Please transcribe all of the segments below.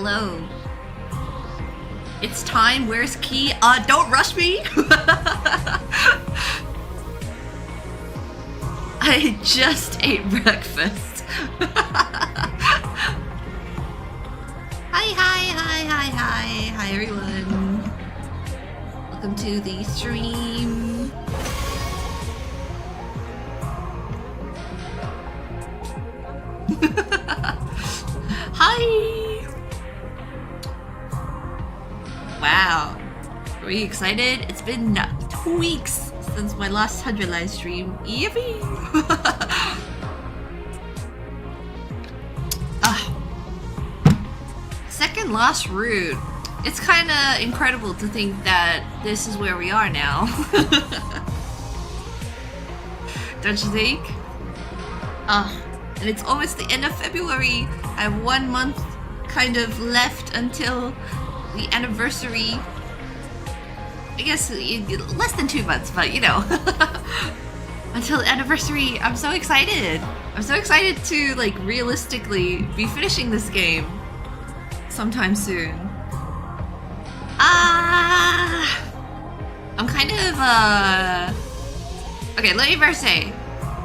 hello. It's time, where's Khee? Don't rush me! I just ate breakfast. Hi everyone. Welcome to the stream. Hi! Wow. Are we excited? It's been 2 weeks since my last 100 live stream. Yippee! Second last route. It's kinda incredible to think that this is where we are now. Don't you think? And it's almost the end of February. I have 1 month kind of left until the anniversary. I guess less than 2 months, but you know. Until the anniversary, I'm so excited. I'm so excited to like realistically be finishing this game sometime soon. I'm kind of okay, let me first say,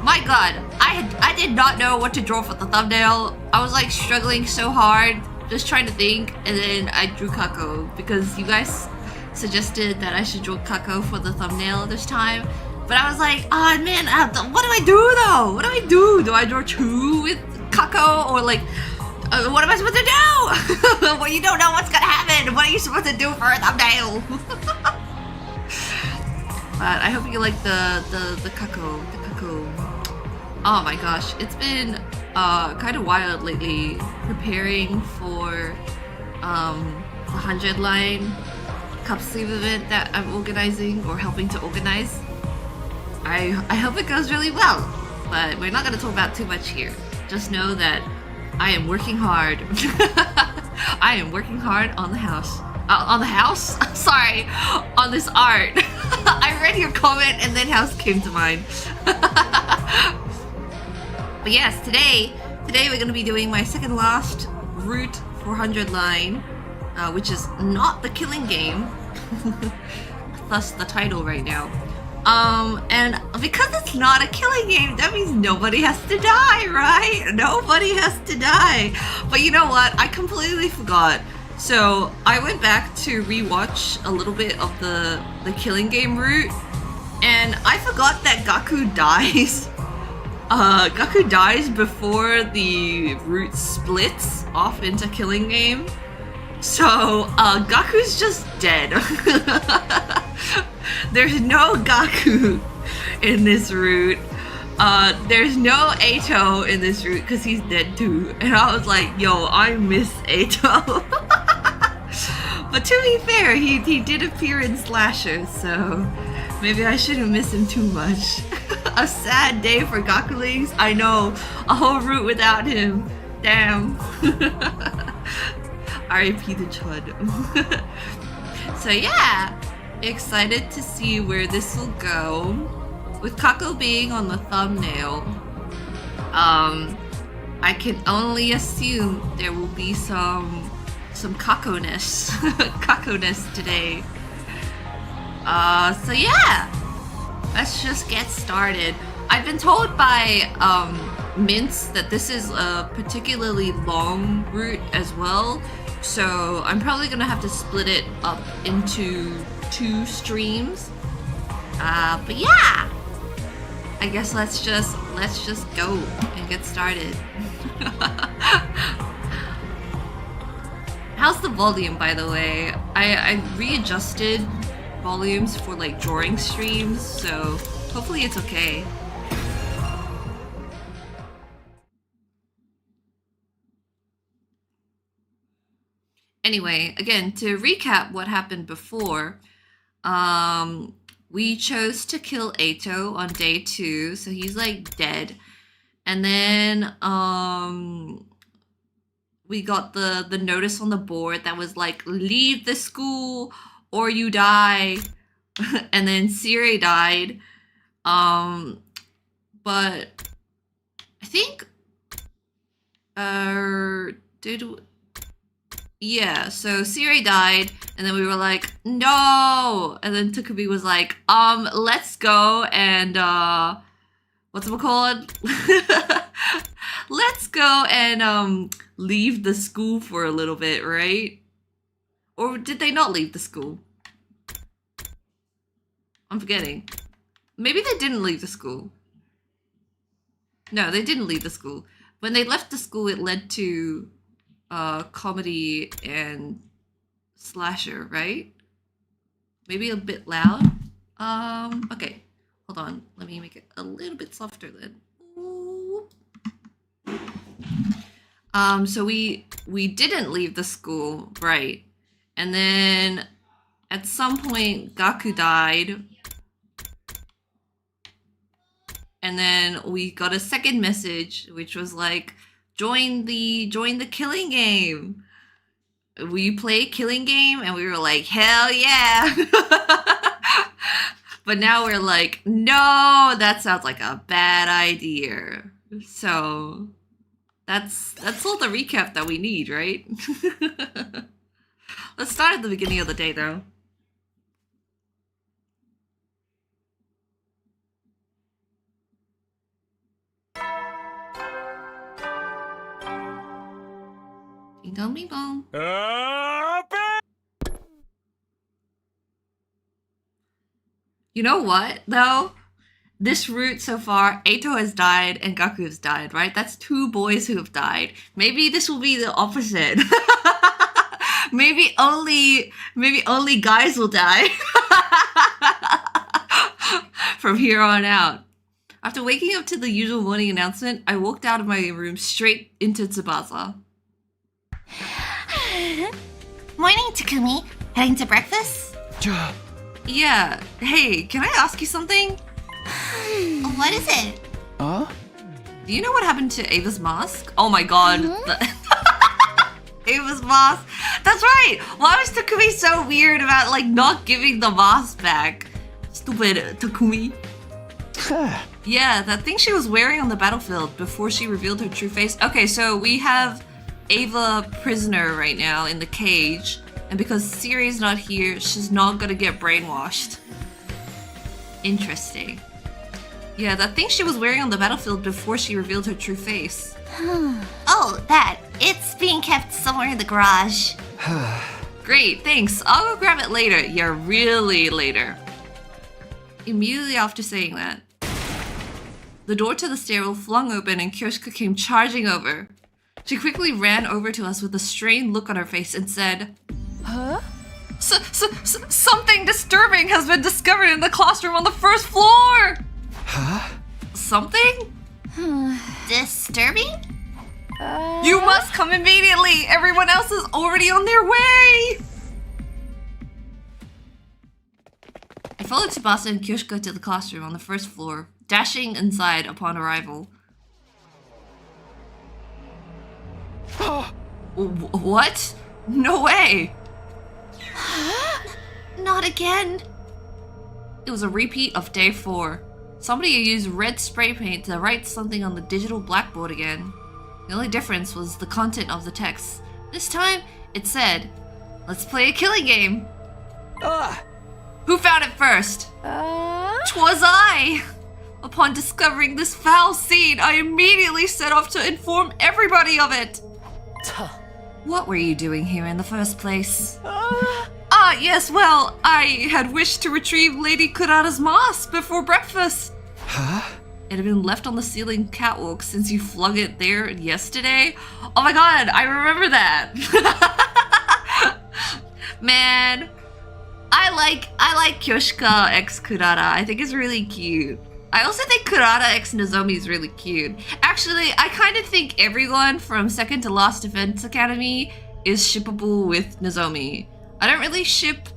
my god, I did not know what to draw for the thumbnail. I was like struggling so hard, just trying to think, and then I drew Kako because you guys suggested that I should draw Kako for the thumbnail this time. But I was like, oh man, what do I do though? What do I do? Do I draw chuu with Kako, or like, what am I supposed to do? Well, you don't know what's gonna happen. What are you supposed to do for a thumbnail? But I hope you like the Kako. Oh my gosh, it's been kind of wild lately preparing for the 100 line cup sleeve event that I'm organizing or helping to organize. I hope it goes really well, but we're not gonna talk about too much here. Just know that I am working hard. I am working hard on the house. On the house? Sorry, on this art. I read your comment and then house came to mind. But yes, today we're gonna be doing my second last route 400 line, which is not the killing game. Thus the title right now. And because it's not a killing game, that means nobody has to die, right? Nobody has to die. But you know what? I completely forgot. So I went back to rewatch a little bit of the killing game route, and I forgot that Gaku dies. Gaku dies before the route splits off into killing game. So Gaku's just dead. There's no Gaku in this route. There's no Ato in this route because he's dead too. And I was like, yo, I miss Ato. But to be fair, he did appear in Slasher, so maybe I shouldn't miss him too much. A sad day for Gakulings. I know, a whole route without him. Damn. R.I.P. the Chud. So yeah, excited to see where this will go. With Kako being on the thumbnail, I can only assume there will be some Kako-ness. Kako-ness today. So yeah, let's just get started. I've been told by Mints that this is a particularly long route as well, so I'm probably gonna have to split it up into 2 streams. But yeah, I guess let's just go and get started. How's the volume, by the way? I readjusted volumes for like drawing streams, so hopefully it's okay. Anyway, again, to recap what happened before, we chose to kill Ato on day 2, so he's like dead. And then we got the notice on the board that was like, leave the school or you die. And then Siri died. But I think Yeah, so Siri died, and then we were like, no! And then Takumi was like, let's go and, what's it called? Let's go and, leave the school for a little bit, right? Or did they not leave the school? I'm forgetting. Maybe they didn't leave the school. No, they didn't leave the school. When they left the school, it led to comedy and slasher, right? Maybe a bit loud. Okay, hold on. Let me make it a little bit softer then. Ooh. So we didn't leave the school, right? And then at some point, Gaku died. And then we got a second message, which was like, join the killing game. We play killing game, and we were like, hell yeah. But now we're like, no, that sounds like a bad idea. So that's all the recap that we need, right? Let's start at the beginning of the day though. Ding dong ding dong. You know what, though? This route so far, Eito has died and Gaku has died, right? That's 2 boys who have died. Maybe this will be the opposite. maybe only guys will die. From here on out. After waking up to the usual morning announcement, I walked out of my room straight into Tsubasa. Morning, Takumi. Heading to breakfast? Yeah. Hey, can I ask you something? What is it? Do you know what happened to Ava's mask? Oh my god. Ava's mask. That's right. Why was Takumi so weird about like not giving the mask back? Stupid Takumi. Yeah, that thing she was wearing on the battlefield before she revealed her true face. Okay, so we have Ava prisoner right now in the cage, and because Siri's not here, she's not gonna get brainwashed. Interesting. Yeah, that thing she was wearing on the battlefield before she revealed her true face. Oh, that. It's being kept somewhere in the garage. Great, thanks. I'll go grab it later. Yeah, really later. Immediately after saying that, the door to the stairwell flung open and Kyoshika came charging over. She quickly ran over to us with a strained look on her face and said, Huh? Something disturbing has been discovered in the classroom on the first floor! Huh? Something? Disturbing? You must come immediately! Everyone else is already on their way! I followed Tsubasa and Kyoshika to the classroom on the first floor, dashing inside upon arrival. What? No way! Not again. It was a repeat of day 4. Somebody used red spray paint to write something on the digital blackboard again. The only difference was the content of the text. This time, it said, "Let's play a killing game." Who found it first? 'Twas I! Upon discovering this foul scene, I immediately set off to inform everybody of it. What were you doing here in the first place? Yes, well, I had wished to retrieve Lady Kurata's mask before breakfast. Huh? It had been left on the ceiling catwalk since you flung it there yesterday. Oh my god, I remember that. Man, I like Kyoshika x Kurata. I think it's really cute. I also think Kurata x Nozomi is really cute. Actually, I kind of think everyone from Second to Last Defense Academy is shippable with Nozomi. I don't really ship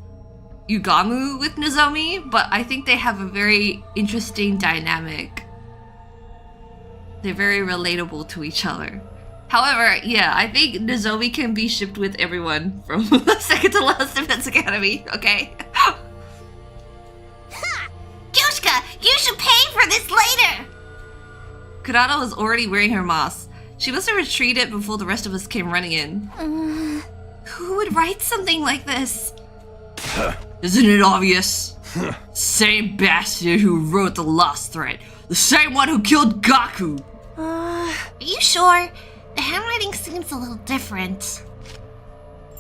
Yugamu with Nozomi, but I think they have a very interesting dynamic. They're very relatable to each other. However, yeah, I think Nozomi can be shipped with everyone from Second to Last Defense Academy, okay? Kyoshika, you should pay for this later. Kurata was already wearing her mask. She must have retreated before the rest of us came running in. Who would write something like this? Isn't it obvious? Same bastard who wrote the last threat. The same one who killed Kako. Are you sure? The handwriting seems a little different.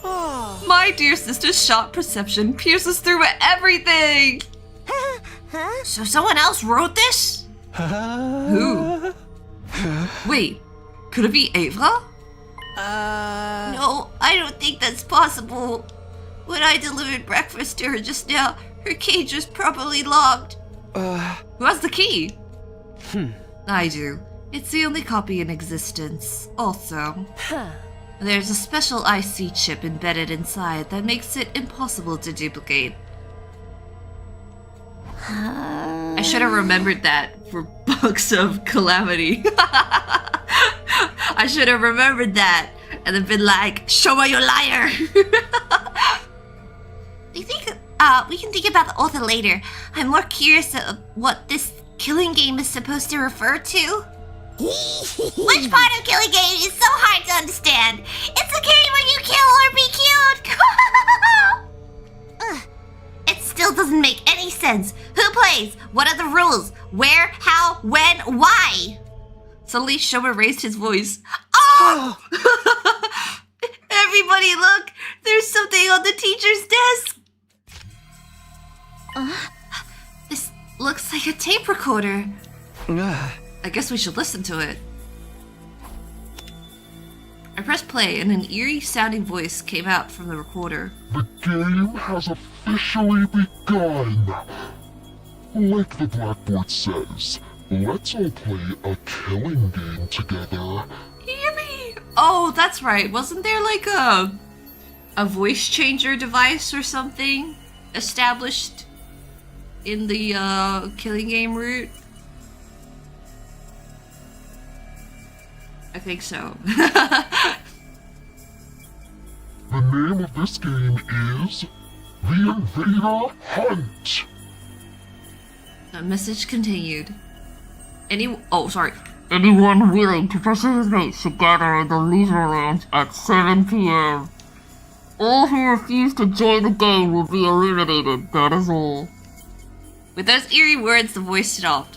My dear sister's sharp perception pierces through everything. So someone else wrote this? Who? Wait, could it be Ava? No, I don't think that's possible. When I delivered breakfast to her just now, her cage was properly locked. Who has the key? I do. It's the only copy in existence. Also, there's a special IC chip embedded inside that makes it impossible to duplicate. I should have remembered that for Books of Calamity. I should have remembered that and then been like, Shouma, you liar! I think we can think about the author later. I'm more curious of what this killing game is supposed to refer to. Which part of killing game is so hard to understand? It's a game where you kill or be killed. It still doesn't make any sense. Who plays? What are the rules? Where? How? When? Why? Suddenly, Shouma raised his voice. Oh! Everybody look! There's something on the teacher's desk! This looks like a tape recorder. I guess we should listen to it. I pressed play and an eerie sounding voice came out from the recorder. The game has officially begun. Like the blackboard says, let's all play a killing game together. Eerie! Oh, that's right. Wasn't there like a voice changer device or something established in the killing game route? I think so. The name of this game is The Invader Hunt. The message continued. Sorry. Anyone willing to participate should gather in the leisure lounge at 7 p.m. All who refuse to join the game will be eliminated, that is all. With those eerie words, the voice stopped.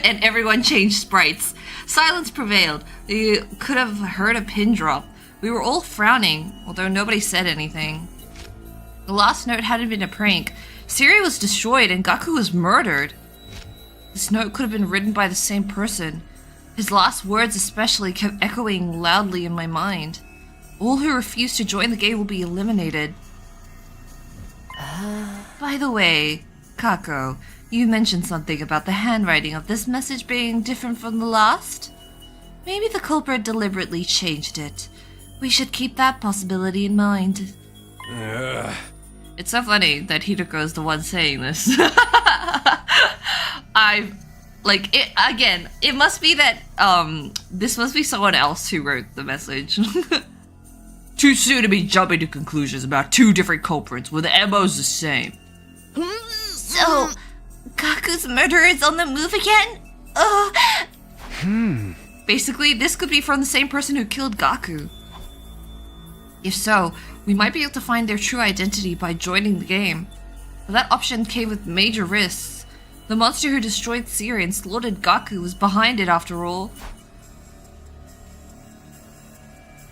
And everyone changed sprites. Silence prevailed. You could have heard a pin drop. We were all frowning, although nobody said anything. The last note hadn't been a prank. Siri was destroyed and Kako was murdered. This note could have been written by the same person. His last words especially kept echoing loudly in my mind. All who refuse to join the game will be eliminated. By the way, Kako, you mentioned something about the handwriting of this message being different from the last? Maybe the culprit deliberately changed it. We should keep that possibility in mind. It's so funny that Hideko is the one saying this. It must be that, this must be someone else who wrote the message. Too soon to be jumping to conclusions about two different culprits when the MO's the same. So, Kaku's murderer is on the move again? Basically, this could be from the same person who killed Gaku. If so, we might be able to find their true identity by joining the game. But that option came with major risks. The monster who destroyed Siri and slaughtered Gaku was behind it after all.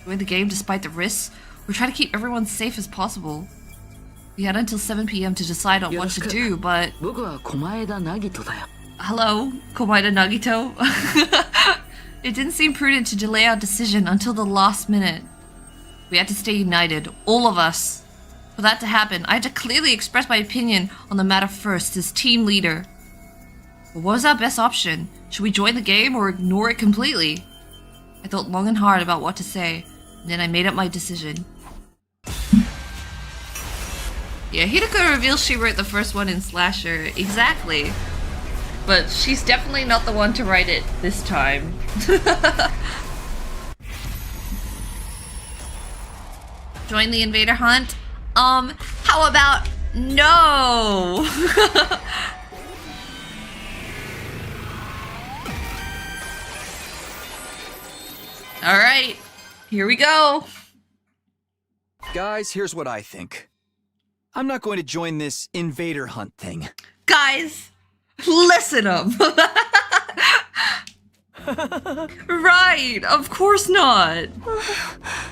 Join the game despite the risks, or try to keep everyone safe as possible. We had until 7 p.m. to decide on what to do, but... Hello, Komaeda Nagito. It didn't seem prudent to delay our decision until the last minute. We had to stay united, all of us. For that to happen, I had to clearly express my opinion on the matter first as team leader. But what was our best option? Should we join the game or ignore it completely? I thought long and hard about what to say, and then I made up my decision. Yeah, Hideko reveals she wrote the first one in Slasher. Exactly. But she's definitely not the one to write it this time. Join the Invader Hunt? How about no? Alright. Here we go. Guys, here's what I think. I'm not going to join this Invader Hunt thing. Guys, listen up. Right, of course not.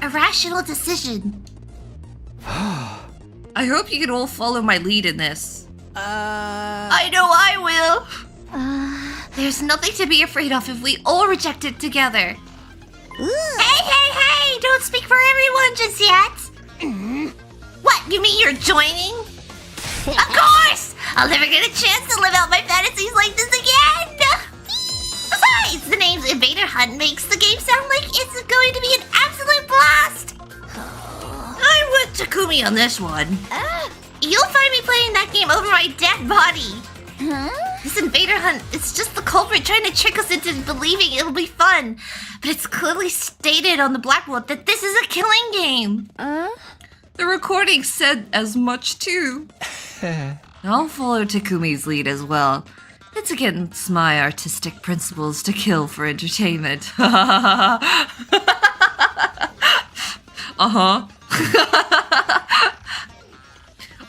A rational decision. I hope you can all follow my lead in this. I know I will. There's nothing to be afraid of if we all reject it together. Hey! Don't speak for everyone just yet. What, you mean you're joining? Of course! I'll never get a chance to live out my fantasies like this again! Besides, the name's Invader Hunt makes the game sound like it's going to be an absolute blast! I'm with Takumi on this one. You'll find me playing that game over my dead body. This Invader Hunt is just the culprit trying to trick us into believing it'll be fun. But it's clearly stated on the blackboard that this is a killing game. The recording said as much too. I'll follow Takumi's lead as well. It's against my artistic principles to kill for entertainment. Uh-huh.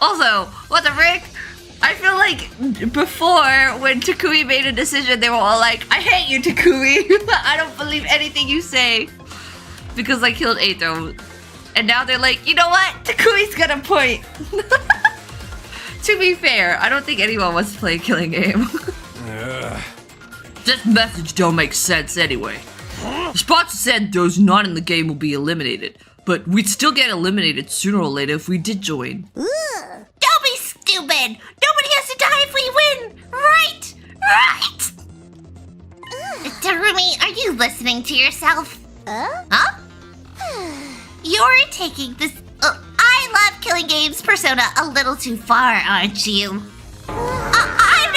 Also, what the frick? I feel like before, when Takumi made a decision, they were all like, I hate you, Takumi. I don't believe anything you say. Because I killed Eito. And now they're like, you know what? Takumi's got a point. To be fair, I don't think anyone wants to play a killing game. This message don't make sense anyway. The sponsor said those not in the game will be eliminated. But we'd still get eliminated sooner or later if we did join. Don't be stupid! Nobody has to die if we win! Right! Takumi, are you listening to yourself? Huh? You're taking this I love killing games persona a little too far, aren't you? I'm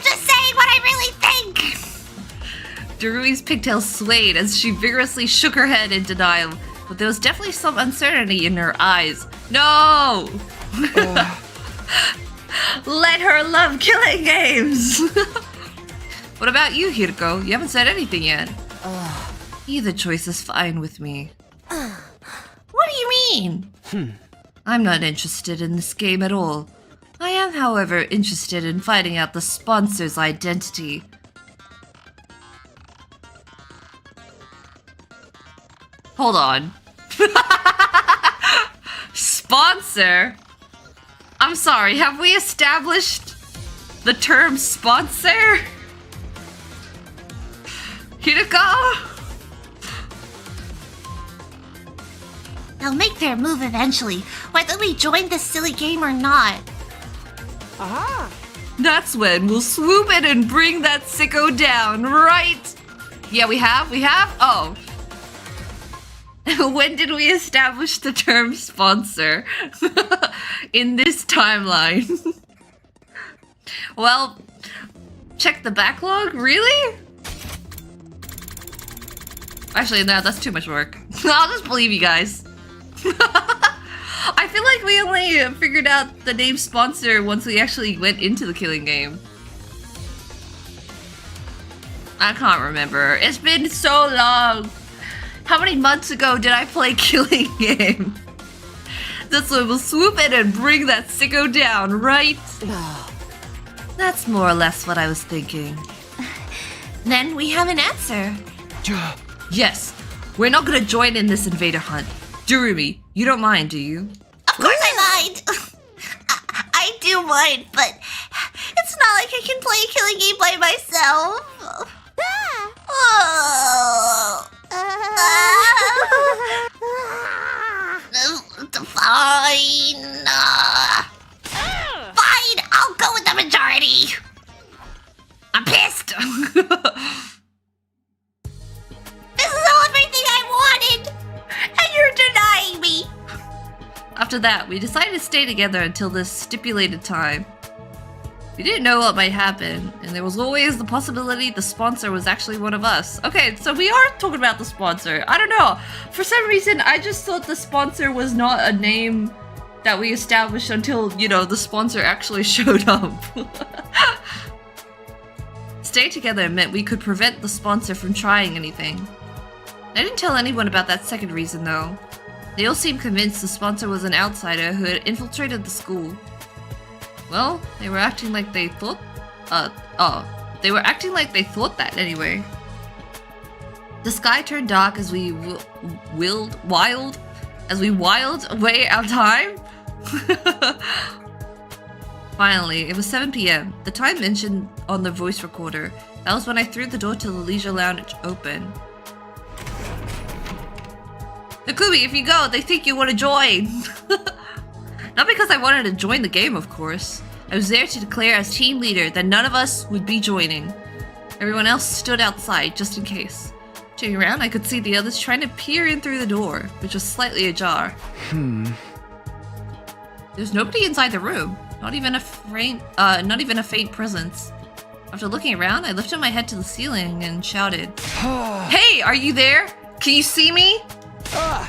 just saying what I really think! Darui's pigtails swayed as she vigorously shook her head in denial, but there was definitely some uncertainty in her eyes. No! Let her love killing games! What about you, Hiroko? You haven't said anything yet. Either choice is fine with me. What do you mean? I'm not interested in this game at all. I am, however, interested in finding out the sponsor's identity. Hold on. Sponsor? I'm sorry, have we established the term sponsor? Hiroko? They'll make their move eventually, whether we join this silly game or not. That's when we'll swoop in and bring that sicko down, right? Yeah, we have? Oh. When did we establish the term sponsor? In this timeline. Well, check the backlog? Really? Actually, no, that's too much work. I'll just believe you guys. I feel like we only figured out the name sponsor once we actually went into the killing game. I can't remember. It's been so long. How many months ago did I play killing game? That's when we'll swoop in and bring that sicko down, right? That's more or less what I was thinking. Then we have an answer. Yes, we're not gonna join in this Invader Hunt. Durumi, you don't mind, do you? Of course I mind! I do mind, but it's not like I can play a killing game by myself. Fine. Fine, I'll go with the majority. I'm pissed. This is everything I wanted, and you're denying me. After that, we decided to stay together until this stipulated time. We didn't know what might happen, and there was always the possibility the sponsor was actually one of us. Okay, so we are talking about the sponsor. I don't know. For some reason, I just thought the sponsor was not a name that we established until, you know, the sponsor actually showed up. Stay together meant we could prevent the sponsor from trying anything. I didn't tell anyone about that second reason, though. They all seemed convinced the sponsor was an outsider who had infiltrated the school. Well, they were acting like they thought... They were acting like they thought that anyway. The sky turned dark as we wiled away our time. Finally, it was 7 p.m. The time mentioned on the voice recorder. That was when I threw the door to the leisure lounge open. Takumi, if you go, they think you want to join. Not because I wanted to join the game, of course. I was there to declare as team leader that none of us would be joining. Everyone else stood outside, just in case. Turning around, I could see the others trying to peer in through the door, which was slightly ajar. There's nobody inside the room. Not even a faint presence. After looking around, I lifted my head to the ceiling and shouted, "Hey, are you there? Can you see me?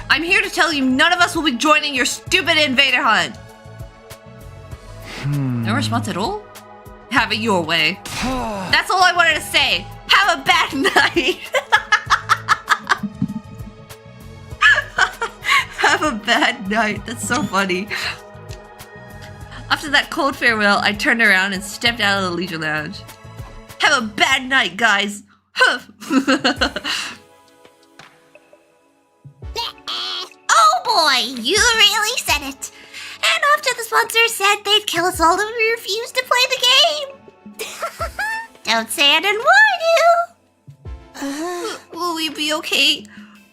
I'm here to tell you none of us will be joining your stupid Invader Hunt." No response at all? Have it your way. That's all I wanted to say. Have a bad night. Have a bad night. That's so funny. After that cold farewell, I turned around and stepped out of the leisure lounge. Have a bad night, guys. Oh boy, you really said it. And after the sponsor said they'd kill us all if we refused to play the game. Don't say I didn't warn you. Will we be okay?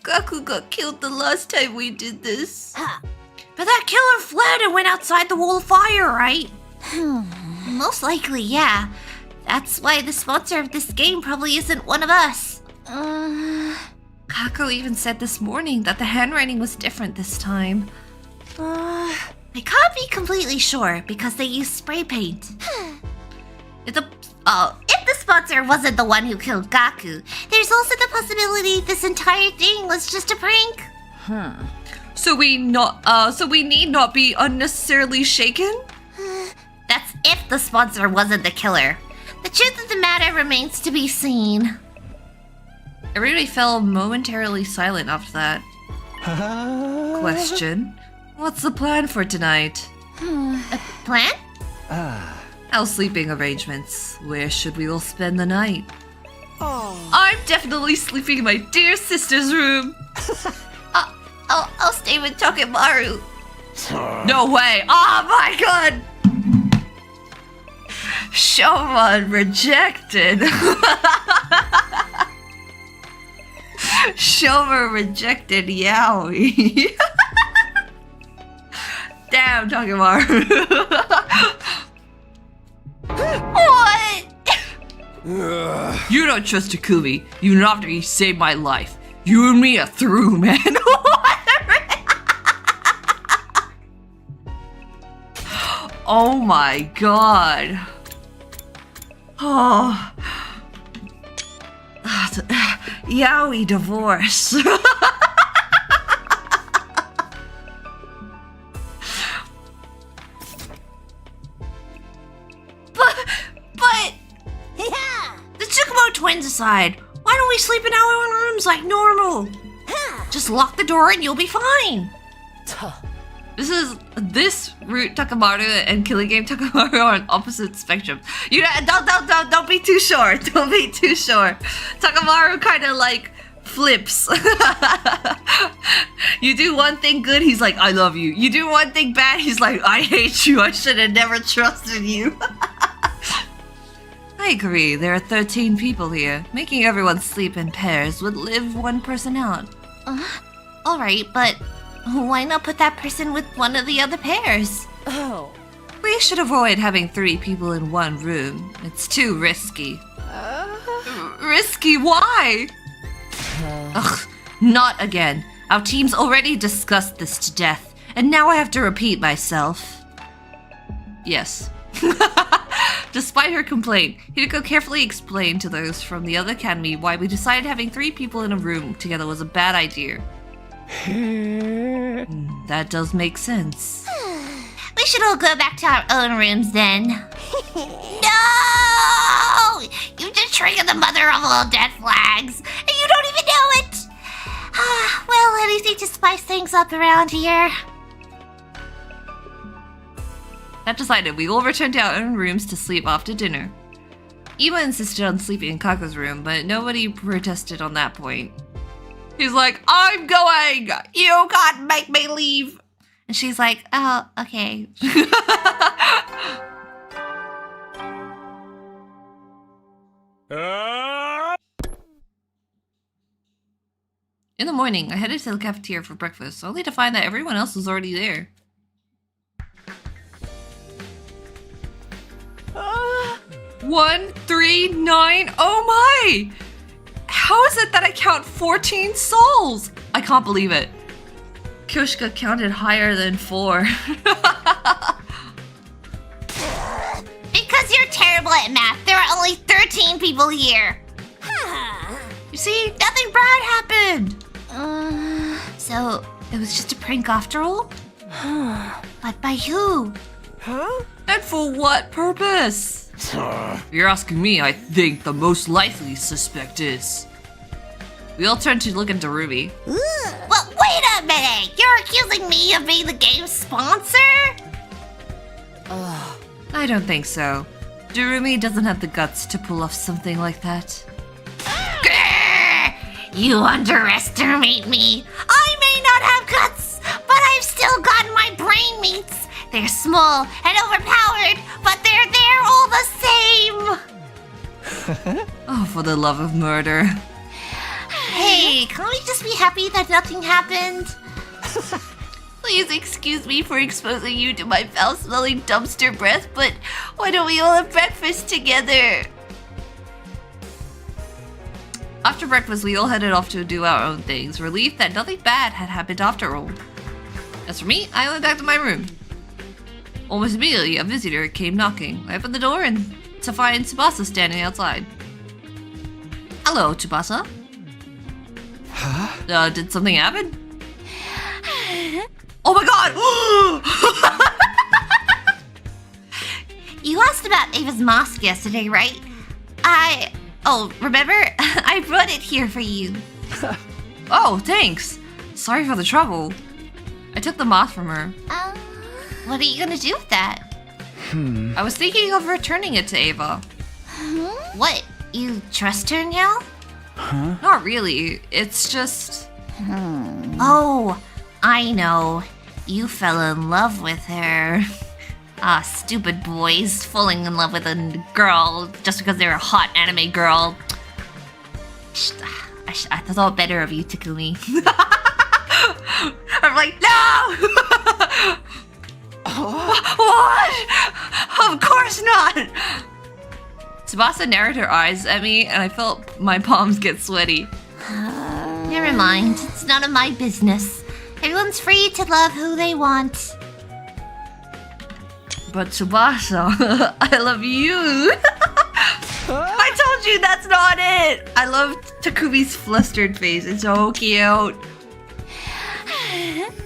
Kako got killed the last time we did this. But that killer fled and went outside the wall of fire, right? Most likely, yeah. That's why the sponsor of this game probably isn't one of us. Kako even said this morning that the handwriting was different this time. I can't be completely sure because they used spray paint. If the sponsor wasn't the one who killed Gaku, there's also the possibility this entire thing was just a prank. So we need not be unnecessarily shaken? That's if the sponsor wasn't the killer. The truth of the matter remains to be seen. Everybody fell momentarily silent after that. Question. What's the plan for tonight? A plan? How's sleeping arrangements? Where should we all spend the night? I'm definitely sleeping in my dear sister's room. I'll stay with Takamaru. No way! Oh my god! Shouma rejected. Shouma rejected Yaoi. Damn, Takamaru. What? You don't trust Takumi, even after he saved my life. You and me are through, man. Oh my god. Oh. Yaoi divorce. But yeah. The Takamaru twins aside, why don't we sleep in our own rooms like normal? Just lock the door and you'll be fine. This route Takamaru and Killing Game Takamaru are on opposite spectrums. You don't be too sure. Don't be too sure. Takamaru kind of like flips. You do one thing good, he's like, I love you. You do one thing bad, he's like, I hate you. I should have never trusted you. I agree. There are 13 people here. Making everyone sleep in pairs would live one person out. Alright, but why not put that person with one of the other pairs? We should avoid having 3 people in one room. It's too risky. Risky? Why? Ugh, not again. Our team's already discussed this to death, and now I have to repeat myself. Yes. Despite her complaint, Hideko carefully explained to those from the other academy why we decided having 3 people in a room together was a bad idea. That does make sense. We should all go back to our own rooms then. No! You just triggered the mother of all dead flags, and you don't even know it! Well, anything to spice things up around here. That decided, we all returned to our own rooms to sleep after dinner. Ema insisted on sleeping in Kako's room, but nobody protested on that point. He's like, I'm going! You can't make me leave! And she's like, oh, okay. In the morning, I headed to the cafeteria for breakfast, only to find that everyone else was already there. 1, 3, 9, oh my! How is it that I count 14 souls? I can't believe it. Kyoshika counted higher than 4. Because you're terrible at math. There are only 13 people here. You see, nothing bad happened. So it was just a prank after all? But by who? And for what purpose? If you're asking me, I think the most likely suspect is... We all turned to look into Ruby. Well, wait a minute! You're accusing me of being the game's sponsor? I don't think so. Durumi doesn't have the guts to pull off something like that. You underestimate me. I may not have guts, but I've still got my brain meats. They're small and overpowered, but they're there all the same. Oh, for the love of murder. Hey, can't we just be happy that nothing happened? Please excuse me for exposing you to my foul-smelling dumpster breath, but why don't we all have breakfast together? After breakfast, we all headed off to do our own things, relieved that nothing bad had happened after all. As for me, I went back to my room. Almost immediately, a visitor came knocking. I opened the door and to find Tsubasa standing outside. Hello, Tsubasa. Huh? Did something happen? Oh my god! You asked about Ava's mask yesterday, right? Oh, remember? I brought it here for you. Oh, thanks. Sorry for the trouble. I took the moth from her. What are you gonna do with that? I was thinking of returning it to Ava. What? You trust her now? Not really. It's just... Oh, I know. You fell in love with her. Ah, stupid boys falling in love with a girl just because they're a hot anime girl. I thought better of you, Takumi. I'm like, no! What? Of course not! Tsubasa narrowed her eyes at me and I felt my palms get sweaty. Never mind, it's none of my business. Everyone's free to love who they want. But Tsubasa, I love you. I told you that's not it. I love Takumi's flustered face. It's so cute.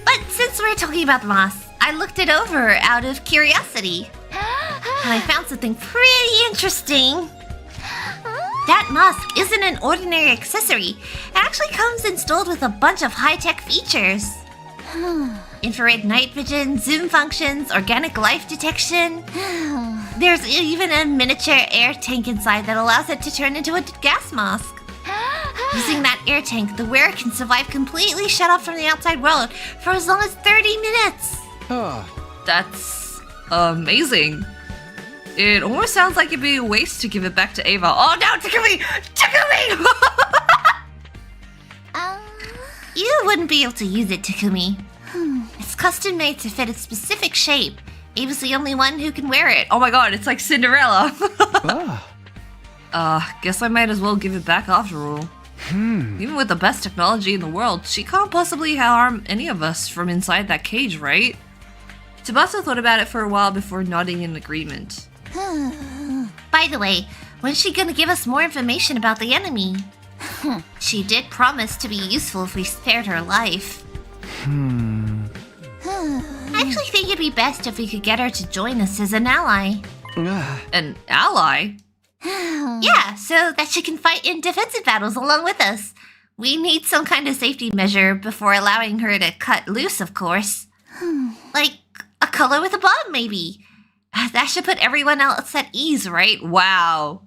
But since we're talking about the mask, I looked it over out of curiosity. And I found something pretty interesting. That mask isn't an ordinary accessory. It actually comes installed with a bunch of high-tech features. Infrared night vision, zoom functions, organic life detection. There's even a miniature air tank inside that allows it to turn into a gas mask. Using that air tank, the wearer can survive completely shut off from the outside world for as long as 30 minutes. That's amazing. It almost sounds like it'd be a waste to give it back to Ava. Oh no, Takumi! Takumi! You wouldn't be able to use it, Takumi. It's custom made to fit a specific shape. Ava's the only one who can wear it. Oh my god, it's like Cinderella. Guess I might as well give it back after all. Even with the best technology in the world, she can't possibly harm any of us from inside that cage, right? Tsubasa thought about it for a while before nodding in agreement. By the way, when's she gonna give us more information about the enemy? She did promise to be useful if we spared her life. I actually think it'd be best if we could get her to join us as an ally. An ally? Yeah, so that she can fight in defensive battles along with us. We need some kind of safety measure before allowing her to cut loose, of course. Like a color with a bomb, maybe. That should put everyone else at ease, right? Wow.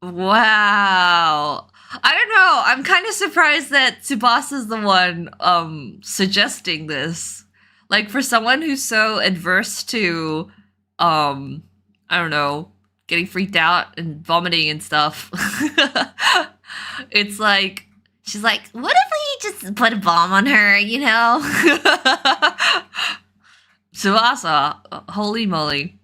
Wow. I don't know. I'm kind of surprised that Tsubasa's the one suggesting this. Like, for someone who's so adverse to I don't know, getting freaked out and vomiting and stuff. It's like she's like, what if we just put a bomb on her, you know? Tsubasa, holy moly.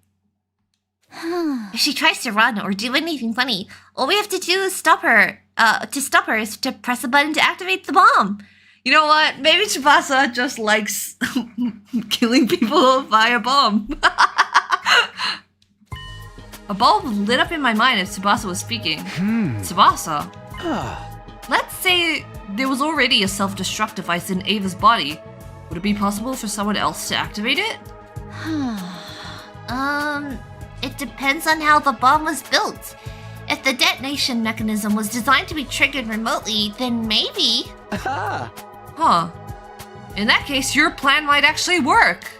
If she tries to run or do anything funny, all we have to do is stop her. To stop her is to press a button to activate the bomb. You know what? Maybe Tsubasa just likes killing people via bomb. A bulb lit up in my mind as Tsubasa was speaking. Tsubasa. Let's say there was already a self-destruct device in Ava's body. Would it be possible for someone else to activate it? It depends on how the bomb was built. If the detonation mechanism was designed to be triggered remotely, then maybe. Huh. In that case, your plan might actually work.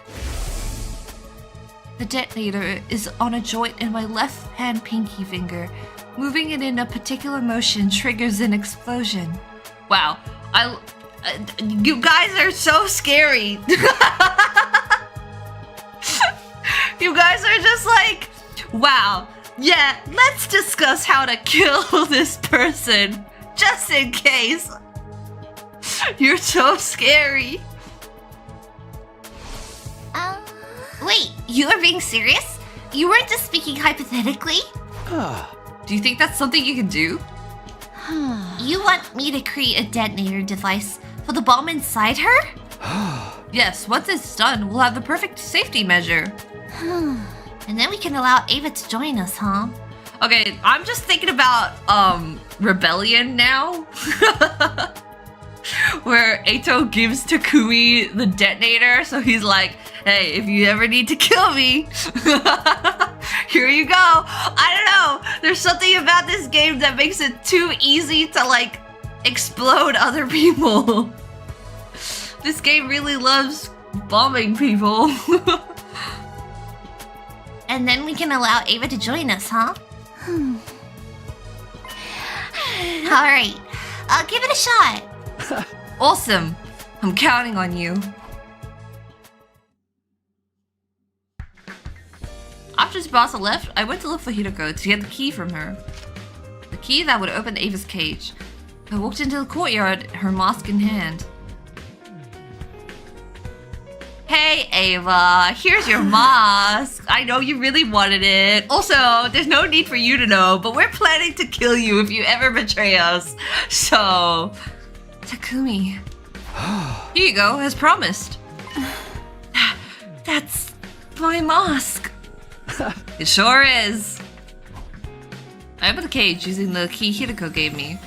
The detonator is on a joint in my left hand pinky finger. Moving it in a particular motion triggers an explosion. Wow. You guys are so scary. You guys are just like, wow. Yeah, let's discuss how to kill this person. Just in case. You're so scary. Wait, you are being serious? You weren't just speaking hypothetically? Do you think that's something you can do? You want me to create a detonator device for the bomb inside her? Yes, once it's done, we'll have the perfect safety measure. And then we can allow Ava to join us, huh? Okay, I'm just thinking about rebellion now. Where Eito gives Takumi the detonator, so he's like, hey, if you ever need to kill me, here you go. I don't know, there's something about this game that makes it too easy to like explode other people. This game really loves bombing people. And then we can allow Ava to join us, huh? Alright, I'll give it a shot. Awesome. I'm counting on you. After Tsubasa left, I went to look for Hiroko to get the key from her. The key that would open Ava's cage. I walked into the courtyard, her mask in hand. Hey Ava, here's your mask. I know you really wanted it. Also, there's no need for you to know, but we're planning to kill you if you ever betray us. So... Takumi. Here you go, as promised. That's my mask. It sure is. I opened the cage using the key Hiroko gave me.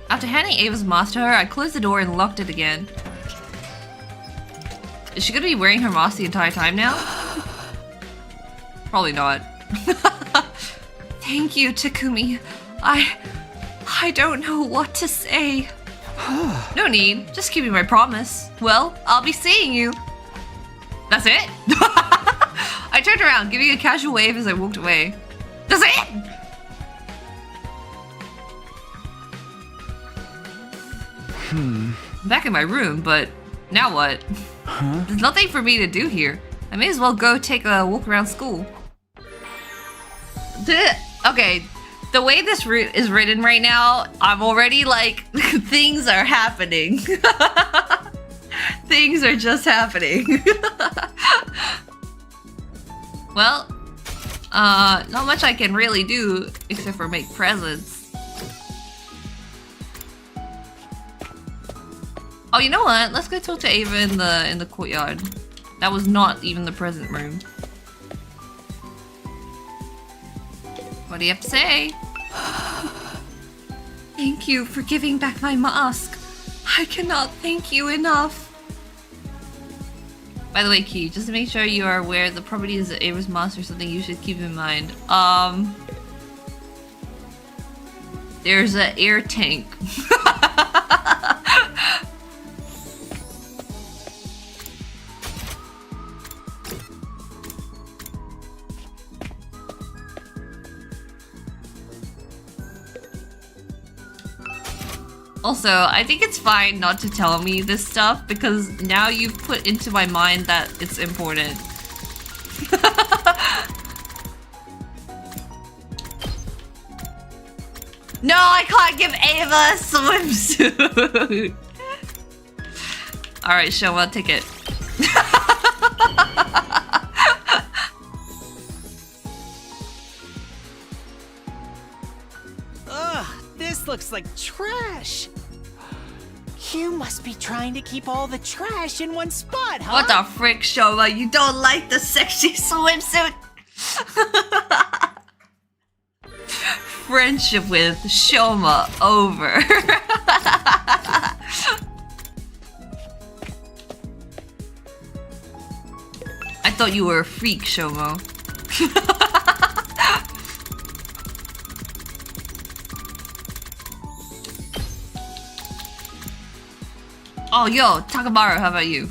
After handing Ava's mask to her, I closed the door and locked it again. Is she gonna be wearing her mask the entire time now? Probably not. Thank you, Takumi. I don't know what to say. No need, just keep me my promise. Well, I'll be seeing you. That's it? I turned around, giving a casual wave as I walked away. That's it? I'm back in my room, but now what? There's nothing for me to do here. I may as well go take a walk around school. Okay, the way this route is written right now, I'm already like, things are happening. Things are just happening. Well, not much I can really do except for make presents. Oh, you know what? Let's go talk to Ava in the courtyard. That was not even the present room. What do you have to say? Thank you for giving back my mask. I cannot thank you enough. By the way, Khee, just to make sure you are aware, the properties of Ava's mask are something you should keep in mind. There's an air tank. Also, I think it's fine not to tell me this stuff because now you've put into my mind that it's important. No, I can't give Ava a swimsuit. Alright, Shouma, take it. Ugh, this looks like trash. You must be trying to keep all the trash in one spot, huh? What the frick, Shouma? You don't like the sexy swimsuit? Friendship with Shouma over. I thought you were a freak, Shouma. Oh, yo, Takamaru, how about you?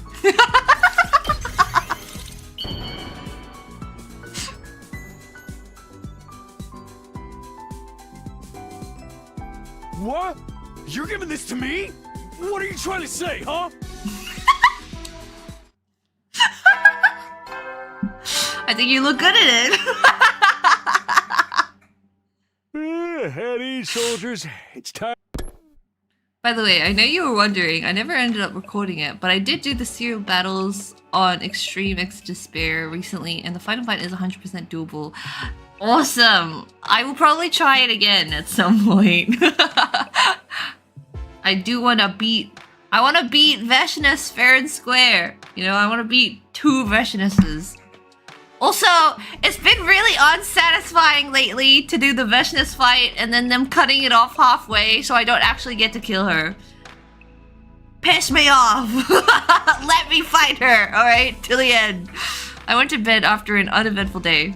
What? You're giving this to me? What are you trying to say, huh? I think you look good at it. At ease, soldiers. It's time. By the way, I know you were wondering, I never ended up recording it, but I did do the serial battles on Extreme X Despair recently, and the final fight is 100% doable. Awesome! I will probably try it again at some point. I do want to beat... I want to beat Veshness fair and square. You know, I want to beat 2 Veshnesses. Also, it's been really unsatisfying lately to do the Veshness fight and then them cutting it off halfway so I don't actually get to kill her. Piss me off! Let me fight her, alright? Till the end. I went to bed after an uneventful day.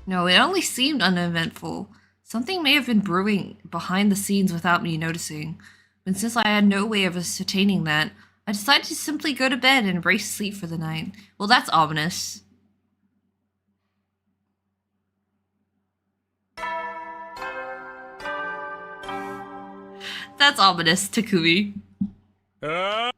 No, it only seemed uneventful. Something may have been brewing behind the scenes without me noticing. And since I had no way of ascertaining that, I decided to simply go to bed and embrace sleep for the night. Well, that's ominous. That's ominous, Takumi. I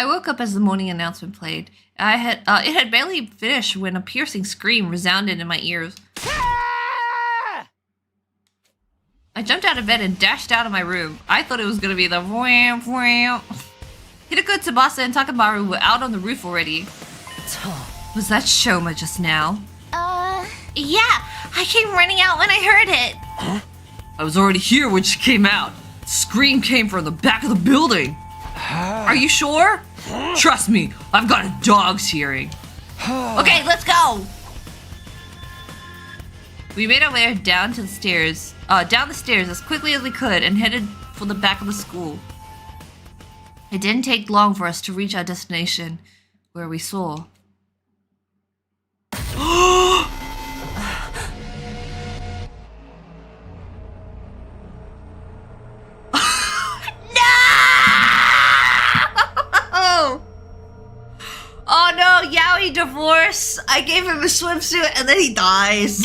woke up as the morning announcement played. It had barely finished when a piercing scream resounded in my ears. I jumped out of bed and dashed out of my room. I thought it was gonna be the wham wham. Hideko, Tsubasa, and Takamaru were out on the roof already. Was that Shouma just now? Yeah, I came running out when I heard it. Huh? I was already here when she came out. The scream came from the back of the building. Are you sure? Trust me, I've got a dog's hearing. Okay, let's go. We made our way down the stairs as quickly as we could and headed for the back of the school. It didn't take long for us to reach our destination, where we saw... Oh no, Yaoi divorce! I gave him a swimsuit and then he dies.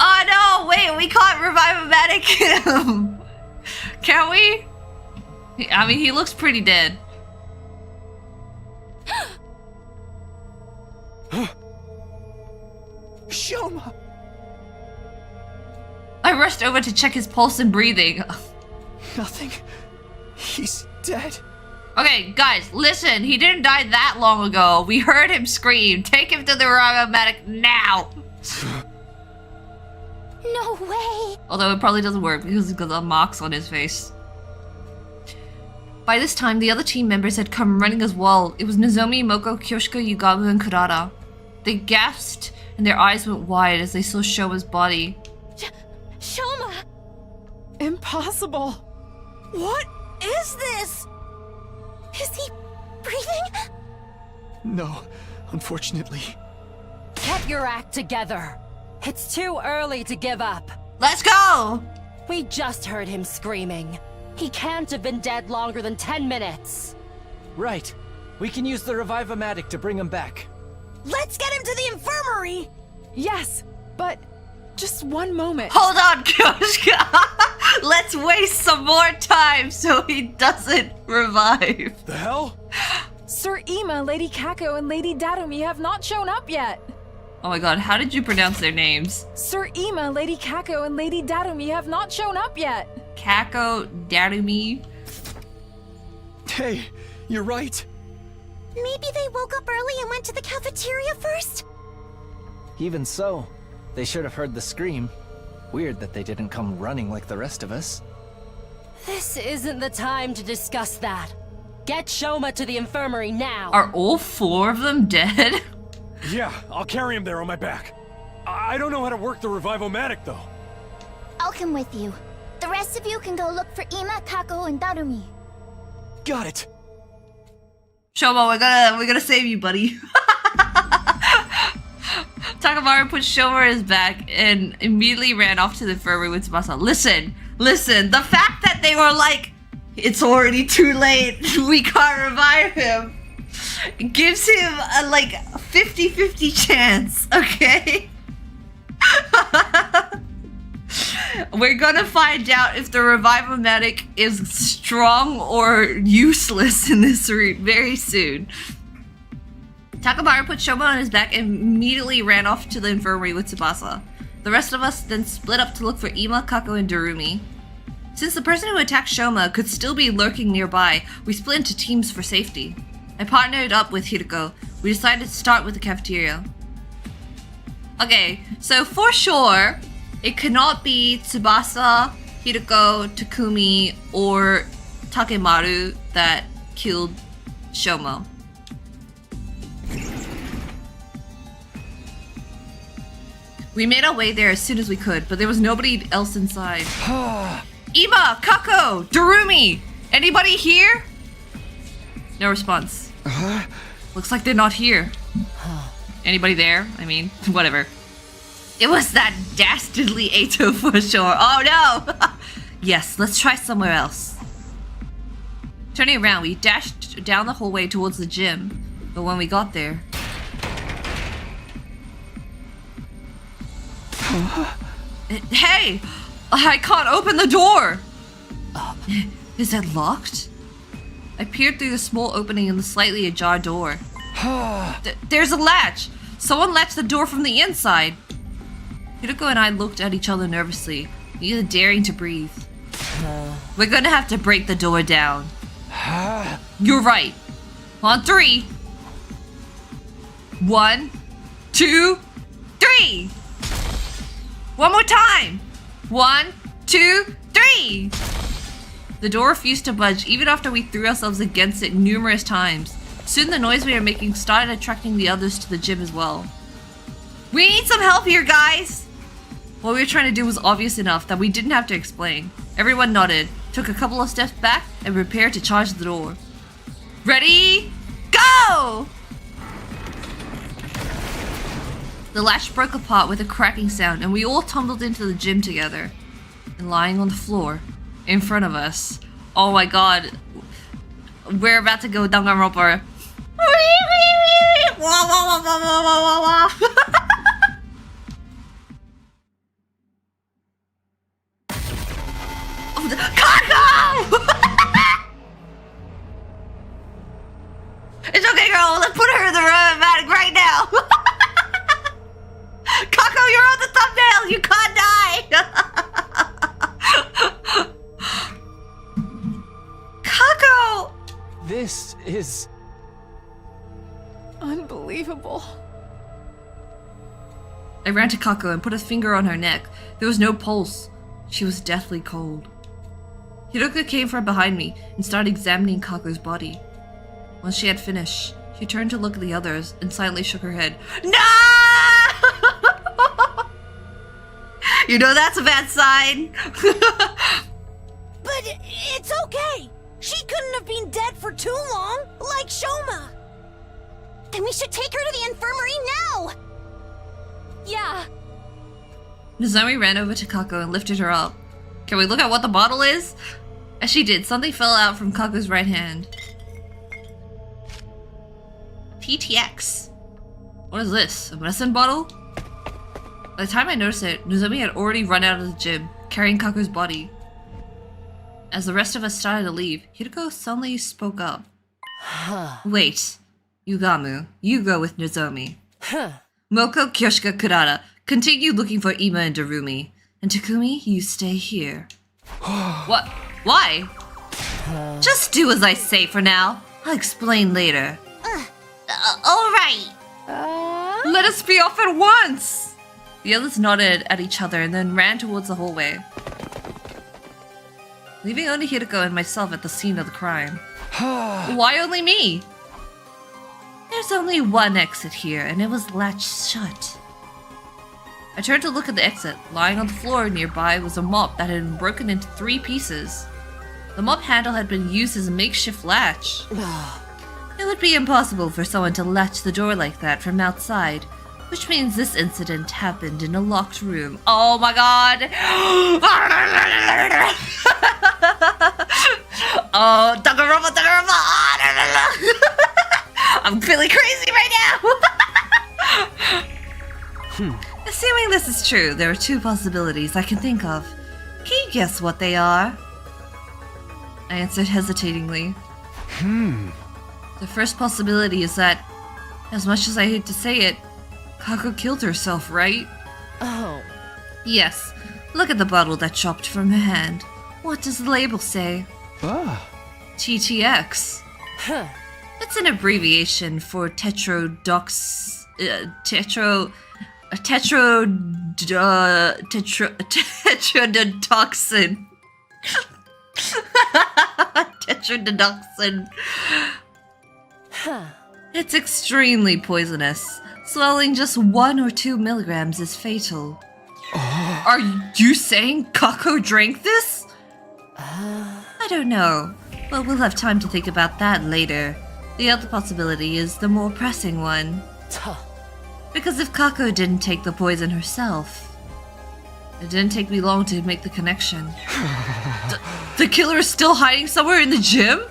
Oh no, wait, we can't revive a mannequin. Can we? I mean, he looks pretty dead. Shouma! I rushed over to check his pulse and breathing. Nothing. He's dead. Okay, guys, listen. He didn't die that long ago. We heard him scream. Take him to the medic now. No way. Although it probably doesn't work because he's got the marks on his face. By this time, the other team members had come running as well. It was Nozomi, Moko, Kyoshiko, Yugamu, and Kurata. They gasped and their eyes went wide as they saw Shouma's body. Shouma! Impossible. What is this? Is he breathing? No, unfortunately. Get your act together. It's too early to give up. Let's go! We just heard him screaming. He can't have been dead longer than 10 minutes. Right. We can use the Revive-O-Matic to bring him back. Let's get him to the infirmary! Yes, but just one moment. Hold on, Koshka! Let's waste some more time so he doesn't revive. The hell? Sir Ima, Lady Kako, and Lady Darumi have not shown up yet. Oh my god, how did you pronounce their names? Sir Ima, Lady Kako, and Lady Darumi have not shown up yet. Kako, Darumi. Hey, you're right. Maybe they woke up early and went to the cafeteria first? Even so, they should have heard the scream. Weird that they didn't come running like the rest of us. This isn't the time to discuss that. Get Shouma to the infirmary now. Are all 4 of them dead? Yeah, I'll carry him there on my back. I don't know how to work the Revive-O-Matic though. I'll come with you. The rest of you can go look for Ima, Kako, and Darumi. Got it. Shouma, we're gonna save you, buddy. Takamaru put Shouma on his back and immediately ran off to the infirmary with Tsubasa. Listen, the fact that they were like, it's already too late, we can't revive him, gives him a like 50-50 chance, okay? We're gonna find out if the Revive-O-Matic is strong or useless in this route very soon. Takamaru put Shouma on his back and immediately ran off to the infirmary with Tsubasa. The rest of us then split up to look for Ima, Kako, and Darumi. Since the person who attacked Shouma could still be lurking nearby, we split into teams for safety. I partnered up with Hiroko. We decided to start with the cafeteria. Okay, so for sure, it cannot be Tsubasa, Hiroko, Takumi, or Takamaru that killed Shouma. We made our way there as soon as we could, but there was nobody else inside. Ima, Kako, Darumi, anybody here? No response. Looks like they're not here. Anybody there? I mean, whatever. It was that dastardly Ato for sure. Oh no! Yes, let's try somewhere else. Turning around, we dashed down the hallway towards the gym, but when we got there... Hey! I can't open the door! Is that locked? I peered through the small opening in the slightly ajar door. There's a latch! Someone latched the door from the inside! Hiroko and I looked at each other nervously, neither daring to breathe. We're gonna have to break the door down. You're right. On 3. 1, 2, 3! One more time! 1, 2, 3! The door refused to budge even after we threw ourselves against it numerous times. Soon the noise we were making started attracting the others to the gym as well. We need some help here, guys! What we were trying to do was obvious enough that we didn't have to explain. Everyone nodded, took a couple of steps back, and prepared to charge the door. Ready? Go! The latch broke apart with a cracking sound, and we all tumbled into the gym together. And lying on the floor, in front of us. Oh my god. We're about to go Danganronpa. Kako! It's okay, girl. Let's put her in the Revive-O-Matic right now. Kako, you're on the thumbnail. You can't die. Kako! This is... Unbelievable. I ran to Kako and put a finger on her neck. There was no pulse. She was deathly cold. Hiroko came from behind me and started examining Kako's body. Once she had finished, she turned to look at the others and silently shook her head. No! You know that's a bad sign. But it's okay. She couldn't have been dead for too long, like Shouma. Then we should take her to the infirmary now! Yeah. Nozomi ran over to Kako and lifted her up. Can we look at what the bottle is? As she did, something fell out from Kako's right hand. TTX. What is this? A medicine bottle? By the time I noticed it, Nozomi had already run out of the gym, carrying Kako's body. As the rest of us started to leave, Hiroko suddenly spoke up. Wait. Yugamu, you go with Nozomi. Moko, Kyoshika, Kurata, continue looking for Ima and Darumi. And Takumi, you stay here. What? Why? Just do as I say for now. I'll explain later. Alright. Let us be off at once! The others nodded at each other and then ran towards the hallway, leaving only Hiroko and myself at the scene of the crime. Why only me? There's only one exit here, and it was latched shut. I turned to look at the exit. Lying on the floor nearby was a mop that had been broken into 3 pieces. The mop handle had been used as a makeshift latch. It would be impossible for someone to latch the door like that from outside, which means this incident happened in a locked room. Oh my god! Oh, Takamaru! I'm feeling crazy right now! Assuming this is true, there are 2 possibilities I can think of. Can you guess what they are? I answered hesitatingly. The first possibility is that, as much as I hate to say it, Kako killed herself, right? Oh. Yes. Look at the bottle that dropped from her hand. What does the label say? TTX. It's an abbreviation for tetrodotoxin. Tetrodotoxin. It's extremely poisonous. Swallowing just 1 or 2 milligrams is fatal. Are you saying Kako drank this? I don't know, but we'll have time to think about that later. The other possibility is the more pressing one. Because if Kako didn't take the poison herself, it didn't take me long to make the connection. The killer is still hiding somewhere in the gym?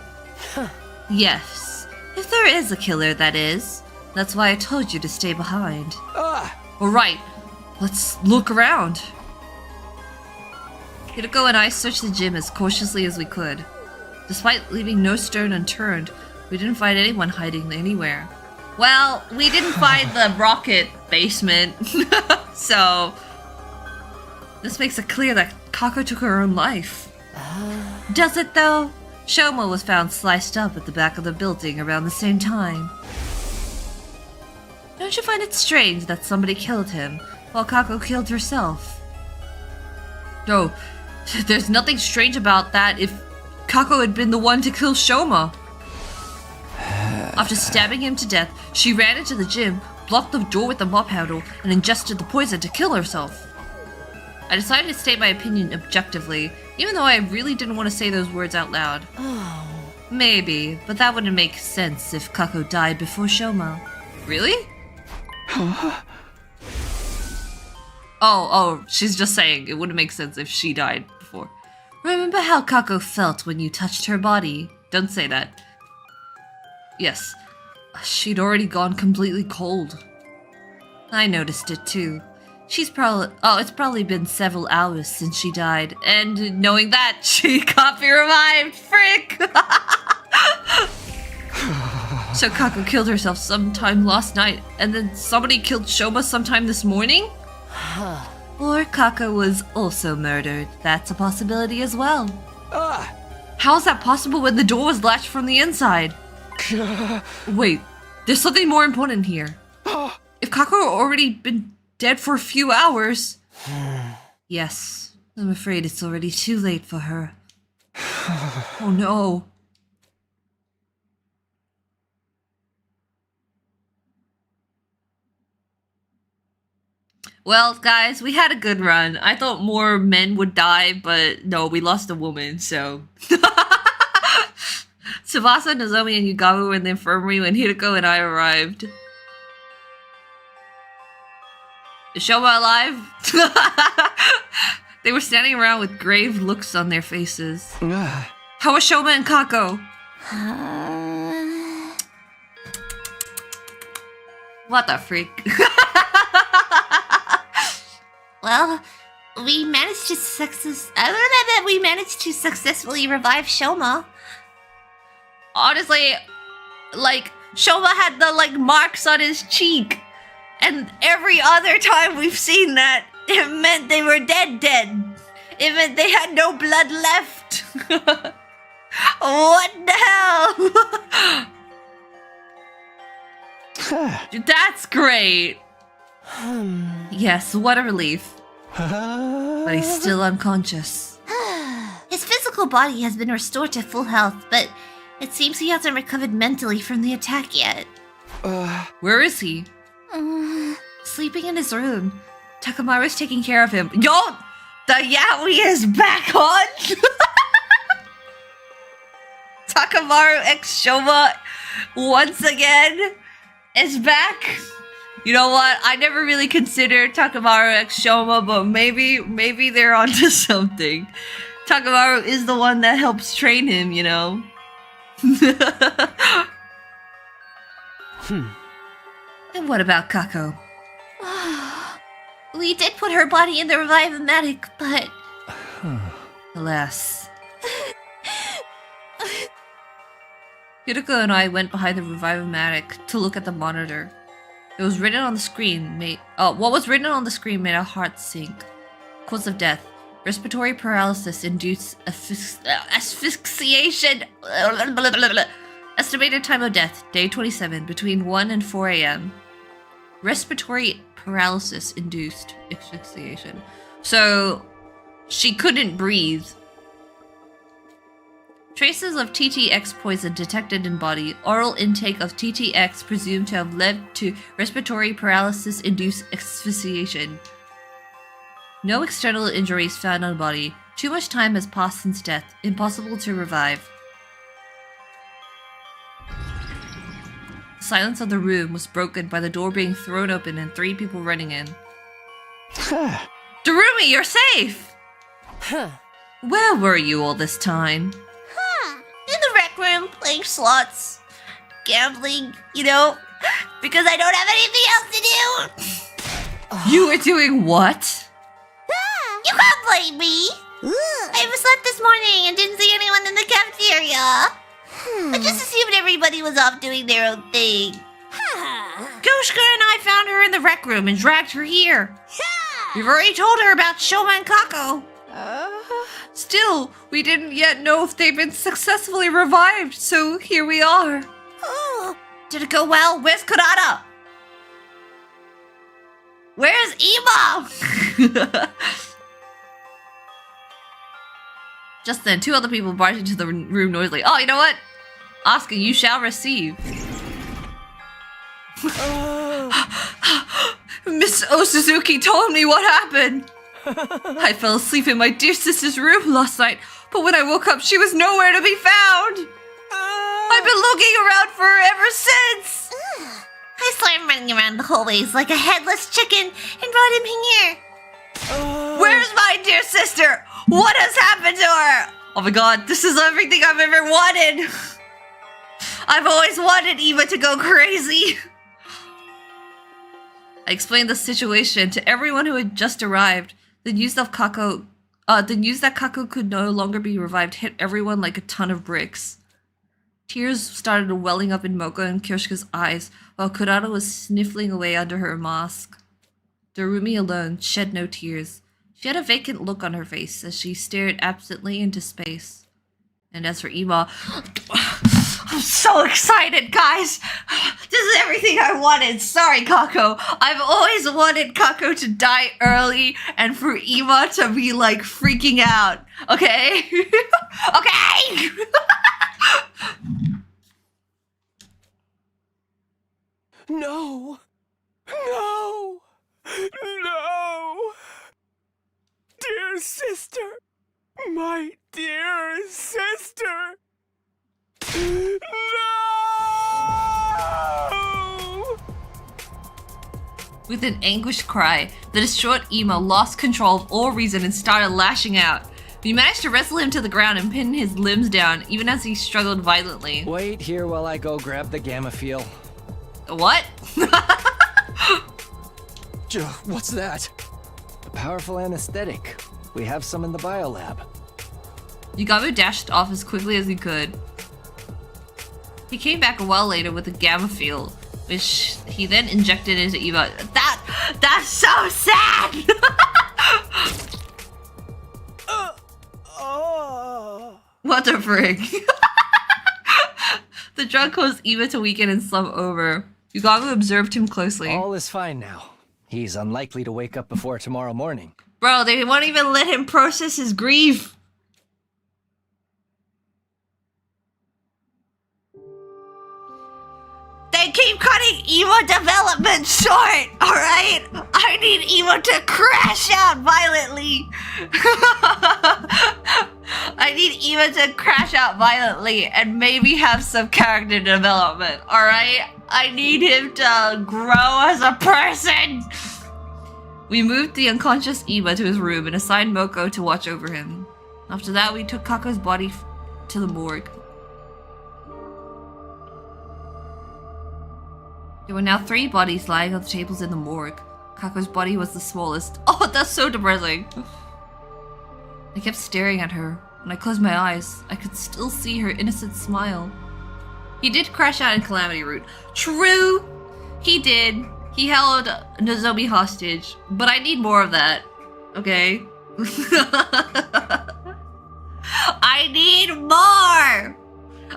Yes. If there is a killer, that is. That's why I told you to stay behind. Alright, let's look around. Hiroko and I searched the gym as cautiously as we could. Despite leaving no stone unturned, we didn't find anyone hiding anywhere. Well, we didn't find the rocket basement, so this makes it clear that Kako took her own life. Does it though? Shouma was found sliced up at the back of the building around the same time. Don't you find it strange that somebody killed him while Kako killed herself? No, there's nothing strange about that if Kako had been the one to kill Shouma. After stabbing him to death, she ran into the gym, blocked the door with the mop handle, and ingested the poison to kill herself. I decided to state my opinion objectively, even though I really didn't want to say those words out loud. Maybe, but that wouldn't make sense if Kako died before Shouma. Really? Oh, she's just saying it wouldn't make sense if she died before. Remember how Kako felt when you touched her body? Don't say that. Yes, she'd already gone completely cold. I noticed it too. It's probably been several hours since she died, and knowing that, she can't be revived, frick! So Kako killed herself sometime last night, and then somebody killed Shouma sometime this morning? Or Kako was also murdered. That's a possibility as well. How is that possible when the door was latched from the inside? Wait, there's something more important here. If Kako had already been dead for a few hours... Yes, I'm afraid it's already too late for her. Oh no. Well, guys, we had a good run. I thought more men would die, but no, we lost a woman, so... Tsubasa, Nozomi, and Yugawa were in the infirmary when Hideko and I arrived. Is Shouma alive? They were standing around with grave looks on their faces. How are Shouma and Kako? What the freak? Well, we managed to successfully revive Shouma. Honestly, like, Shouma had the, like, marks on his cheek. And every other time we've seen that, it meant they were dead. It meant they had no blood left. What the hell? That's great. Yes, what a relief. But he's still unconscious. His physical body has been restored to full health, but it seems he hasn't recovered mentally from the attack yet. Where is he? Sleeping in his room. Takamaru's taking care of him. Yo! The yaoi is back on! Takamaru x Shouma once again is back. You know what? I never really considered Takamaru x Shouma, but maybe they're onto something. Takamaru is the one that helps train him, you know? And what about Kako? We did put her body in the Revive-O-Matic, but... Alas. Hideko and I went behind the Revive-O-Matic to look at the monitor. It was written on the screen what was written on the screen made our hearts sink. Cause of death. Respiratory paralysis induced asphyxiation. Estimated time of death, day 27, between 1 and 4 a.m. Respiratory paralysis induced asphyxiation. So, she couldn't breathe. Traces of TTX poison detected in body. Oral intake of TTX presumed to have led to respiratory paralysis-induced asphyxiation. No external injuries found on body. Too much time has passed since death. Impossible to revive. The silence of the room was broken by the door being thrown open and 3 people running in. Darumi, you're safe! Where were you all this time? In the rec room, playing slots, gambling, you know, because I don't have anything else to do. You were doing what? You can't blame me. I overslept this morning and didn't see anyone in the cafeteria. I just assumed everybody was off doing their own thing. Goshka and I found her in the rec room and dragged her here. We've already told her about Shouma and Kako. Still, we didn't yet know if they've been successfully revived, so here we are. Did it go well? Where's Kurata? Where's Ema? Just then, 2 other people barged into the room noisily. Oh, you know what? Asuka, you shall receive. Miss Osuzuki told me what happened. I fell asleep in my dear sister's room last night, but when I woke up, she was nowhere to be found. I've been looking around for her ever since. I saw him running around the hallways like a headless chicken and brought him here. Where's my dear sister? What has happened to her? Oh my god, this is everything I've ever wanted. I've always wanted Eva to go crazy. I explained the situation to everyone who had just arrived. The news that Kako could no longer be revived hit everyone like a ton of bricks. Tears started welling up in Moko and Kirishika's eyes, while Kurata was sniffling away under her mask. Darumi alone shed no tears. She had a vacant look on her face as she stared absently into space. And as for Ema, I'm so excited, guys! This is everything I wanted. Sorry, Kako. I've always wanted Kako to die early and for Ema to be, like, freaking out. Okay? Okay! No! No! No! Dear sister! My dear sister! With an anguished cry, the distraught Ema lost control of all reason and started lashing out. We managed to wrestle him to the ground and pin his limbs down, even as he struggled violently. Wait here while I go grab the gamma feel. What? What's that? A powerful anesthetic. We have some in the biolab. Yugamu dashed off as quickly as he could. He came back a while later with a gamma field, which he then injected into Eva. That's so sad! What the frick? The drug caused Eva to weaken and slump over. Yugamu observed him closely. All is fine now. He's unlikely to wake up before tomorrow morning. Bro, they won't even let him process his grief. They keep cutting Emo development short, alright? I need Emo to crash out violently. I need Emo to crash out violently and maybe have some character development, alright? I need him to grow as a person. We moved the unconscious Ema to his room and assigned Moko to watch over him. After that, we took Kako's body to the morgue. There were now 3 bodies lying on the tables in the morgue. Kako's body was the smallest. Oh, that's so depressing. I kept staring at her. When I closed my eyes, I could still see her innocent smile. He did crash out in Calamity Route. True! He did. He held Nozomi hostage. But I need more of that. Okay? I need more!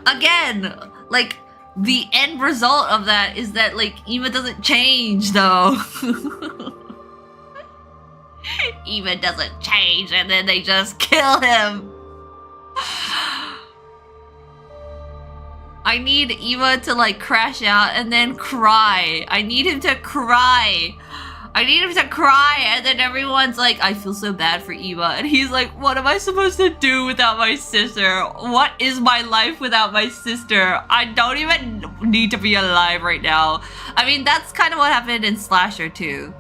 Again, like... the end result of that is that, like, Ema doesn't change, though. Ema doesn't change, and then they just kill him. I need Ema to, like, crash out and then cry. I need him to cry. I need him to cry, and then everyone's like, I feel so bad for Ema. And he's like, what am I supposed to do without my sister? What is my life without my sister? I don't even need to be alive right now. I mean, that's kind of what happened in Slasher too.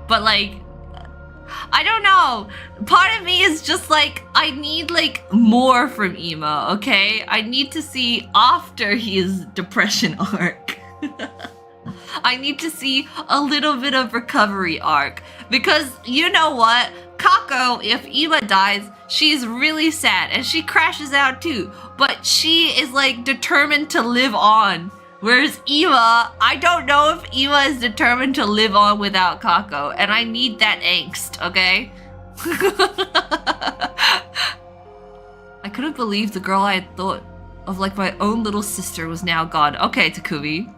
But like, I don't know. Part of me is just like, I need like more from Ema, okay? I need to see after his depression arc. I need to see a little bit of recovery arc. Because you know what? Kako, if Ema dies, she's really sad and she crashes out too. But she is like determined to live on. Whereas Ema, I don't know if Ema is determined to live on without Kako. And I need that angst, okay? I couldn't believe the girl I had thought of like my own little sister was now gone. Okay, Takumi.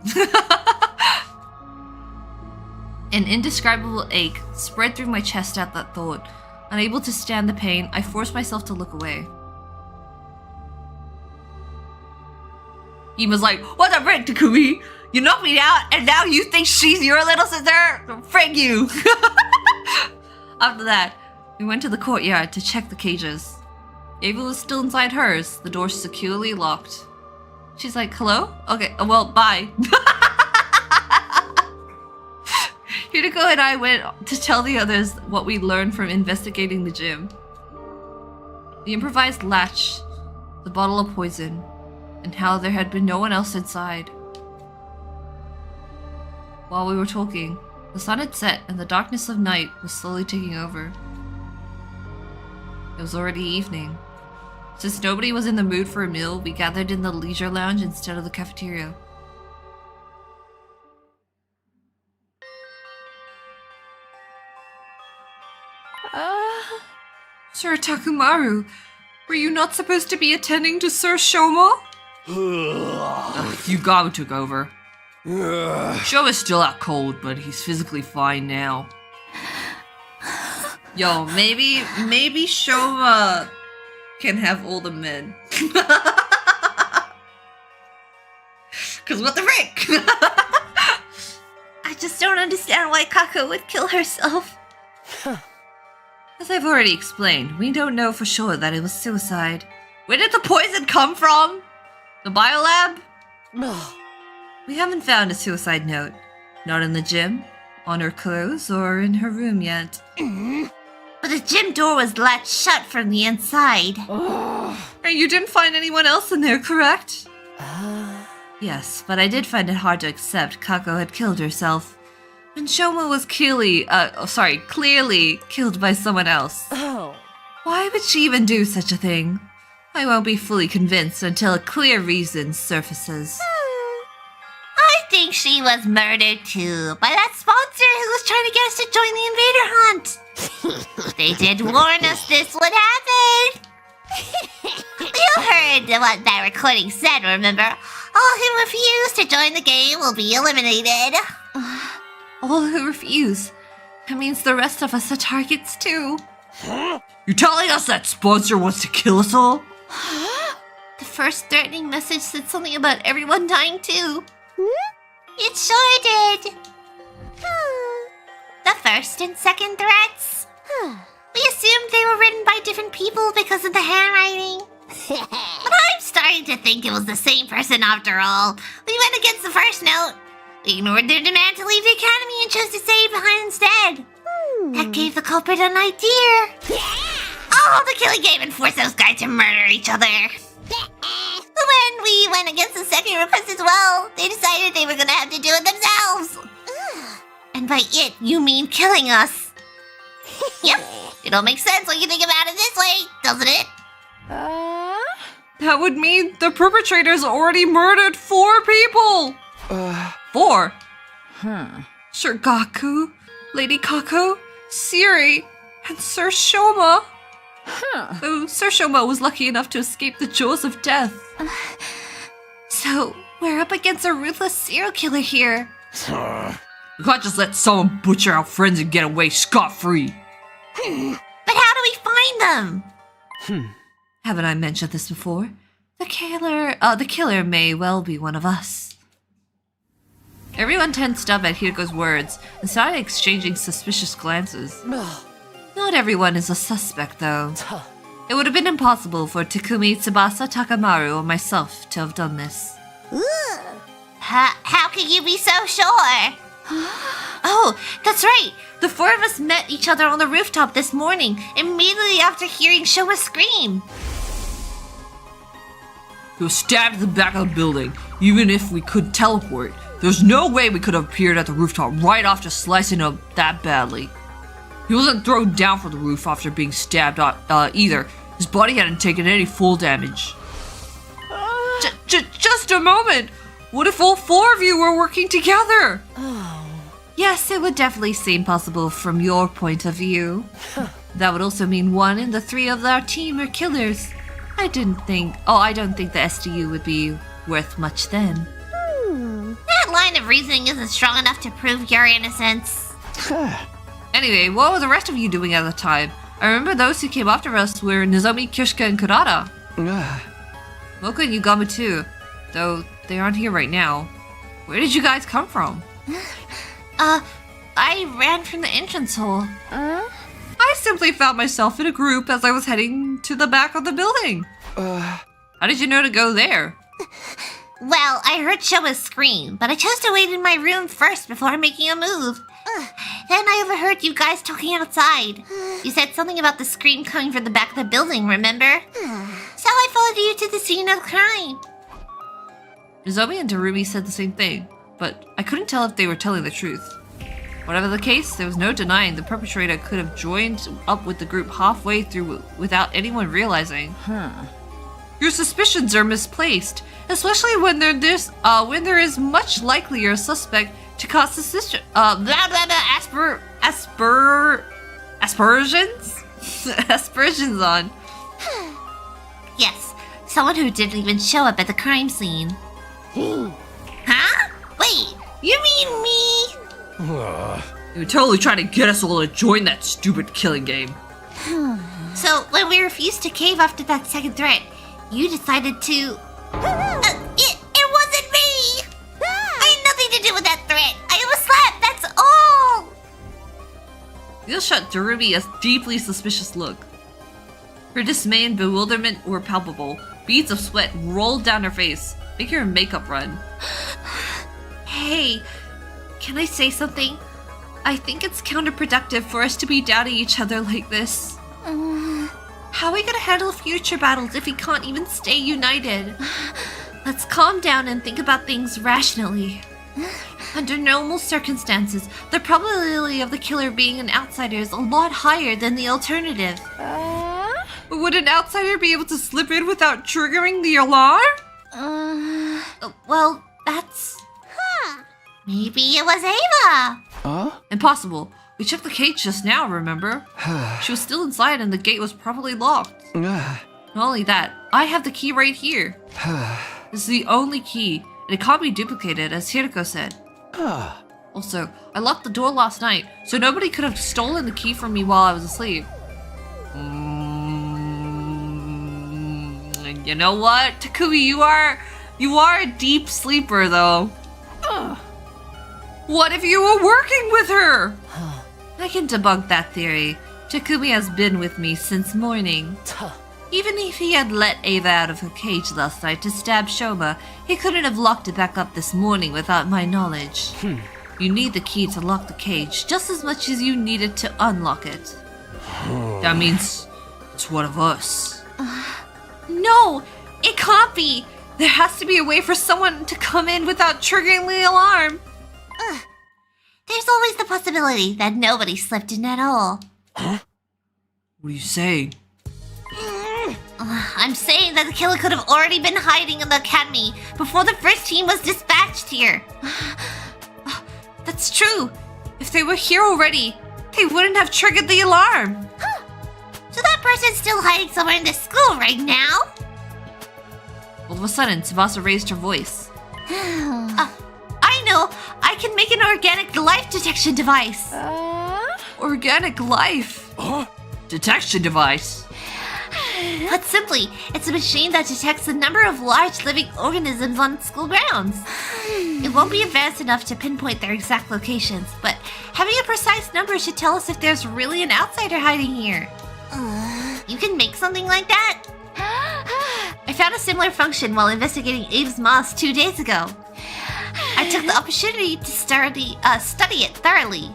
An indescribable ache spread through my chest at that thought. Unable to stand the pain, I forced myself to look away. Ema's like, what the frick, Takumi? You knocked me out and now you think she's your little sister? Frick you! After that, we went to the courtyard to check the cages. Ava was still inside hers, the door securely locked. She's like, hello? Okay, well, bye. Hiriko and I went to tell the others what we learned from investigating the gym. The improvised latch, the bottle of poison, and how there had been no one else inside. While we were talking, the sun had set and the darkness of night was slowly taking over. It was already evening. Since nobody was in the mood for a meal, we gathered in the leisure lounge instead of the cafeteria. Sir Takamaru, were you not supposed to be attending to Sir Shouma? Yugamu took over. Shouma's still out cold, but he's physically fine now. Yo, maybe Shouma can have all the men. Cause what the frick? I just don't understand why Kako would kill herself. As I've already explained, we don't know for sure that it was suicide. Where did the poison come from? The biolab? We haven't found a suicide note. Not in the gym, on her clothes, or in her room yet. But the gym door was latched shut from the inside. And you didn't find anyone else in there, correct? Yes, but I did find it hard to accept Kako had killed herself. And Shouma was clearly killed by someone else. Why would she even do such a thing? I won't be fully convinced until a clear reason surfaces. I think she was murdered too by that sponsor who was trying to get us to join the Invader Hunt. They did warn us this would happen. You heard what that recording said, remember? All who refuse to join the game will be eliminated. All who refuse. That means the rest of us are targets too. You telling us that sponsor wants to kill us all? The first threatening message said something about everyone dying too. It sure did. The first and second threats. We assumed they were written by different people because of the handwriting. But I'm starting to think it was the same person after all. We went against the first note. We ignored their demand to leave the academy and chose to stay behind instead. That gave the culprit an idea. Oh, the killing game and forced those guys to murder each other. When we went against the second request as well, they decided they were gonna have to do it themselves. And by it, you mean killing us. Yep, it all makes sense when you think about it this way, doesn't it? That would mean the perpetrators already murdered 4 people! 4? Shirgaku, Lady Kako, Siri, and Sir Shouma. Though Sir Shouma was lucky enough to escape the jaws of death. So, we're up against a ruthless serial killer here. You can't just let someone butcher our friends and get away scot-free. But how do we find them? Haven't I mentioned this before? The killer may well be one of us. Everyone tensed up at Hiriko's words and started exchanging suspicious glances. Not everyone is a suspect, though. It would have been impossible for Takumi, Tsubasa, Takamaru, or myself to have done this. How can you be so sure? Oh, that's right! The 4 of us met each other on the rooftop this morning, immediately after hearing Shouma scream. We were stabbed at the back of the building. Even if we could teleport, there's no way we could have appeared at the rooftop right after slicing up that badly. He wasn't thrown down from the roof after being stabbed either. His body hadn't taken any full damage. Just a moment! What if all 4 of you were working together? Yes, it would definitely seem possible from your point of view. That would also mean 1 in the 3 of our team are killers. I don't think the SDU would be worth much then. That line of reasoning isn't strong enough to prove your innocence. Anyway, what were the rest of you doing at the time? I remember those who came after us were Nozomi, Kirishika, and Kurata. Mocha and Yugama too, though they aren't here right now. Where did you guys come from? I ran from the entrance hole. I simply found myself in a group as I was heading to the back of the building. How did you know to go there? Well, I heard Shouma scream, but I chose to wait in my room first before making a move. Then I overheard you guys talking outside. You said something about the scream coming from the back of the building, remember? So I followed you to the scene of the crime. Nozomi and Darumi said the same thing, but I couldn't tell if they were telling the truth. Whatever the case, there was no denying the perpetrator could have joined up with the group halfway through without anyone realizing. Your suspicions are misplaced, especially when there is much likelier a suspect to cause suspicion. Aspersions on. Yes, someone who didn't even show up at the crime scene. Huh? Wait, you mean me? They were totally trying to get us all to join that stupid killing game. So, when we refused to cave after that second threat, you decided to... It wasn't me! I had nothing to do with that threat. I was slapped, that's all! You'll shot Darumi a deeply suspicious look. Her dismay and bewilderment were palpable, Beads of sweat rolled down her face, making her makeup run. Hey, can I say something? I think it's counterproductive for us to be doubting each other like this. How are we gonna handle future battles if we can't even stay united? Let's calm down and think about things rationally. Under normal circumstances, the probability of the killer being an outsider is a lot higher than the alternative. Would an outsider be able to slip in without triggering the alarm? Well, that's... Maybe it was Ava. Impossible. We checked the cage just now, remember? She was still inside and the gate was properly locked. Not only that, I have the key right here. This is the only key, and it can't be duplicated, as Hiroko said. Also, I locked the door last night, so nobody could have stolen the key from me while I was asleep. You know what, Takumi, you are a deep sleeper, though. What if you were working with her? I can debunk that theory. Takumi has been with me since morning. Even if he had let Ava out of her cage last night to stab Shouma, he couldn't have locked it back up this morning without my knowledge. You need the key to lock the cage just as much as you needed to unlock it. That means it's one of us. No, it can't be. There has to be a way for someone to come in without triggering the alarm. There's always the possibility that nobody slipped in at all. What are you saying? I'm saying that the killer could have already been hiding in the academy before the first team was dispatched here. That's true. If they were here already, they wouldn't have triggered the alarm. So that person's still hiding somewhere in this school right now? All of a sudden, Tsubasa raised her voice. I know! I can make an organic life detection device! Organic life? Detection device? Put simply, it's a machine that detects the number of large living organisms on school grounds. It won't be advanced enough to pinpoint their exact locations, but having a precise number should tell us if there's really an outsider hiding here. You can make something like that? I found a similar function while investigating Abe's moss 2 days ago. I took the opportunity to study it thoroughly.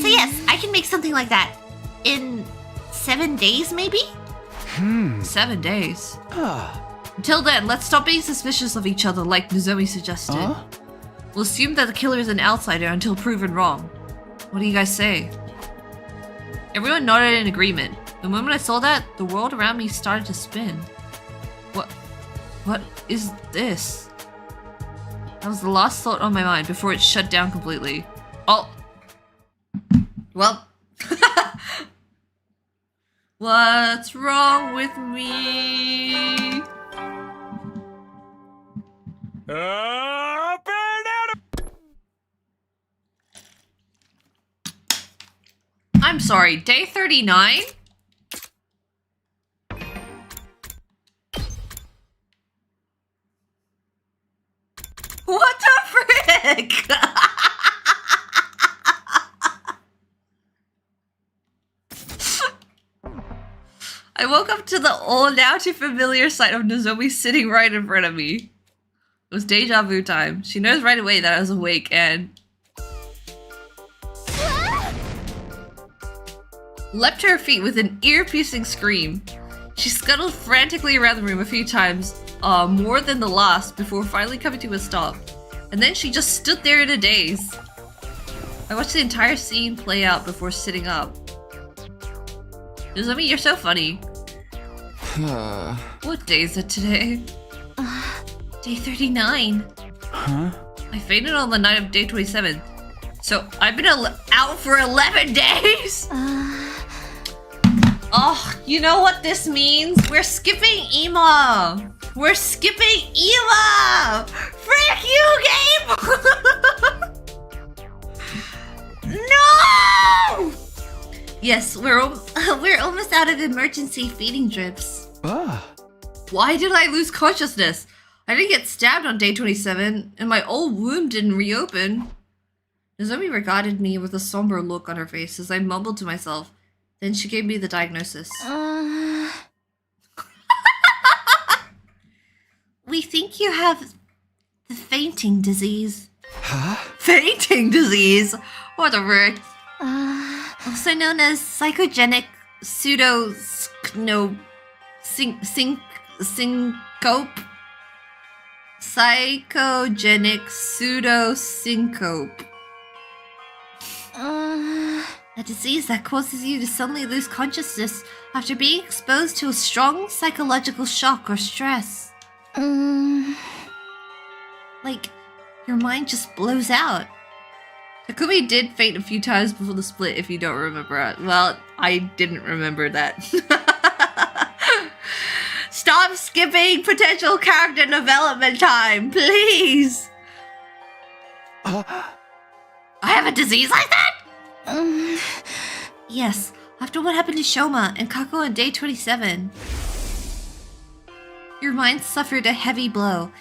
So yes, I can make something like that. In 7 days, maybe? 7 days? Until then, let's stop being suspicious of each other like Nozomi suggested. We'll assume that the killer is an outsider until proven wrong. What do you guys say? Everyone nodded in agreement. The moment I saw that, the world around me started to spin. What is this? That was the last thought on my mind before it shut down completely. Oh. Well. What's wrong with me? I'm sorry, day 39? What the frick? I woke up to the old, now too familiar sight of Nozomi sitting right in front of me. It was deja vu time. She knows right away that I was awake and leapt to her feet with an ear-piercing scream. She scuttled frantically around the room a few times, more than the last, before finally coming to a stop. And then she just stood there in a daze. I watched the entire scene play out before sitting up. Nozomi, you're so funny. What day is it today? Day 39. I fainted on the night of day 27. So I've been out for 11 days? Oh, you know what this means? We're skipping Ema! We're skipping Ema! Frick you, game! No! Yes, we're almost out of emergency feeding drips. Why did I lose consciousness? I didn't get stabbed on day 27, and my old wound didn't reopen. Nozomi regarded me with a somber look on her face as I mumbled to myself. Then she gave me the diagnosis. we think you have the fainting disease. Huh? Fainting disease? Whatever. Also known as psychogenic syncope. Psychogenic pseudo-syncope. A disease that causes you to suddenly lose consciousness after being exposed to a strong psychological shock or stress. Like, your mind just blows out. Takumi did faint a few times before the split, if you don't remember it. Well, I didn't remember that. Stop skipping potential character development time, please! I have a disease like that? Yes, after what happened to Shouma and Kako on day 27. Your mind suffered a heavy blow,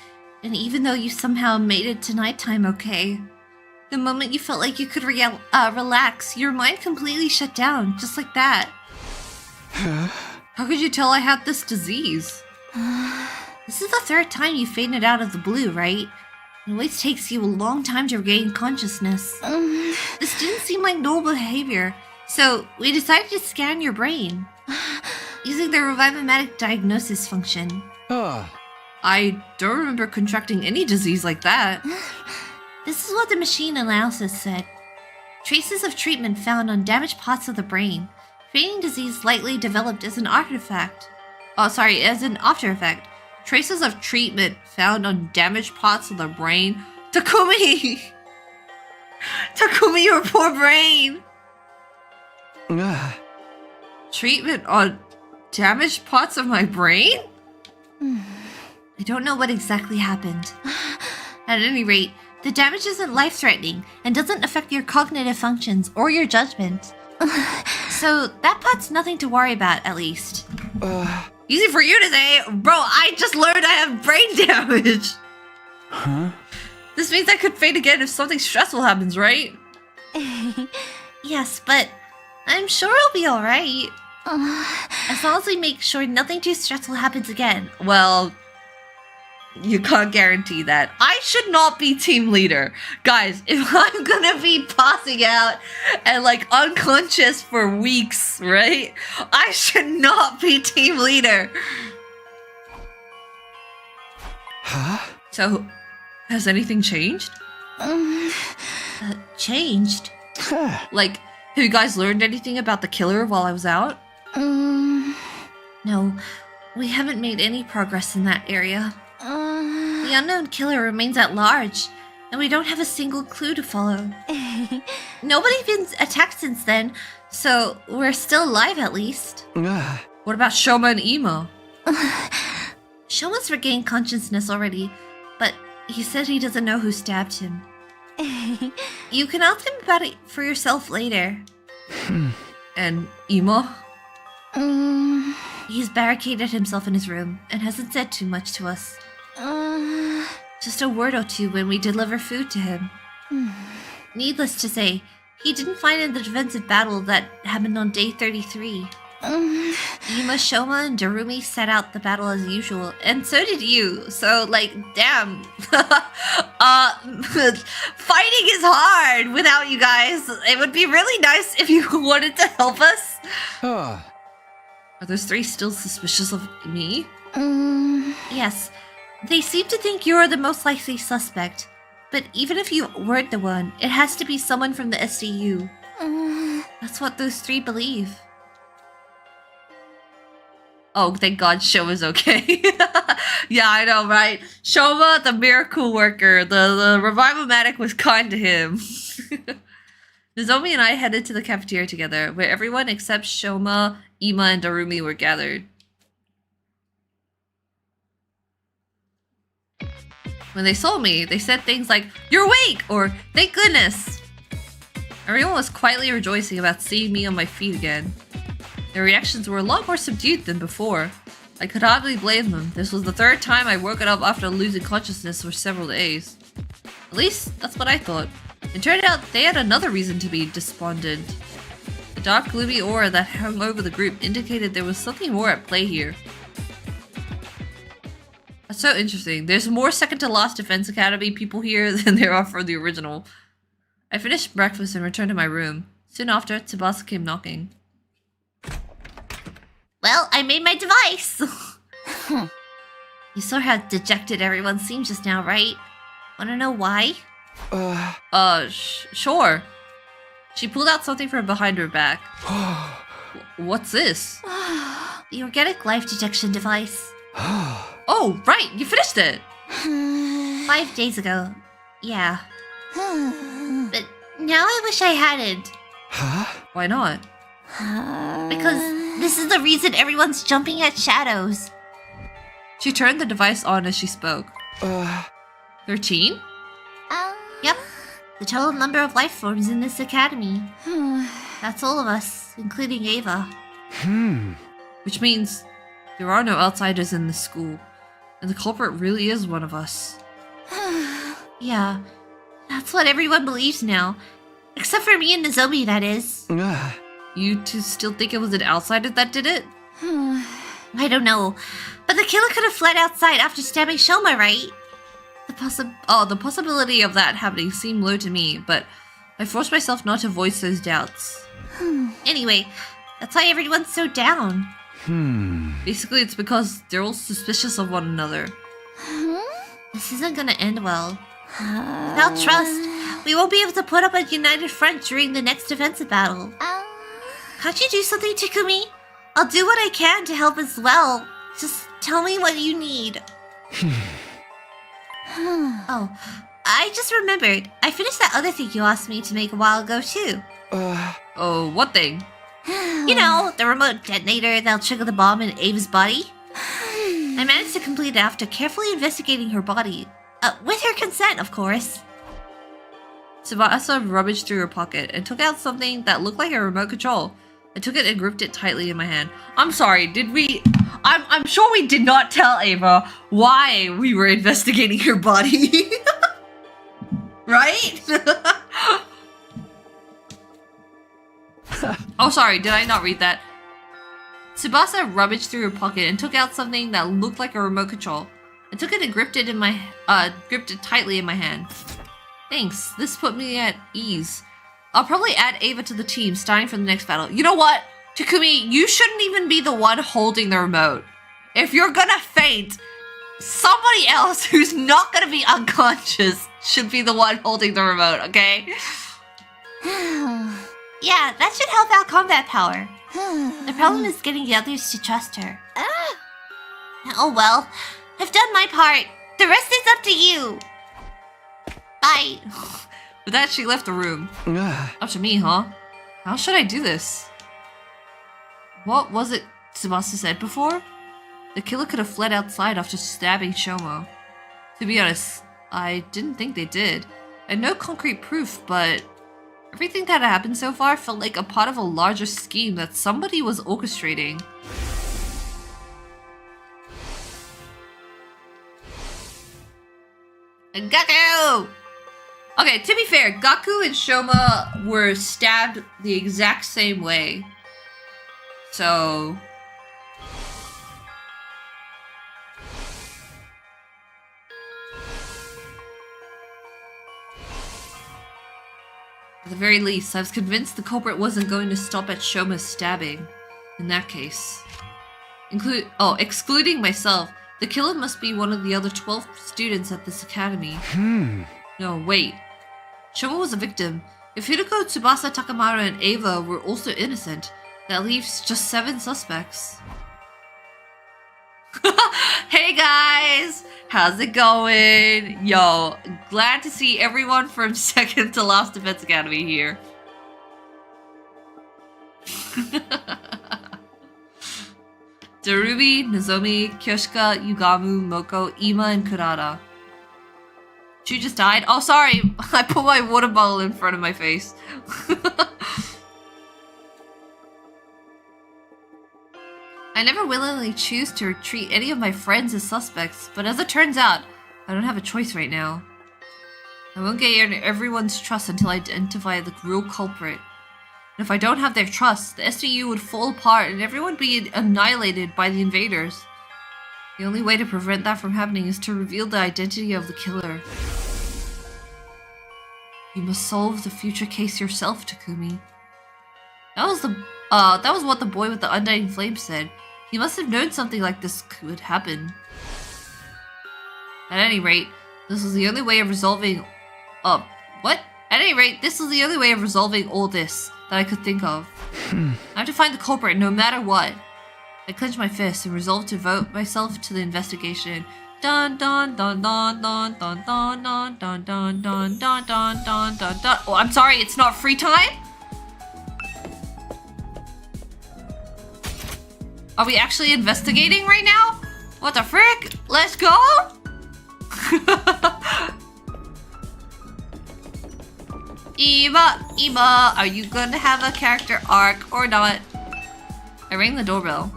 and even though you somehow made it to nighttime okay, the moment you felt like you could relax, your mind completely shut down, just like that. How could you tell I had this disease? This is the third time you fainted out of the blue, right? It always takes you a long time to regain consciousness. This didn't seem like normal behavior, so we decided to scan your brain using the revivomatic diagnosis function. I don't remember contracting any disease like that. This is what the machine analysis said. Traces of treatment found on damaged parts of the brain. Fainting disease likely developed as an artifact. As an after effect. Traces of treatment found on damaged parts of the brain. Takumi! Takumi, your poor brain! Treatment on damaged parts of my brain? I don't know what exactly happened. At any rate, the damage isn't life-threatening and doesn't affect your cognitive functions or your judgment. So that part's nothing to worry about, at least. Easy for you to say, bro. I just learned I have brain damage. Huh? This means I could faint again if something stressful happens, right? Yes, but I'm sure it'll be alright. As long as we make sure nothing too stressful happens again. Well, you can't guarantee that. I should not be team leader. Guys, if I'm gonna be passing out and like unconscious for weeks, right? I should not be team leader. Huh? So, has anything changed? Changed? Like, have you guys learned anything about the killer while I was out? No, we haven't made any progress in that area. The unknown killer remains at large, and we don't have a single clue to follow. Nobody's been attacked since then, so we're still alive at least. What about Shouma and Emo? Shouma's regained consciousness already, but he said he doesn't know who stabbed him. You can ask him about it for yourself later. And Emo? He's barricaded himself in his room and hasn't said too much to us. Just a word or two when we deliver food to him. Needless to say, he didn't fight in the defensive battle that happened on day 33. Yuma, Shouma, and Darumi sat out the battle as usual, and so did you. So, like, damn. Fighting is hard without you guys. It would be really nice if you wanted to help us. Huh. Are those three still suspicious of me? Yes. They seem to think you're the most likely suspect. But even if you weren't the one, it has to be someone from the SDU. That's what those three believe. Oh, thank God Shouma's okay. Yeah, I know, right? Shouma, the miracle worker, the revivomatic was kind to him. Nozomi and I headed to the cafeteria together, where everyone except Shouma, Ima, and Darumi were gathered. When they saw me, they said things like, "You're awake!" or "Thank goodness!" Everyone was quietly rejoicing about seeing me on my feet again. Their reactions were a lot more subdued than before. I could hardly blame them. This was the third time I'd woken up after losing consciousness for several days. At least, that's what I thought. It turned out they had another reason to be despondent. The dark, gloomy aura that hung over the group indicated there was something more at play here. As That's so interesting. There's more second to last Defense Academy people here than there are for the original. I finished breakfast and returned to my room. Soon after, Tsubasa came knocking. Well, I made my device. You saw how dejected everyone seemed just now, right? Wanna know why? Sure. She pulled out something from behind her back. What's this? The organic life detection device. Oh, right, you finished it! 5 days ago. Yeah. But now I wish I hadn't. Why not? Because this is the reason everyone's jumping at shadows. She turned the device on as she spoke. 13? Yep. The total number of life forms in this academy. That's all of us, including Ava. Which means there are no outsiders in this school. And the culprit really is one of us. Yeah. That's what everyone believes now. Except for me and Nozomi, that is. You two still think it was an outsider that did it? I don't know. But the killer could have fled outside after stabbing Shouma, right? The possibility of that happening seemed low to me, but I forced myself not to voice those doubts. Anyway, that's why everyone's so down. Basically, it's because they're all suspicious of one another. This isn't gonna end well. Without trust, we won't be able to put up a united front during the next defensive battle. Can't you do something, Takumi? I'll do what I can to help as well. Just tell me what you need. Oh, I just remembered. I finished that other thing you asked me to make a while ago, too. Oh, what thing? You know, the remote detonator that'll trigger the bomb in Ava's body. I managed to complete it after carefully investigating her body. With her consent, of course. Tsubasa rummaged through her pocket and took out something that looked like a remote control. I took it and gripped it tightly in my hand. I'm sorry, did we... I'm sure we did not tell Ava why we were investigating her body. Right? Oh, sorry, did I not read that? Tsubasa rummaged through her pocket and took out something that looked like a remote control. I took it and gripped it tightly in my hand. Thanks, this put me at ease. I'll probably add Ava to the team starting for the next battle. You know what? Takumi, you shouldn't even be the one holding the remote. If you're gonna faint, somebody else who's not gonna be unconscious should be the one holding the remote, okay? Yeah, that should help out combat power. The problem is getting the others to trust her. Oh well, I've done my part. The rest is up to you. Bye. With that, she left the room. Up to me, huh? How should I do this? What was it Tsubasa said before? The killer could have fled outside after stabbing Shouma. To be honest, I didn't think they did. I had no concrete proof, but everything that had happened so far felt like a part of a larger scheme that somebody was orchestrating. Kako! Okay, to be fair, Gaku and Shouma were stabbed the exact same way. So... at the very least, I was convinced the culprit wasn't going to stop at Shouma's stabbing. In that case. Excluding myself, the killer must be one of the other 12 students at this academy. No, wait. Shouma was a victim. If Hideko, Tsubasa, Takamaru, and Ava were also innocent, that leaves just 7 suspects. Hey guys! How's it going? Yo, glad to see everyone from second to last Defense Academy here. Darubi, Nozomi, Kyoshika, Yugamu, Moko, Ima, and Kurata. Chuu just died? Oh, sorry! I put my water bottle in front of my face. I never willingly choose to treat any of my friends as suspects, but as it turns out, I don't have a choice right now. I won't gain everyone's trust until I identify the real culprit. And if I don't have their trust, the SVU would fall apart and everyone be annihilated by the invaders. The only way to prevent that from happening is to reveal the identity of the killer. You must solve the future case yourself, Takumi. That was what the boy with the undying flame said. He must have known something like this could happen. At any rate, this was the only way of resolving... what? At any rate, this was the only way of resolving all this that I could think of. I have to find the culprit no matter what. I clenched my fists and resolved to devote myself to the investigation. Dun dun dun dun dun dun dun dun dun dun dun dun dun dun dun. Oh, I'm sorry, it's not free time? Are we actually investigating right now? What the frick? Let's go? Eva, are you going to have a character arc or not? I rang the doorbell.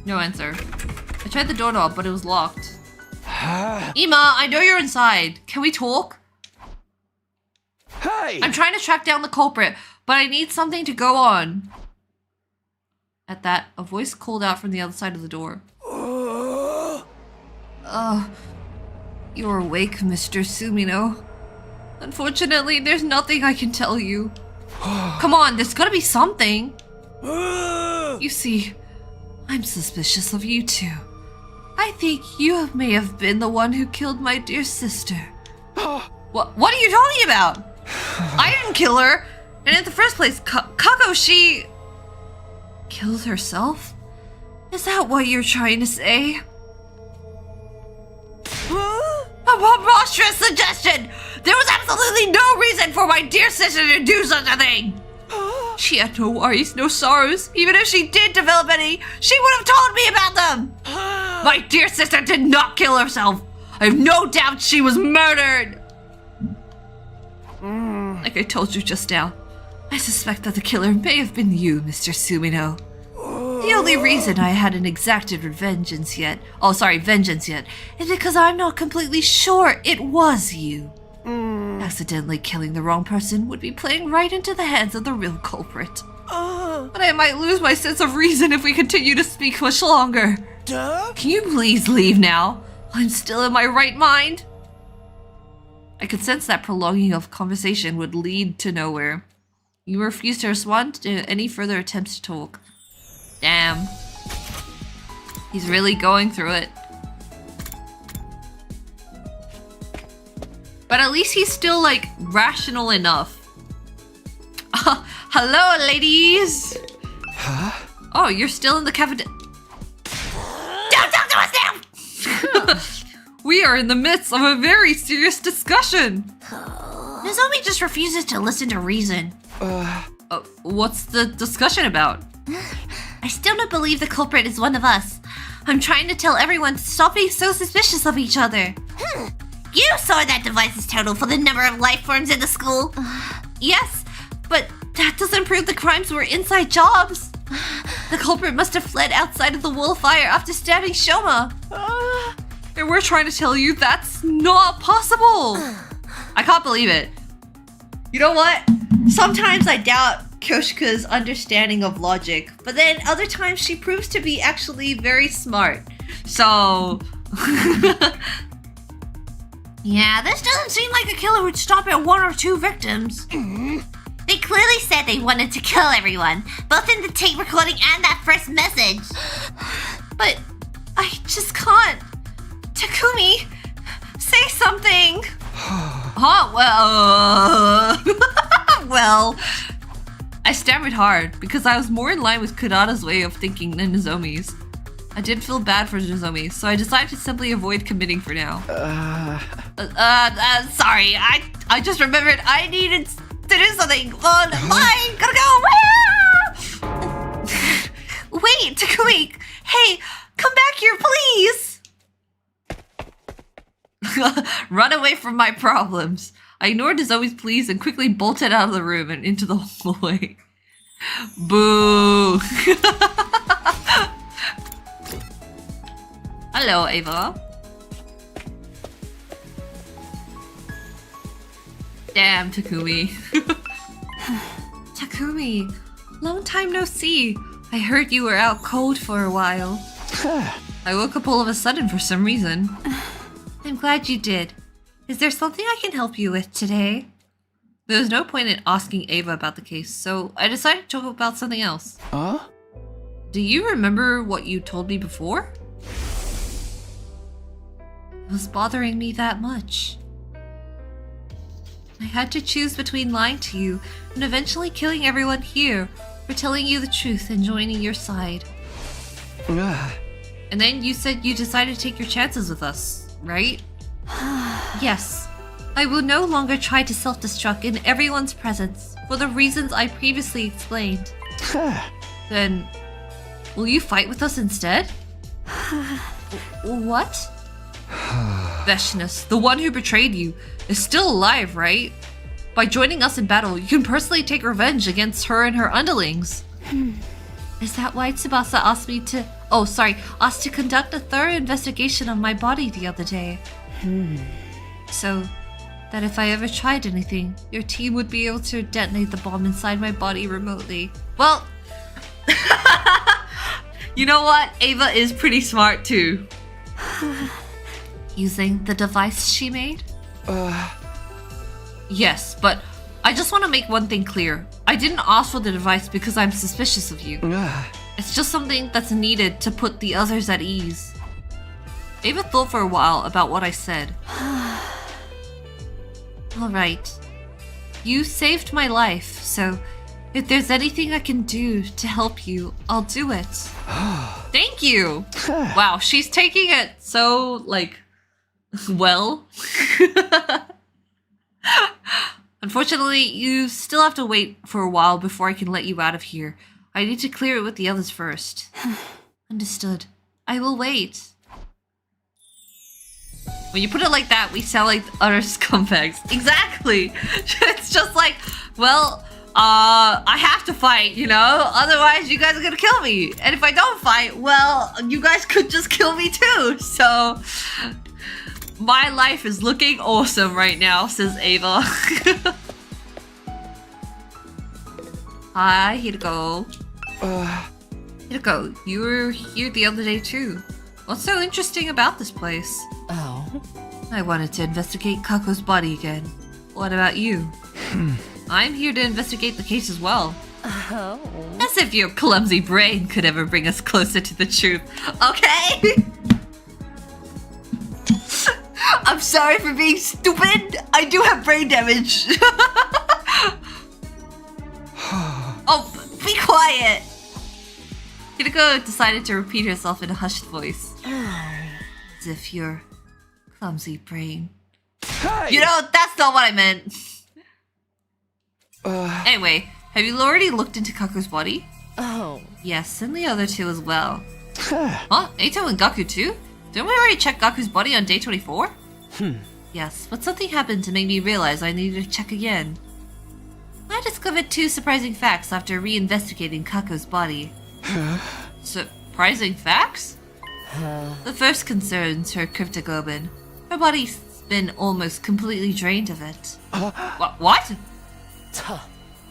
No answer. I tried the doorknob, but it was locked. Ema, I know you're inside. Can we talk? Hey! I'm trying to track down the culprit, but I need something to go on. At that, a voice called out from the other side of the door. You're awake, Mr. Sumino. Unfortunately, there's nothing I can tell you. Come on, there's gotta be something. You see, I'm suspicious of you two. I think you may have been the one who killed my dear sister. What are you talking about? I didn't kill her. And in the first place, Kako, she... killed herself? Is that what you're trying to say? A preposterous suggestion! There was absolutely no reason for my dear sister to do such a thing! She had no worries, no sorrows. Even if she did develop any, she would have told me about them! My dear sister did not kill herself! I have no doubt she was murdered! Like I told you just now, I suspect that the killer may have been you, Mr. Sumino. The only reason I hadn't exacted vengeance yet, is because I'm not completely sure it was you. Accidentally killing the wrong person would be playing right into the hands of the real culprit. But I might lose my sense of reason if we continue to speak much longer. Can you please leave now? I'm still in my right mind. I could sense that prolonging of conversation would lead to nowhere. You refused to respond to any further attempts to talk. Damn. He's really going through it. But at least he's still, like, rational enough. Hello, ladies! Huh? Oh, you're still in the cafeteria. Don't talk to us now! We are in the midst of a very serious discussion. Nozomi just refuses to listen to reason. What's the discussion about? I still don't believe the culprit is one of us. I'm trying to tell everyone to stop being so suspicious of each other. You saw that device's total for the number of life forms in the school. Yes, but that doesn't prove the crimes were inside jobs. The culprit must have fled outside of the wall of fire after stabbing Shouma. And we're trying to tell you that's not possible. I can't believe it. You know what? Sometimes I doubt Kyoshika's understanding of logic, but then other times she proves to be actually very smart. So... Yeah, this doesn't seem like a killer would stop at one or two victims. They clearly said they wanted to kill everyone, both in the tape recording and that first message. But I just can't. Takumi, say something. Well, I stammered hard because I was more in line with Kurata's way of thinking than Nozomi's. I did feel bad for Nozomi, so I decided to simply avoid committing for now. Sorry, I just remembered I needed to do something. Bye, gotta go. Wait, Takumi, hey, come back here, please. Run away from my problems. I ignored Nozomi's pleas and quickly bolted out of the room and into the hallway. Boo! Hello, Ava. Damn, Takumi. Takumi, long time no see. I heard you were out cold for a while. I woke up all of a sudden for some reason. I'm glad you did. Is there something I can help you with today? There was no point in asking Ava about the case, so I decided to talk about something else. Huh? Do you remember what you told me before? It was bothering me that much. I had to choose between lying to you and eventually killing everyone here, or telling you the truth and joining your side. And then you said you decided to take your chances with us, right? Yes. I will no longer try to self-destruct in everyone's presence, for the reasons I previously explained. Then, will you fight with us instead? What? Veshness, the one who betrayed you, is still alive, right? By joining us in battle, you can personally take revenge against her and her underlings. Is that why Tsubasa asked me to... asked to conduct a thorough investigation of my body the other day? So that if I ever tried anything, your team would be able to detonate the bomb inside my body remotely. Well, you know what? Ava is pretty smart too. Using the device she made? Yes, but I just want to make one thing clear. I didn't ask for the device because I'm suspicious of you. It's just something that's needed to put the others at ease. Ava thought for a while about what I said. Alright. You saved my life, so if there's anything I can do to help you, I'll do it. Thank you! Wow, she's taking it so, like, well. Unfortunately, you still have to wait for a while before I can let you out of here. I need to clear it with the others first. Understood. I will wait. When you put it like that, we sound like utter scumbags. Exactly! It's just like, well, I have to fight, you know? Otherwise, you guys are gonna kill me. And if I don't fight, well, you guys could just kill me too. So, my life is looking awesome right now, says Ava. Hi, Hideko. Hideko, you were here the other day too. What's so interesting about this place? Oh? I wanted to investigate Kako's body again. What about you? I'm here to investigate the case as well. Oh. As if your clumsy brain could ever bring us closer to the truth. Okay? I'm sorry for being stupid. I do have brain damage. Oh, be quiet. Hideko decided to repeat herself in a hushed voice. As if your clumsy brain. Hey! You know, that's not what I meant. Anyway, have you already looked into Kako's body? Oh. Yes, and the other two as well. Huh? Eito and Gaku too? Didn't we already check Gaku's body on day 24? Yes, but something happened to make me realize I needed to check again. I discovered two surprising facts after reinvestigating Kako's body. Surprising facts? The first concerns her cryptoglobin. Her body's been almost completely drained of it. What?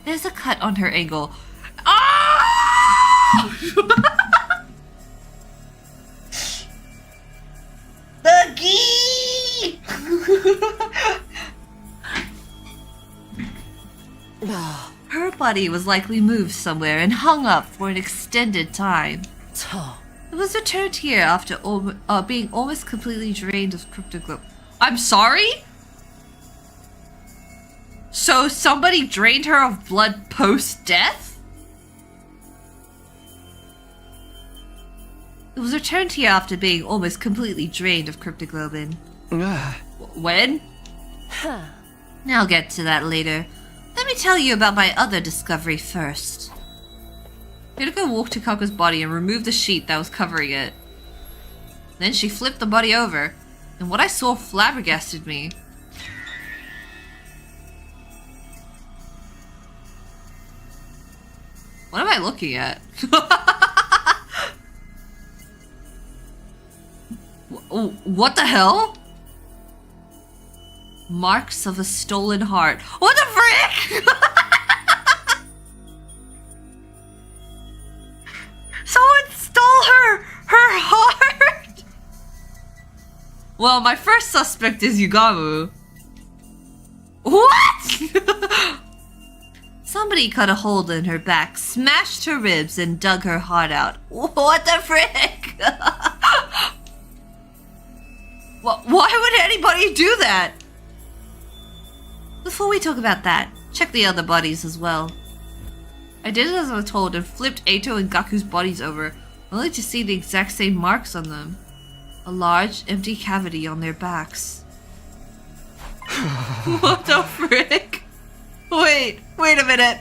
There's a cut on her ankle. Ah! The khee! Her body was likely moved somewhere and hung up for an extended time. It was returned here after being almost completely drained of cryptoglobin. I'm sorry? So somebody drained her of blood post-death? It was returned here after being almost completely drained of cryptoglobin. When? I'll get to that later. Let me tell you about my other discovery first. Hideko walked to Kako's body and removed the sheet that was covering it. Then she flipped the body over, and what I saw flabbergasted me. What am I looking at? What the hell? Marks of a stolen heart. What the frick? Someone stole her heart. Well, my first suspect is Yugamu. What? Somebody cut a hole in her back, smashed her ribs, and dug her heart out. What the frick? Why would anybody do that? Before we talk about that, check the other bodies as well. I did as I was told and flipped Eito and Gaku's bodies over, only to see the exact same marks on them. A large, empty cavity on their backs. What the frick? Wait a minute.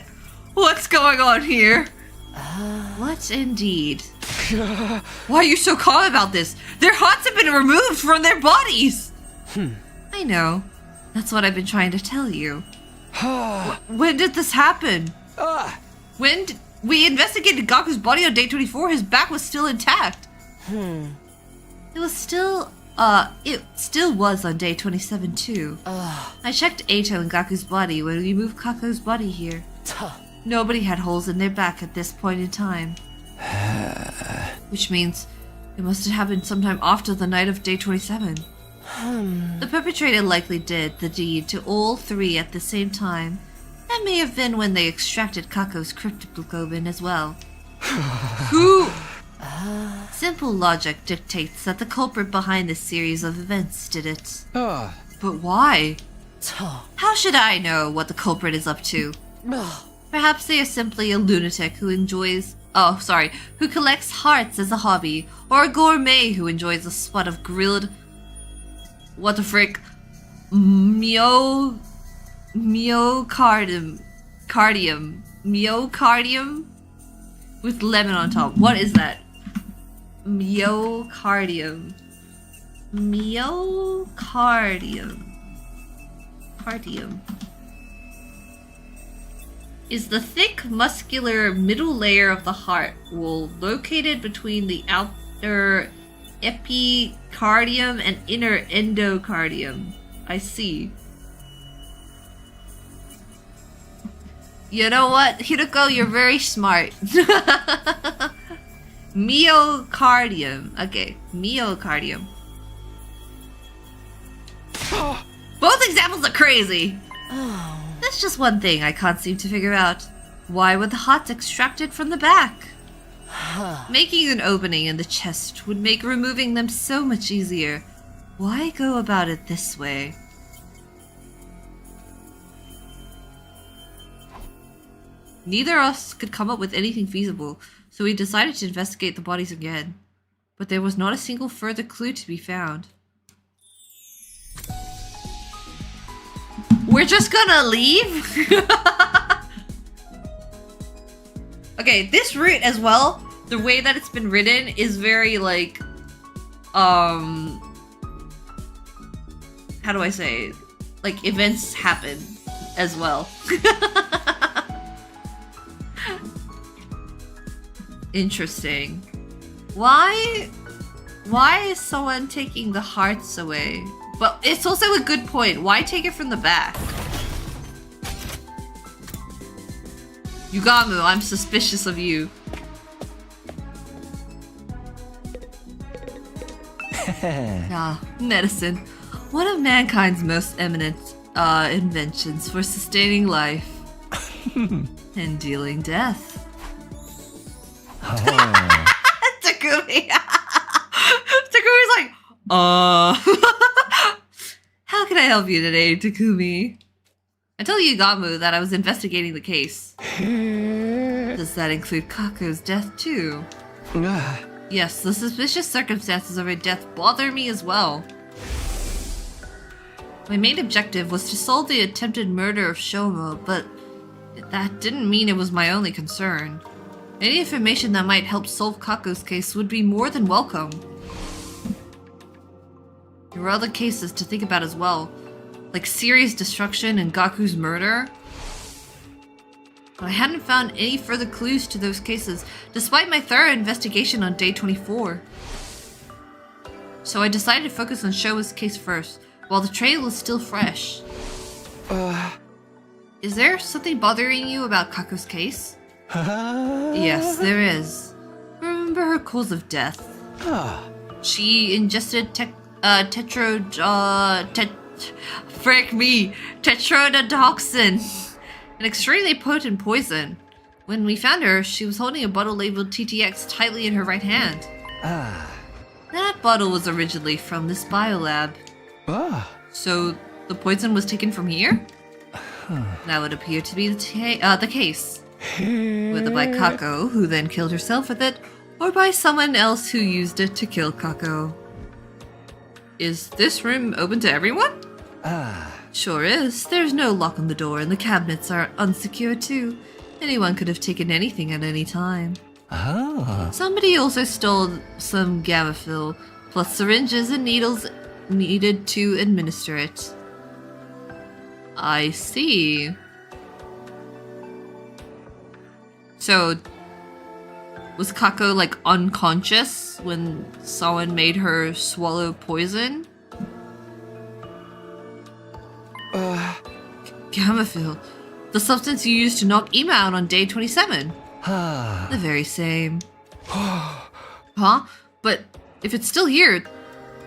What's going on here? What indeed? Why are you so calm about this? Their hearts have been removed from their bodies! I know. That's what I've been trying to tell you. When did this happen? We investigated Gaku's body on day 24. His back was still intact. It still was on day 27 too. I checked Eito and Gaku's body when we moved Kako's body here. Nobody had holes in their back at this point in time. Which means it must have happened sometime after the night of day 27. The perpetrator likely did the deed to all three at the same time. That may have been when they extracted Kako's cryptoglobin as well. Who? Simple logic dictates that the culprit behind this series of events did it. But why? How should I know what the culprit is up to? Perhaps they are simply a lunatic who who collects hearts as a hobby, or a gourmet who enjoys a spot of grilled... What the frick? Myocardium? With lemon on top. What is that? Myocardium. Cardium. Is the thick, muscular middle layer of the heart wall located between the outer epicardium and inner endocardium. I see. You know what, Hiroko, you're very smart. Myocardium. Okay, myocardium. Both examples are crazy. That's just one thing I can't seem to figure out. Why were the hearts extracted from the back? Making an opening in the chest would make removing them so much easier. Why go about it this way? Neither of us could come up with anything feasible, so we decided to investigate the bodies again. But there was not a single further clue to be found. We're just gonna leave? Okay, this route as well, the way that it's been written is very like, how do I say it? Like, events happen as well. Interesting. Why is someone taking the hearts away? But it's also a good point. Why take it from the back? Yugamu, I'm suspicious of you. Medicine. One of mankind's most eminent inventions for sustaining life. And dealing death. Takumi. Takumi's like, how can I help you today, Takumi? I told Yugamu that I was investigating the case. Does that include Kako's death too? Yes, the suspicious circumstances of her death bother me as well. My main objective was to solve the attempted murder of Shouma, but that didn't mean it was my only concern. Any information that might help solve Kako's case would be more than welcome. There were other cases to think about as well, like serious destruction and Gaku's murder. But I hadn't found any further clues to those cases, despite my thorough investigation on day 24. So I decided to focus on Shouma's case first, while the trail was still fresh. Is there something bothering you about Kako's case? Yes, there is. Remember her cause of death? She ingested tetrodotoxin, an extremely potent poison. When we found her, she was holding a bottle labeled TTX tightly in her right hand. That bottle was originally from this biolab. So the poison was taken from here? That would appear to be the case. Whether by Kako, who then killed herself with it, or by someone else who used it to kill Kako. Is this room open to everyone? Sure is. There's no lock on the door and the cabinets are unsecured too. Anyone could have taken anything at any time. Somebody also stole some gamma-fill, plus syringes and needles needed to administer it. I see. So, was Kako like unconscious when someone made her swallow poison? Gamma-fill. The substance you used to knock Ima out on day 27. The very same. Huh? But if it's still here,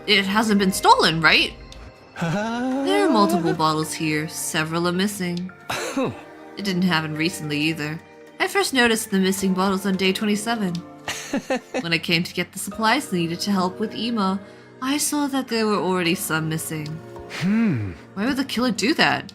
it hasn't been stolen, right? There are multiple bottles here. Several are missing. It didn't happen recently either. I first noticed the missing bottles on day 27. When I came to get the supplies needed to help with Ima, I saw that there were already some missing. Why would the killer do that?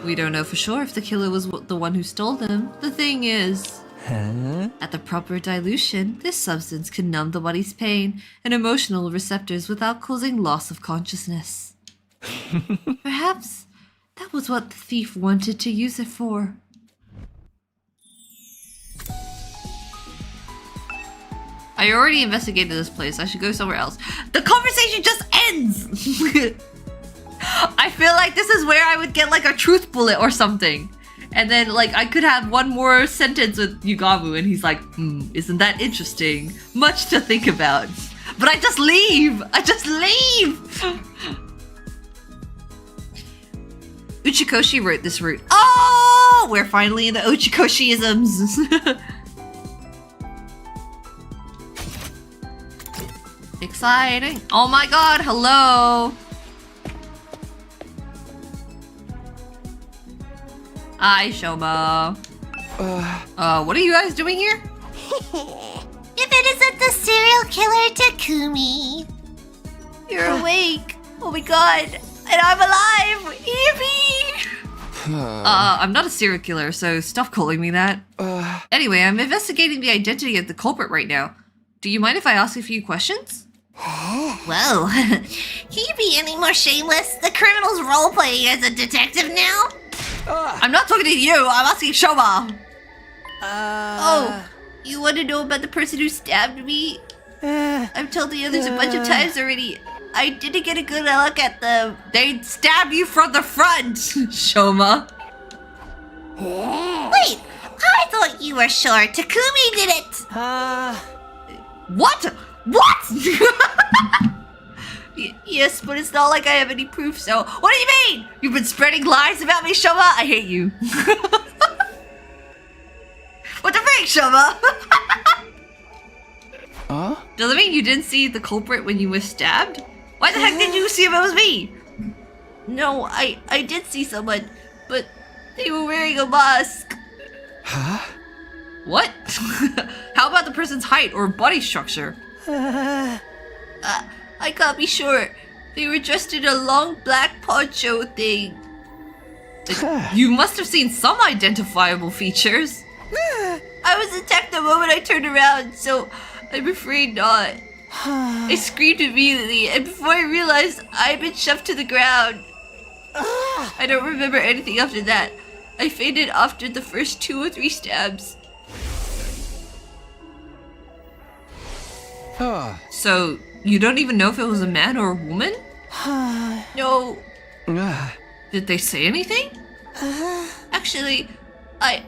We don't know for sure if the killer was the one who stole them. The thing is, at the proper dilution, this substance can numb the body's pain and emotional receptors without causing loss of consciousness. Perhaps that was what the thief wanted to use it for. I already investigated this place. I should go somewhere else. The conversation just ends! I feel like this is where I would get like a truth bullet or something. And then like I could have one more sentence with Yugamu and he's like, isn't that interesting? Much to think about. But I just leave! I just leave! Uchikoshi wrote this route. Oh! We're finally in the Uchikoshi-isms. Exciting. Oh my god, hello! Hi, Shouma. What are you guys doing here? If it isn't the serial killer Takumi. You're awake. Oh my god. And I'm alive. Yippee! I'm not a serial killer, so stop calling me that. Anyway, I'm investigating the identity of the culprit right now. Do you mind if I ask a few questions? Whoa. Can you be any more shameless? The criminal's role-playing as a detective now? I'm not talking to you, I'm asking Shouma. Oh, you want to know about the person who stabbed me? I've told the others a bunch of times already. I didn't get a good look at them. They stabbed you from the front, Shouma. Wait, I thought you were sure Takumi did it. What? What? Yes, but it's not like I have any proof, so... What do you mean? You've been spreading lies about me, Shouma? I hate you. What the freak, Shouma? Does it mean you didn't see the culprit when you were stabbed? Why the heck did you see if it was me? No, I did see someone, but they were wearing a mask. What? How about the person's height or body structure? I can't be sure. They were dressed in a long black poncho thing. You must have seen some identifiable features. I was attacked the moment I turned around, so I'm afraid not. I screamed immediately, and before I realized, I'd been shoved to the ground. I don't remember anything after that. I fainted after the first 2 or 3 stabs. So, you don't even know if it was a man or a woman? No. Did they say anything? Actually, I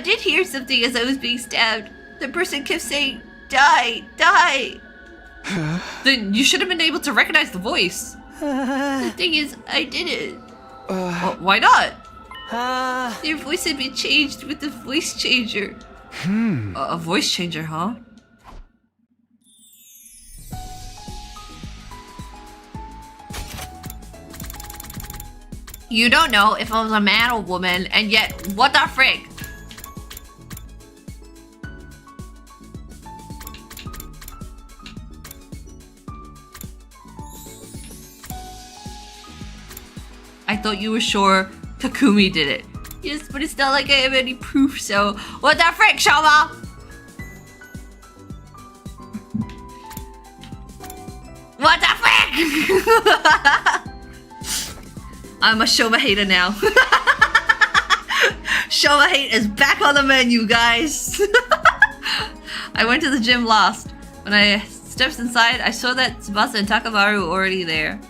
did hear something as I was being stabbed. The person kept saying, "Die, die." Then you should have been able to recognize the voice. The thing is, I didn't. Well, why not? Their voice had been changed with the voice changer. A voice changer, huh? You don't know if I was a man or woman, and yet, what the frick? I thought you were sure Takumi did it. Yes, but it's not like I have any proof, so what the frick, Shouma? What the frick? I'm a Shouma hater now. Shouma hate is back on the menu, guys. I went to the gym last. When I stepped inside, I saw that Tsubasa and Takamaru were already there.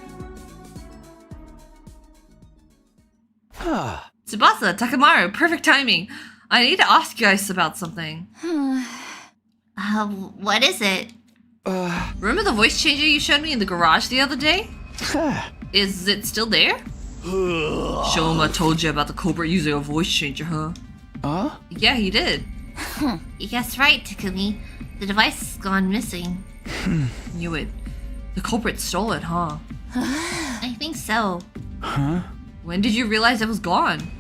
Tsubasa, Takamaru, perfect timing. I need to ask you guys about something. What is it? Remember the voice changer you showed me in the garage the other day? Is it still there? Shouma told you about the culprit using a voice changer, huh? Yeah, he did. You guessed right, Takumi. The device has gone missing. Knew it. The culprit stole it, huh? I think so. When did you realize it was gone?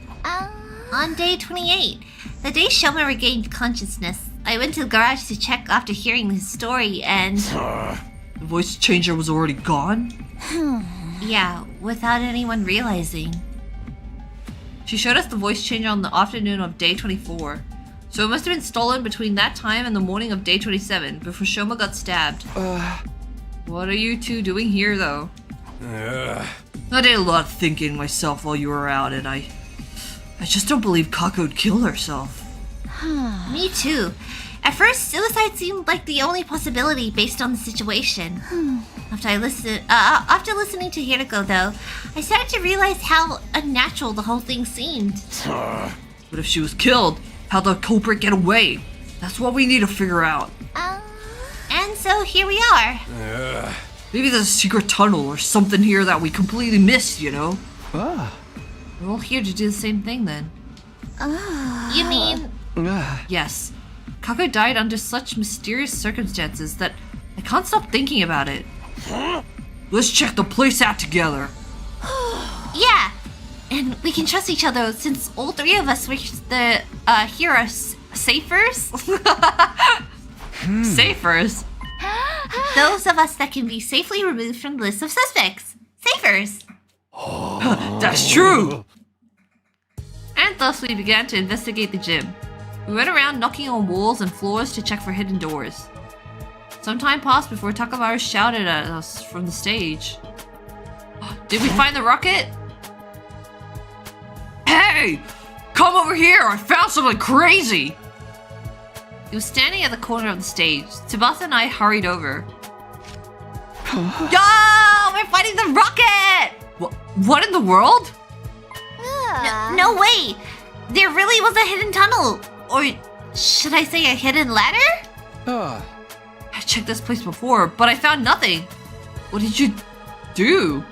On day 28, the day Shouma regained consciousness, I went to the garage to check after hearing his story and... The voice changer was already gone? Yeah, without anyone realizing. She showed us the voice changer on the afternoon of day 24. So it must have been stolen between that time and the morning of day 27, before Shouma got stabbed. What are you two doing here, though? I did a lot of thinking myself while you were out, and I just don't believe Kako would kill herself. Me too. At first, suicide seemed like the only possibility based on the situation. After listening to Hiroko, though, I started to realize how unnatural the whole thing seemed. But if she was killed, how'd the culprit get away? That's what we need to figure out. And so here we are. Maybe there's a secret tunnel or something here that we completely missed, you know? We're all here to do the same thing, then. You mean... Yes. Kako died under such mysterious circumstances that I can't stop thinking about it. Let's check the place out together. Yeah, and we can trust each other since all three of us were the hero safers. Safers? Those of us that can be safely removed from the list of suspects. Safers. That's true! And thus we began to investigate the gym. We went around knocking on walls and floors to check for hidden doors. Some time passed before Takamaru shouted at us from the stage. Did we find the rocket? Hey! Come over here! I found something crazy! He was standing at the corner of the stage. Tsubasa and I hurried over. Yo! We're finding the rocket! What in the world? No way! There really was a hidden tunnel! Or should I say a hidden ladder? I checked this place before, but I found nothing. What did you do?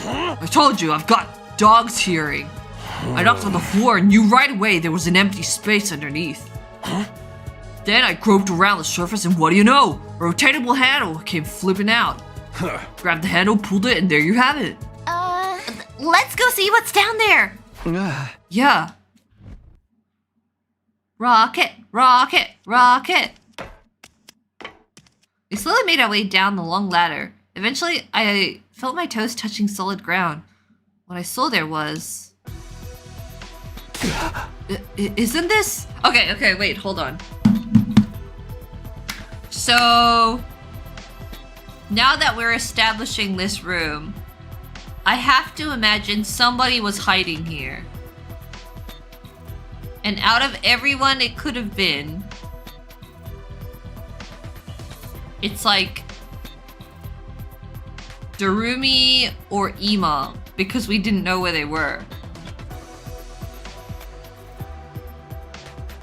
I told you, I've got dog's hearing. I knocked on the floor and knew right away there was an empty space underneath. Then I groped around the surface and what do you know? A rotatable handle came flipping out. Grabbed the handle, pulled it, and there you have it. Let's go see what's down there. Yeah. Rocket, rocket, rocket. We slowly made our way down the long ladder. Eventually, I felt my toes touching solid ground. What I saw there was... Isn't this... Okay, wait, hold on. So... Now that we're establishing this room, I have to imagine somebody was hiding here. And out of everyone it could have been, it's like Darumi or Ima, because we didn't know where they were.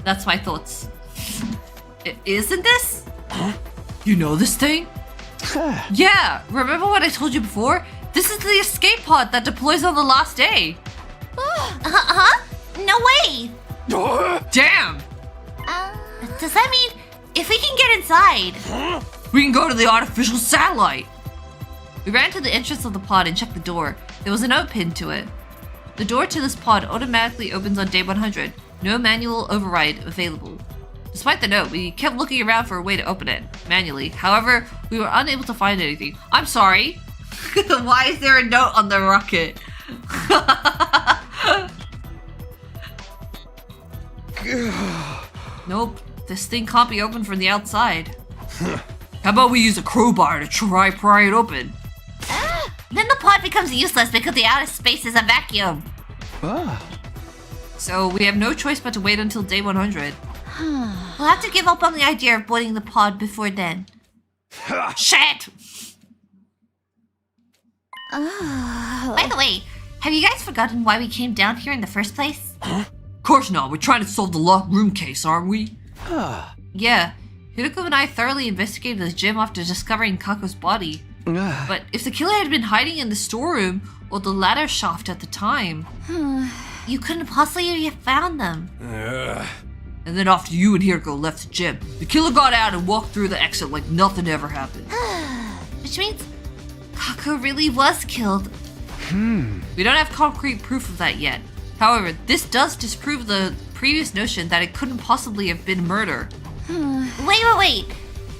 That's my thoughts. Isn't this? You know this thing? Yeah, remember what I told you before? This is the escape pod that deploys on the last day. No way! Damn! Does that mean if we can get inside? We can go to the artificial satellite! We ran to the entrance of the pod and checked the door. There was a note pinned to it. The door to this pod automatically opens on day 100. No manual override available. Despite the note, we kept looking around for a way to open it manually. However, we were unable to find anything. I'm sorry. Why is there a note on the rocket? Nope. This thing can't be opened from the outside. How about we use a crowbar to try pry it open? Then the pod becomes useless because the outer space is a vacuum. So we have no choice but to wait until day 100. We'll have to give up on the idea of boarding the pod before then. Shit! By the way, have you guys forgotten why we came down here in the first place? Of course not. We're trying to solve the locked room case, aren't we? Yeah. Hideko and I thoroughly investigated the gym after discovering Kako's body. But if the killer had been hiding in the storeroom or the ladder shaft at the time... You couldn't possibly have found them. And then after you and Hideko left the gym, the killer got out and walked through the exit like nothing ever happened. Which means Kako really was killed. We don't have concrete proof of that yet. However, this does disprove the previous notion that it couldn't possibly have been murder. Wait.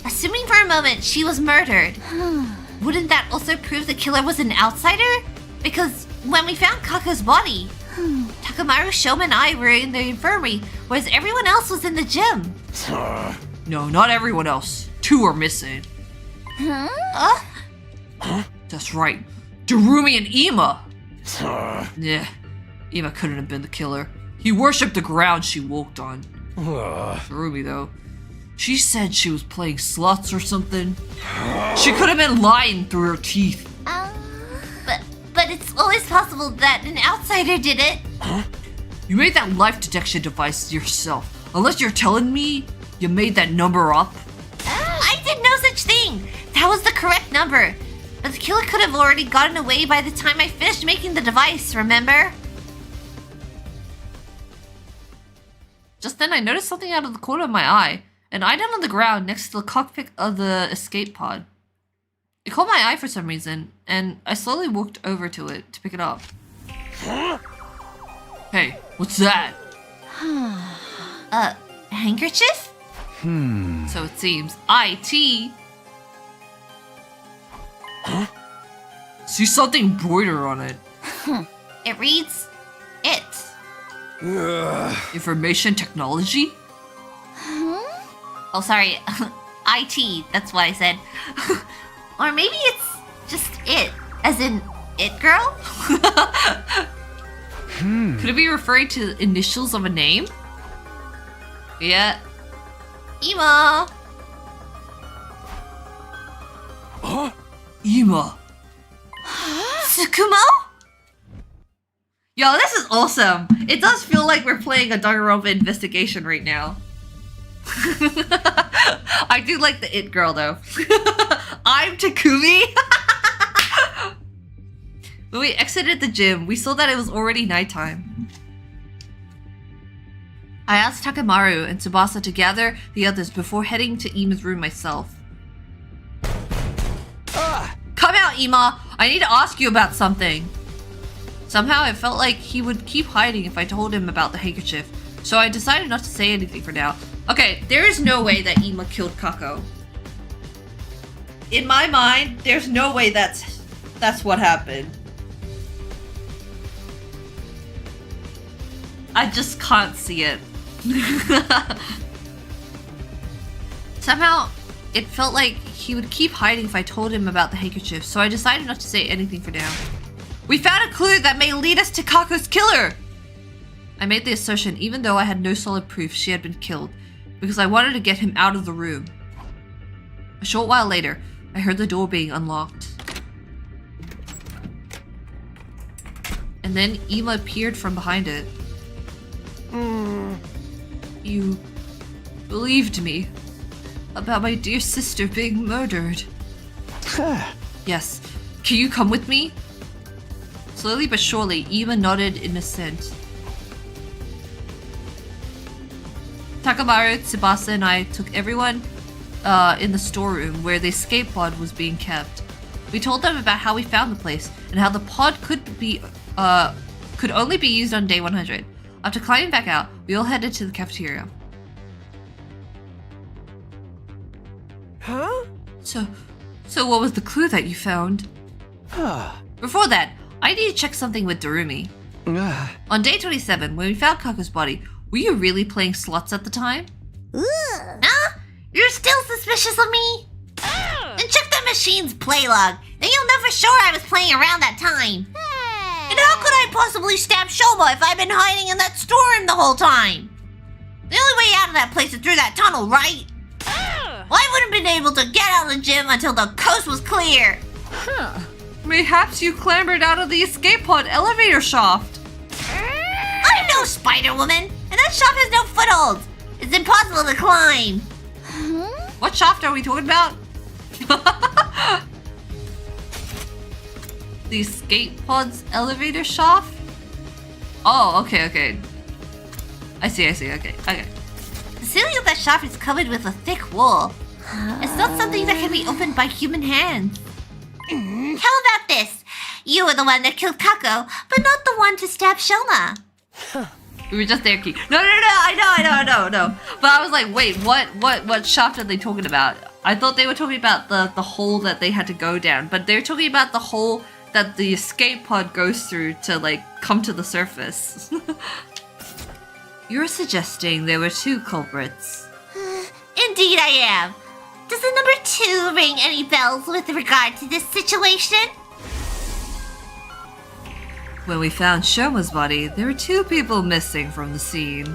Assuming for a moment she was murdered, wouldn't that also prove the killer was an outsider? Because when we found Kako's body, Takamaru, Shouma, and I were in the infirmary, whereas everyone else was in the gym. No, not everyone else. 2 are missing. That's right. Darumi and Ima. Yeah, Ima couldn't have been the killer. He worshipped the ground she walked on. Darumi, though, she said she was playing slots or something. She could have been lying through her teeth. But it's always possible that an outsider did it. You made that life detection device yourself. Unless you're telling me you made that number up. I did no such thing. That was the correct number. But the killer could have already gotten away by the time I finished making the device, remember? Just then I noticed something out of the corner of my eye. An item on the ground next to the cockpit of the escape pod. It caught my eye for some reason, and I slowly walked over to it to pick it up. Hey, what's that? Handkerchief? So it seems. IT. See something embroidered on it. It reads, it. Information technology? Oh, sorry. IT, that's what I said. Or maybe it's just it, as in it girl? Could it be referring to the initials of a name? Yeah. Ima. Ima. Tsukumo? Yo, this is awesome. It does feel like we're playing a Danganronpa investigation right now. I do like the it girl though. I'm Takumi. When we exited the gym, we saw that it was already nighttime. I asked Takamaru and Tsubasa to gather the others before heading to Ima's room myself. Come out, Ima! I need to ask you about something. Somehow it felt like he would keep hiding if I told him about the handkerchief, so I decided not to say anything for now. Okay, there is no way that Ima killed Kako. In my mind, there's no way that's what happened. I just can't see it. Somehow, it felt like he would keep hiding if I told him about the handkerchief, so I decided not to say anything for now. We found a clue that may lead us to Kako's killer! I made the assertion even though I had no solid proof she had been killed, because I wanted to get him out of the room. A short while later, I heard the door being unlocked. And then Ima appeared from behind it. You believed me about my dear sister being murdered. Yes. Can you come with me? Slowly but surely, Ima nodded in assent. Takamaru, Tsubasa, and I took everyone in the storeroom where the escape pod was being kept. We told them about how we found the place and how the pod could be could only be used on day 100. After climbing back out, we all headed to the cafeteria. Huh? So what was the clue that you found? Before that, I need to check something with Darumi. On day 27, when we found Kako's body, were you really playing slots at the time? Huh? You're still suspicious of me? Then check the machine's play log. Then you'll know for sure I was playing around that time. And how could I possibly stab Shouma if I've been hiding in that storeroom the whole time? The only way out of that place is through that tunnel, right? Well, I wouldn't have been able to get out of the gym until the coast was clear. Mayhaps you clambered out of the escape pod elevator shaft. I'm no Spider Woman, and that shaft has no footholds. It's impossible to climb. What shaft are we talking about? The escape pod's elevator shaft? Oh, okay. I see, okay. The ceiling of that shaft is covered with a thick wool. It's not something that can be opened by human hands. How about this? You were the one that killed Kako, but not the one to stab Shouma. We were just there, Khee. No, I know. But I was like, wait, what shaft are they talking about? I thought they were talking about the hole that they had to go down, but they're talking about the hole that the escape pod goes through to, like, come to the surface. You're suggesting there were two culprits. Indeed I am. Does the number 2 ring any bells with regard to this situation? When we found Shouma's body, there were 2 people missing from the scene.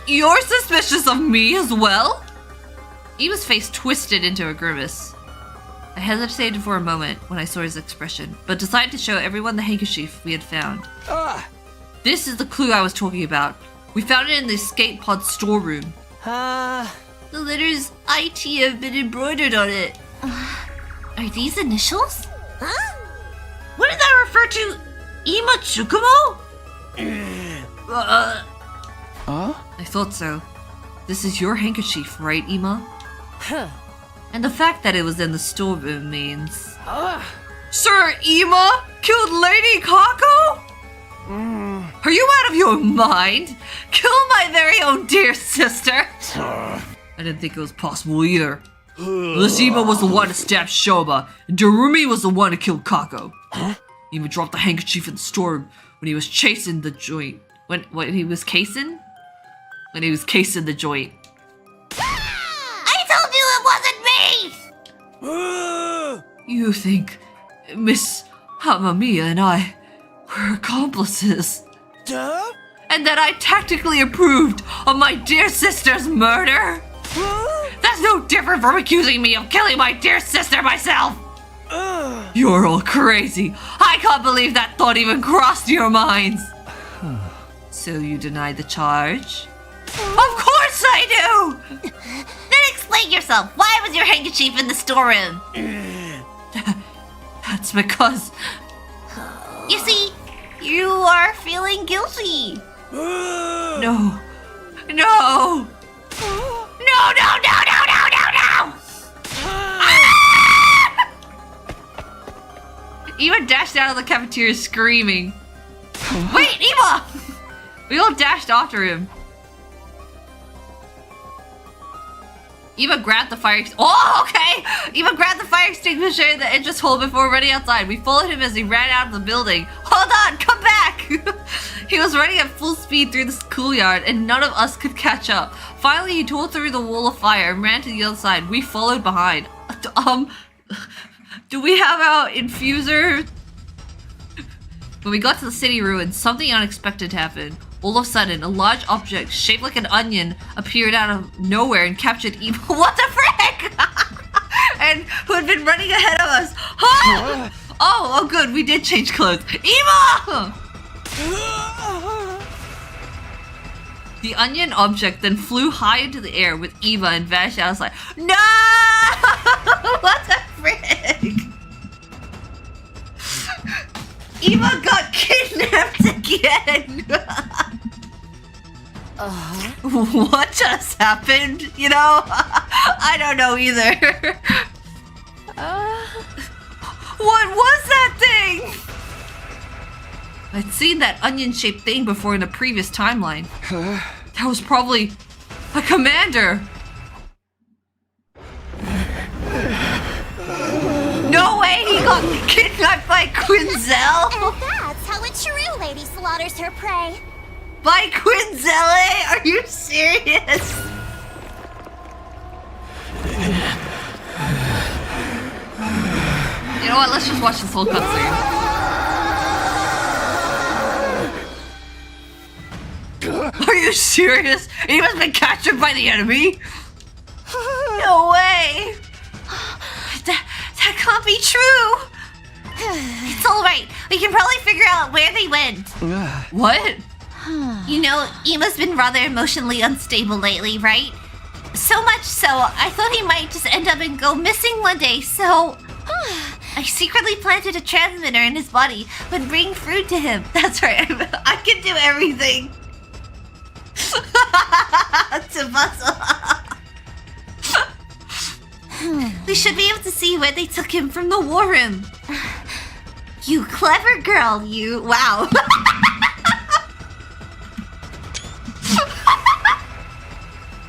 You're suspicious of me as well? Ima's face twisted into a grimace. I hesitated for a moment when I saw his expression, but decided to show everyone the handkerchief we had found. This is the clue I was talking about. We found it in the escape pod storeroom. The letters IT have been embroidered on it. Are these initials? Huh? What does that refer to? Ima Tsukumo? I thought so. This is your handkerchief, right, Ima? And the fact that it was in the storeroom means... Sir Ima killed Lady Kako? Are you out of your mind? Kill my very own dear sister? I didn't think it was possible either. This Ima was the one to stab Shouma, and Darumi was the one to kill Kako. Ima dropped the handkerchief in the storeroom when he was chasing the joint. When he was casing? When he was casing the joint. I told you it wasn't me! You think Miss Hamamiya and I were accomplices? Duh? And that I tactically approved of my dear sister's murder? That's no different from accusing me of killing my dear sister myself! You're all crazy. I can't believe that thought even crossed your minds. So you deny the charge? Of course I do! Then explain yourself. Why was your handkerchief in the storeroom? That's because... You see, you are feeling guilty. No. Eva dashed out of the cafeteria screaming. Wait, Eva! We all dashed after him. Eva grabbed the fire Eva grabbed the fire extinguisher in the entrance hole before running outside. We followed him as he ran out of the building. Hold on, come back! He was running at full speed through the schoolyard and none of us could catch up. Finally, he tore through the wall of fire and ran to the other side. We followed behind. Do we have our infuser? When we got to the city ruins, something unexpected happened. All of a sudden, a large object shaped like an onion appeared out of nowhere and captured Eva. What the frick? And who had been running ahead of us. Huh? Oh, good. We did change clothes. Eva! The onion object then flew high into the air with Eva and vanished outside. No! What the frick? Eva got kidnapped again! What just happened? You know? I don't know either. What was that thing? I'd seen that onion-shaped thing before in the previous timeline. That was probably a commander. No way he got kidnapped by Quinzel! And that's how a true lady slaughters her prey. By Quinzel, eh? Are you serious? You know what? Let's just watch this whole cutscene. Are you serious? He must have been captured by the enemy? No way! That can't be true! It's alright. We can probably figure out where they went. What? You know, Ima's been rather emotionally unstable lately, right? So much so, I thought he might just end up and go missing one day, so... I secretly planted a transmitter in his body when bringing food to him. That's right, I can do everything. We should be able to see where they took him from the war room. You clever girl, you. Wow.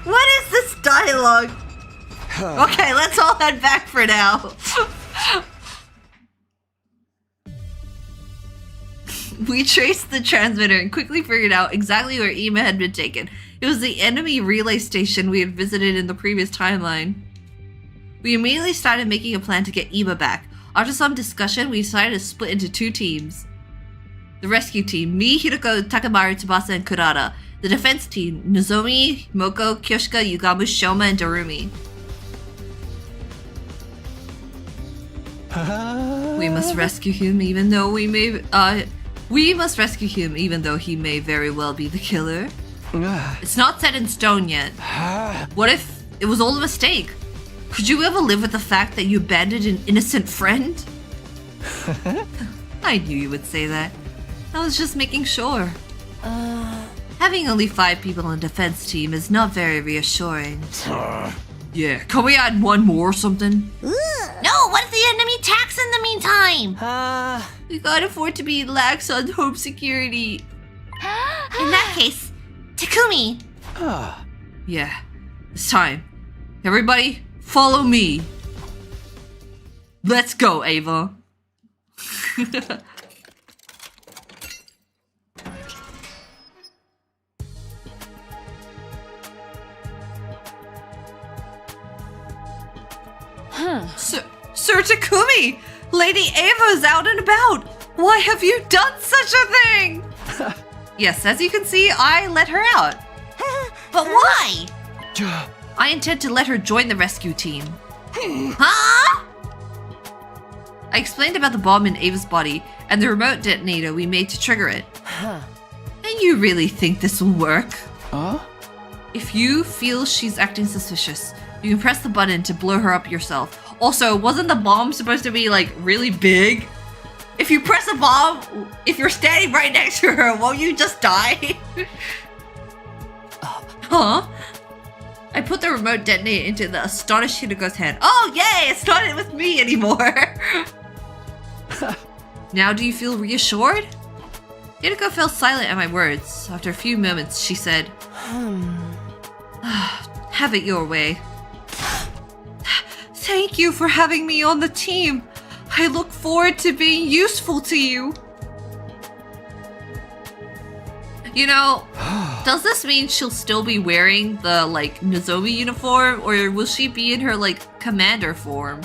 What is this dialogue? Okay, let's all head back for now. We traced the transmitter and quickly figured out exactly where Ima had been taken. It was the enemy relay station we had visited in the previous timeline. We immediately started making a plan to get Ima back. After some discussion, we decided to split into two teams. The rescue team, me, Hiroko, Takamaru, Tsubasa, and Kurata. The defense team, Nozomi, Moko, Kyoshika, Yugamu, Shouma, and Darumi. We must rescue him even though he may very well be the killer. It's not set in stone yet. What if it was all a mistake? Could you ever live with the fact that you abandoned an innocent friend? I knew you would say that. I was just making sure. Having only 5 people on the defense team is not very reassuring. Yeah, can we add one more or something? No, what if the enemy attacks in the meantime? We can't afford to be lax on home security. In that case, Takumi. Yeah, it's time. Everybody, follow me. Let's go, Ava. Sir Takumi! Lady Ava is out and about! Why have you done such a thing? Yes, as you can see, I let her out. But why? I intend to let her join the rescue team. Huh? I explained about the bomb in Ava's body and the remote detonator we made to trigger it. And you really think this will work? If you feel she's acting suspicious, you can press the button to blow her up yourself. Also, wasn't the bomb supposed to be, like, really big? If you press a bomb, if you're standing right next to her, won't you just die? Huh? I put the remote detonator into the astonished Hiruko's hand. Oh, yay! It's not with me anymore! Now do you feel reassured? Hiruko fell silent at my words. After a few moments, she said, have it your way. Thank you for having me on the team. I look forward to being useful to you. You know, does this mean she'll still be wearing the, like, Nozomi uniform? Or will she be in her, like, commander form?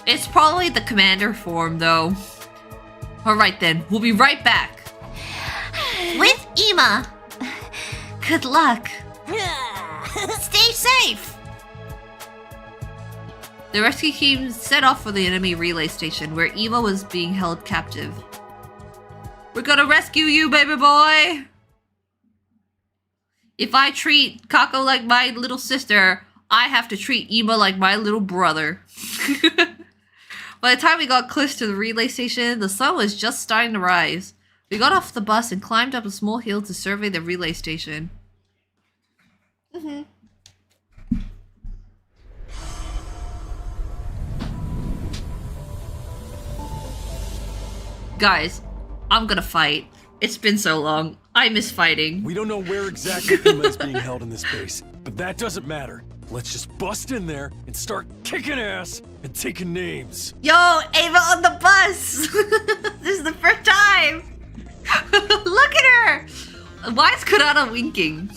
It's probably the commander form, though. Alright then, we'll be right back. With Ima. Good luck. Stay safe. The rescue team set off for the enemy relay station where Ima was being held captive. We're gonna rescue you, baby boy! If I treat Kako like my little sister, I have to treat Ima like my little brother. By the time we got close to the relay station, the sun was just starting to rise. We got off the bus and climbed up a small hill to survey the relay station. Guys, I'm gonna fight. It's been so long. I miss fighting. We don't know where exactly Uma is being held in this base, but that doesn't matter. Let's just bust in there and start kicking ass and taking names. Yo, Ava on the bus! This is the first time! Look at her! Why is Kurata winking?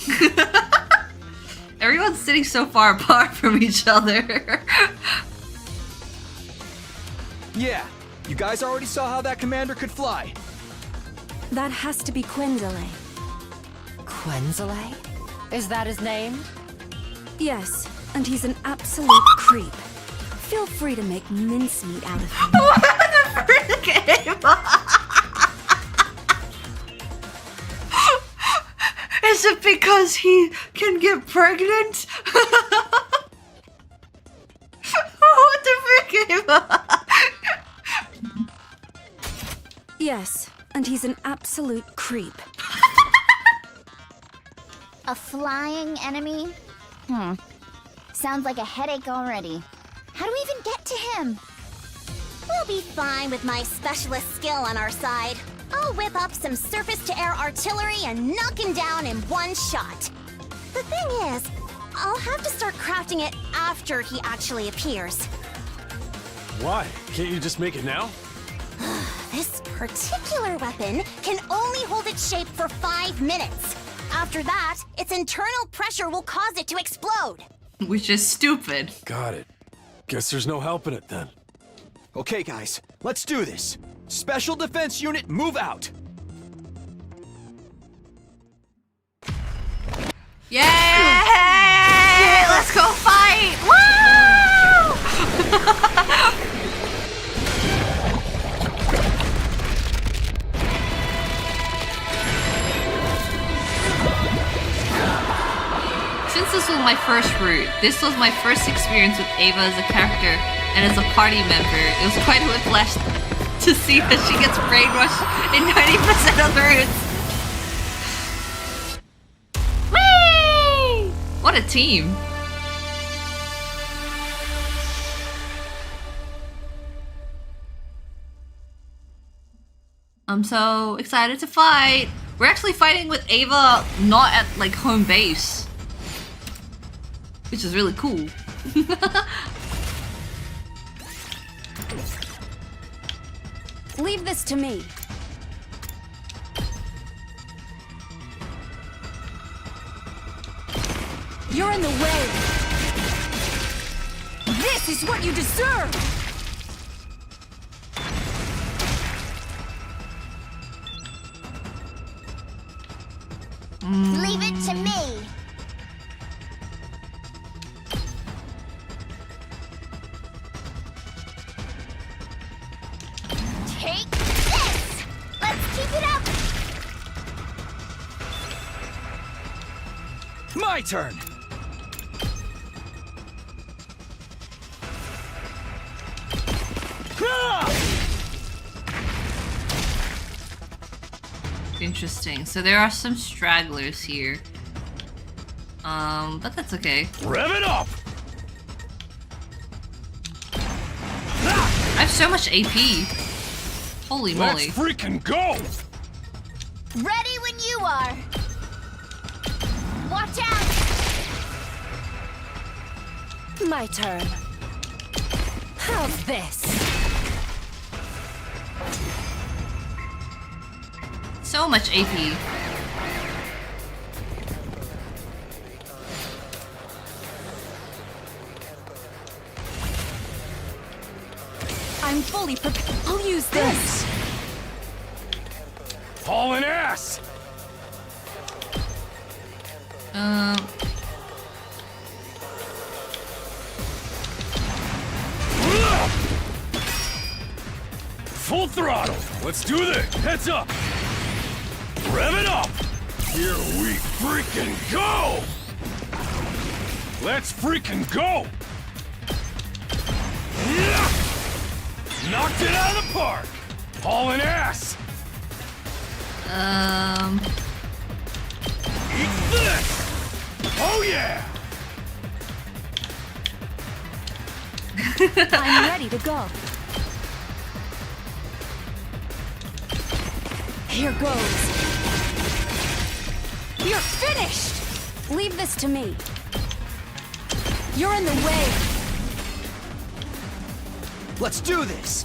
Everyone's sitting so far apart from each other. Yeah, you guys already saw how that commander could fly. That has to be Quinzel. Quinzel? Is that his name? Yes, and he's an absolute creep. Feel free to make mincemeat out of him. What the frick, Ava? Is it because he can get pregnant? What the frick, Ava? Yes, and he's an absolute creep. A flying enemy? Sounds like a headache already. How do we even get to him? We'll be fine with my specialist skill on our side. I'll whip up some surface-to-air artillery and knock him down in one shot. The thing is, I'll have to start crafting it after he actually appears. Why? Can't you just make it now? This particular weapon can only hold its shape for 5 minutes. After that, its internal pressure will cause it to explode. Which is stupid. Got it. Guess there's no helping it then. Okay, guys, let's do this. Special Defense Unit, move out. Yay! Let's go fight! Woo! Since this was my first route, this was my first experience with Ava as a character and as a party member, it was quite a whiplash to see that she gets brainwashed in 90% of the routes. Whee! What a team. I'm so excited to fight. We're actually fighting with Ava not at like home base, which is really cool. Leave this to me. You're in the way. This is what you deserve. Leave it to me. Take this! Let's keep it up! My turn. Interesting. So there are some stragglers here. But that's okay. Rev it up! I have so much AP. Holy moly. Let's freaking go! Ready when you are. Watch out! My turn. How's this? So much AP. I'm fully prepared. I'll use this. Hauling ass! Full throttle! Let's do this! Heads up! Rev it up! Here we freaking go! Let's freaking go! Yeah! Knocked it out of the park! Hauling ass! Eat this! Oh yeah! I'm ready to go. Here goes. You're finished! Leave this to me. You're in the way. Let's do this.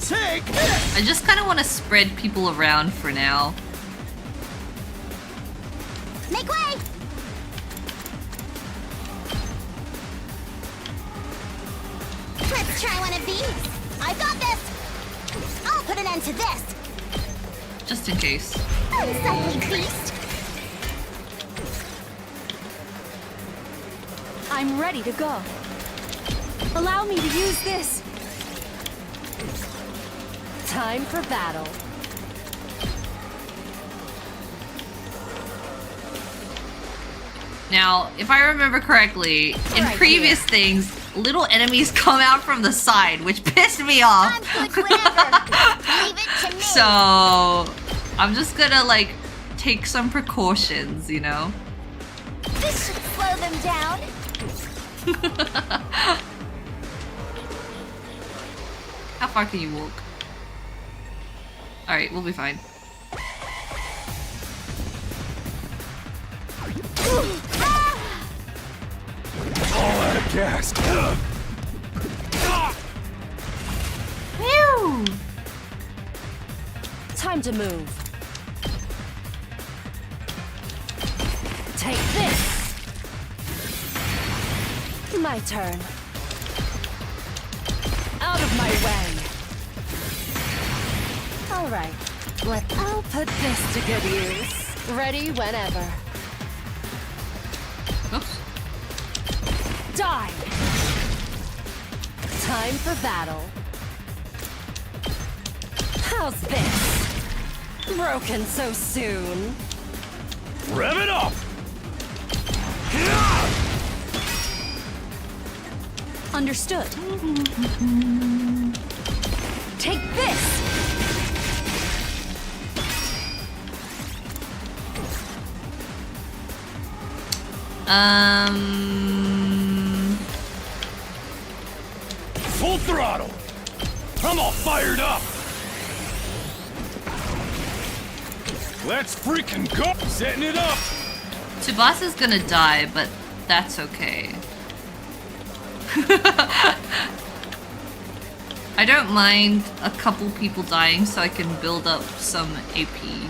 Take this! I just kind of want to spread people around for now. Make way! Let's try one of these. I've got this. I'll put an end to this. Just in case. Unsightly beast. I'm ready to go. Allow me to use this. Time for battle. Now, if I remember correctly, in Right previous things, little enemies come out from the side, which pissed me off. I'm good whatever. Leave it to me. So, I'm just gonna, like, take some precautions, you know? This should slow them down. How far can you walk? Alright, we'll be fine. All out of gas. Phew! Time to move. Take this. My turn. Out of my way. All right. I'll put this to good use. Ready whenever. Oops. Die. Time for battle. How's this? Broken so soon. Rev it up! Understood. Take this! Full throttle! I'm all fired up! Let's freaking go! Setting it up! Tsubasa's gonna die, but that's okay. I don't mind a couple people dying so I can build up some AP.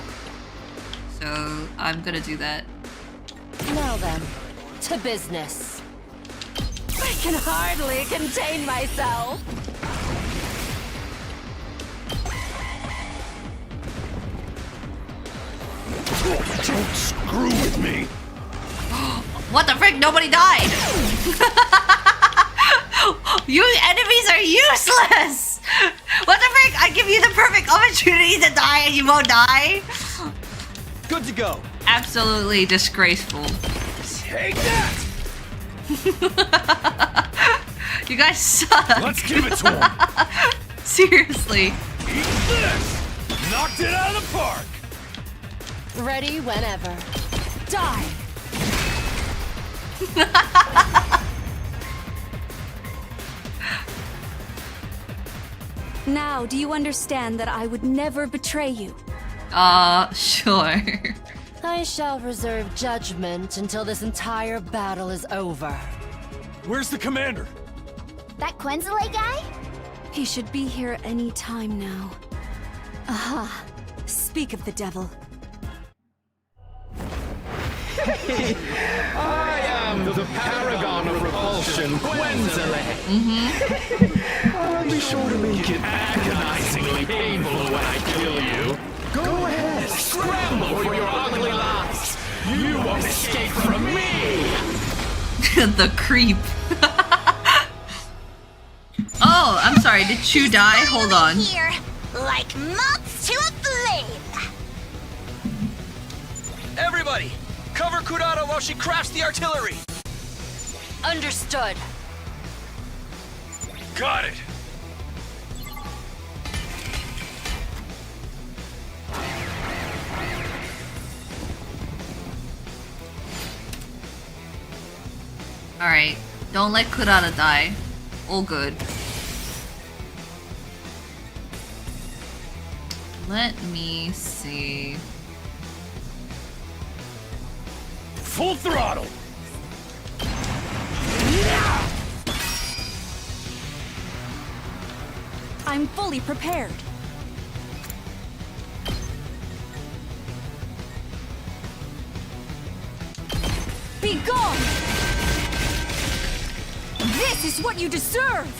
So I'm gonna do that. Now then, to business. I can hardly contain myself. Don't screw with me! What the frick? Nobody died! You enemies are useless! What the frick? I give you the perfect opportunity to die and you won't die? Good to go. Absolutely disgraceful. Take that! You guys suck. Let's give it to him! Seriously. Eat this! Knocked it out of the park! Ready whenever. Die! Now, do you understand that I would never betray you? Sure. I shall reserve judgment until this entire battle is over. Where's the commander? That Quinzel guy? He should be here any time now. Aha. Speak of the devil. I am the paragon of repulsion, Quinzel. I'll be sure to make it agonizingly painful when I kill you. Go ahead, scramble for your ugly lives. You won't escape from me. The creep. Oh, I'm sorry. Did Chuu die? Hold on. Here, like moths to a flame. Everybody, cover Kurata while she crafts the artillery. Understood. Got it! Alright. Don't let Kurata die. All good. Let me see. Full throttle! I'm fully prepared. Be gone! This is what you deserve!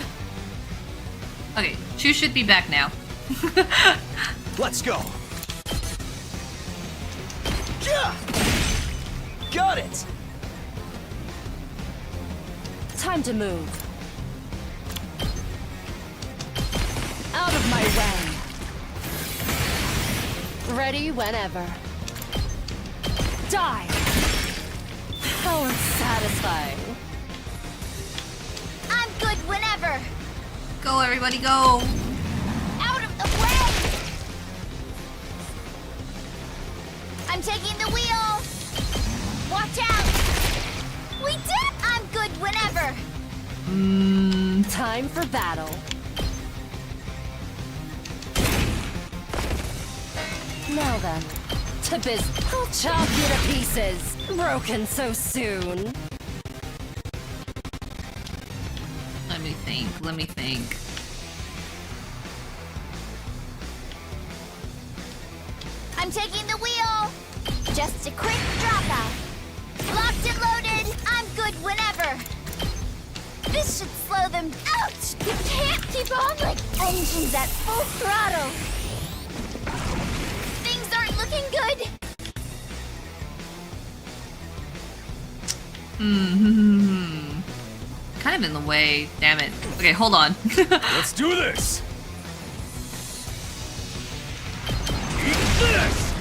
Okay, Chuu should be back now. Let's go. Yeah! Got it! Time to move. Out of my way. Ready whenever. Die! How unsatisfying. I'm good whenever. Go, everybody, go! Out of the way! I'm taking the wheel! Watch out! We did! I'm good whenever! Time for battle. Now then, to biz. I'll chop you to pieces. Broken so soon. Let me think. I'm taking the wheel! Just a quick drop out. Locked and loaded, I'm good whenever. This should slow them. Ouch! You can't keep on like engines at full throttle. Things aren't looking good. Kind of in the way. Damn it. Okay, hold on. Let's do this! Eat this!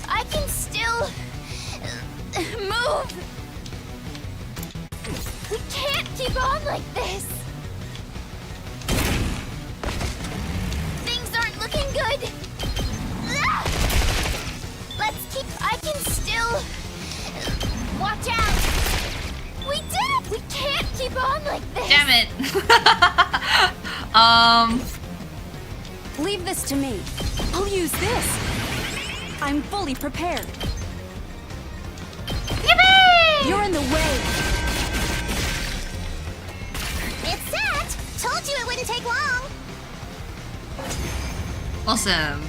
I can still move. We can't keep on like this. Things aren't looking good. Ah! Let's keep. I can still. Watch out. We did it. We can't keep on like this. Damn it. Leave this to me. I'll use this. I'm fully prepared. Yippee! You're in the way. It's set. Told you it wouldn't take long. Awesome.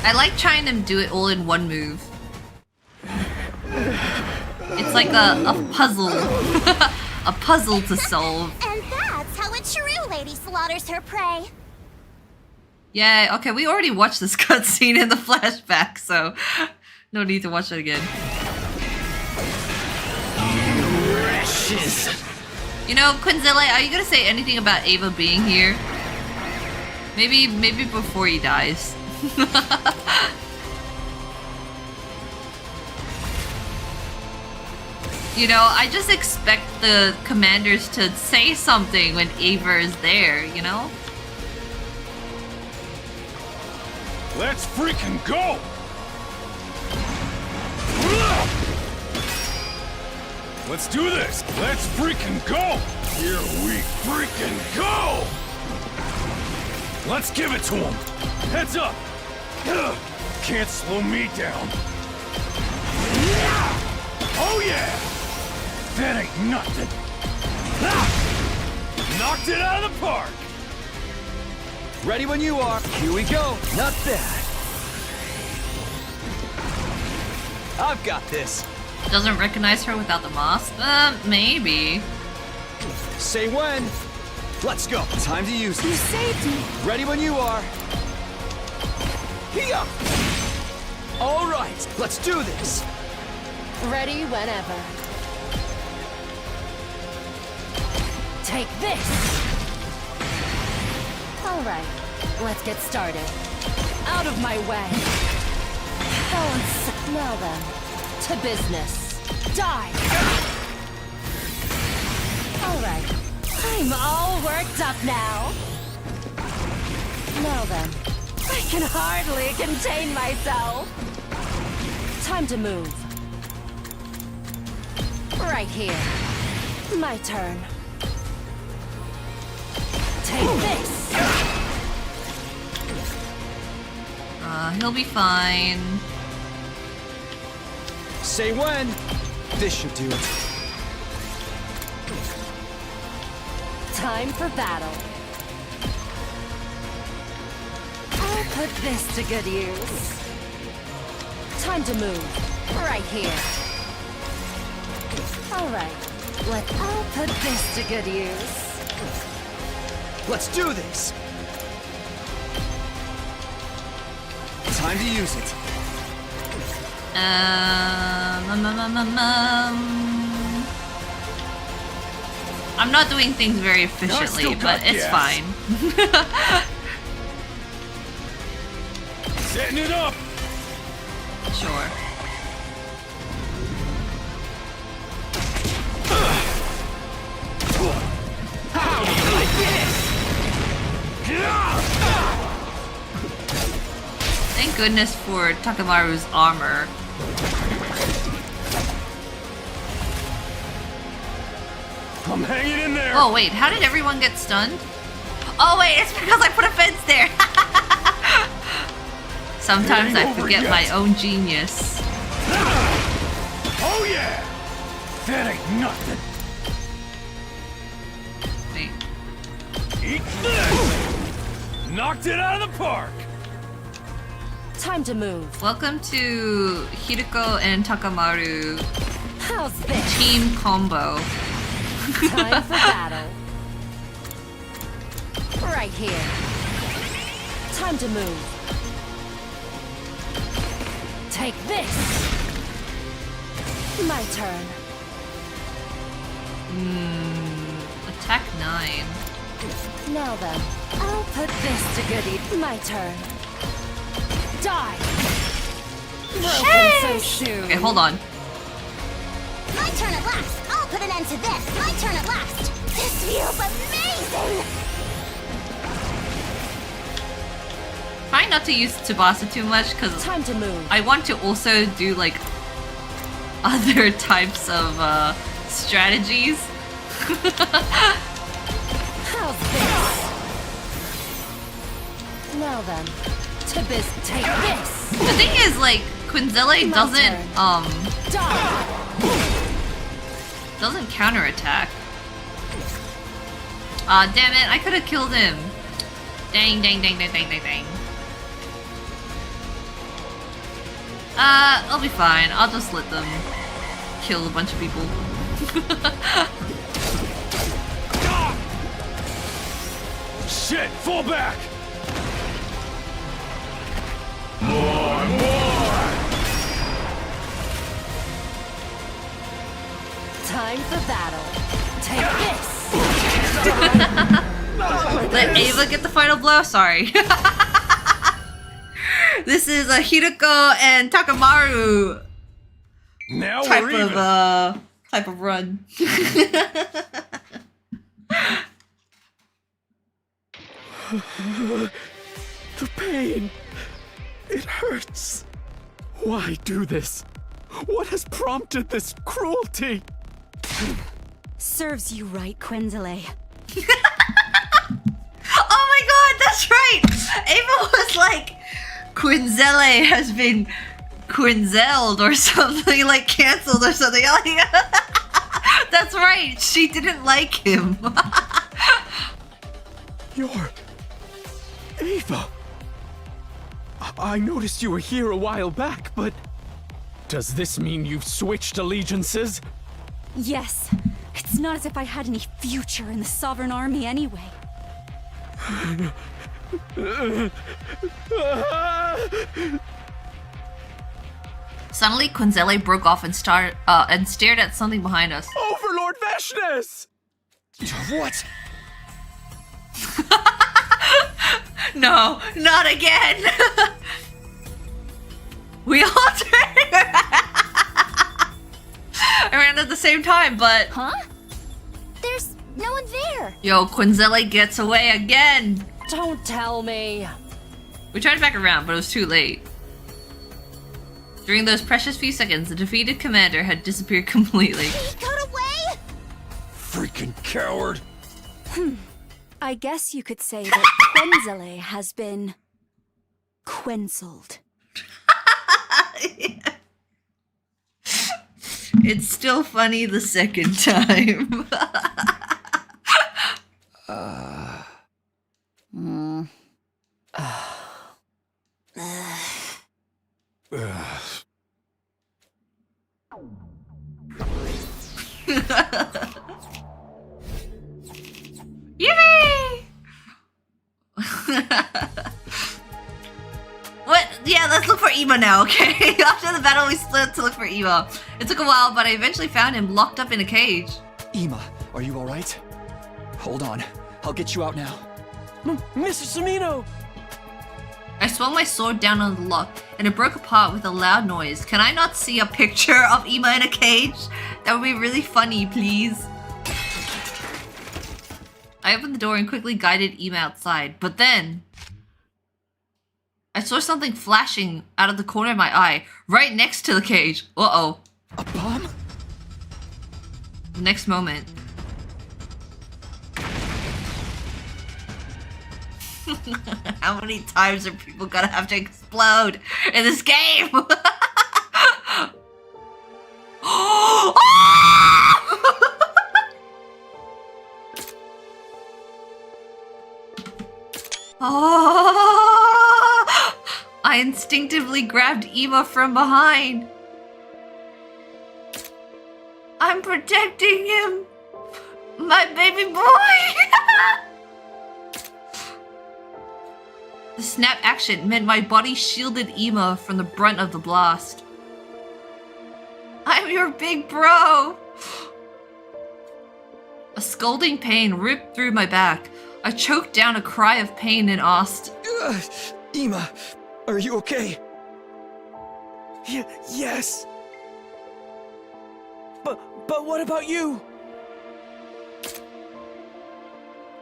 I like trying to do it all in one move. It's like a puzzle. A puzzle to solve. And that's how a true lady slaughters her prey. Yeah, okay, we already watched this cutscene in the flashback, so no need to watch it again. Precious. You know, Quinzel, are you gonna say anything about Ava being here? Maybe before he dies. You know, I just expect the commanders to say something when Ava is there, you know? Let's freaking go! Let's do this! Let's freaking go! Here we freaking go! Let's give it to him! Heads up! Can't slow me down! Oh yeah! That ain't nothing! Knocked it out of the park! Ready when you are. Here we go. Not bad. I've got this. Doesn't recognize her without the mask? Maybe. Say when. Let's go. Time to use it. You saved me. Ready when you are. Here. All right. Let's do this. Ready whenever. Take this! Alright, let's get started. Out of my way! Now then, to business. Die! Alright, I'm all worked up now. Now then, I can hardly contain myself. Time to move. Right here. My turn. Take this! He'll be fine. Say when. This should do it. Time for battle. I'll put this to good use. Time to move. Right here. Alright. I'll put this to good use. Let's do this. Time to use it. I'm not doing things very efficiently, but it's fine. Setting it up. Sure. How do you like this? Thank goodness for Takamaru's armor. I'm hanging in there. Oh wait, how did everyone get stunned? Oh wait, it's because I put a fence there. Sometimes I forget my own genius. Oh yeah! That ain't nothing. Wait. Eat this! Knocked it out of the park! Time to move. Welcome to Hiroko and Takamaru How's this? team combo. Time for battle. Right here. Time to move. Take this. My turn. Attack 9. Now then, I'll put this to good use. My turn. Die. Broken so soon. Okay, hold on. My turn at last. I'll put an end to this. My turn at last. This feels amazing. Try not to use Tsubasa too much because Time to move. I want to also do like other types of strategies. How's this? Now then, to biz. Take this. The thing is, like, Quinzel doesn't counterattack. Ah, damn it! I could have killed him. Dang, dang, dang, dang, dang, dang, dang. I'll be fine. I'll just let them kill a bunch of people. Shit! Fall back! More! Time for battle. Take this. Let Ava get the final blow? Sorry. This is a Hiroko and Takamaru Now type we're even. type of run. The pain. It hurts. Why do this? What has prompted this cruelty? Serves you right, Quinzel. Oh my god, that's right! Ava was like, Quinzel has been Quinzelled or something, like cancelled or something. That's right, she didn't like him. You're... Ava. I noticed you were here a while back, but... Does this mean you've switched allegiances? Yes. It's not as if I had any future in the Sovereign Army anyway. Suddenly, Quinzel broke off and stared at something behind us. Overlord Veshness! What? No, not again! We all turned around at the same time, but... Huh? There's no one there. Yo, Quinzel gets away again! Don't tell me. We tried back around, but it was too late. During those precious few seconds, the defeated commander had disappeared completely. He got away? Freaking coward! I guess you could say that Quinzel has been quinzeled. It's still funny the second time. Yippee! What? Yeah, let's look for Ema now, okay? After the battle, we split to look for Ema. It took a while, but I eventually found him locked up in a cage. Ema, are you alright? Hold on. I'll get you out now. Mr. Sumino! I swung my sword down on the lock, and it broke apart with a loud noise. Can I not see a picture of Ema in a cage? That would be really funny, please. I opened the door and quickly guided Ema outside, but then I saw something flashing out of the corner of my eye, right next to the cage. Uh-oh. A bomb? The next moment. How many times are people gonna have to explode in this game? Oh! I instinctively grabbed Ema from behind. I'm protecting him. My baby boy. The snap action meant my body shielded Ema from the brunt of the blast. I'm your big bro. A scalding pain ripped through my back. I choked down a cry of pain and asked, Ema, are you okay? Yes. But what about you?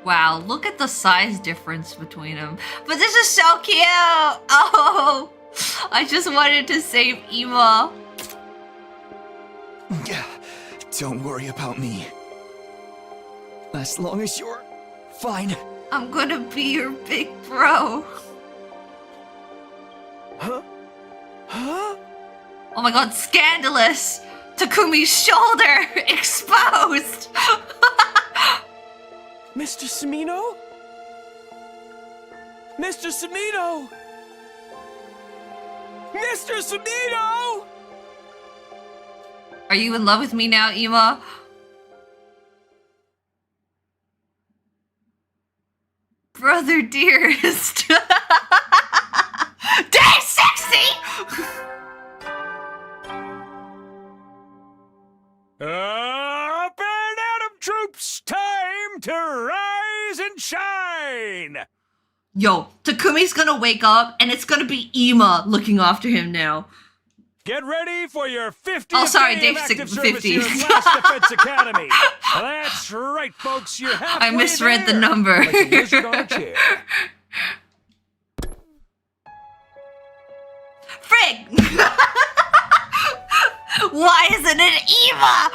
Wow, look at the size difference between them. But this is so cute! Oh! I just wanted to save Ema. Don't worry about me. As long as you're fine. I'm gonna be your big bro. Huh? Oh my god, scandalous! Takumi's shoulder exposed! Mr. Sumino? Mr. Sumino! Mr. Sumino! Are you in love with me now, Ema? Brother dearest. Day 60! Up and at 'em, troops! Time to rise and shine! Yo, Takumi's gonna wake up and it's gonna be Ema looking after him now. Get ready for your 50th Oh, sorry, day of Dave, active 50. service here at Last Defense Academy. That's right, folks. You're halfway I misread the there, number. like a wizard on a chair. Frick! Why isn't it Ema?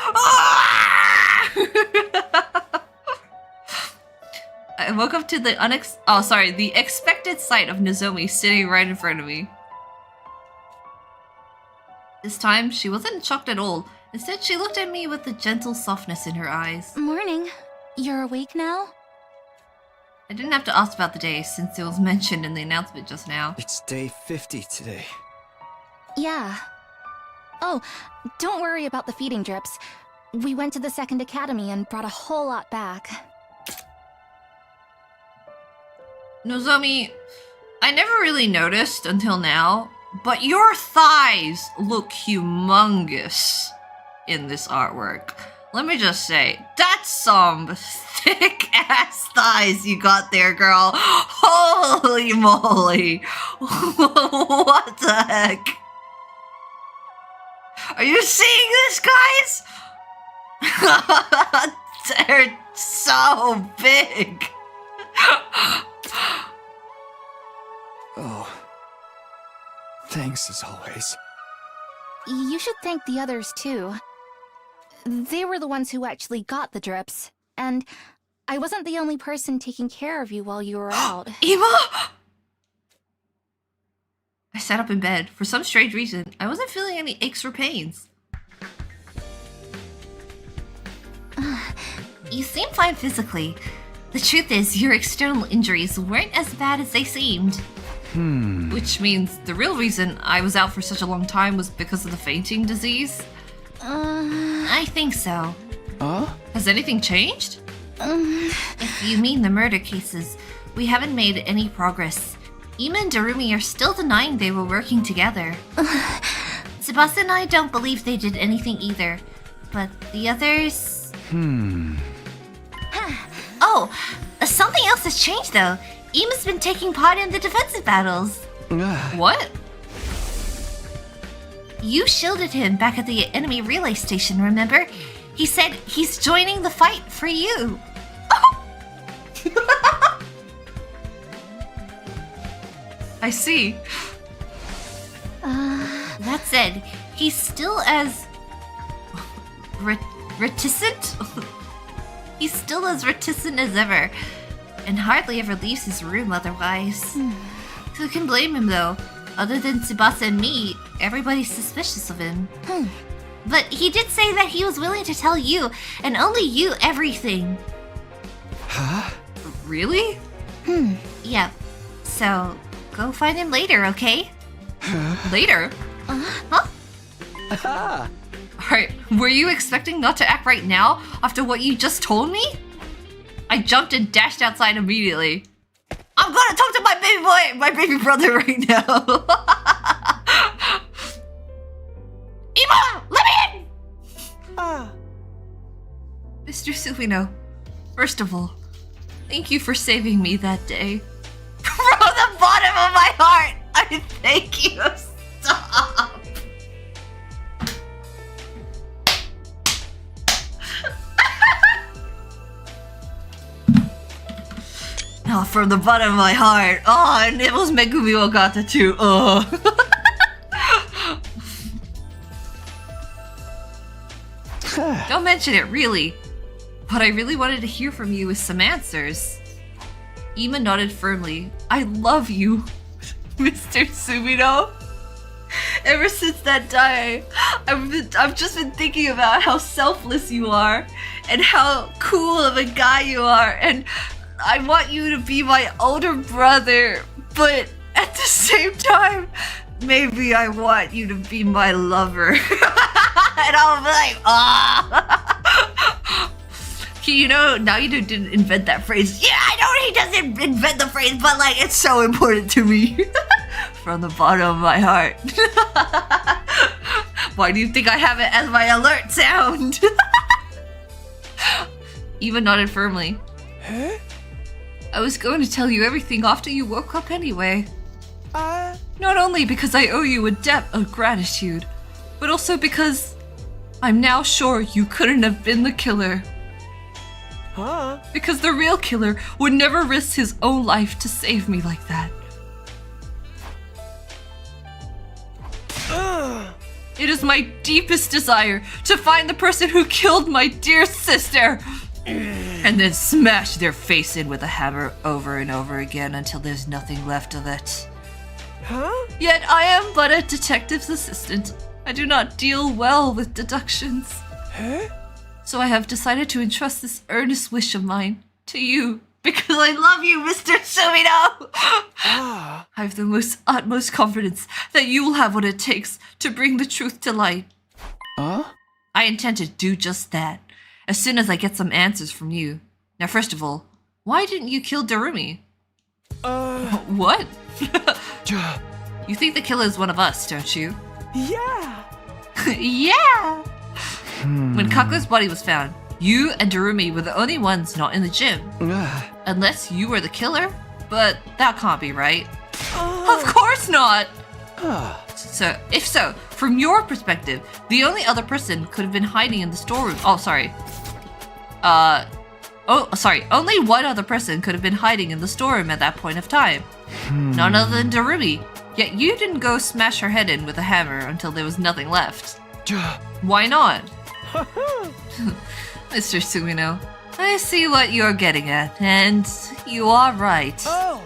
I woke up to the the expected sight of Nozomi sitting right in front of me. This time, she wasn't shocked at all. Instead, she looked at me with a gentle softness in her eyes. Morning. You're awake now? I didn't have to ask about the day since it was mentioned in the announcement just now. It's day 50 today. Yeah. Oh, don't worry about the feeding drips. We went to the second academy and brought a whole lot back. Nozomi, I never really noticed until now, but your thighs look humongous in this artwork. Let me just say, that's some thick-ass thighs you got there, girl. Holy moly. What the heck? Are you seeing this, guys? They're so big. Oh. Thanks as always. You should thank the others too. They were the ones who actually got the drips, and I wasn't the only person taking care of you while you were out. Ema! I sat up in bed. For some strange reason, I wasn't feeling any aches or pains. You seem fine physically. The truth is, your external injuries weren't as bad as they seemed. Which means the real reason I was out for such a long time was because of the fainting disease? I think so. Has anything changed? If you mean the murder cases, we haven't made any progress. Ima and Darumi are still denying they were working together. Tsubasa and I don't believe they did anything either. But the others... Oh, something else has changed though. Ima's been taking part in the defensive battles. What? You shielded him back at the enemy relay station, remember? He said he's joining the fight for you. I see. That said, he's still as... reticent? He's still as reticent as ever, and hardly ever leaves his room otherwise. Who can blame him though? Other than Tsubasa and me, everybody's suspicious of him. But he did say that he was willing to tell you, and only you, everything. Really? Yeah. So, go find him later, okay? Later? Huh? Alright, were you expecting not to act right now after what you just told me? I jumped and dashed outside immediately. I'm gonna talk to my baby boy, my baby brother right now. Ima, let me in! Mr. Sumino, first of all, thank you for saving me that day. From the bottom of my heart, I thank you. Stop. Oh, from the bottom of my heart. Oh, and it was Megumi Ogata too. Oh. Don't mention it, really. What I really wanted to hear from you is some answers. Ima nodded firmly. I love you, Mr. Sumino. Ever since that day, I've just been thinking about how selfless you are and how cool of a guy you are, and I want you to be my older brother, but at the same time, maybe I want you to be my lover. And I'll be like, you know, now you didn't invent that phrase. Yeah, I know he doesn't invent the phrase, but like, it's so important to me. From the bottom of my heart. Why do you think I have it as my alert sound? Eva nodded firmly. Huh? I was going to tell you everything after you woke up anyway. Not only because I owe you a debt of gratitude, but also because I'm now sure you couldn't have been the killer. Huh? Because the real killer would never risk his own life to save me like that. It is my deepest desire to find the person who killed my dear sister and then smash their face in with a hammer over and over again until there's nothing left of it. Huh? Yet I am but a detective's assistant. I do not deal well with deductions. Huh? So I have decided to entrust this earnest wish of mine to you because I love you, Mr. Sumino! I have the utmost confidence that you will have what it takes to bring the truth to light. I intend to do just that, as soon as I get some answers from you. Now, first of all, why didn't you kill Darumi? What? You think the killer is one of us, don't you? Yeah! Yeah! When Kako's body was found, you and Darumi were the only ones not in the gym. Unless you were the killer? But that can't be right. Of course not! So, if so, from your perspective, the only other person could have been hiding in the storeroom. Only one other person could have been hiding in the storeroom at that point of time. None other than Darumi. Yet you didn't go smash her head in with a hammer until there was nothing left. Why not? Mr. Sumino, I see what you're getting at, and you are right. Oh!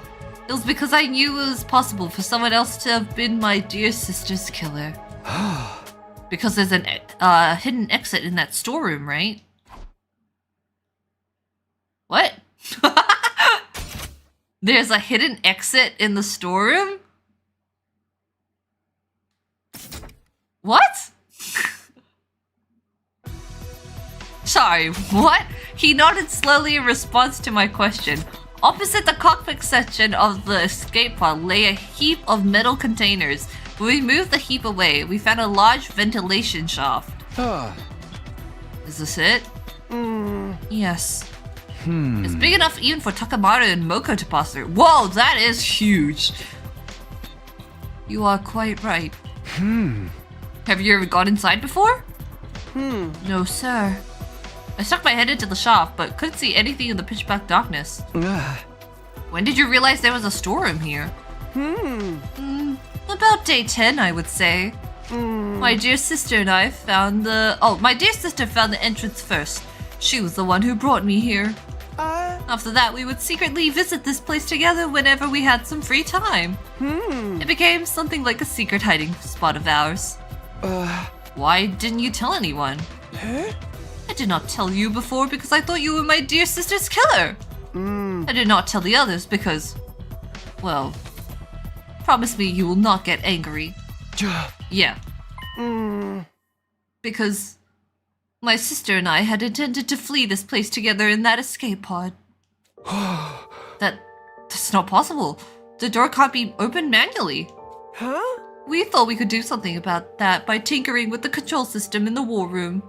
It was because I knew it was possible for someone else to have been my dear sister's killer. Because there's an hidden exit in that storeroom, right? What? There's a hidden exit in the storeroom? What? Sorry, what? He nodded slowly in response to my question. Opposite the cockpit section of the escape pod lay a heap of metal containers. When we moved the heap away, we found a large ventilation shaft. Is this it? Yes. It's big enough even for Takamaru and Moko to pass through. Whoa, that is huge. You are quite right. Have you ever gone inside before? No, sir. I stuck my head into the shaft, but couldn't see anything in the pitch black darkness. When did you realize there was a storeroom here? About day 10, I would say. My dear sister and I found my dear sister found the entrance first. She was the one who brought me here. After that, we would secretly visit this place together whenever we had some free time. It became something like a secret hiding spot of ours. Why didn't you tell anyone? I did not tell you before because I thought you were my dear sister's killer. I did not tell the others because, well, promise me you will not get angry. Yeah. Because my sister and I had intended to flee this place together in that escape pod. That's not possible. The door can't be opened manually. We thought we could do something about that by tinkering with the control system in the war room.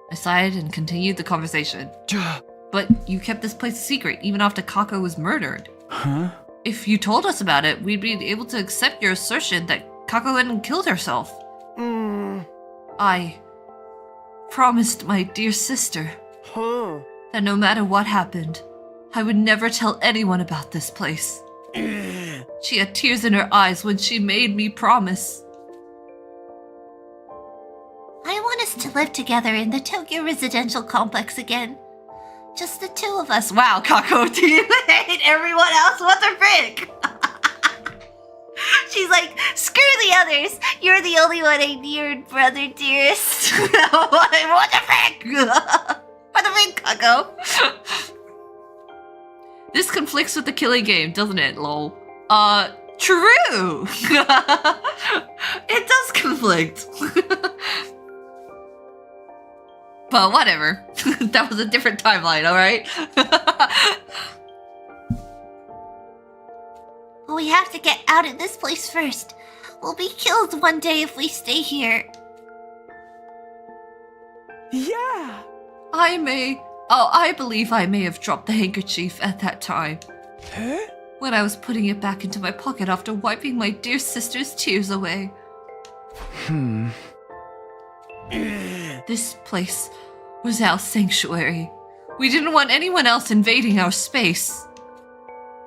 I sighed and continued the conversation. But you kept this place a secret even after Kako was murdered. If you told us about it, we'd be able to accept your assertion that Kako hadn't killed herself. I promised my dear sister that no matter what happened, I would never tell anyone about this place. She had tears in her eyes when she made me promise. I want us to live together in the Tokyo residential complex again. Just the two of us. Wow, Kako, do you hate everyone else? What the frick? She's like, screw the others. You're the only one I need, brother dearest. What the frick? What the frick, Kako? This conflicts with the killing game, doesn't it, lol? True! It does conflict. But whatever. That was a different timeline, alright? Well, we have to get out of this place first. We'll be killed one day if we stay here. Yeah! I believe I may have dropped the handkerchief at that time. When I was putting it back into my pocket after wiping my dear sister's tears away. This place was our sanctuary. We didn't want anyone else invading our space.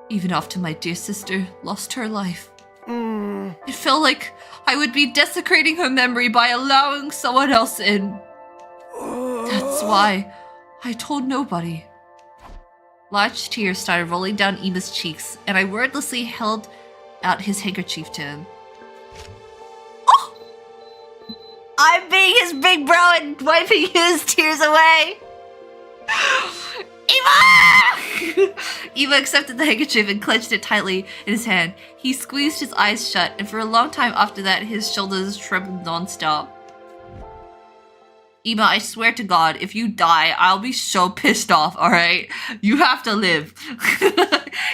Even after my dear sister lost her life. It felt like I would be desecrating her memory by allowing someone else in. That's why I told nobody. Large tears started rolling down Ima's cheeks, and I wordlessly held out his handkerchief to him. Oh! I'm being his big bro and wiping his tears away. Ima! Ima accepted the handkerchief and clenched it tightly in his hand. He squeezed his eyes shut, and for a long time after that, his shoulders trembled non-stop. Ima, I swear to God, if you die, I'll be so pissed off, alright? You have to live.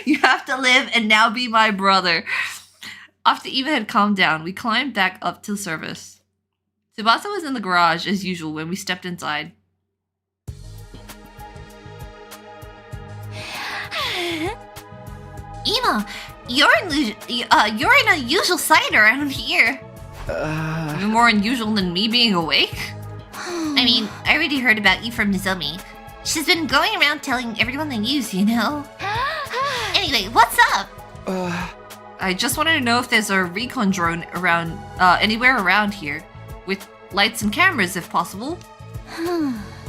You have to live and now be my brother. After Ima had calmed down, we climbed back up to the surface. Tsubasa was in the garage as usual when we stepped inside. Ima, you're an unusual sight around here. Even more unusual than me being awake? I mean, I already heard about you from Nozomi. She's been going around telling everyone the news, you know? Anyway, what's up? I just wanted to know if there's a recon drone around, anywhere around here. With lights and cameras, if possible.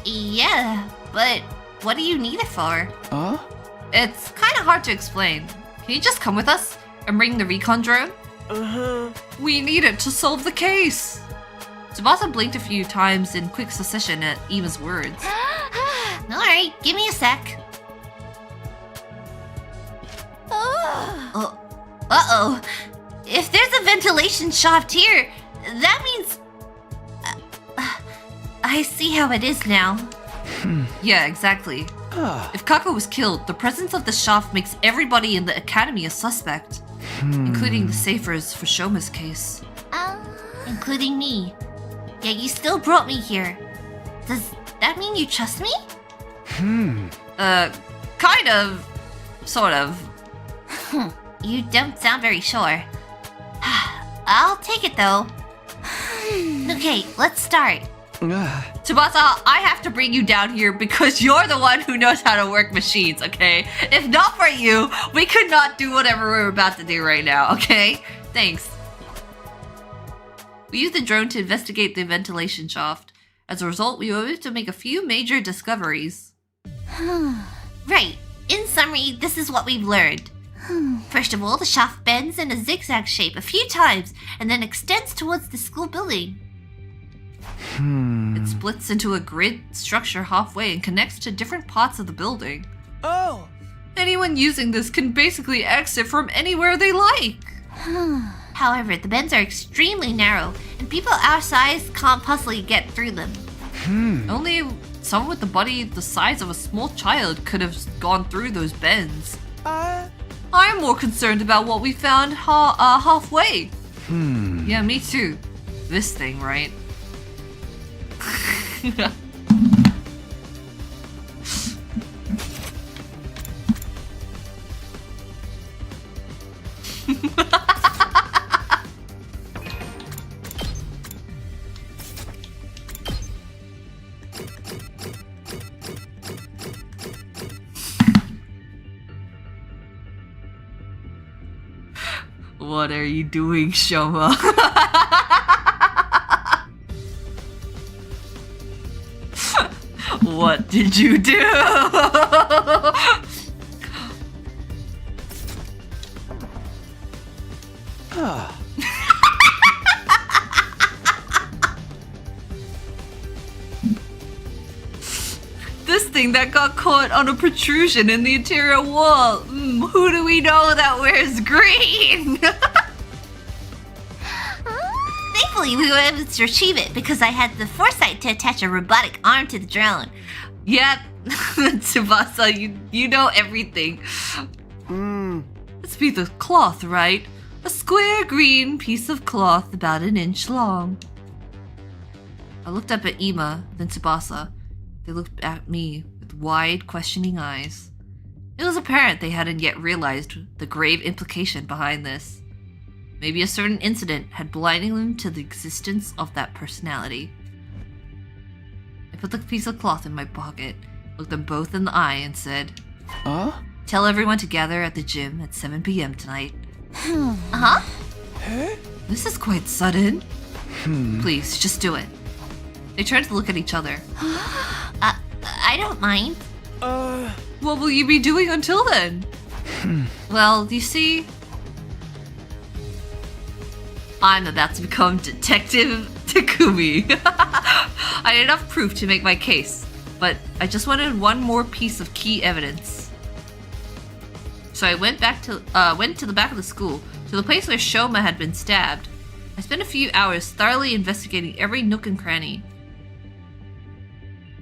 Yeah, but what do you need it for? Huh? It's kind of hard to explain. Can you just come with us and bring the recon drone? We need it to solve the case. Tsubasa blinked a few times in quick succession at Ima's words. Alright, give me a sec. Uh-oh. If there's a ventilation shaft here, that means... I see how it is now. Yeah, exactly. If Kako was killed, the presence of the shaft makes everybody in the academy a suspect, including the safers for Shouma's case. Including me. Yet you still brought me here. Does that mean you trust me? Kind of. Sort of. You don't sound very sure. I'll take it though. Okay, let's start. Tsubasa, I have to bring you down here because you're the one who knows how to work machines, okay? If not for you, we could not do whatever we're about to do right now, okay? Thanks. We used the drone to investigate the ventilation shaft. As a result, we were able to make a few major discoveries. Right. In summary, this is what we've learned. First of all, the shaft bends in a zigzag shape a few times and then extends towards the school building. It splits into a grid structure halfway and connects to different parts of the building. Oh! Anyone using this can basically exit from anywhere they like. However, the bends are extremely narrow, and people our size can't possibly get through them. Only someone with a body the size of a small child could have gone through those bends. I'm more concerned about what we found halfway. Yeah, me too. This thing, right? What are you doing, Shouma? What did you do? This thing that got caught on a protrusion in the interior wall. Who do we know that wears green? Thankfully, we were able to retrieve it because I had the foresight to attach a robotic arm to the drone. Yep, Tsubasa, you know everything. This piece of cloth, right? A square green piece of cloth about 1 inch long. I looked up at Ima, then Tsubasa. They looked at me with wide, questioning eyes. It was apparent they hadn't yet realized the grave implication behind this. Maybe a certain incident had blinded them to the existence of that personality. I put the piece of cloth in my pocket, looked them both in the eye, and said, Tell everyone to gather at the gym at 7 p.m. tonight. This is quite sudden. Please, just do it. They turned to look at each other. I don't mind. What will you be doing until then? Well, you see, I'm about to become Detective Takumi. I had enough proof to make my case, but I just wanted one more piece of key evidence. So I went to the back of the school, to the place where Shouma had been stabbed. I spent a few hours thoroughly investigating every nook and cranny.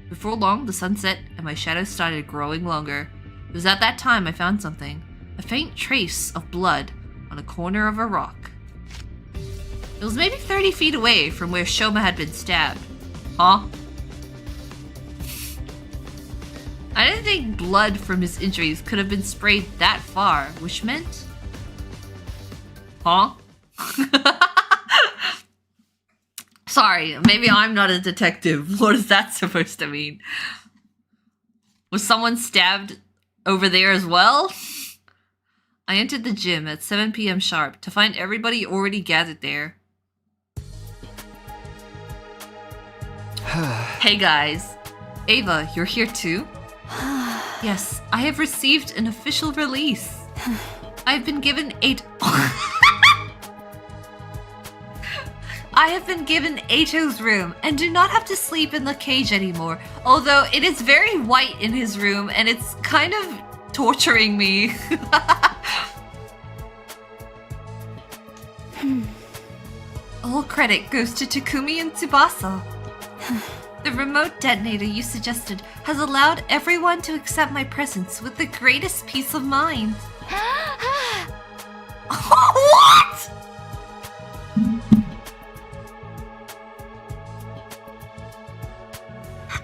Before long, the sun set and my shadows started growing longer. It was at that time I found something. A faint trace of blood on a corner of a rock. It was maybe 30 feet away from where Shouma had been stabbed. I didn't think blood from his injuries could have been sprayed that far, which meant... Sorry, maybe I'm not a detective. What is that supposed to mean? Was someone stabbed over there as well? I entered the gym at 7 p.m. sharp to find everybody already gathered there. Hey guys. Ava, you're here too? Yes, I have received an official release. I've been given I have been given Ato's room and do not have to sleep in the cage anymore. Although it is very white in his room and it's kind of torturing me. All credit goes to Takumi and Tsubasa. The remote detonator you suggested has allowed everyone to accept my presence with the greatest peace of mind. What?!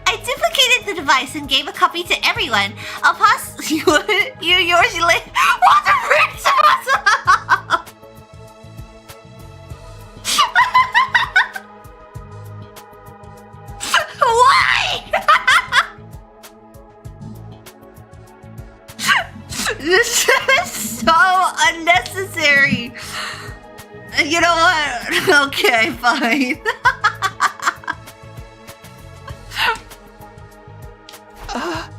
I duplicated the device and gave a copy to everyone. I'll pass you yours later. What the frick, Tsubasa? Why? This is so unnecessary. You know what? Okay, fine.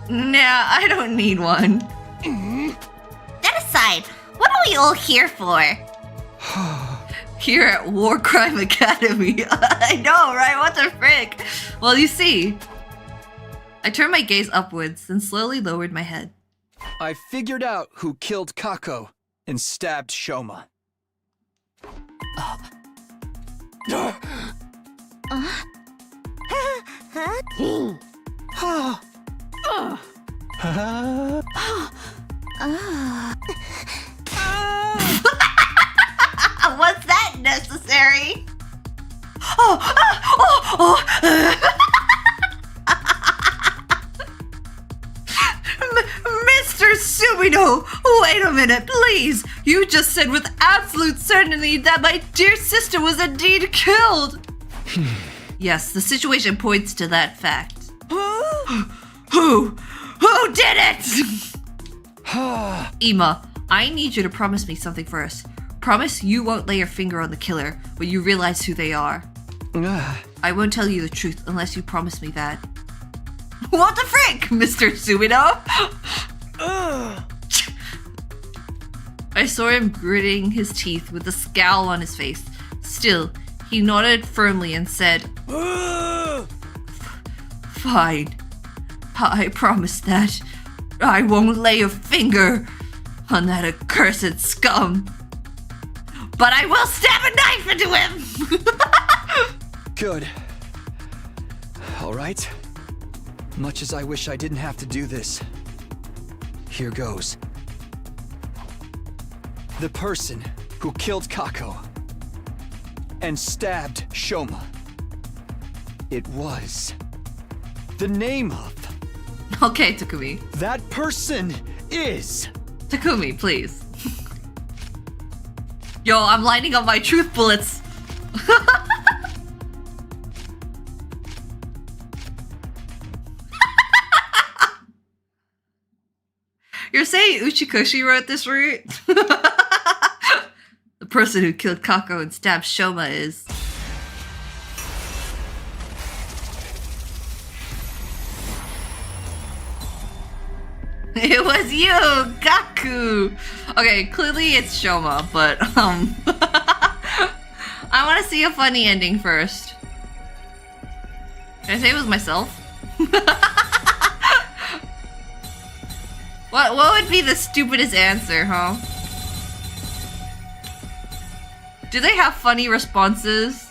Nah, I don't need one. That aside, what are we all here for? Here at War Crime Academy. I know, right? What the frick? Well, you see. I turned my gaze upwards, then slowly lowered my head. I figured out who killed Kako and stabbed Shouma. Was that necessary? Mr. Sumino! Wait a minute, please! You just said with absolute certainty that my dear sister was indeed killed! Yes, the situation points to that fact. Who did it? Ima, I need you to promise me something first. Promise you won't lay your finger on the killer when you realize who they are. I won't tell you the truth unless you promise me that. What the frick, Mr. Sumino? I saw him gritting his teeth with a scowl on his face. Still, he nodded firmly and said, Fine. I promise that I won't lay a finger on that accursed scum. But I will stab a knife into him! Good. All right. Much as I wish I didn't have to do this, here goes. The person who killed Kako and stabbed Shouma. It was the name of... Okay, Takumi. That person is... Takumi, please. Yo, I'm lining up my truth bullets. You're saying Uchikoshi wrote this route? The person who killed Kako and stabbed Shouma is... It was you, Kako! Okay, clearly it's Shouma, but, I want to see a funny ending first. Can I say it was myself? What would be the stupidest answer, huh? Do they have funny responses?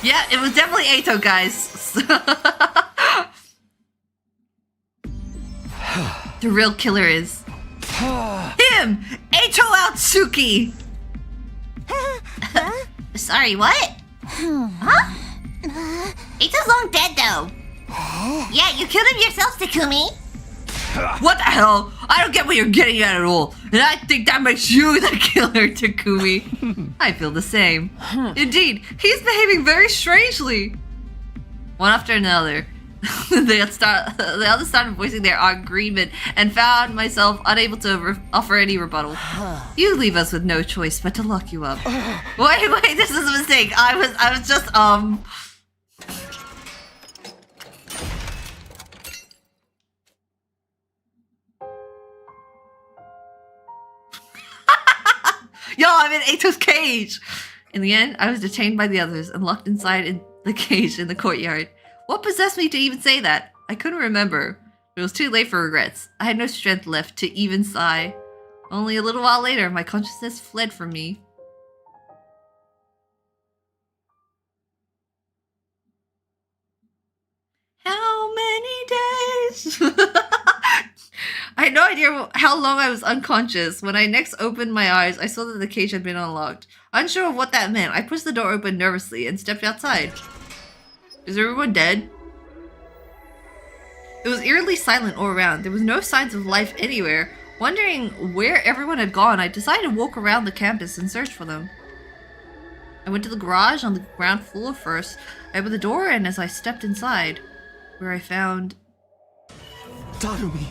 Yeah, it was definitely Ato, guys. The real killer is... him! Ato Outsuki! Sorry, what? Huh? Ato's long dead, though. Yeah, you killed him yourself, Takumi. What the hell? I don't get what you're getting at all. And I think that makes you the killer, Takumi. I feel the same. Indeed, he's behaving very strangely. One after another, the others started voicing their agreement and found myself unable to offer any rebuttal. You leave us with no choice but to lock you up. Wait, this is a mistake. I was just, Yo, I'm in Ato's cage! In the end, I was detained by the others and locked inside in the cage in the courtyard. What possessed me to even say that? I couldn't remember. It was too late for regrets. I had no strength left to even sigh. Only a little while later, my consciousness fled from me. How many days? I had no idea how long I was unconscious. When I next opened my eyes, I saw that the cage had been unlocked. Unsure of what that meant, I pushed the door open nervously and stepped outside. Is everyone dead? It was eerily silent all around. There was no signs of life anywhere. Wondering where everyone had gone, I decided to walk around the campus and search for them. I went to the garage on the ground floor first. I opened the door, and as I stepped inside, where I found... Takumi.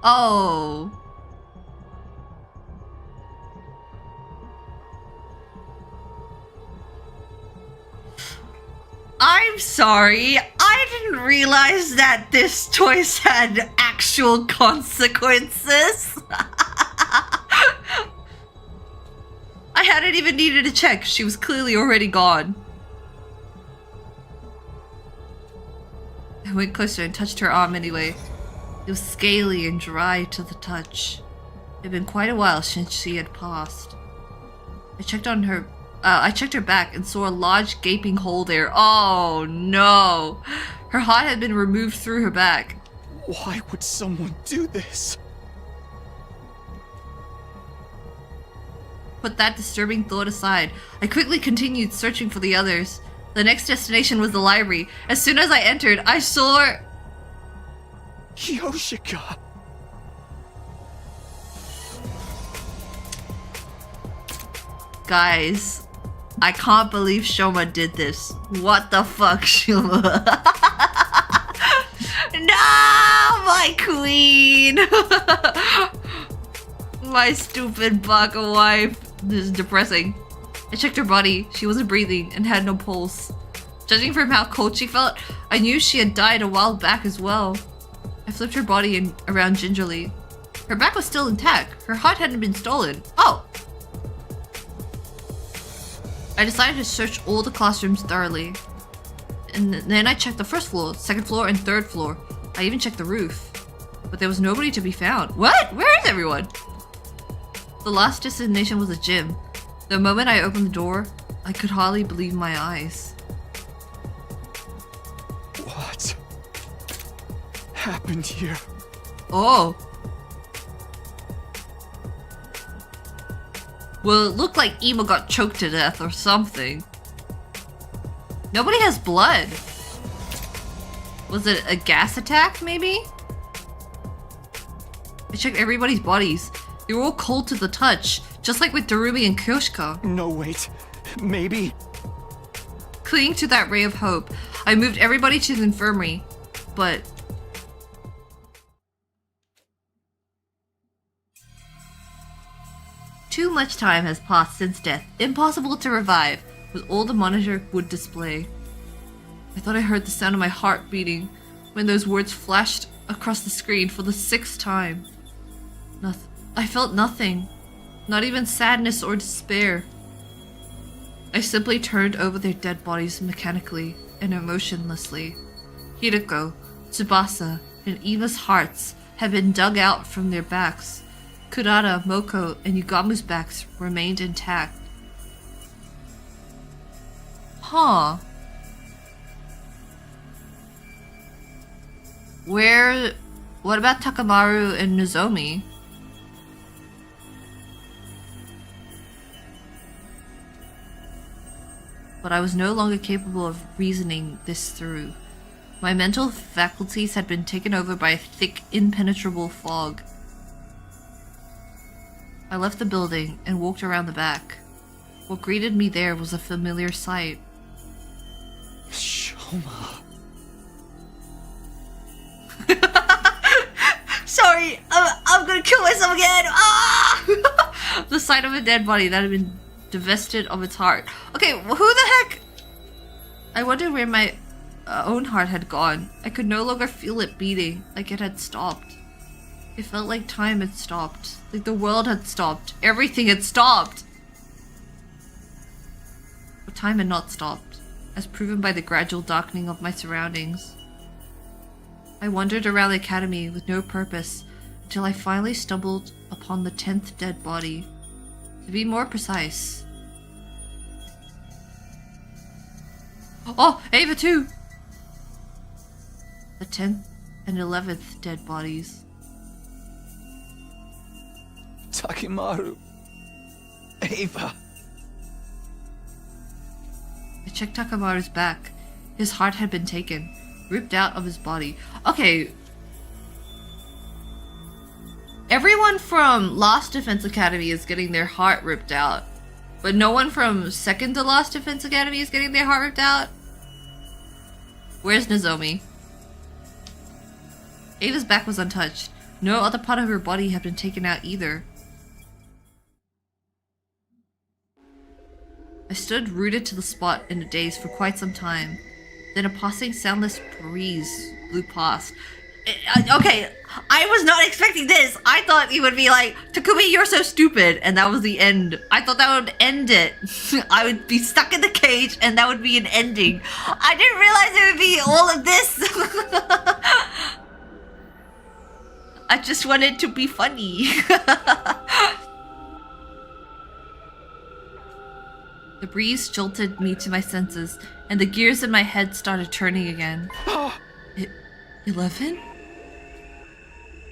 Oh. I'm sorry. I didn't realize that this choice had actual consequences. I hadn't even needed to check. She was clearly already gone. I went closer and touched her arm anyway. It was scaly and dry to the touch. It had been quite a while since she had passed. I checked her back and saw a large gaping hole there. Oh no! Her heart had been removed through her back. Why would someone do this? Put that disturbing thought aside. I quickly continued searching for the others. The next destination was the library. As soon as I entered, I saw... Yoshika! Guys, I can't believe Shouma did this. What the fuck, Shouma? No, my queen! My stupid baka wife. This is depressing. I checked her body. She wasn't breathing and had no pulse. Judging from how cold she felt, I knew she had died a while back as well. I flipped her body around gingerly. Her back was still intact. Her heart hadn't been stolen. Oh! I decided to search all the classrooms thoroughly. And then I checked the first floor, second floor, and third floor. I even checked the roof. But there was nobody to be found. What? Where is everyone? The last destination was a gym. The moment I opened the door, I could hardly believe my eyes. What happened here? Oh. Well, it looked like Ema got choked to death or something. Nobody has blood. Was it a gas attack, maybe? I checked everybody's bodies. They were all cold to the touch, just like with Darumi and Kyoshika. No, wait. Maybe. Clinging to that ray of hope, I moved everybody to the infirmary, but... Too much time has passed since death. Impossible to revive, was all the monitor would display. I thought I heard the sound of my heart beating when those words flashed across the screen for the 6th time. I felt nothing, not even sadness or despair. I simply turned over their dead bodies mechanically and emotionlessly. Hiroko, Tsubasa, and Ema's hearts had been dug out from their backs. Kurata, Moko, and Yugamu's backs remained intact. Huh. What about Takamaru and Nozomi? But I was no longer capable of reasoning this through. My mental faculties had been taken over by a thick, impenetrable fog. I left the building and walked around the back. What greeted me there was a familiar sight. Shouma. Sorry, I'm gonna kill myself again! Ah! The sight of a dead body that had been divested of its heart. Okay, who the heck? I wondered where my own heart had gone. I could no longer feel it beating, like it had stopped. It felt like time had stopped, like the world had stopped. Everything had stopped! But time had not stopped, as proven by the gradual darkening of my surroundings. I wandered around the academy with no purpose until I finally stumbled upon the 10th dead body. To be more precise. Oh, Ava too! The 10th and 11th dead bodies. Takamaru. Ava. I checked Takamaru's back. His heart had been taken, ripped out of his body. Okay. Everyone from Lost Defense Academy is getting their heart ripped out. But no one from Second to Lost Defense Academy is getting their heart ripped out? Where's Nozomi? Ava's back was untouched. No other part of her body had been taken out either. I stood rooted to the spot in a daze for quite some time. Then a passing soundless breeze blew past. Okay, I was not expecting this. I thought he would be like, Takumi, you're so stupid. And that was the end. I thought that would end it. I would be stuck in the cage and that would be an ending. I didn't realize it would be all of this. I just wanted to be funny. The breeze jolted me to my senses, and the gears in my head started turning again. 11? I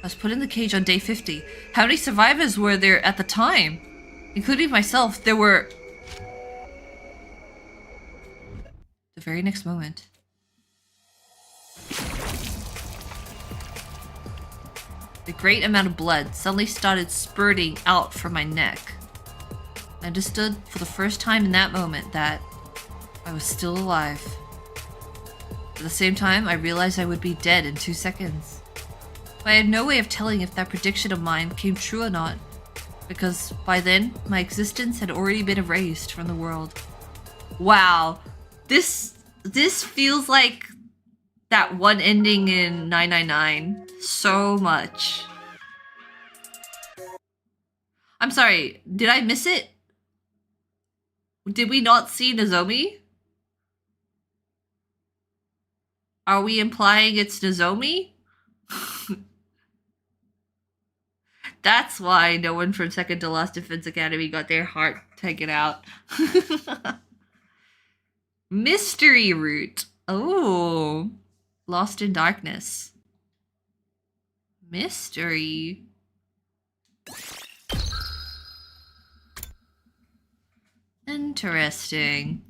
was put in the cage on day 50. How many survivors were there at the time? Including myself, there were... The very next moment. The great amount of blood suddenly started spurting out from my neck. I understood for the first time in that moment that I was still alive. At the same time, I realized I would be dead in 2 seconds. But I had no way of telling if that prediction of mine came true or not, because by then, my existence had already been erased from the world. Wow. This feels like that one ending in 999 so much. I'm sorry, did I miss it? Did we not see Nozomi? Are we implying it's Nozomi? That's why no one from Second to Lost Defense Academy got their heart taken out. Mystery route. Oh. Lost in darkness. Mystery. Interesting.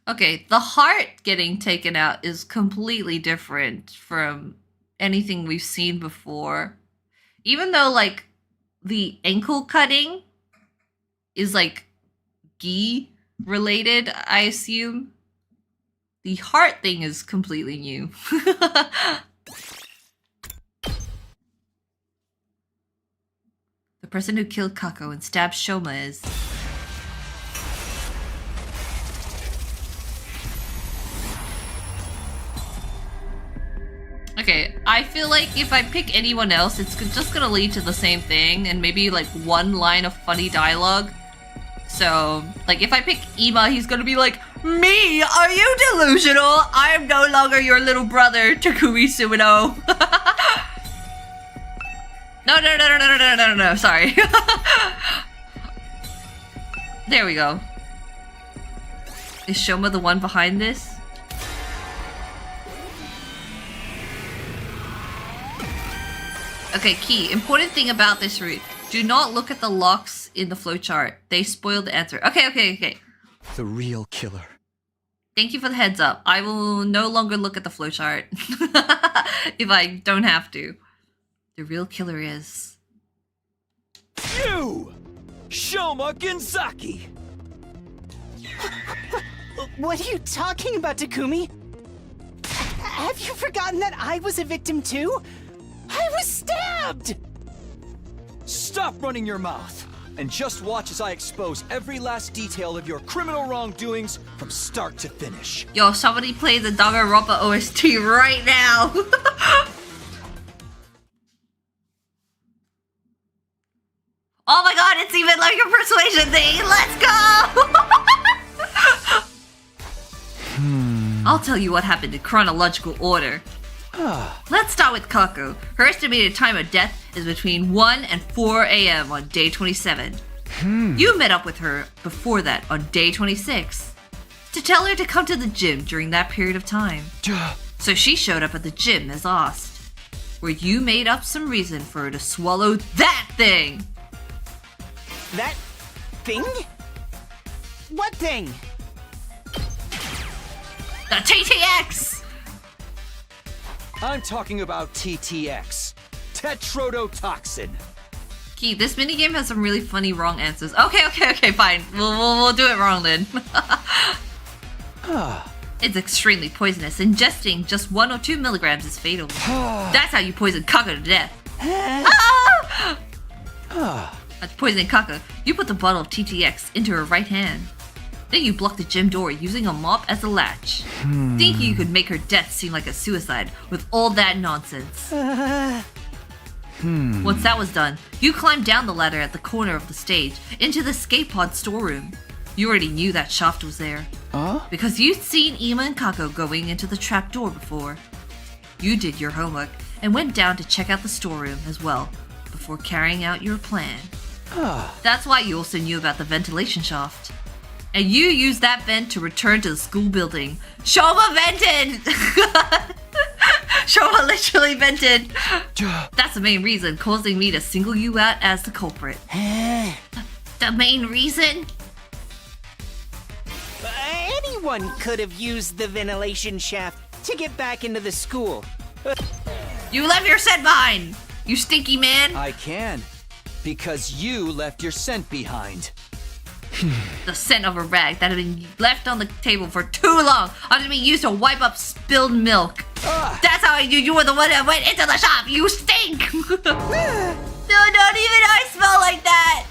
Okay, the heart getting taken out is completely different from anything we've seen before. Even though, like, the ankle cutting is, like, khee related, I assume. The heart thing is completely new. The person who killed Kako and stabbed Shouma is... Okay, I feel like if I pick anyone else, it's just gonna lead to the same thing, and maybe like one line of funny dialogue. So, like if I pick Ima, he's gonna be like, "Me? Are you delusional? I am no longer your little brother, Takumi Sumino." No, sorry. There we go. Is Shouma the one behind this? Okay, key. Important thing about this route. Do not look at the locks in the flowchart. They spoil the answer. Okay. The real killer. Thank you for the heads up. I will no longer look at the flowchart if I don't have to. The real killer is... You! Shouma Genzaki! What are you talking about, Takumi? Have you forgotten that I was a victim too? I was stabbed! Stop running your mouth, and just watch as I expose every last detail of your criminal wrongdoings from start to finish. Yo, somebody play the Danganronpa OST right now! Oh my god, it's even like a persuasion thing! Let's go! I'll tell you what happened in chronological order. Let's start with Kako. Her estimated time of death is between 1 and 4 a.m. on day 27. You met up with her before that on day 26 to tell her to come to the gym during that period of time. So she showed up at the gym as asked, where you made up some reason for her to swallow that thing. That thing? What thing? The TTX! I'm talking about TTX. Tetrodotoxin. Khee, this minigame has some really funny wrong answers. Okay, fine. We'll do it wrong then. It's extremely poisonous. Ingesting just 1 or 2 milligrams is fatal. That's how you poison Kako to death. That's poisoning Kako. You put the bottle of TTX into her right hand. Then you block the gym door using a mop as a latch. Thinking you could make her death seem like a suicide with all that nonsense. Once that was done, you climbed down the ladder at the corner of the stage into the skate pod storeroom. You already knew that shaft was there. Because you'd seen Ima and Kako going into the trapdoor before. You did your homework and went down to check out the storeroom as well before carrying out your plan. That's why you also knew about the ventilation shaft. And you used that vent to return to the school building. Shouma vented! Shouma literally vented. That's the main reason, causing me to single you out as the culprit. The main reason? Anyone could have used the ventilation shaft to get back into the school. You left your scent behind, you stinky man! I can, because you left your scent behind. The scent of a rag that had been left on the table for too long ought to be used to wipe up spilled milk. That's how I knew you were the one that went into the shop. You stink! No, not even I smell like that!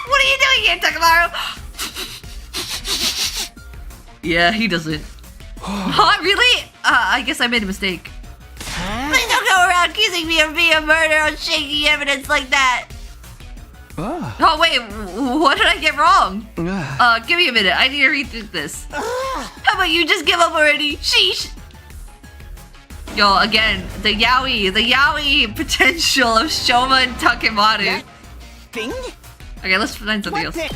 What are you doing here, Takamaru? Yeah, he doesn't. Huh, really? I guess I made a mistake. Please don't go around accusing me of being a murderer on shaky evidence like that. Oh wait, what did I get wrong? Give me a minute, I need to rethink this. How about you just give up already? Sheesh! Yo, again, the yaoi potential of Shouma and Takamaru. That thing? Okay, let's find something else. Thing?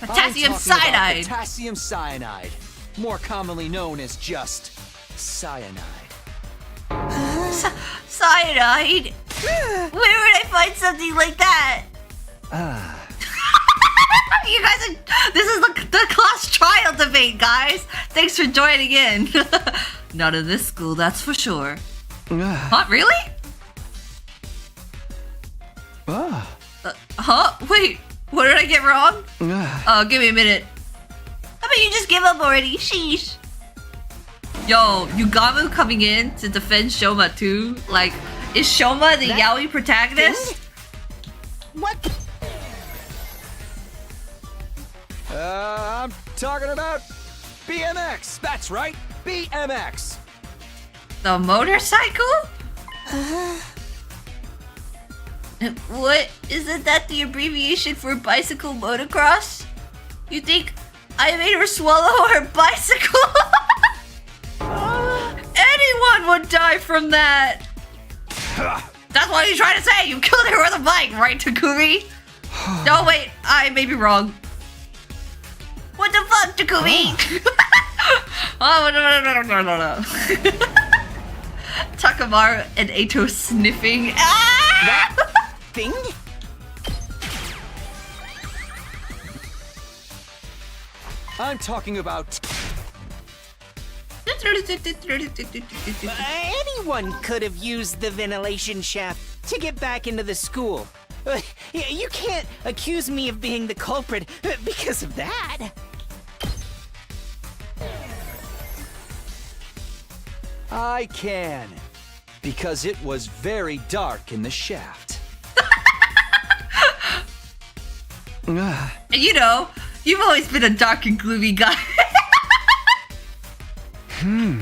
Potassium I'm talking about cyanide! potassium cyanide, more commonly known as just cyanide. Cyanide? Where would I find something like that? You guys are... This is the class trial debate, guys! Thanks for joining in. Not in this school, that's for sure. Huh? Really? Huh? Wait, what did I get wrong? Give me a minute. How about you just give up already? Sheesh. Yo, Yugamu coming in to defend Shouma too? Like, is Shouma the yaoi protagonist? Thing? What? I'm talking about BMX. That's right, BMX. The motorcycle? What? Isn't that the abbreviation for bicycle motocross? You think I made her swallow her bicycle? Anyone would die from that. That's what you're trying to say. You killed her with a bike, right, Takumi? No, wait. I may be wrong. What the fuck, Takumi? Oh, no. Takamaru and Eito sniffing. That thing? I'm talking about... Anyone could have used the ventilation shaft to get back into the school. You can't accuse me of being the culprit because of that. I can. Because it was very dark in the shaft. You know, you've always been a dark and gloomy guy.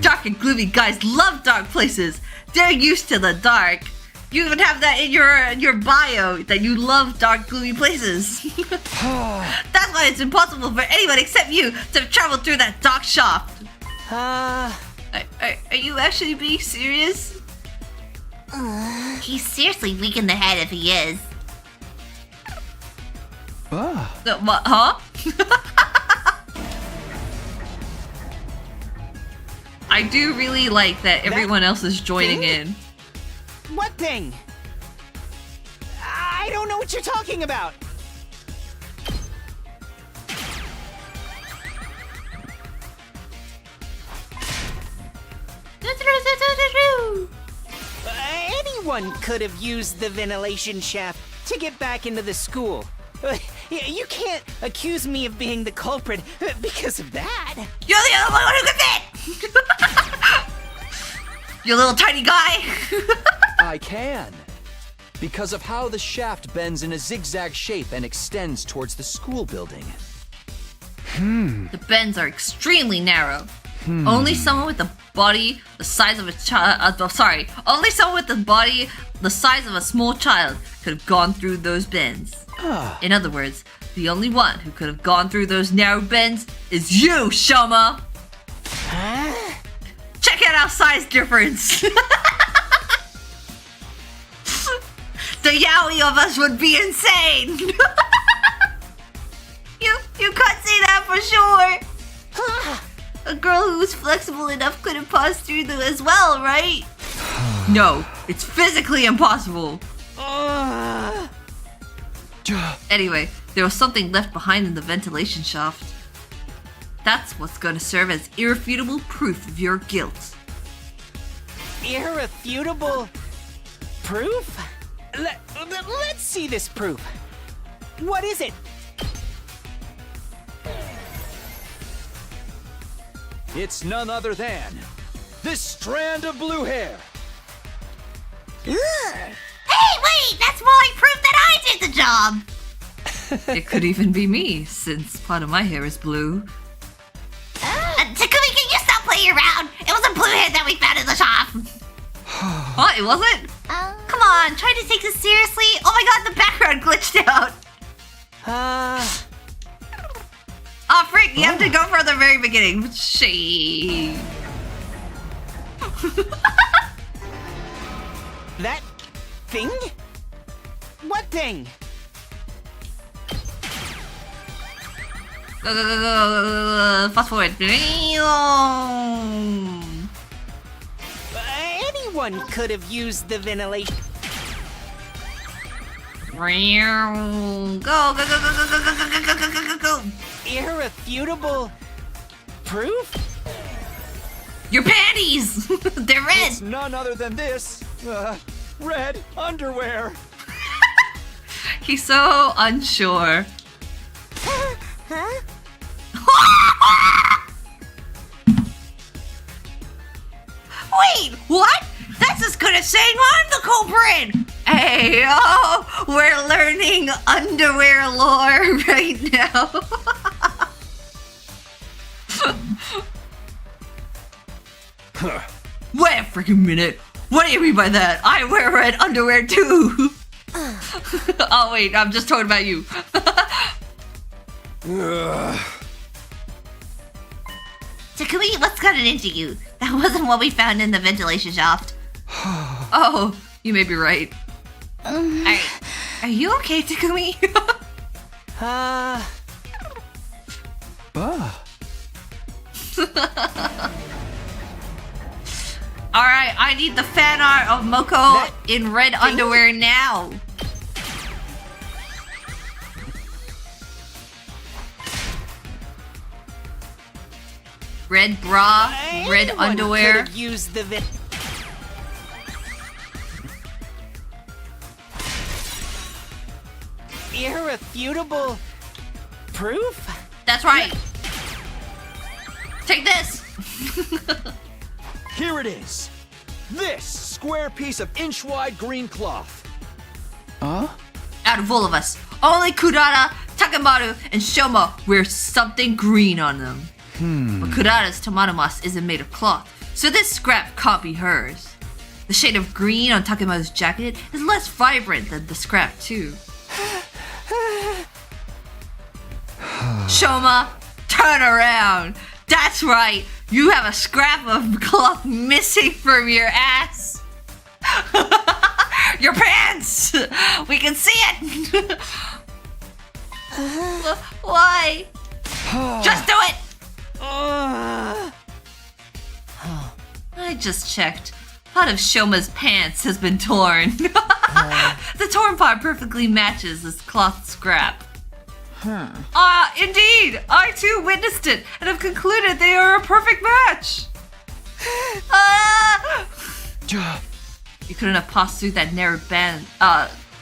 Dark and gloomy guys love dark places. They're used to the dark. You even have that in your bio that you love dark, gloomy places. That's why it's impossible for anyone except you to travel through that dark shaft. Are you actually being serious? He's seriously weak in the head if he is. Huh? I do really like that everyone else is joining in. What thing? I don't know what you're talking about. Anyone could have used the ventilation shaft to get back into the school. You can't accuse me of being the culprit because of that. You're the only one who can fit! You little tiny guy! I can. Because of how the shaft bends in a zigzag shape and extends towards the school building. The bends are extremely narrow. Only someone with a body the size of a child. Only someone with a body the size of a small child could have gone through those bends. In other words, the only one who could have gone through those narrow bends is you, Shouma! Check out our size difference! The yaoi of us would be insane! You can't say that for sure! A girl who was flexible enough could have passed through them as well, right? No, it's physically impossible! Anyway, there was something left behind in the ventilation shaft. That's what's going to serve as irrefutable proof of your guilt. Irrefutable proof? Let's see this proof. What is it? It's none other than this strand of blue hair. Hey, wait! That's more like proof that I did the job! It could even be me, since part of my hair is blue. Takumi, can you stop playing around? It was a blue head that we found in the shop! What? It wasn't? Come on, try to take this seriously. Oh my god, the background glitched out! Oh, frick, you have to go from the very beginning. Shade. That thing? What thing? Fast forward. Anyone could have used the ventilation. Go. Irrefutable proof? Your panties! They're red! It's none other than this. Red underwear. He's so unsure. Huh? Wait, what? That's as good as saying I'm the culprit! Hey, oh, we're learning underwear lore right now. Wait a freaking minute. What do you mean by that? I wear red underwear too. Oh wait, I'm just talking about you. Takumi, what's gotten into you? That wasn't what we found in the ventilation shaft. Oh, you may be right. Are you okay, Takumi? Alright, I need the fan art of Moko in red underwear now. Red bra, red Anyone underwear. could have used the irrefutable proof? That's right. Take this. Here it is. This square piece of inch-wide green cloth. Out of all of us, only Kurata, Takamaru, and Shouma wear something green on them. But Kurata's tamanomas isn't made of cloth, so this scrap can't be hers. The shade of green on Takamaru's jacket is less vibrant than the scrap too. Shouma, turn around. That's right, you have a scrap of cloth missing from your ass. Your pants! We can see it! Why? Just do it! I just checked. Part of Shouma's pants has been torn. The torn part perfectly matches this cloth scrap. Indeed! I too witnessed it and have concluded they are a perfect match! You couldn't have passed through that narrow bend.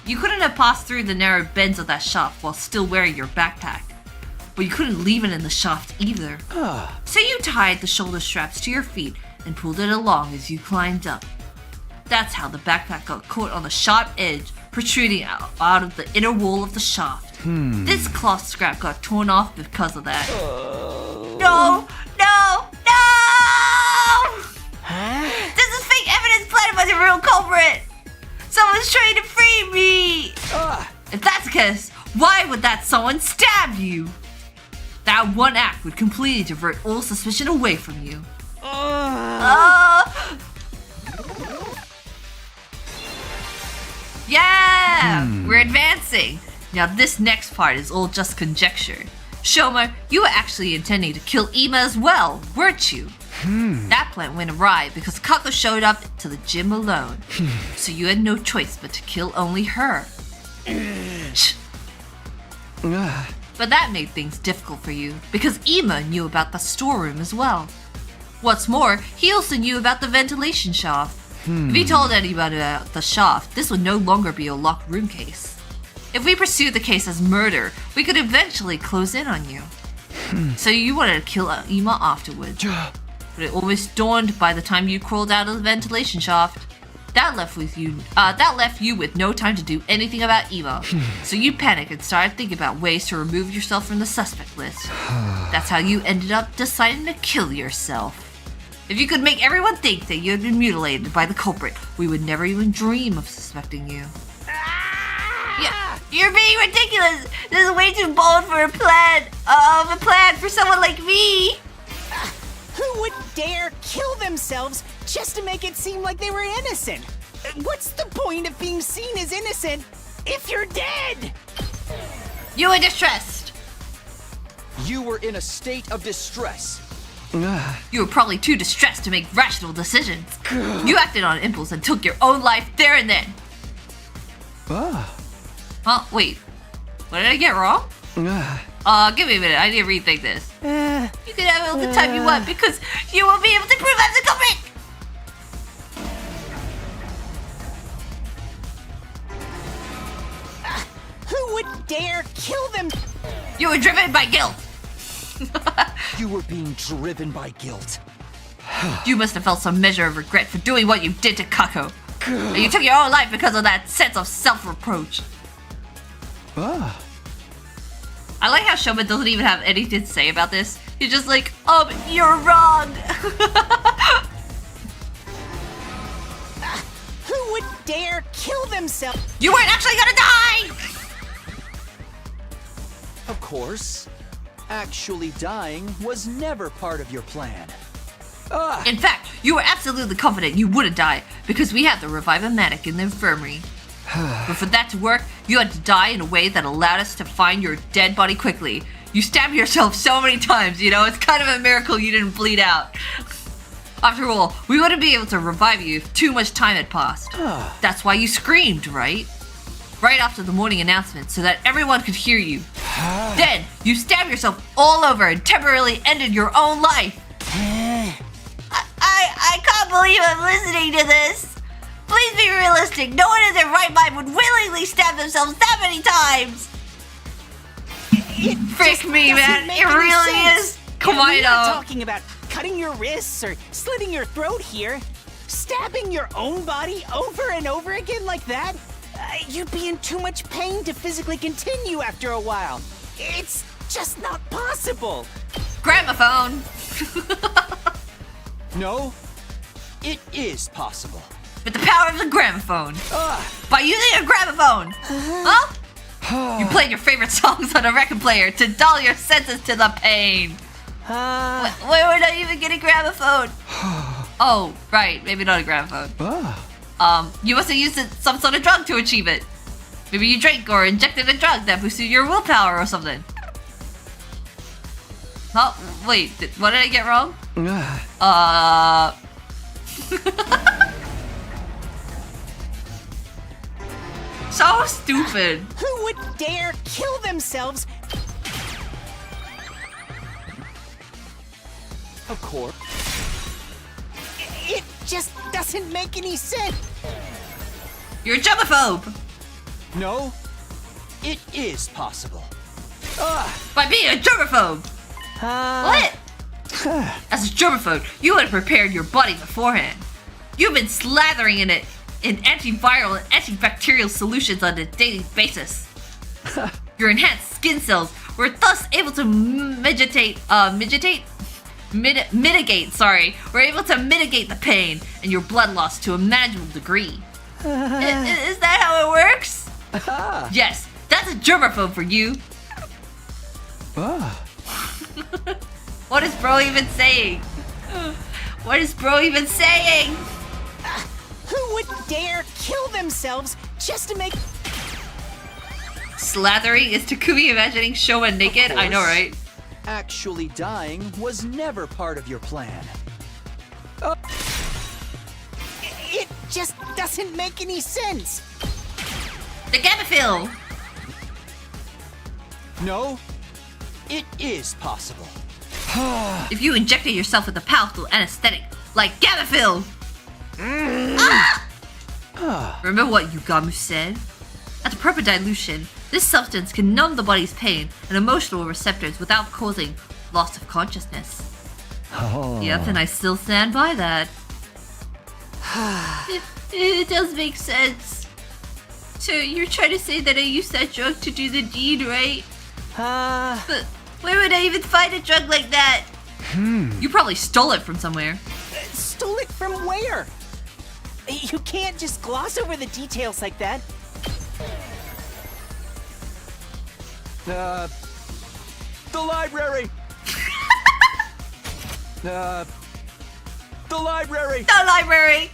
You couldn't have passed through the narrow bends of that shaft while still wearing your backpack. But you couldn't leave it in the shaft either. So you tied the shoulder straps to your feet and pulled it along as you climbed up. That's how the backpack got caught on the sharp edge, protruding out of the inner wall of the shaft. This cloth scrap got torn off because of that. No! No! No! This is fake evidence planted by the real culprit! Someone's trying to free me! If that's the case, why would that someone stab you? That one act would completely divert all suspicion away from you. Yeah! We're advancing! Now this next part is all just conjecture. Shouma, you were actually intending to kill Ima as well, weren't you? That plan went awry because Kako showed up to the gym alone. So you had no choice but to kill only her. But that made things difficult for you because Ima knew about the storeroom as well. What's more, he also knew about the ventilation shaft. If he told anybody about the shaft, this would no longer be a locked room case. If we pursued the case as murder, we could eventually close in on you. So you wanted to kill Ima afterwards. But it almost dawned by the time you crawled out of the ventilation shaft. That left you with no time to do anything about Ima. So you panicked and started thinking about ways to remove yourself from the suspect list. That's how you ended up deciding to kill yourself. If you could make everyone think that you had been mutilated by the culprit, we would never even dream of suspecting you. Yeah, you're being ridiculous! This is way too bold for a plan for someone like me! Who would dare kill themselves just to make it seem like they were innocent? What's the point of being seen as innocent if you're dead? You were distressed. You were in a state of distress. You were probably too distressed to make rational decisions. You acted on impulse and took your own life there and then. Wait. What did I get wrong? Give me a minute. I need to rethink this. You can have all the time you want because you won't be able to prove I'm the culprit! Who would dare kill them? You were driven by guilt! You were being driven by guilt. You must have felt some measure of regret for doing what you did to Kako. And you took your own life because of that sense of self-reproach. I like how Shouma doesn't even have anything to say about this. He's just like, you're wrong. Who would dare kill themselves? You weren't actually gonna die! Of course. Actually dying was never part of your plan. In fact, you were absolutely confident you wouldn't die because we had to revive a manic in the infirmary. But for that to work, you had to die in a way that allowed us to find your dead body quickly. You stabbed yourself so many times, it's kind of a miracle you didn't bleed out. After all, we wouldn't be able to revive you if too much time had passed. That's why you screamed, right? Right after the morning announcement so that everyone could hear you. Then, you stabbed yourself all over and temporarily ended your own life. believe I'm listening to this. Please be realistic. No one in their right mind would willingly stab themselves that many times. Frick me, man. It really is. Come on, We're not talking about cutting your wrists or slitting your throat here. Stabbing your own body over and over again like that? You'd be in too much pain to physically continue after a while. It's just not possible. Gramophone. No, it is possible. With the power of the gramophone. By using a gramophone. Huh? You played your favorite songs on a record player to dull your senses to the pain. Why would I even get a gramophone? Oh, right. Maybe not a gramophone. You must have used some sort of drug to achieve it. Maybe you drank or injected a drug that boosted your willpower or something. Oh, wait. What did I get wrong? So stupid. Who would dare kill themselves? Of course. It just doesn't make any sense. You're a germaphobe. No, it is possible. By being a germaphobe. What? As a germaphobe, you would have prepared your body beforehand. You've been slathering in it in antiviral and antibacterial solutions on a daily basis. Your enhanced skin cells were thus able to mitigate the pain and your blood loss to a manageable degree. Is that how it works? Yes, that's a germaphobe for you. What is bro even saying? What is bro even saying? Who would dare kill themselves just to make... Slathering? Is Takumi imagining Shouma naked? I know, right? Actually dying was never part of your plan. It just doesn't make any sense. The Gammafill! No, it is possible. If you injected yourself with a powerful anesthetic, like Gammafill! Remember what Yugamu said? At the proper dilution, this substance can numb the body's pain and emotional receptors without causing loss of consciousness. Yep, and I still stand by that. It does make sense. So you're trying to say that I used that drug to do the deed, right? But where would I even find a drug like that? You probably stole it from somewhere. Stole it from where? You can't just gloss over the details like that. The library! The library! The library!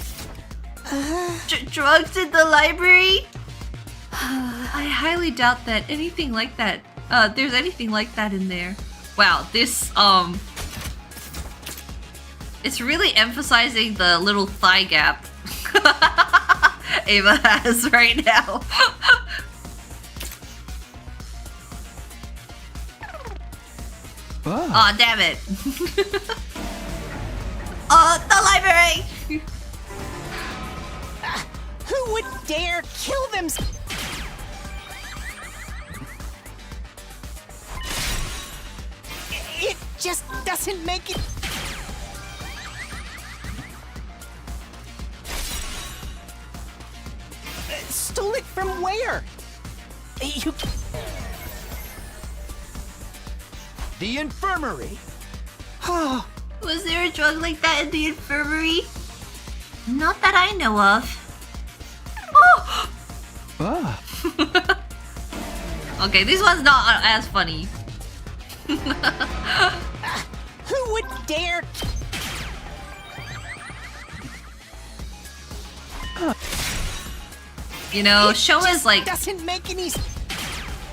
Drugs in the library? I highly doubt that anything like that, there's anything like that in there. Wow, this, it's really emphasizing the little thigh gap Ava has right now. Aw, damn it. The library! Who would dare kill them? It just doesn't make it... Stole it from where? You... The infirmary! Was there a drug like that in the infirmary? Not that I know of. Okay, this one's not as funny. Who would dare... You know, Shouma's like... doesn't make any...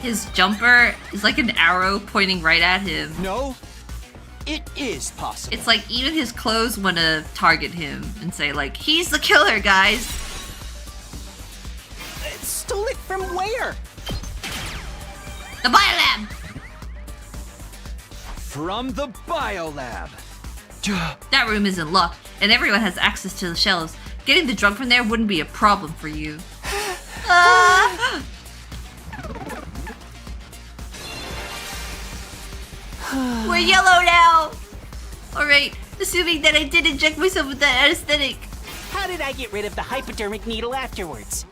His jumper is like an arrow pointing right at him. No, it is possible. It's like even his clothes want to target him and say like, he's the killer, guys. Stole it from where? The biolab! From the biolab. That room isn't locked, and everyone has access to the shelves. Getting the drug from there wouldn't be a problem for you. We're yellow now! Alright, assuming that I did inject myself with that anesthetic. How did I get rid of the hypodermic needle afterwards?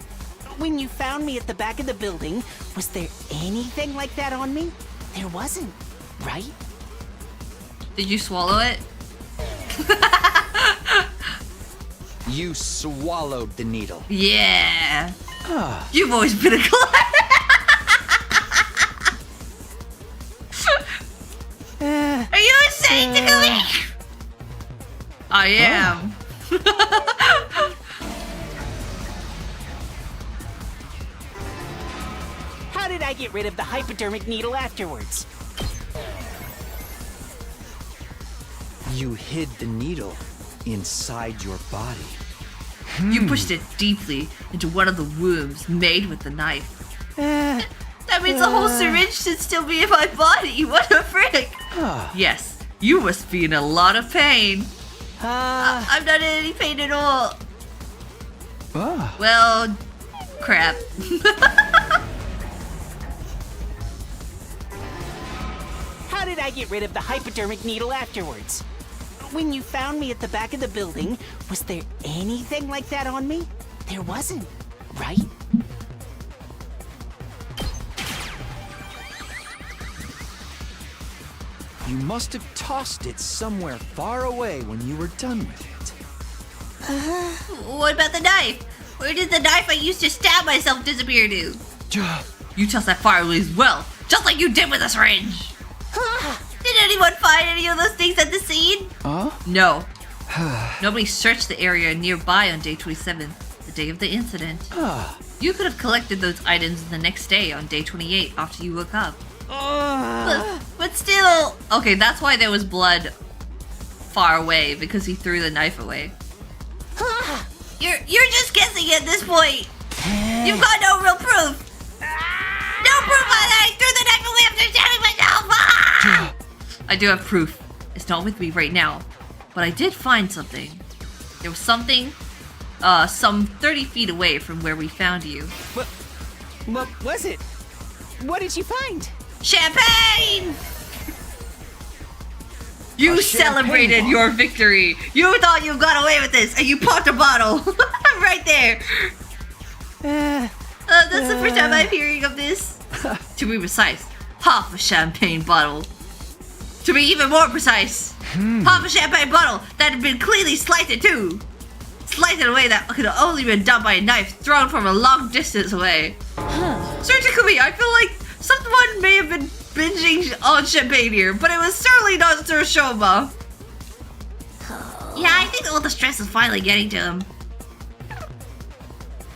When you found me at the back of the building, was there anything like that on me? There wasn't, right? Did you swallow it? You swallowed the needle. Yeah. You've always been a Are you insane, Takumi? I am. How did I get rid of the hypodermic needle afterwards? You hid the needle inside your body. You pushed it deeply into one of the wombs made with the knife. That means the whole syringe should still be in my body. What a frick! Yes, you must be in a lot of pain. I'm not in any pain at all. Well, crap. How did I get rid of the hypodermic needle afterwards? When you found me at the back of the building, was there anything like that on me? There wasn't, right? You must have tossed it somewhere far away when you were done with it. What about the knife? Where did the knife I used to stab myself disappear to? You tossed that far away as well, just like you did with the syringe. Did anyone find any of those things at the scene? No. Nobody searched the area nearby on day 27, the day of the incident. You could have collected those items the next day on day 28 after you woke up. But still... Okay, that's why there was blood far away, because he threw the knife away. You're just guessing at this point. You've got no real proof. No proof that I threw the knife away after stabbing myself. I do have proof. It's not with me right now, but I did find something. There was something, some 30 feet away from where we found you. What was it? What did you find? Champagne! You celebrated your victory. You thought you got away with this, and you popped a bottle right there. That's the first time I'm hearing of this. To be precise, half a champagne bottle. To be even more precise, half a champagne bottle that had been cleanly sliced in two. Sliced in a way that could have only been done by a knife thrown from a long distance away. Sir Takumi, I feel like someone may have been binging on champagne here, but it was certainly not Sir Shouma. Yeah, I think all the stress is finally getting to him.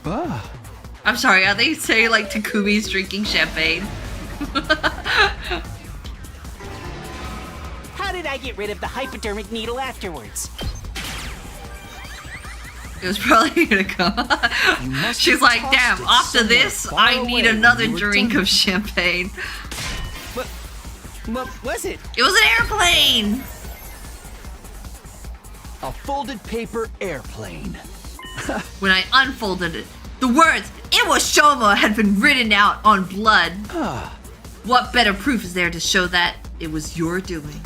I'm sorry, are they saying like Takumi's drinking champagne? How did I get rid of the hypodermic needle afterwards? It was probably gonna come. She's like, damn, after this, I need another drink of champagne. What was it? It was an airplane! A folded paper airplane. When I unfolded it, the words, "It was Shouma," had been written out on blood. What better proof is there to show that it was your doing?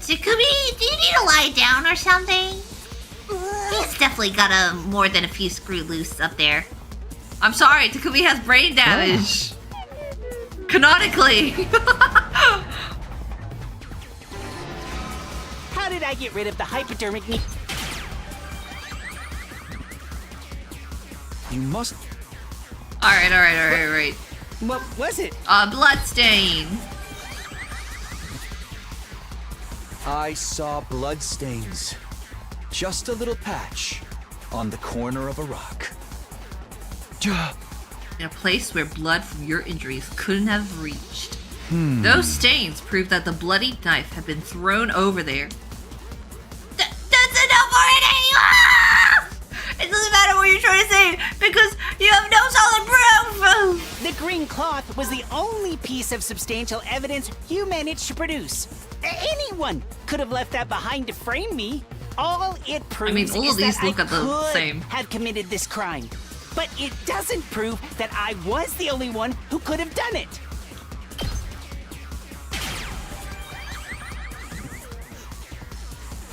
Takumi, do you need to lie down or something? He's definitely got more than a few screw loose up there. I'm sorry, Takumi has brain damage. Canonically. How did I get rid of the hypodermic needle? You must... Alright. What was it? Bloodstain. I saw bloodstains. Just a little patch on the corner of a rock. In a place where blood from your injuries couldn't have reached. Those stains prove that the bloody knife had been thrown over there. That's enough already! It doesn't matter what you're trying to say, because you have no solid proof! The green cloth was the only piece of substantial evidence you managed to produce. Any anyone could have left that behind to frame me. All it proves all is of these that look I at the could same. have committed this crime. But it doesn't prove that I was the only one who could have done it.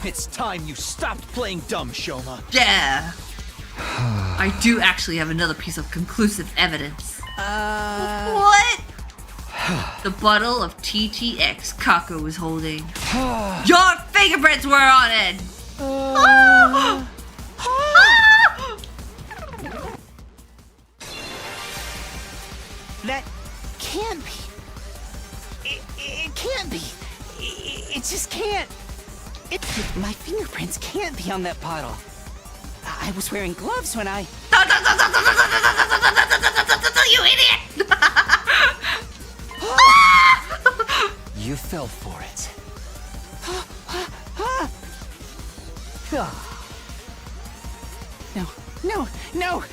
It's time you stopped playing dumb, Shouma. Yeah. I do actually have another piece of conclusive evidence. What? The bottle of TTX Kako was holding. Your fingerprints were on it! That can't be. It can't be. It just can't. My fingerprints can't be on that bottle. I was wearing gloves when I... You idiot! You fell for it. No!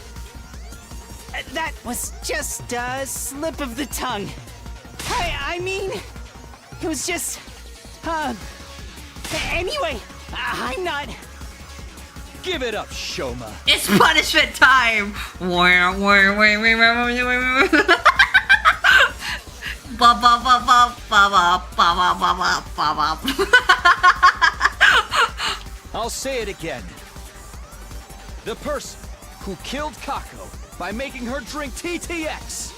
That was just a slip of the tongue. I mean, it was just... Anyway, I'm not... Give it up, Shouma. It's punishment time! I'll say it again. The person who killed Kako by making her drink TTX,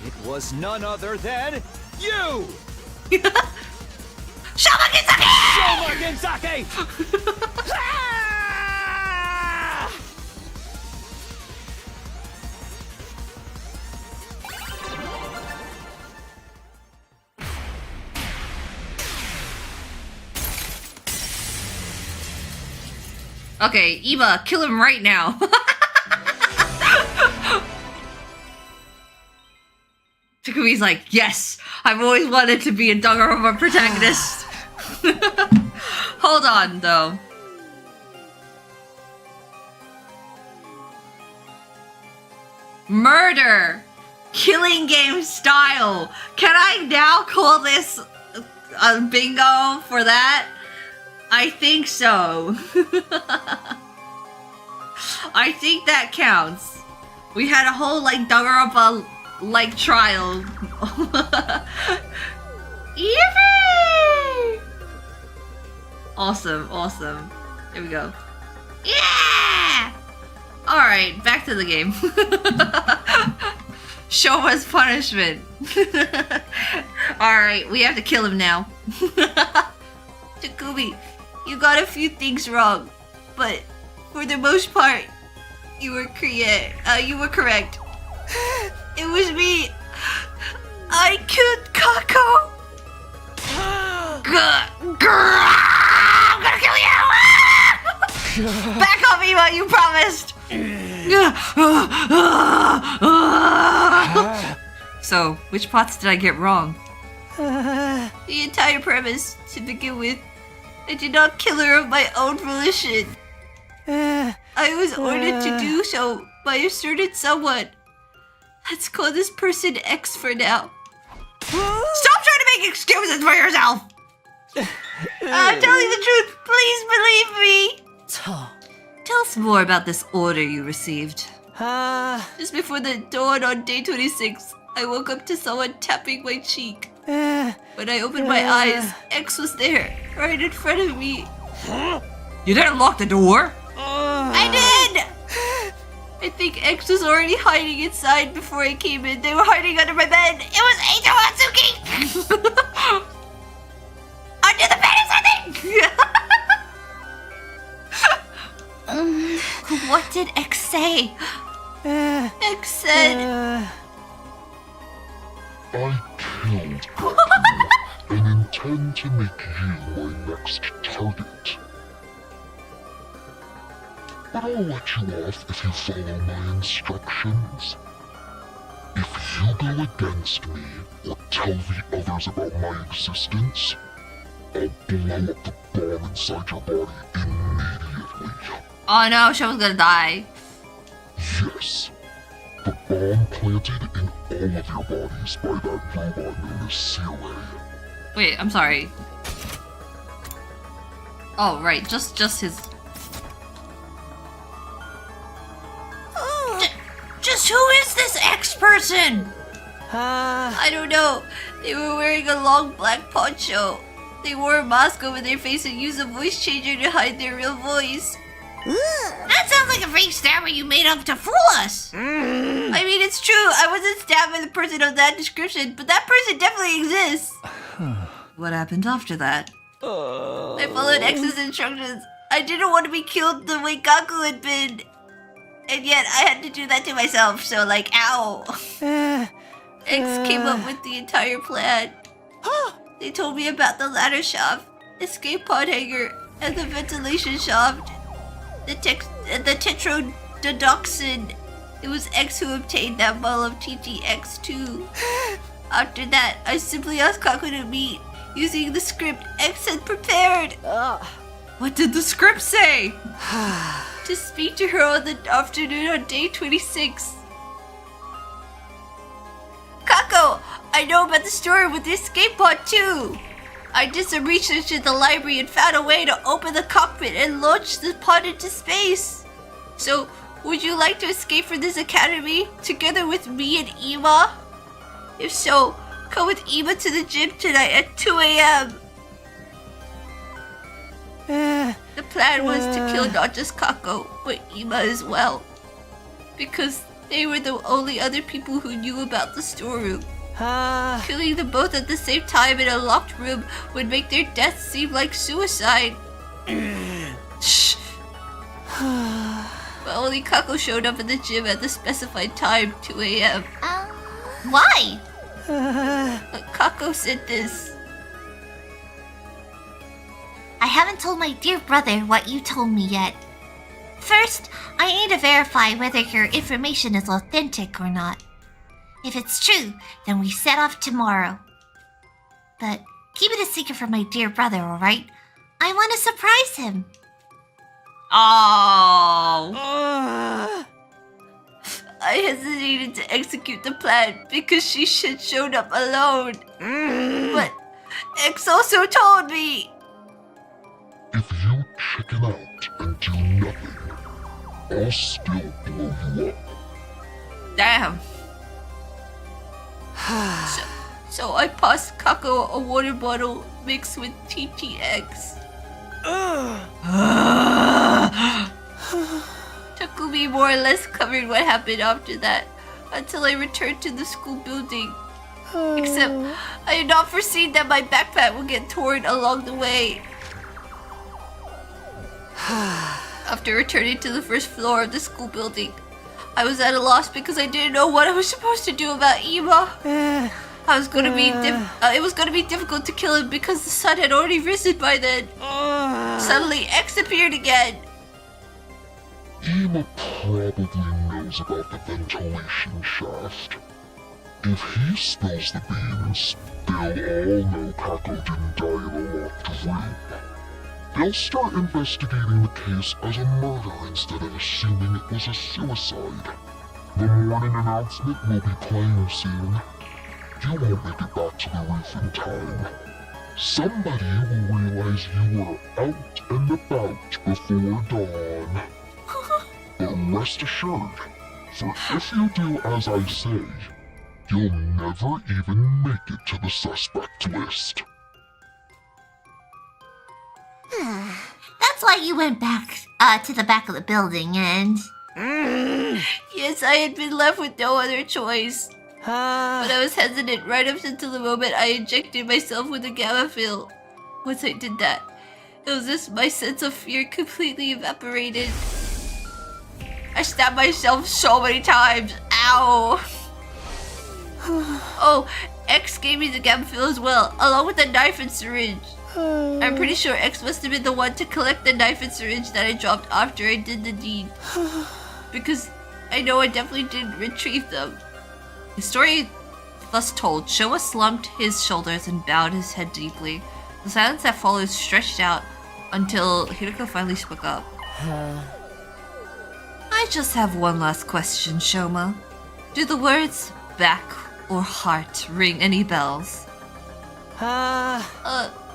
it was none other than you! Shouma Genzake! Shouma Genzake! Okay, Eva, kill him right now. Takumi's like, yes, I've always wanted to be a Danganronpa protagonist. Hold on, though. Murder! Killing game style! Can I now call this a bingo for that? I think so. I think that counts. We had a whole, like, Danganronpa like trial. Yippee! Awesome, awesome. There we go. Yeah! Alright, back to the game. Shouma's punishment. Alright, we have to kill him now. Takumi, you got a few things wrong, but for the most part, you were correct. It was me. I killed Kako. I'm gonna kill you. Back off, Eva. You promised. So, which parts did I get wrong? The entire premise, to begin with. I did not kill her of my own volition. I was ordered to do so by a certain someone. Let's call this person X for now. Stop trying to make excuses for yourself! I'm telling the truth. Please believe me. Tell us more about this order you received. Just before the dawn on day 26, I woke up to someone tapping my cheek. When I opened my eyes, X was there, right in front of me. You didn't lock the door? I did! I think X was already hiding inside before I came in. They were hiding under my bed. It was Angel Atsuki! Under the bed or something! What did X say? X said... I killed Kako and intend to make you my next target. But I'll let you off if you follow my instructions. If you go against me or tell the others about my existence, I'll blow up the bomb inside your body immediately. Oh no, Shouma's gonna die. Yes. The bomb planted in all of your bodies by that robot known as COA. Wait, I'm sorry. Oh, right, just his... Just who is this X person? I don't know. They were wearing a long black poncho. They wore a mask over their face and used a voice changer to hide their real voice. That sounds like a fake stabber you made up to fool us. I mean, it's true. I wasn't stabbed by the person of that description, but that person definitely exists. What happened after that? I followed X's instructions. I didn't want to be killed the way Kako had been. And yet, I had to do that to myself, so like, ow. X came up with the entire plan. They told me about the ladder shaft, escape pod hanger, and the ventilation shaft. The tetrodotoxin. It was X who obtained that bottle of TTX2. After that, I simply asked Kako to meet, using the script X had prepared. What did the script say? To speak to her on the afternoon on day 26. Kako, I know about the story with the escape pod too. I did some research in the library and found a way to open the cockpit and launch the pod into space. So, would you like to escape from this academy together with me and Ima? If so, come with Ima to the gym tonight at 2 a.m. The plan was to kill not just Kako, but Ima as well. Because they were the only other people who knew about the storeroom. Killing them both at the same time in a locked room would make their deaths seem like suicide. Shh. But only Kako showed up at the gym at the specified time, 2 a.m. Why? Kako said this. I haven't told my dear brother what you told me yet. First, I need to verify whether your information is authentic or not. If it's true, then we set off tomorrow. But keep it a secret from my dear brother, alright? I want to surprise him. Oh. I hesitated to execute the plan because she had showed up alone. But X also told me. If you chicken out and do nothing, I'll still blow you up. Damn. So I passed Kako a water bottle mixed with TTX. Takumi more or less covered what happened after that until I returned to the school building. Except I had not foreseen that my backpack would get torn along the way. After returning to the first floor of the school building, I was at a loss because I didn't know what I was supposed to do about Ima. It was going to be difficult to kill him because the sun had already risen by then. Suddenly, X appeared again. Ima probably knows about the ventilation shaft. If he spills the beans, they'll all know Kako didn't die in a locked room. They'll start investigating the case as a murder instead of assuming it was a suicide. The morning announcement will be playing soon. You won't make it back to the roof in time. Somebody will realize you were out and about before dawn. But rest assured, for if you do as I say, you'll never even make it to the suspect list. That's why you went back to the back of the building and... Yes, I had been left with no other choice. But I was hesitant right up until the moment I injected myself with a gamma pill. Once I did that, it was as my sense of fear completely evaporated. I stabbed myself so many times. Ow! Oh, X gave me the gamma pill as well, along with the knife and syringe. I'm pretty sure X must have been the one to collect the knife and syringe that I dropped after I did the deed. Because I know I definitely didn't retrieve them. The story thus told, Shouma slumped his shoulders and bowed his head deeply. The silence that followed stretched out until Hiroko finally spoke up. I just have one last question, Shouma. Do the words back or heart ring any bells?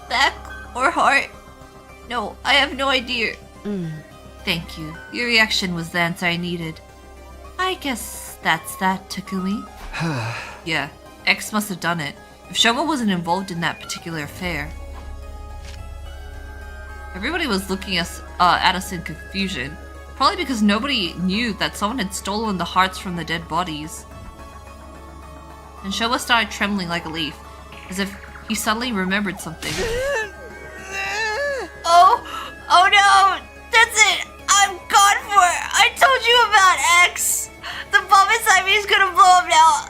Back or heart? No, I have no idea. Thank you. Your reaction was the answer I needed. I guess that's that, Takumi. Yeah, X must have done it. If Shouma wasn't involved in that particular affair. Everybody was looking at us in confusion. Probably because nobody knew that someone had stolen the hearts from the dead bodies. And Shouma started trembling like a leaf, as if he suddenly remembered something. Oh no! That's it! I'm gone for it! I told you about X! The bomb inside me is gonna blow up now!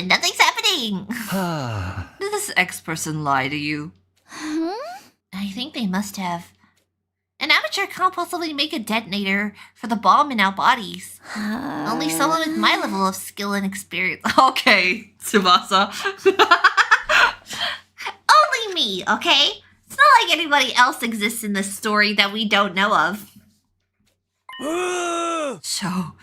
Nothing's happening! Did this X person lie to you? I think they must have. An amateur can't possibly make a detonator for the bomb in our bodies. Only someone with my level of skill and experience. Okay, Tsubasa. Only me, okay? It's not like anybody else exists in this story that we don't know of. So...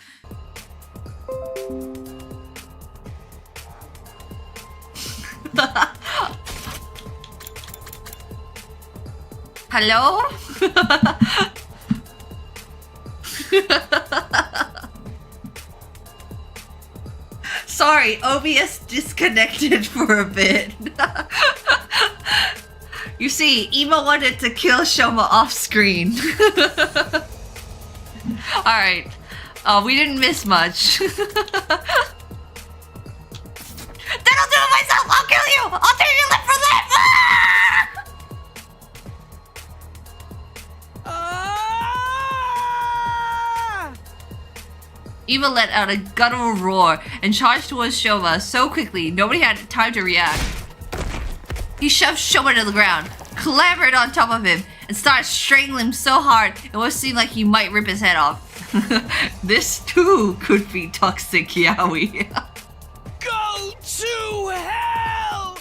Hello? Sorry, OBS disconnected for a bit. You see, Ema wanted to kill Shouma off screen. Alright. We didn't miss much. Then I'll do it myself! I'll kill you! I'll tear your lip for lip! Eva let out a guttural roar and charged towards Shouma so quickly nobody had time to react. He shoved Shouma to the ground, clambered on top of him, and started strangling him so hard it would seem like he might rip his head off. This too could be toxic yaoi. Go to hell!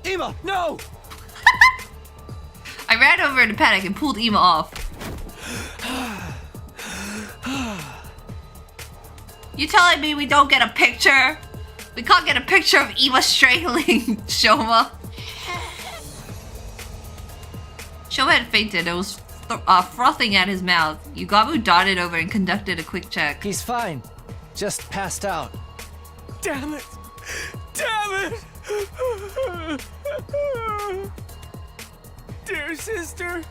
Ema, no! I ran over in a panic and pulled Ema off. You telling me we don't get a picture? We can't get a picture of Ema strangling Shouma. Shouma had fainted and was frothing at his mouth. Yugamu darted over and conducted a quick check. He's fine. Just passed out. Damn it! Damn it! Dear sister!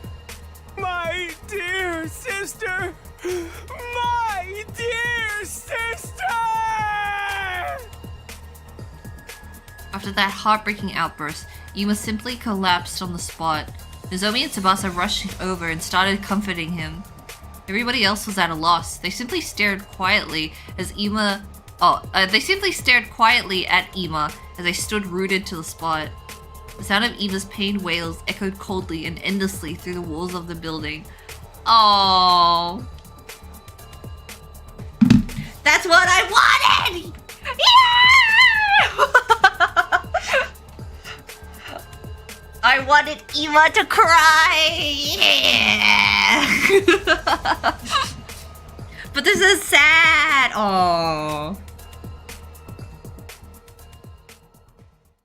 My dear sister! My dear sister! After that heartbreaking outburst, Ema simply collapsed on the spot. Nozomi and Tsubasa rushed over and started comforting him. Everybody else was at a loss. They simply stared quietly as Ema... they simply stared quietly at Ema as they stood rooted to the spot. The sound of Ema's pained wails echoed coldly and endlessly through the walls of the building. Oh, That's what I wanted! I wanted Ema to cry! but this is sad! Oh.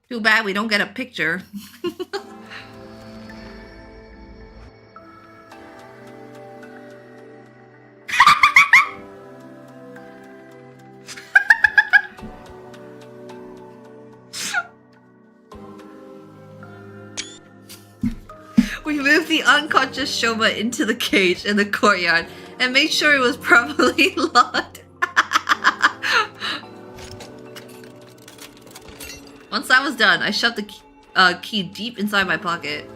Too bad we don't get a picture. We moved the unconscious Shouma into the cage in the courtyard and made sure it was properly locked. Once that was done, I shoved the key deep inside my pocket.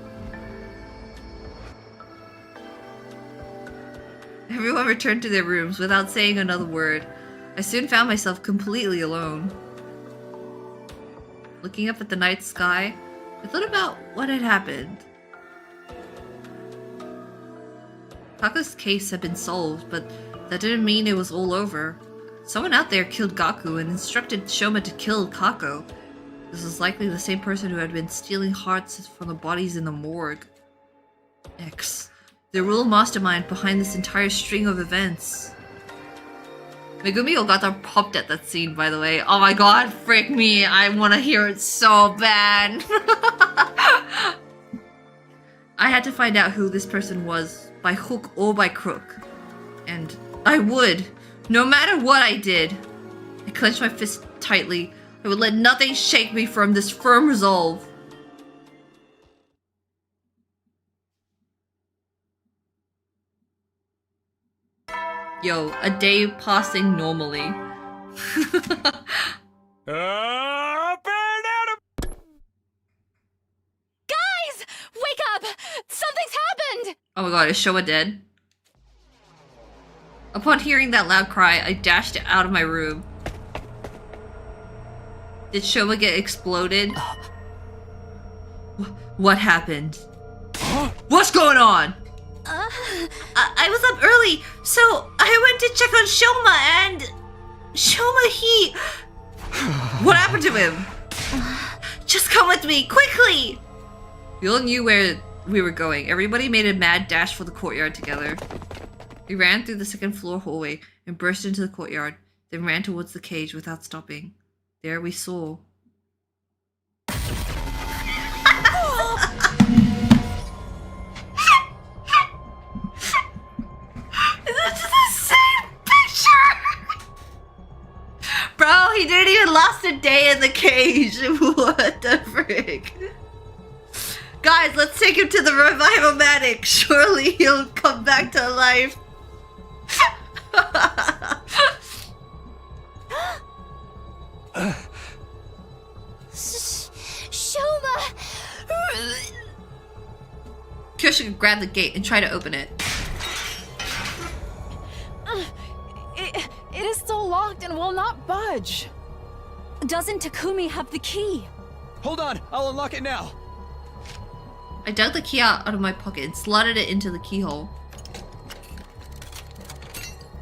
Everyone returned to their rooms without saying another word. I soon found myself completely alone. Looking up at the night sky, I thought about what had happened. Kako's case had been solved, but that didn't mean it was all over. Someone out there killed Gaku and instructed Shouma to kill Kako. This is likely the same person who had been stealing hearts from the bodies in the morgue. X. The real mastermind behind this entire string of events. Megumi Ogata popped at that scene, by the way. Oh my god, frick me. I want to hear it so bad. I had to find out who this person was, by hook or by crook. And I would, no matter what I did. I clenched my fist tightly. I would let nothing shake me from this firm resolve. Yo, a day passing normally. Guys! Wake up! Something's happened! Oh my god, is Shouma dead? Upon hearing that loud cry, I dashed out of my room. Did Shouma get exploded? What happened? What's going on? I was up early, so I went to check on Shouma and... Shouma, he... What happened to him? Just come with me, quickly! We all knew where we were going. Everybody made a mad dash for the courtyard together. We ran through the second floor hallway and burst into the courtyard, then ran towards the cage without stopping. There we saw... Bro, he didn't even last a day in the cage. What the frick? Guys, let's take him to the revival-matic. Surely he'll come back to life. Shouma! Kyosha grabbed the gate and tried to open it. It is still locked and will not budge. Doesn't Takumi have the key? Hold on, I'll unlock it now. I dug the key out of my pocket and slotted it into the keyhole.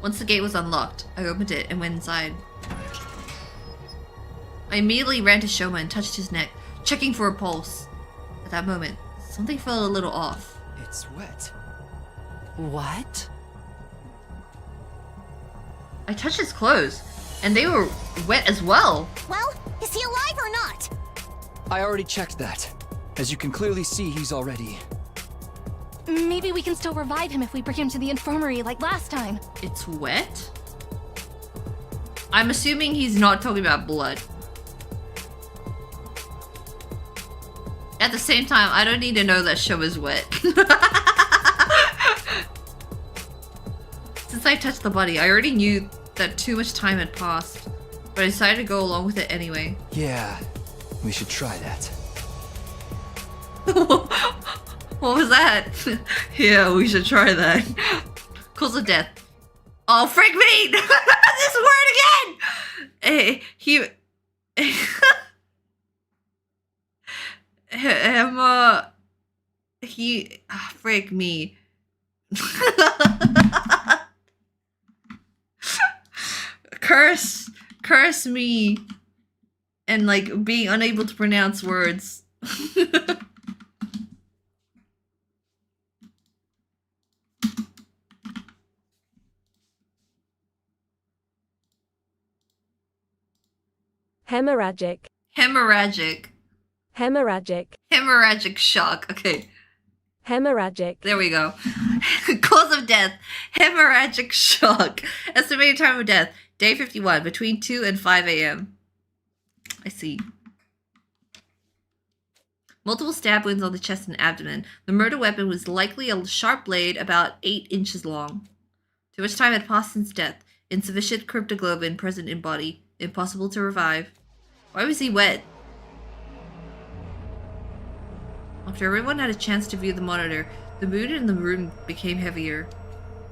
Once the gate was unlocked, I opened it and went inside. I immediately ran to Shouma and touched his neck, checking for a pulse. At that moment, something felt a little off. It's wet. What? I touched his clothes, and they were wet as well. Well, is he alive or not? I already checked that. As you can clearly see, he's already... Maybe we can still revive him if we bring him to the infirmary like last time. It's wet? I'm assuming he's not talking about blood. At the same time, I don't need to know that Shouma's wet. Since I touched the body, I already knew that too much time had passed, but I decided to go along with it anyway. Yeah, we should try that. What was that? Yeah, we should try that. Cause of death. Oh, frick me! This word again! Frick me. Curse me. And like being unable to pronounce words. Hemorrhagic. Hemorrhagic. Hemorrhagic. Hemorrhagic shock. Okay. Hemorrhagic. There we go. Cause of death. Hemorrhagic shock. Estimated time of death. Day 51. Between 2 and 5 a.m. I see. Multiple stab wounds on the chest and abdomen. The murder weapon was likely a sharp blade about 8 inches long. Too much time had passed since death. Insufficient cryptoglobin present in body. Impossible to revive. Why was he wet? After everyone had a chance to view the monitor, the mood in the room became heavier.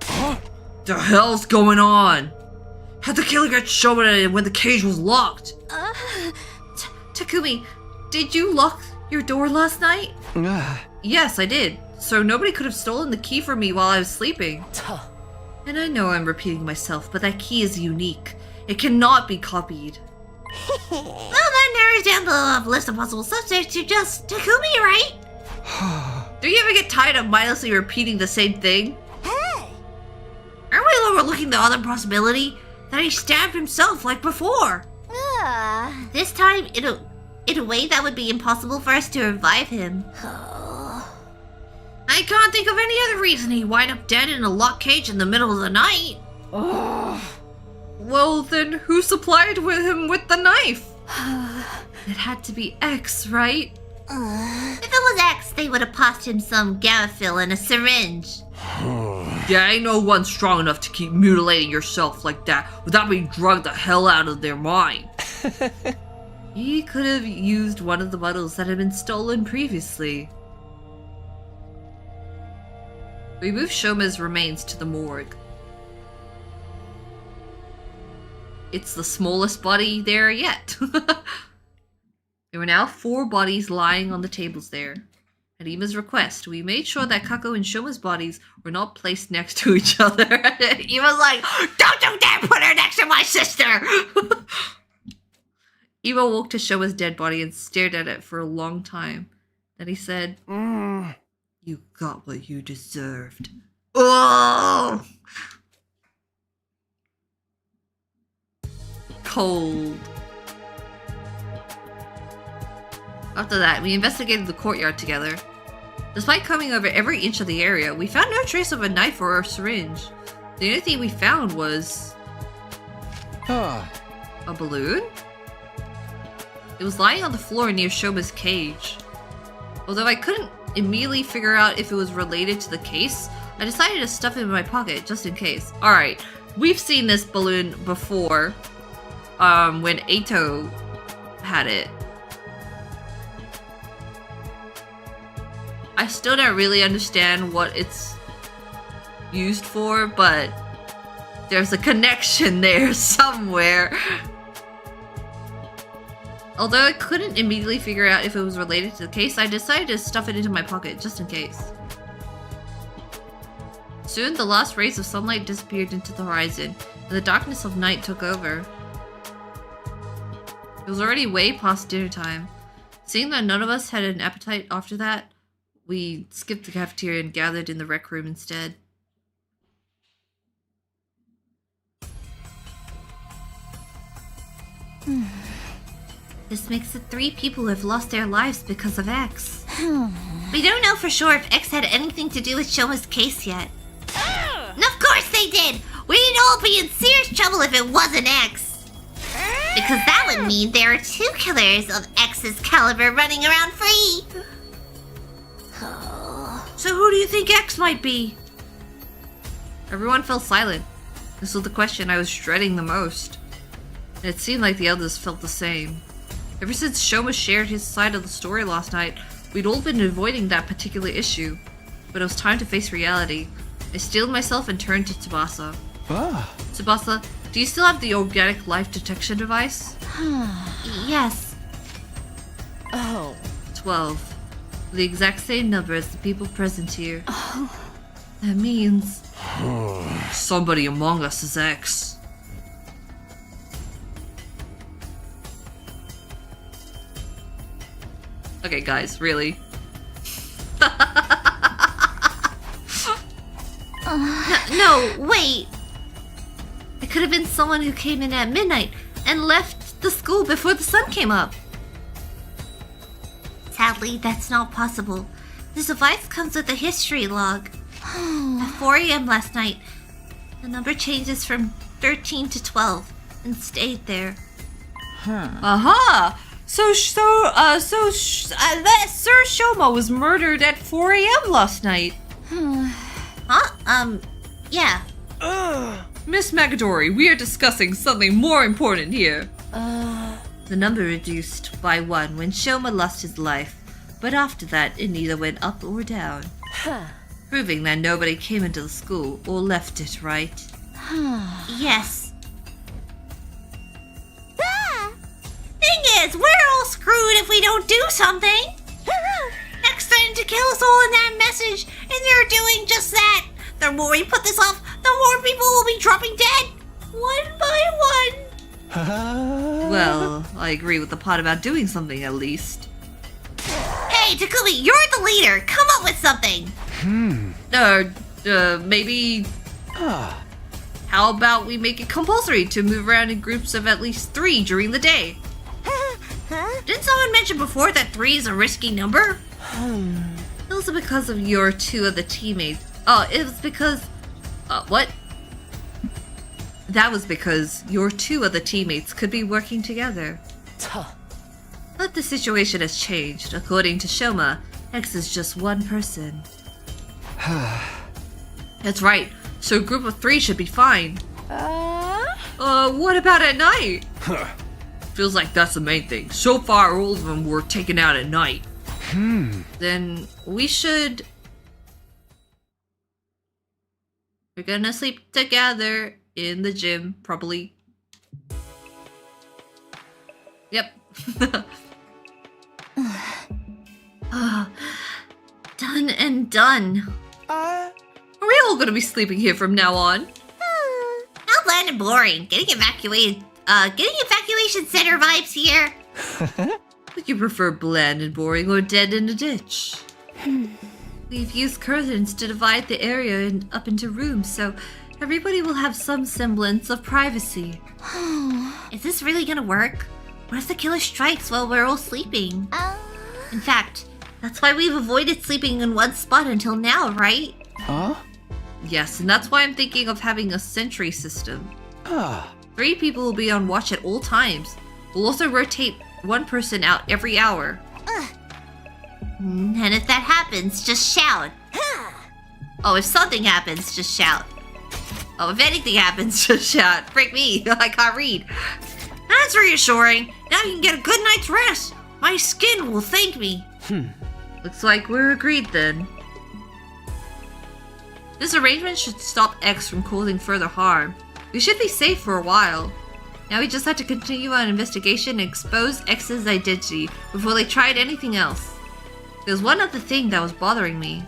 What the hell's going on? How'd the killer get Shouma when the cage was locked? Takumi, did you lock your door last night? Yes, I did. So nobody could have stolen the key from me while I was sleeping. And I know I'm repeating myself, but that key is unique. It cannot be copied. Well then, stories down below have a list of possible subjects. You're just Takumi, right? Do you ever get tired of mindlessly repeating the same thing? Hey! Aren't we overlooking the other possibility? That he stabbed himself like before? This time, in a way that would be impossible for us to revive him. I can't think of any other reason he wind up dead in a locked cage in the middle of the night. Well, then who supplied him with the knife? It had to be X, right? If it was X, they would have passed him some Gamma-fill and a syringe. Yeah, ain't no one strong enough to keep mutilating yourself like that without being drugged the hell out of their mind. He could have used one of the bottles that had been stolen previously. We moved Shouma's remains to the morgue. It's the smallest body there yet. There were now 4 bodies lying on the tables there. At Ima's request, we made sure that Kako and Shouma's bodies were not placed next to each other. Ima's like, don't you dare put her next to my sister! Ima walked to Shouma's dead body and stared at it for a long time. Then he said, You got what you deserved. Oh! Cold. After that, we investigated the courtyard together. Despite combing over every inch of the area, we found no trace of a knife or a syringe. The only thing we found was... a balloon? It was lying on the floor near Shouma's cage. Although I couldn't immediately figure out if it was related to the case, I decided to stuff it in my pocket just in case. Alright, we've seen this balloon before, when Eito had it. I still don't really understand what it's used for, but there's a connection there somewhere. Although I couldn't immediately figure out if it was related to the case, I decided to stuff it into my pocket just in case. Soon, the last rays of sunlight disappeared into the horizon, and the darkness of night took over. It was already way past dinner time. Seeing that none of us had an appetite after that, we skipped the cafeteria and gathered in the rec room instead. This makes it 3 people who have lost their lives because of X. We don't know for sure if X had anything to do with Shouma's case yet. And of course they did! We'd all be in serious trouble if it wasn't X. Because that would mean there are 2 killers of X's caliber running around free. So who do you think X might be? Everyone fell silent. This was the question I was dreading the most. And it seemed like the others felt the same. Ever since Shouma shared his side of the story last night, we'd all been avoiding that particular issue. But it was time to face reality. I steeled myself and turned to Tsubasa. Tsubasa, do you still have the organic life detection device? Yes. 12. The exact same number as the people present here. That means... somebody among us is X. Okay, guys, really? No, wait. It could have been someone who came in at midnight and left the school before the sun came up. Sadly, that's not possible. This device comes with a history log. At 4 a.m. last night, the number changes from 13 to 12 and stayed there. Aha! So Sir Shouma was murdered at 4 a.m. last night. Yeah. Miss Magadori, we are discussing something more important here. The number reduced by 1 when Shouma lost his life, but after that it neither went up or down. Proving that nobody came into the school or left it, right? Yes. Thing is, we're all screwed if we don't do something. X threatened to kill us all in that message, and they're doing just that. The more we put this off, the more people will be dropping dead. One by one. Well, I agree with the pot about doing something at least. Hey, Takumi, you're the leader. Come up with something. Maybe... How about we make it compulsory to move around in groups of at least 3 during the day? Didn't someone mention before that 3 is a risky number? It was because of your 2 other teammates. Oh, it was because... what? That was because your 2 other teammates could be working together. But the situation has changed. According to Shouma, X is just one person. That's right. So a group of 3 should be fine. What about at night? Feels like that's the main thing. So far, all of them were taken out at night. Then we should... We're gonna sleep together in the gym, probably. Yep. Done and done. Are we all gonna be sleeping here from now on? How bland and boring. Getting evacuation center vibes here. Would you prefer bland and boring or dead in a ditch? We've used curtains to divide the area up into rooms, so everybody will have some semblance of privacy. Is this really gonna work? What if the killer strikes while we're all sleeping? In fact, that's why we've avoided sleeping in one spot until now, right? Yes, and that's why I'm thinking of having a sentry system. 3 people will be on watch at all times. We'll also rotate one person out every hour. And if that happens, just shout. Oh, if something happens, just shout. Oh, if anything happens, just shout. Freak me, I can't read. That's reassuring. Now you can get a good night's rest. My skin will thank me. Looks like we're agreed then. This arrangement should stop X from causing further harm. We should be safe for a while. Now we just have to continue our investigation and expose X's identity before they tried anything else. There's one other thing that was bothering me.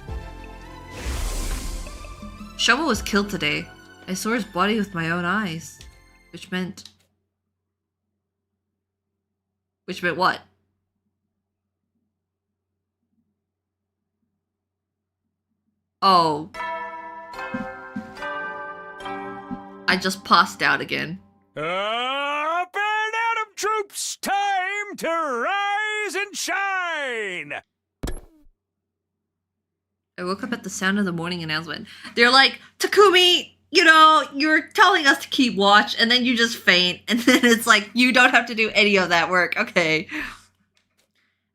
Shouma was killed today. I saw his body with my own eyes. Which meant what? Oh. I just passed out again. Up and Atom troops, time to rise and shine! I woke up at the sound of the morning announcement. They're like, Takumi, you know, you're telling us to keep watch, and then you just faint, and then it's like, you don't have to do any of that work. Okay.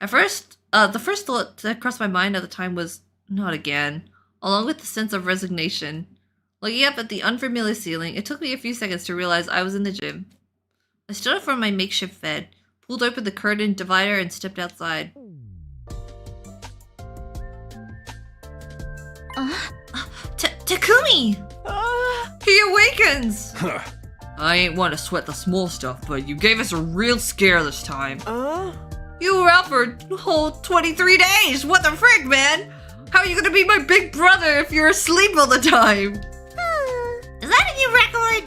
At first, the first thought that crossed my mind at the time was, not again, along with the sense of resignation. Looking up at the unfamiliar ceiling, it took me a few seconds to realize I was in the gym. I stood up from my makeshift bed, pulled open the curtain divider, and stepped outside. Takumi! He awakens! I ain't want to sweat the small stuff, but you gave us a real scare this time. You were out for a whole 23 days! What the frick, man? How are you gonna be my big brother if you're asleep all the time? Is that a new record?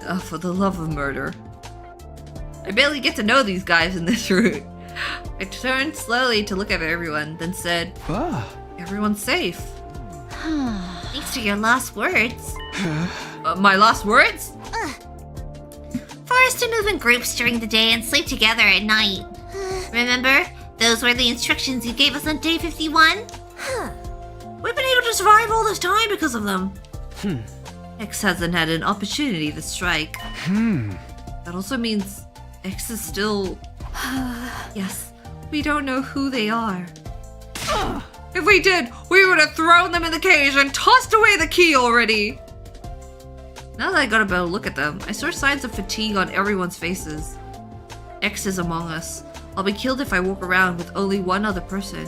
Oh, for the love of murder. I barely get to know these guys in this route. I turned slowly to look at everyone, then said, everyone's safe. Thanks to your last words. My last words? For us to move in groups during the day and sleep together at night. Remember? Those were the instructions you gave us on day 51? We've been able to survive all this time because of them. X hasn't had an opportunity to strike. That also means X is still... Yes, we don't know who they are. If we did, we would have thrown them in the cage and tossed away the key already. Now that I got a better look at them, I saw signs of fatigue on everyone's faces. X is among us. I'll be killed if I walk around with only one other person.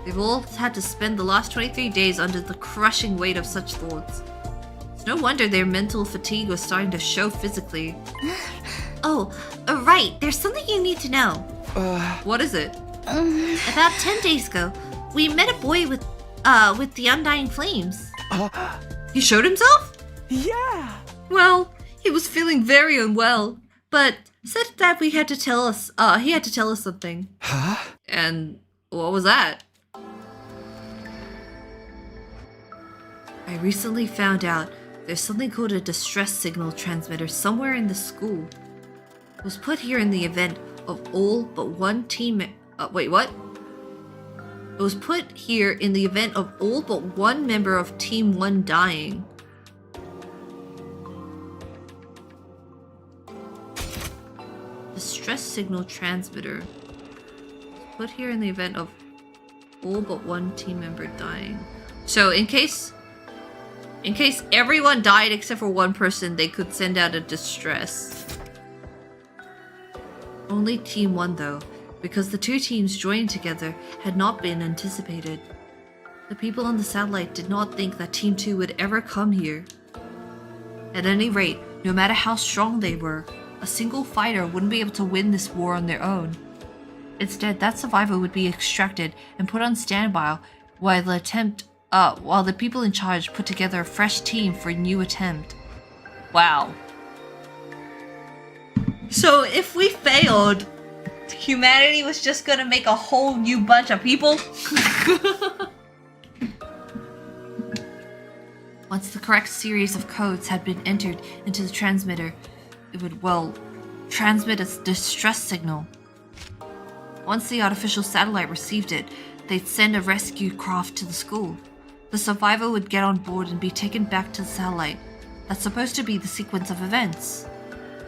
They've all had to spend the last 23 days under the crushing weight of such thoughts. It's no wonder their mental fatigue was starting to show physically. Right, there's something you need to know. What is it? About 10 days ago, we met a boy with the Undying Flames. He showed himself? Yeah. Well, He was feeling very unwell, but said that he had to tell us something. Huh? And what was that? I recently found out there's something called a distress signal transmitter somewhere in the school. It was put here in the event of all but one team. Wait, what? It was put here in the event of all but one member of Team 1 dying. Distress signal transmitter. Put here in the event of all but one team member dying. So in case everyone died except for one person, they could send out a distress. Only Team 1 though, because the two teams joining together had not been anticipated. The people on the satellite did not think that Team 2 would ever come here. At any rate, no matter how strong they were, a single fighter wouldn't be able to win this war on their own. Instead, that survivor would be extracted and put on standby while the people in charge put together a fresh team for a new attempt. Wow. So if we failed, humanity was just gonna make a whole new bunch of people? Once the correct series of codes had been entered into the transmitter, it would, well, transmit a distress signal. Once the artificial satellite received it, they'd send a rescue craft to the school. The survivor would get on board and be taken back to the satellite. That's supposed to be the sequence of events.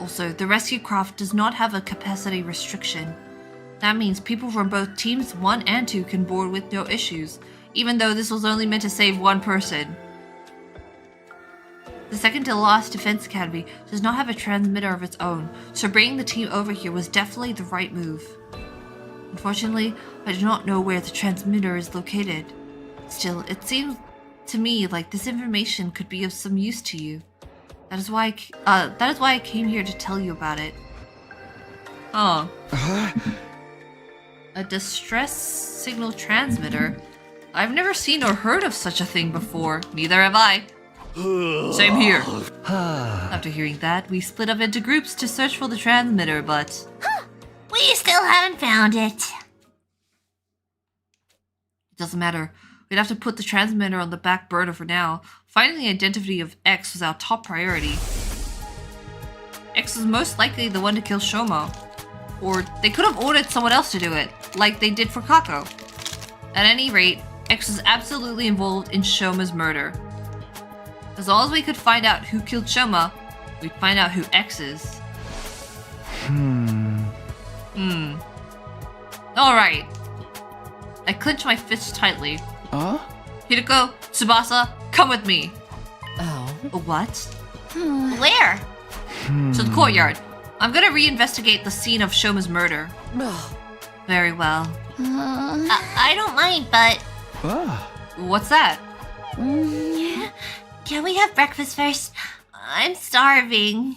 Also, the rescue craft does not have a capacity restriction. That means people from both teams 1 and 2 can board with no issues, even though this was only meant to save one person. The second to last defense academy does not have a transmitter of its own, so bringing the team over here was definitely the right move. Unfortunately, I do not know where the transmitter is located. Still, it seems to me like this information could be of some use to you. That is why I came here to tell you about it. Oh. A distress signal transmitter? I've never seen or heard of such a thing before. Neither have I. Same here. After hearing that, we split up into groups to search for the transmitter, but... We still haven't found it. It doesn't matter. We'd have to put the transmitter on the back burner for now. Finding the identity of X was our top priority. X was most likely the one to kill Shouma. Or they could have ordered someone else to do it, like they did for Kako. At any rate, X was absolutely involved in Shouma's murder. As long as we could find out who killed Shouma, we'd find out who X is. Alright. I clenched my fists tightly. Hiroko, Tsubasa, come with me. Oh. What? Where? To the courtyard. I'm gonna reinvestigate the scene of Shouma's murder. Very well. I don't mind, but... What's that? Can we have breakfast first? I'm starving.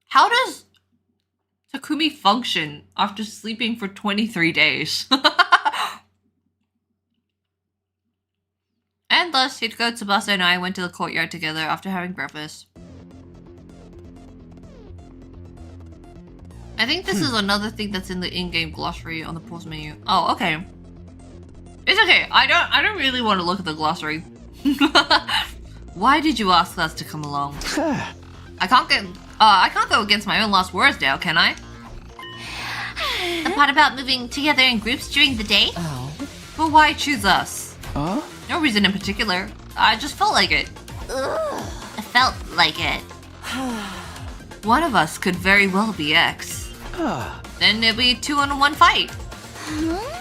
How does Takumi function after sleeping for 23 days? And thus, Hiroko, Tsubasa, and I went to the courtyard together after having breakfast. I think this is another thing that's in the in-game glossary on the pause menu. Oh, okay. It's okay. I don't really want to look at the glossary. Why did you ask us to come along? I can't go against my own last words now, can I? The part about moving together in groups during the day? But why choose us? No reason in particular. I just felt like it. I felt like it. One of us could very well be X. Then it'll be a 2-on-1 fight.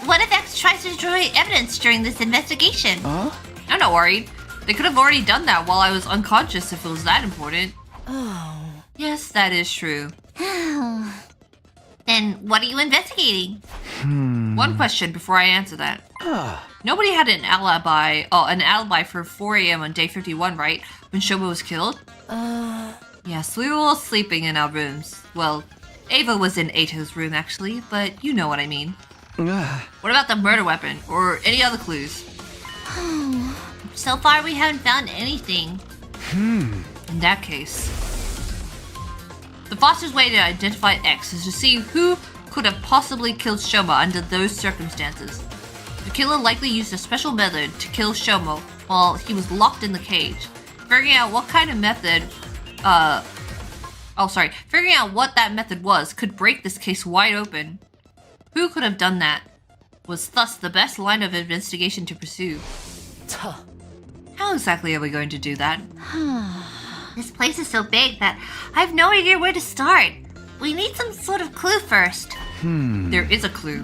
What if X tries to destroy evidence during this investigation? I'm not worried. They could have already done that while I was unconscious if it was that important. Yes, that is true. Then what are you investigating? One question before I answer that. Nobody had an alibi for 4 a.m. on day 51, right? When Shouma was killed? Yes, we were all sleeping in our rooms. Well, Ava was in Ato's room actually, but you know what I mean. What about the murder weapon, or any other clues? So far, we haven't found anything. In that case, the fastest way to identify X is to see who could have possibly killed Shouma under those circumstances. The killer likely used a special method to kill Shouma while he was locked in the cage. Figuring out what kind of method, figuring out what that method was could break this case wide open. Who could have done that was thus the best line of investigation to pursue. How exactly are we going to do that? This place is so big that I have no idea where to start. We need some sort of clue first. There is a clue.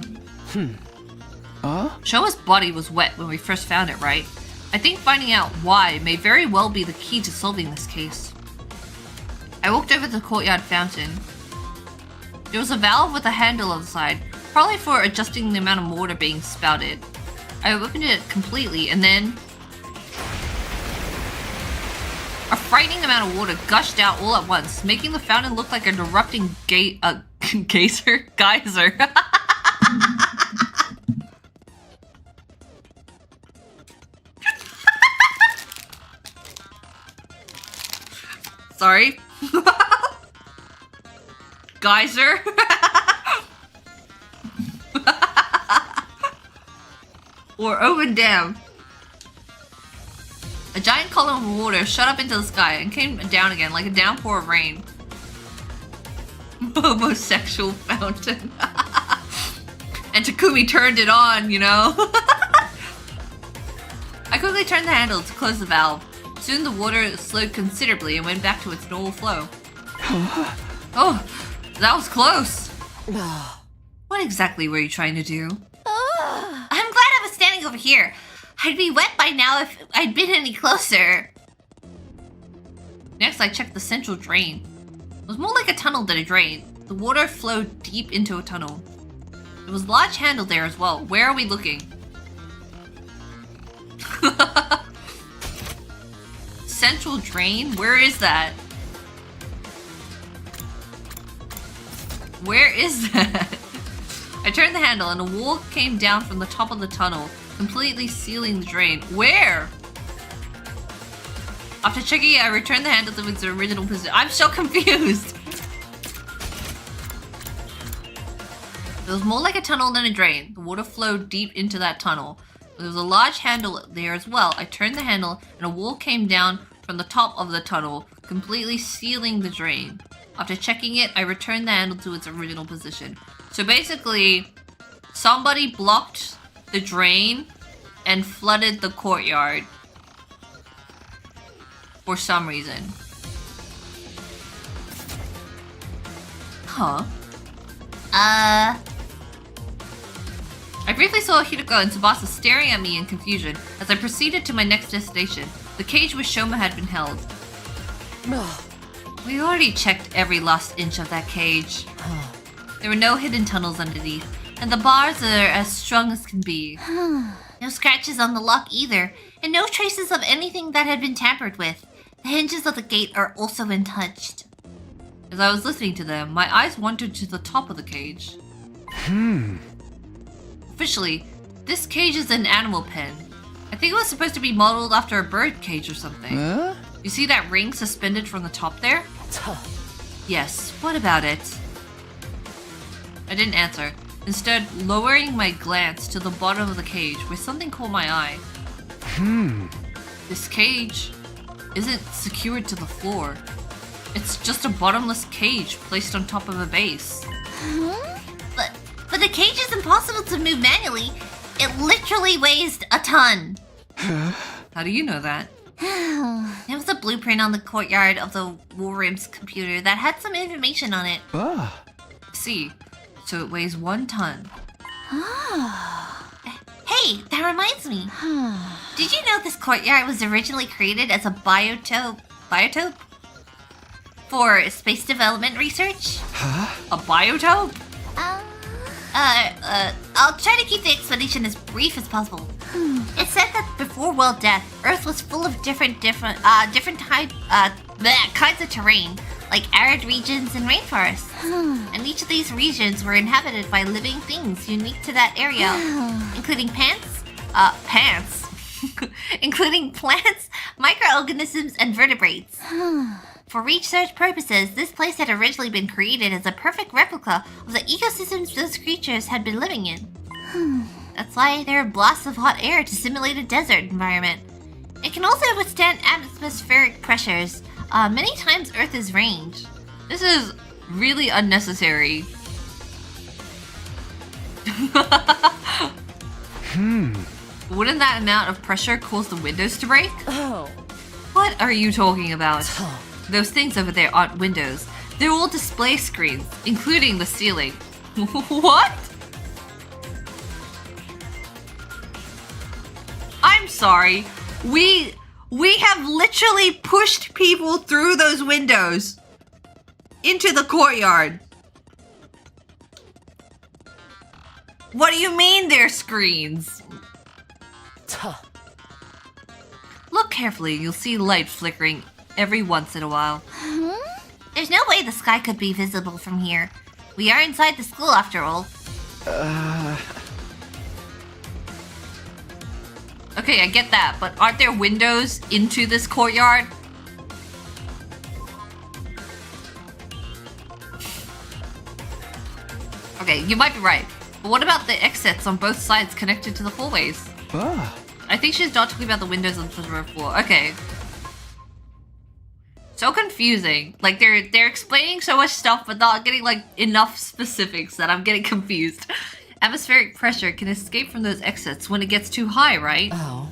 Shouma's body was wet when we first found it, right? I think finding out why may very well be the key to solving this case. I walked over to the courtyard fountain. There was a valve with a handle on the side, probably for adjusting the amount of water being spouted. I opened it completely and then a frightening amount of water gushed out all at once, making the fountain look like an erupting geyser. Sorry. Geyser. Or open dam. A giant column of water shot up into the sky and came down again like a downpour of rain. Homosexual fountain. And Takumi turned it on, you know? I quickly turned the handle to close the valve. Soon the water slowed considerably and went back to its normal flow. Oh, that was close. What exactly were you trying to do? I'm glad I was standing over here. I'd be wet by now if I'd been any closer. Next, I checked the central drain. It was more like a tunnel than a drain. The water flowed deep into a tunnel. There was a large handle there as well. Where are we looking? Central drain? Where is that? Where is that? I turned the handle and a wall came down from the top of the tunnel, completely sealing the drain. Where? After checking it, I returned the handle to its original position. I'm so confused! It was more like a tunnel than a drain. The water flowed deep into that tunnel. There was a large handle there as well. I turned the handle and a wall came down from the top of the tunnel, completely sealing the drain. After checking it, I returned the handle to its original position. So basically, somebody blocked the drain and flooded the courtyard for some reason. Huh? I briefly saw Hideko and Tsubasa staring at me in confusion as I proceeded to my next destination, the cage where Shouma had been held. We already checked every last inch of that cage. There were no hidden tunnels underneath, and the bars are as strong as can be. No scratches on the lock either, and no traces of anything that had been tampered with. The hinges of the gate are also untouched. As I was listening to them, my eyes wandered to the top of the cage. Officially, this cage is an animal pen. I think it was supposed to be modeled after a bird cage or something. You see that ring suspended from the top there? Yes, what about it? I didn't answer, instead lowering my glance to the bottom of the cage where something caught my eye. This cage isn't secured to the floor. It's just a bottomless cage placed on top of a base. But the cage is impossible to move manually. It literally weighs a ton. How do you know that? There was a blueprint on the courtyard of the Warrim's computer that had some information on it. See, so it weighs 1 ton. Hey, that reminds me. Did you know this courtyard was originally created as a biotope for space development research? A biotope? I'll try to keep the explanation as brief as possible. It said that before World Death, Earth was full of different kinds of terrain, like arid regions and rainforests. And each of these regions were inhabited by living things unique to that area, including pants, including plants, microorganisms, and vertebrates. For research purposes, this place had originally been created as a perfect replica of the ecosystems those creatures had been living in. That's why there are blasts of hot air to simulate a desert environment. It can also withstand atmospheric pressures, many times Earth's range. This is really unnecessary. Wouldn't that amount of pressure cause the windows to break? Oh. What are you talking about? Those things over there aren't windows. They're all display screens, including the ceiling. What? I'm sorry. We have literally pushed people through those windows into the courtyard. What do you mean they're screens? Look carefully, you'll see light flickering every once in a while. There's no way the sky could be visible from here. We are inside the school after all. Okay, I get that, but aren't there windows into this courtyard? Okay, you might be right. But what about the exits on both sides connected to the hallways? I think she's not talking about the windows on the first floor. Okay. So confusing. Like they're explaining so much stuff but not getting like enough specifics that I'm getting confused. Atmospheric pressure can escape from those exits when it gets too high, right? Oh.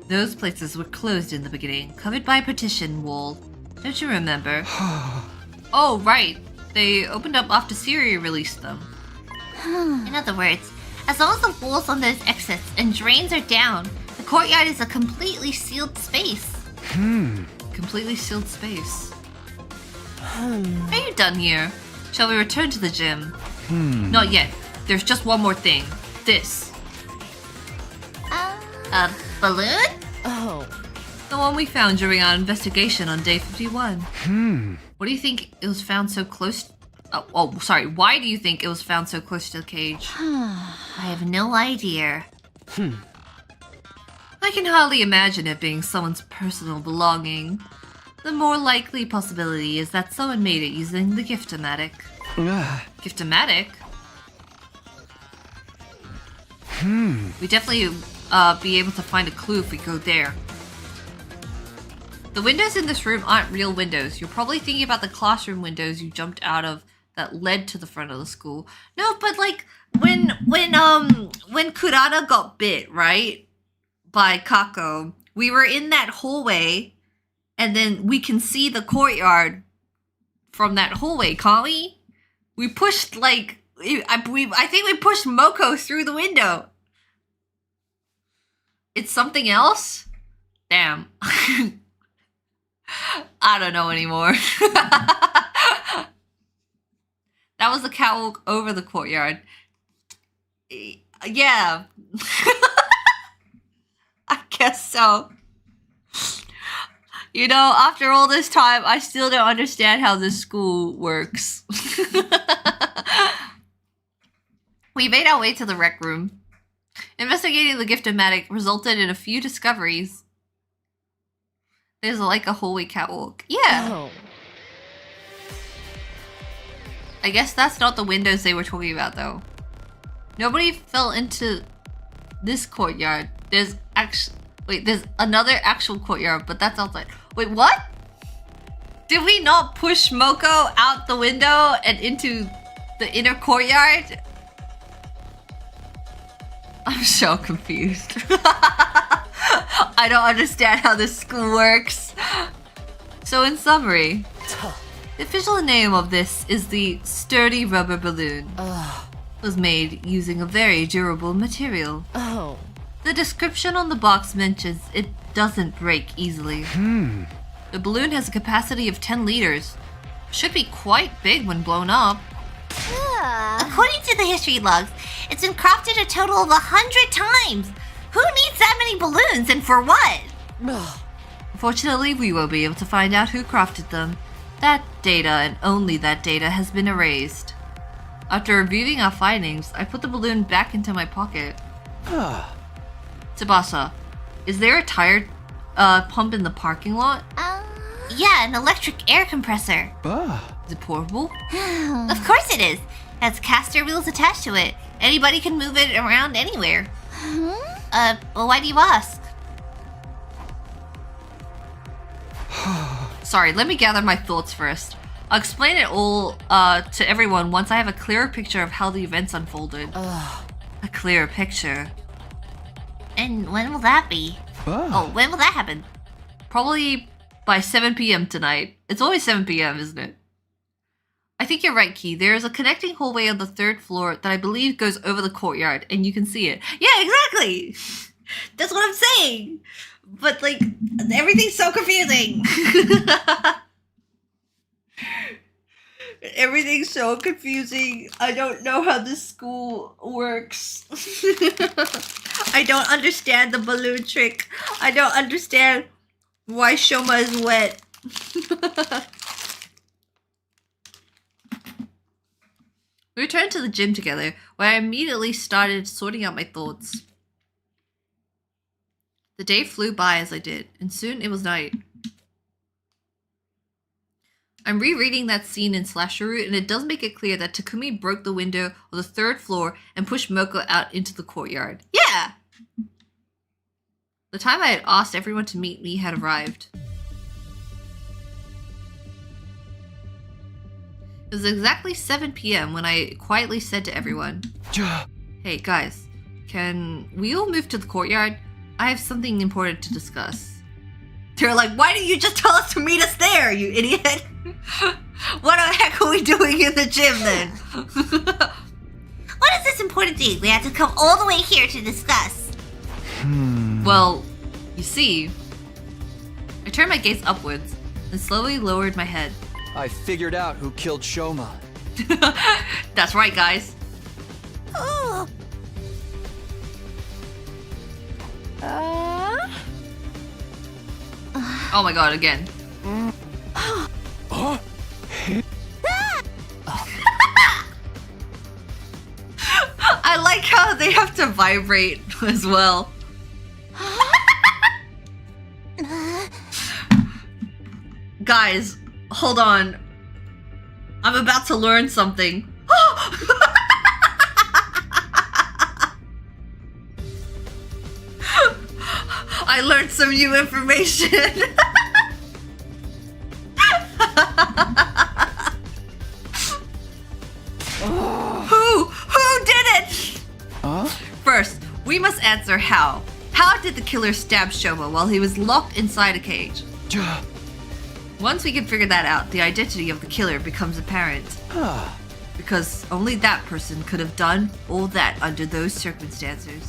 Those places were closed in the beginning, covered by a partition wall. Don't you remember? Oh, right. They opened up after Syria released them. In other words, as long as the walls on those exits and drains are down, the courtyard is a completely sealed space. Completely sealed space. Are you done here? Shall we return to the gym? Not yet. There's just one more thing. This. A balloon? Oh. The one we found during our investigation on day 51. What do you think it was found so close? Sorry. Why do you think it was found so close to the cage? I have no idea. I can hardly imagine it being someone's personal belonging. The more likely possibility is that someone made it using the Gift-O-Matic. Gift-O-Matic? We definitely be able to find a clue if we go there. The windows in this room aren't real windows. You're probably thinking about the classroom windows you jumped out of that led to the front of the school. No, but like when Kurata got bit, right? By Kako, we were in that hallway and then we can see the courtyard from that hallway, can't we? We pushed like I think we pushed Moko through the window. It's something else? Damn. I don't know anymore. That was the catwalk over the courtyard. Yeah. I guess so. You know, after all this time, I still don't understand how this school works. We made our way to the rec room. Investigating the Gift-O-Matic resulted in a few discoveries. There's like a hallway catwalk. Yeah. Oh. I guess that's not the windows they were talking about, though. Nobody fell into this courtyard. There's another actual courtyard, but that's outside. Wait, what? Did we not push Moko out the window and into the inner courtyard? I'm so confused. I don't understand how this school works. So in summary, the official name of this is the sturdy rubber balloon. It was made using a very durable material. Oh. The description on the box mentions it doesn't break easily. The balloon has a capacity of 10 liters. Should be quite big when blown up. According to the history logs, it's been crafted a total of 100 times. Who needs that many balloons and for what? Unfortunately, we won't be able to find out who crafted them. That data and only that data has been erased. After reviewing our findings, I put the balloon back into my pocket. Tsubasa, Is there a tire pump in the parking lot? Yeah, an electric air compressor. Is it portable? Of course it is. Has caster wheels attached to it. Anybody can move it around anywhere. Well, why do you ask? Sorry, let me gather my thoughts first. I'll explain it all to everyone once I have a clearer picture of how the events unfolded. A clearer picture. And when will that be? Oh, when will that happen? Probably by 7 p.m. tonight. It's always 7 p.m., isn't it? I think you're right, Khee. There is a connecting hallway on the 3rd floor that I believe goes over the courtyard, and you can see it. Yeah, exactly! That's what I'm saying! But, like, everything's so confusing! Everything's so confusing. I don't know how this school works. I don't understand the balloon trick. I don't understand why Shouma is wet. We returned to the gym together, where I immediately started sorting out my thoughts. The day flew by as I did, and soon it was night. I'm rereading that scene in Slasher Root, and it does make it clear that Takumi broke the window of the 3rd floor and pushed Moko out into the courtyard. Yeah! The time I had asked everyone to meet me had arrived. It was exactly 7 p.m. when I quietly said to everyone, "Hey guys, can we all move to the courtyard? I have something important to discuss." They're like, "Why didn't you just tell us to meet us there, you idiot?" What the heck are we doing in the gym then? What is this important thing we have to come all the way here to discuss? Well, you see, I turned my gaze upwards and slowly lowered my head. I figured out who killed Shouma. That's right, guys. Oh. Oh my god, again. I like how they have to vibrate as well. Guys, hold on. I'm about to learn something. I learned some new information. Who did it? First, we must answer how. How did the killer stab Shouma while he was locked inside a cage? Once we can figure that out, the identity of the killer becomes apparent. Because only that person could have done all that under those circumstances.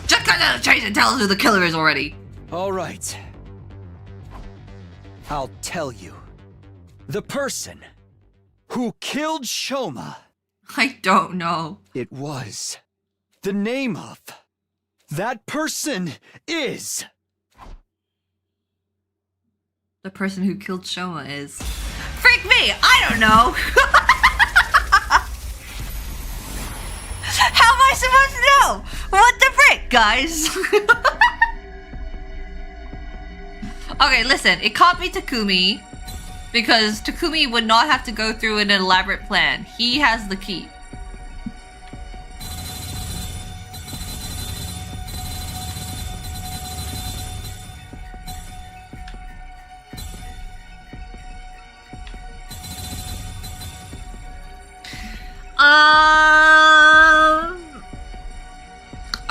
Just cut out the chase and tell us who the killer is already. All right. I'll tell you. The person who killed Shouma. I don't know. It was. The name of that person is... The person who killed Shouma is... Freak me! I don't know! How am I supposed to know? What the frick, guys? Okay, listen. It can't be Takumi. Because Takumi would not have to go through an elaborate plan. He has the key.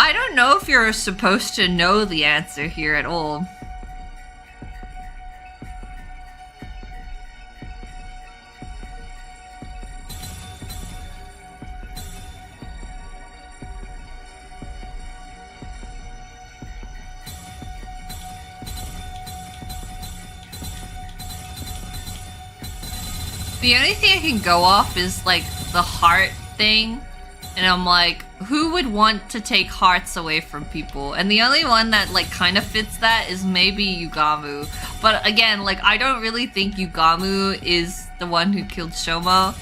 I don't know if you're supposed to know the answer here at all. The only thing I can go off is like the heart thing, and I'm like, who would want to take hearts away from people? And the only one that like kind of fits that is maybe Yugamu. But again, like I don't really think Yugamu is the one who killed Shouma.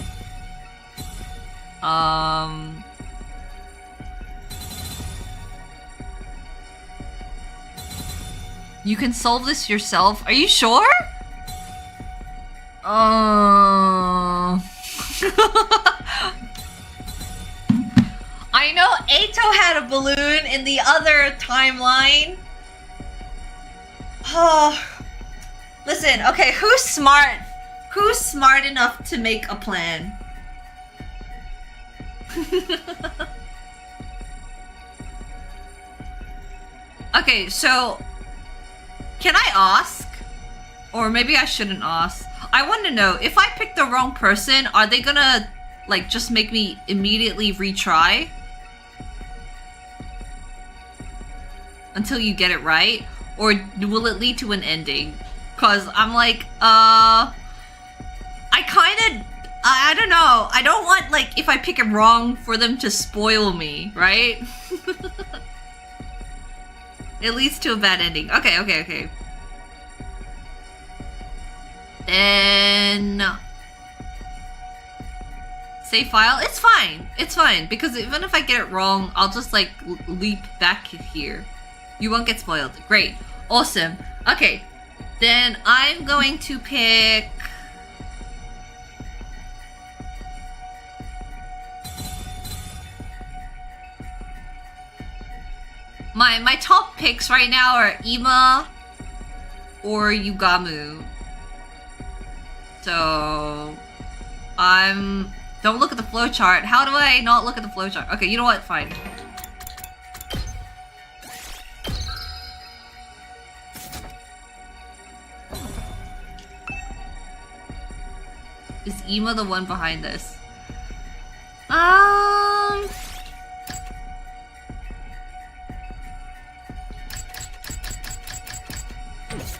You can solve this yourself. Are you sure? I know Eito had a balloon in the other timeline. Listen, okay, who's smart? Who's smart enough to make a plan? Okay, so can I ask? Or maybe I shouldn't ask. I want to know, if I pick the wrong person, are they gonna like just make me immediately retry? Until you get it right? Or will it lead to an ending? Cause I'm like, I don't know. I don't want, like, if I pick it wrong for them to spoil me, right? It leads to a bad ending. Okay. Then... Save file? It's fine. Because even if I get it wrong, I'll just, like, leap back here. You won't get spoiled. Great. Awesome. Okay. Then I'm going to pick... My top picks right now are Ima or Yugamu. So don't look at the flowchart. How do I not look at the flowchart? Okay, you know what? Fine. Is Ima the one behind this?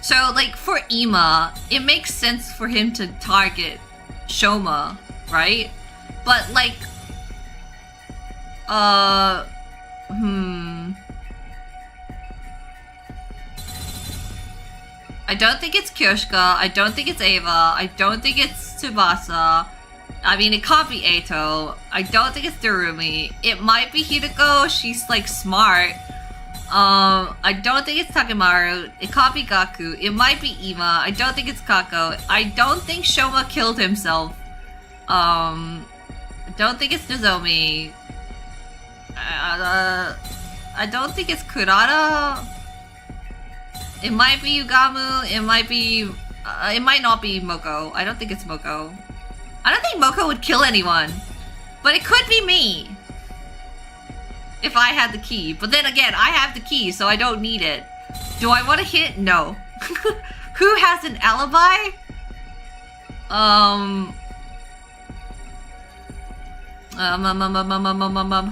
So, like, for Ima, it makes sense for him to target Shouma, right? But, like, I don't think it's Kyoshika, I don't think it's Eva, I don't think it's Tsubasa. I mean, it can't be Eito. I don't think it's Darumi. It might be Hideko, she's, like, smart. I don't think it's Takamaru. It can't be Gaku. It might be Ima. I don't think it's Kako. I don't think Shouma killed himself. I don't think it's Nozomi. I don't think it's Kurata. It might be Yugamu. It might be... it might not be Moko. I don't think it's Moko. I don't think Moko would kill anyone. But it could be me. If I had the key. But then again, I have the key, so I don't need it. Do I want to hit? No. Who has an alibi?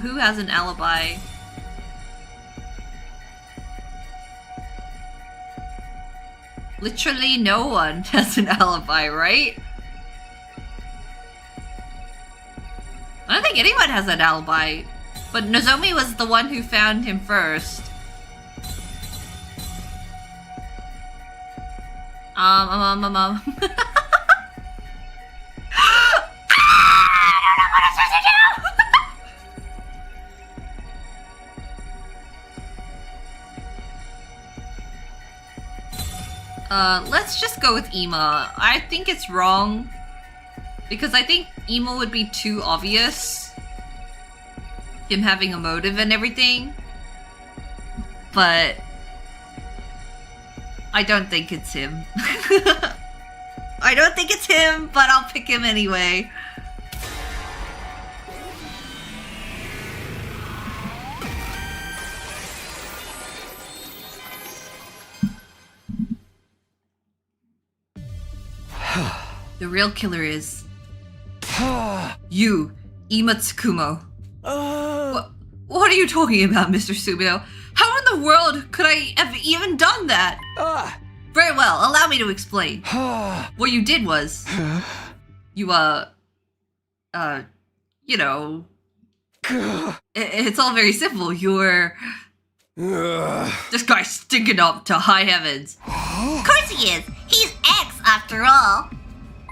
Who has an alibi? Literally no one has an alibi, right? I don't think anyone has an alibi. But Nozomi was the one who found him first. I don't know what I'm supposed to do! Let's just go with Ima. I think it's wrong. Because I think Ima would be too obvious. Him having a motive and everything. But I don't think it's him. I don't think it's him, but I'll pick him anyway. The real killer is you, Ima Tsukumo. What are you talking about, Mr. Subio? How in the world could I have even done that? Very well, allow me to explain. What you did was... you, you know... It's all very simple. You were... This guy's stinking up to high heavens. Of course he is. He's X after all.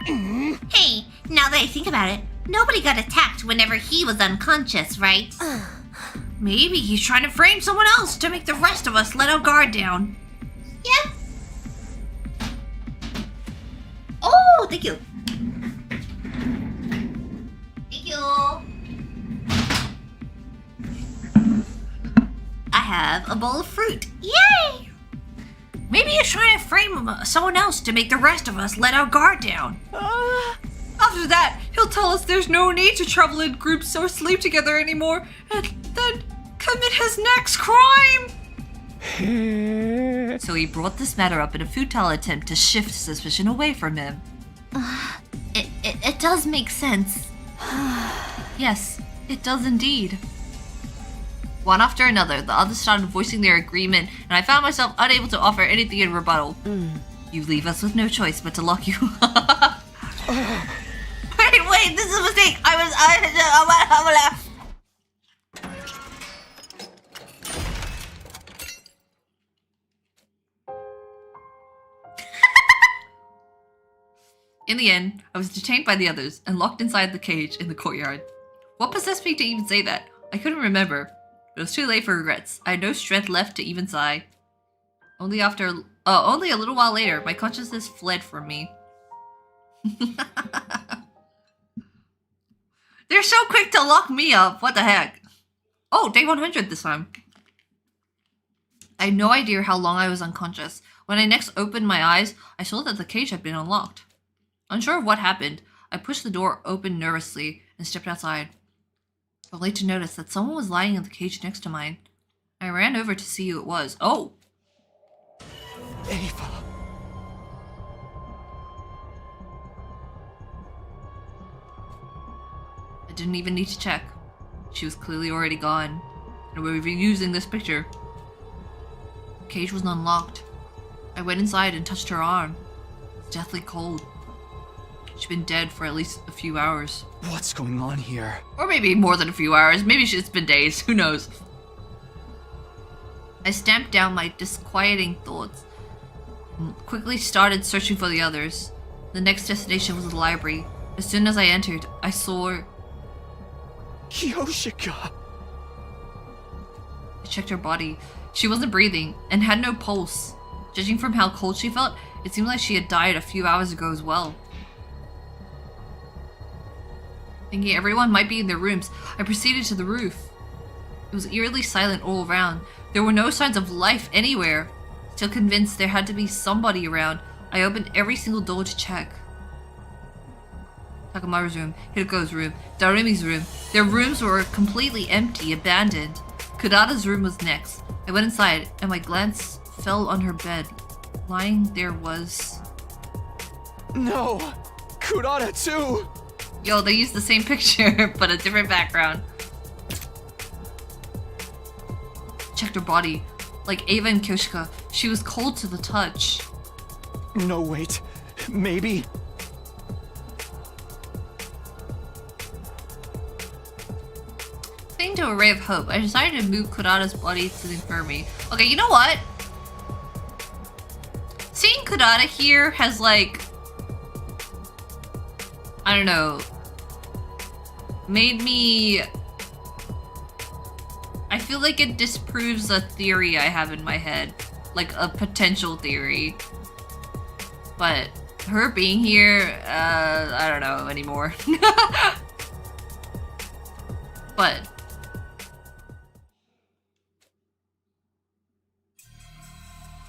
Hey, now that I think about it, nobody got attacked whenever he was unconscious, right? Maybe he's trying to frame someone else to make the rest of us let our guard down. Yep. Oh, thank you. Thank you. I have a bowl of fruit. Yay! Maybe he's trying to frame someone else to make the rest of us let our guard down. After that, he'll tell us there's no need to travel in groups or sleep together anymore, and then commit his next crime. So he brought this matter up in a futile attempt to shift suspicion away from him. It does make sense. Yes, it does indeed. One after another, the others started voicing their agreement, and I found myself unable to offer anything in rebuttal. You leave us with no choice but to lock you. Wait, this is a mistake. I'm In the end, I was detained by the others and locked inside the cage in the courtyard. What possessed me to even say that? I couldn't remember. It was too late for regrets. I had no strength left to even sigh. Only a little while later, my consciousness fled from me. They're so quick to lock me up. What the heck? Oh, day 100 this time. I had no idea how long I was unconscious. When I next opened my eyes, I saw that the cage had been unlocked. Unsure of what happened, I pushed the door open nervously and stepped outside, only to notice that someone was lying in the cage next to mine. I ran over to see who it was. Oh! Ava. I didn't even need to check. She was clearly already gone, and we were using this picture. The cage was unlocked. I went inside and touched her arm. It was deathly cold. She'd been dead for at least a few hours. What's going on here? Or maybe more than a few hours. Maybe it's been days. Who knows? I stamped down my disquieting thoughts and quickly started searching for the others. The next destination was the library. As soon as I entered, I saw... Yoshika! I checked her body. She wasn't breathing and had no pulse. Judging from how cold she felt, it seemed like she had died a few hours ago as well. Thinking everyone might be in their rooms, I proceeded to the roof. It was eerily silent all around. There were no signs of life anywhere. Still convinced there had to be somebody around, I opened every single door to check. Takamaru's room, Hiroko's room, Darumi's room. Their rooms were completely empty, abandoned. Kurata's room was next. I went inside, and my glance fell on her bed. Lying there was... No! Kurata too! Yo, they used the same picture, but a different background. Checked her body. Like Ava and Kyoshika, she was cold to the touch. No, wait. Maybe... Clinging to a ray of hope, I decided to move Kurata's body to the infirmary. Okay, you know what? Seeing Kurata here has like... I don't know... made me... I feel like it disproves a theory I have in my head. Like a potential theory. But her being here, I don't know anymore. But...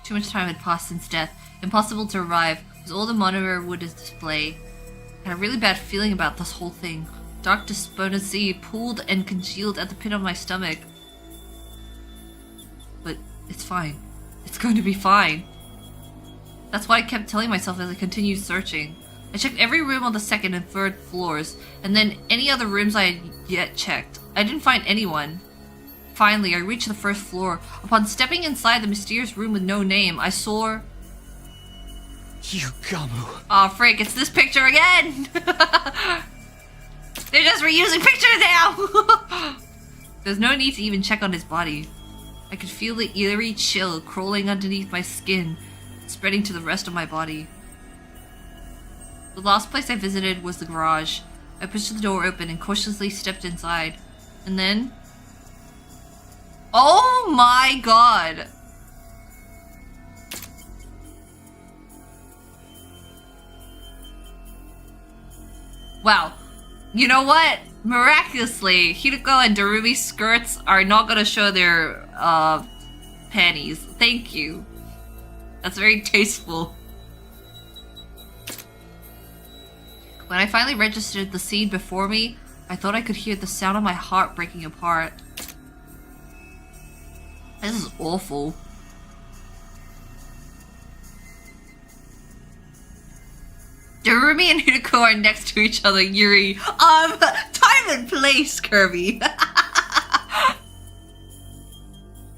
too much time had passed since death. Impossible to revive was all the monitor would display. I had a really bad feeling about this whole thing. Dark despondency pooled and congealed at the pit of my stomach. But it's fine. It's going to be fine. That's what I kept telling myself as I continued searching. I checked every room on the second and third floors, and then any other rooms I had yet checked. I didn't find anyone. Finally, I reached the first floor. Upon stepping inside the mysterious room with no name, I saw... Yugamu. Aw, frick, it's this picture again! They're just reusing pictures now! There's no need to even check on his body. I could feel the eerie chill crawling underneath my skin, spreading to the rest of my body. The last place I visited was the garage. I pushed the door open and cautiously stepped inside. And then... oh my god! Wow. You know what? Miraculously, Hideko and Darumi's skirts are not gonna show their panties. Thank you. That's very tasteful. When I finally registered the scene before me, I thought I could hear the sound of my heart breaking apart. This is awful. Darumi and Hideko are next to each other, Yuri. Time and place, Kirby.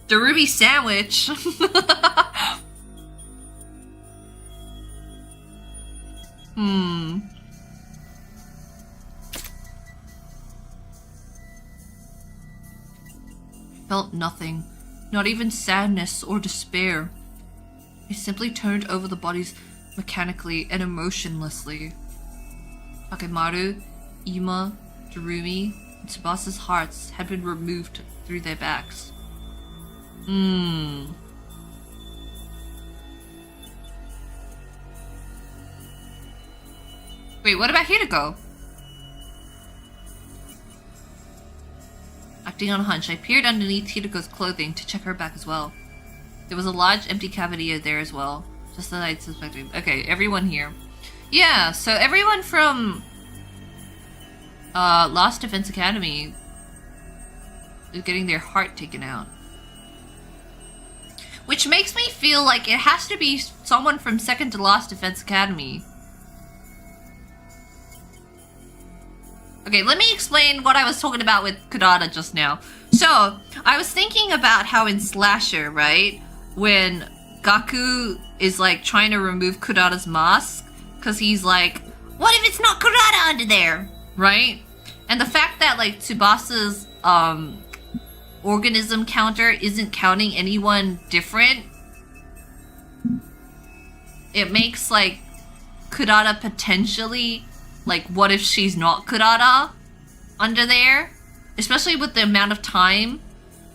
Darumi sandwich. Felt nothing. Not even sadness or despair. I simply turned over the bodies mechanically and emotionlessly. Takamaru, Ima, Darumi, and Tsubasa's hearts had been removed through their backs. Wait, what about Hideko? Acting on a hunch, I peered underneath Hideko's clothing to check her back as well. There was a large empty cavity there as well, just as I'd suspected. Okay, everyone here. Yeah, so everyone from Lost Defense Academy is getting their heart taken out. Which makes me feel like it has to be someone from second to Lost Defense Academy. Okay, let me explain what I was talking about with Kurata just now. So, I was thinking about how in Slasher, right? When Gaku is like trying to remove Kurata's mask, because he's like, what if it's not Kurata under there? Right? And the fact that like Tsubasa's organism counter isn't counting anyone different, it makes like Kurata potentially, like, what if she's not Kurata under there? Especially with the amount of time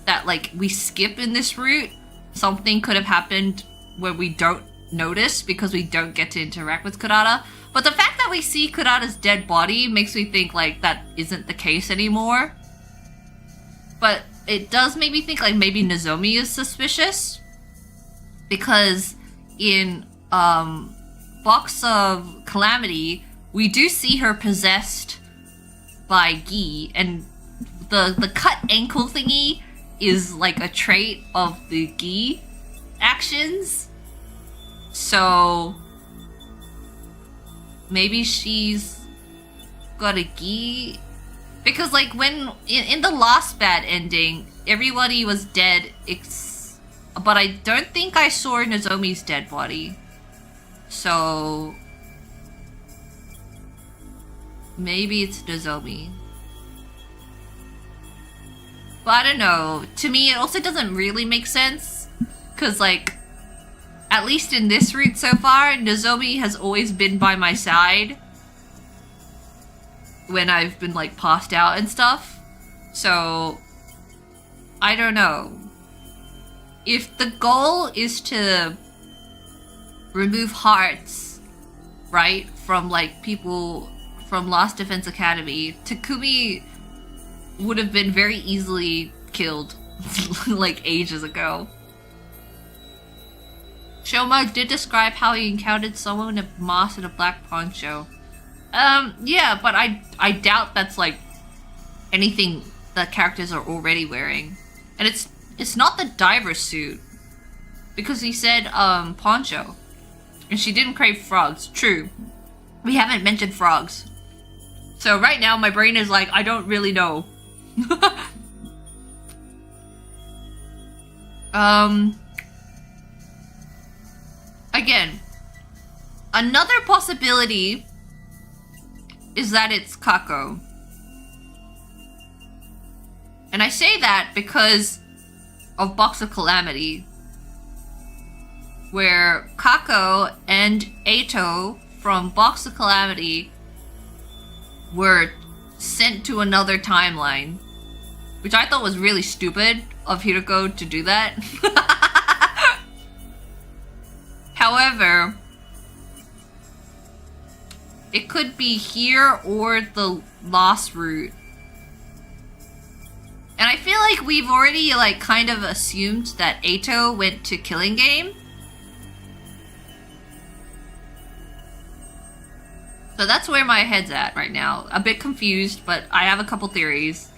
that, like, we skip in this route. Something could have happened where we don't notice because we don't get to interact with Kurata. But the fact that we see Kurata's dead body makes me think, like, that isn't the case anymore. But it does make me think, like, maybe Nozomi is suspicious. Because in, Box of Calamity, we do see her possessed by Khee, and the cut ankle thingy is like a trait of the Khee actions. So maybe she's got a Khee, because like when in the last bad ending, everybody was dead, but I don't think I saw Nozomi's dead body. So maybe it's Nozomi. But I don't know. To me, it also doesn't really make sense. Because, like, at least in this route so far, Nozomi has always been by my side when I've been, like, passed out and stuff. So, I don't know. If the goal is to remove hearts, right, from, like, people from Lost Defense Academy, Takumi would have been very easily killed like ages ago. Shouma did describe how he encountered someone in a mask and a black poncho. Yeah, but I doubt that's like anything that characters are already wearing. And it's not the diver suit, because he said poncho, and she didn't crave frogs. True, we haven't mentioned frogs. So right now, my brain is like, I don't really know. Again, another possibility is that it's Kako. And I say that because of Box of Calamity, where Kako and Eito from Box of Calamity were sent to another timeline, which I thought was really stupid of Hideko to do that. However, It could be here or the lost route. And I feel like we've already like kind of assumed that Eito went to Killing Game. So that's where my head's at right now. A bit confused, but I have a couple theories.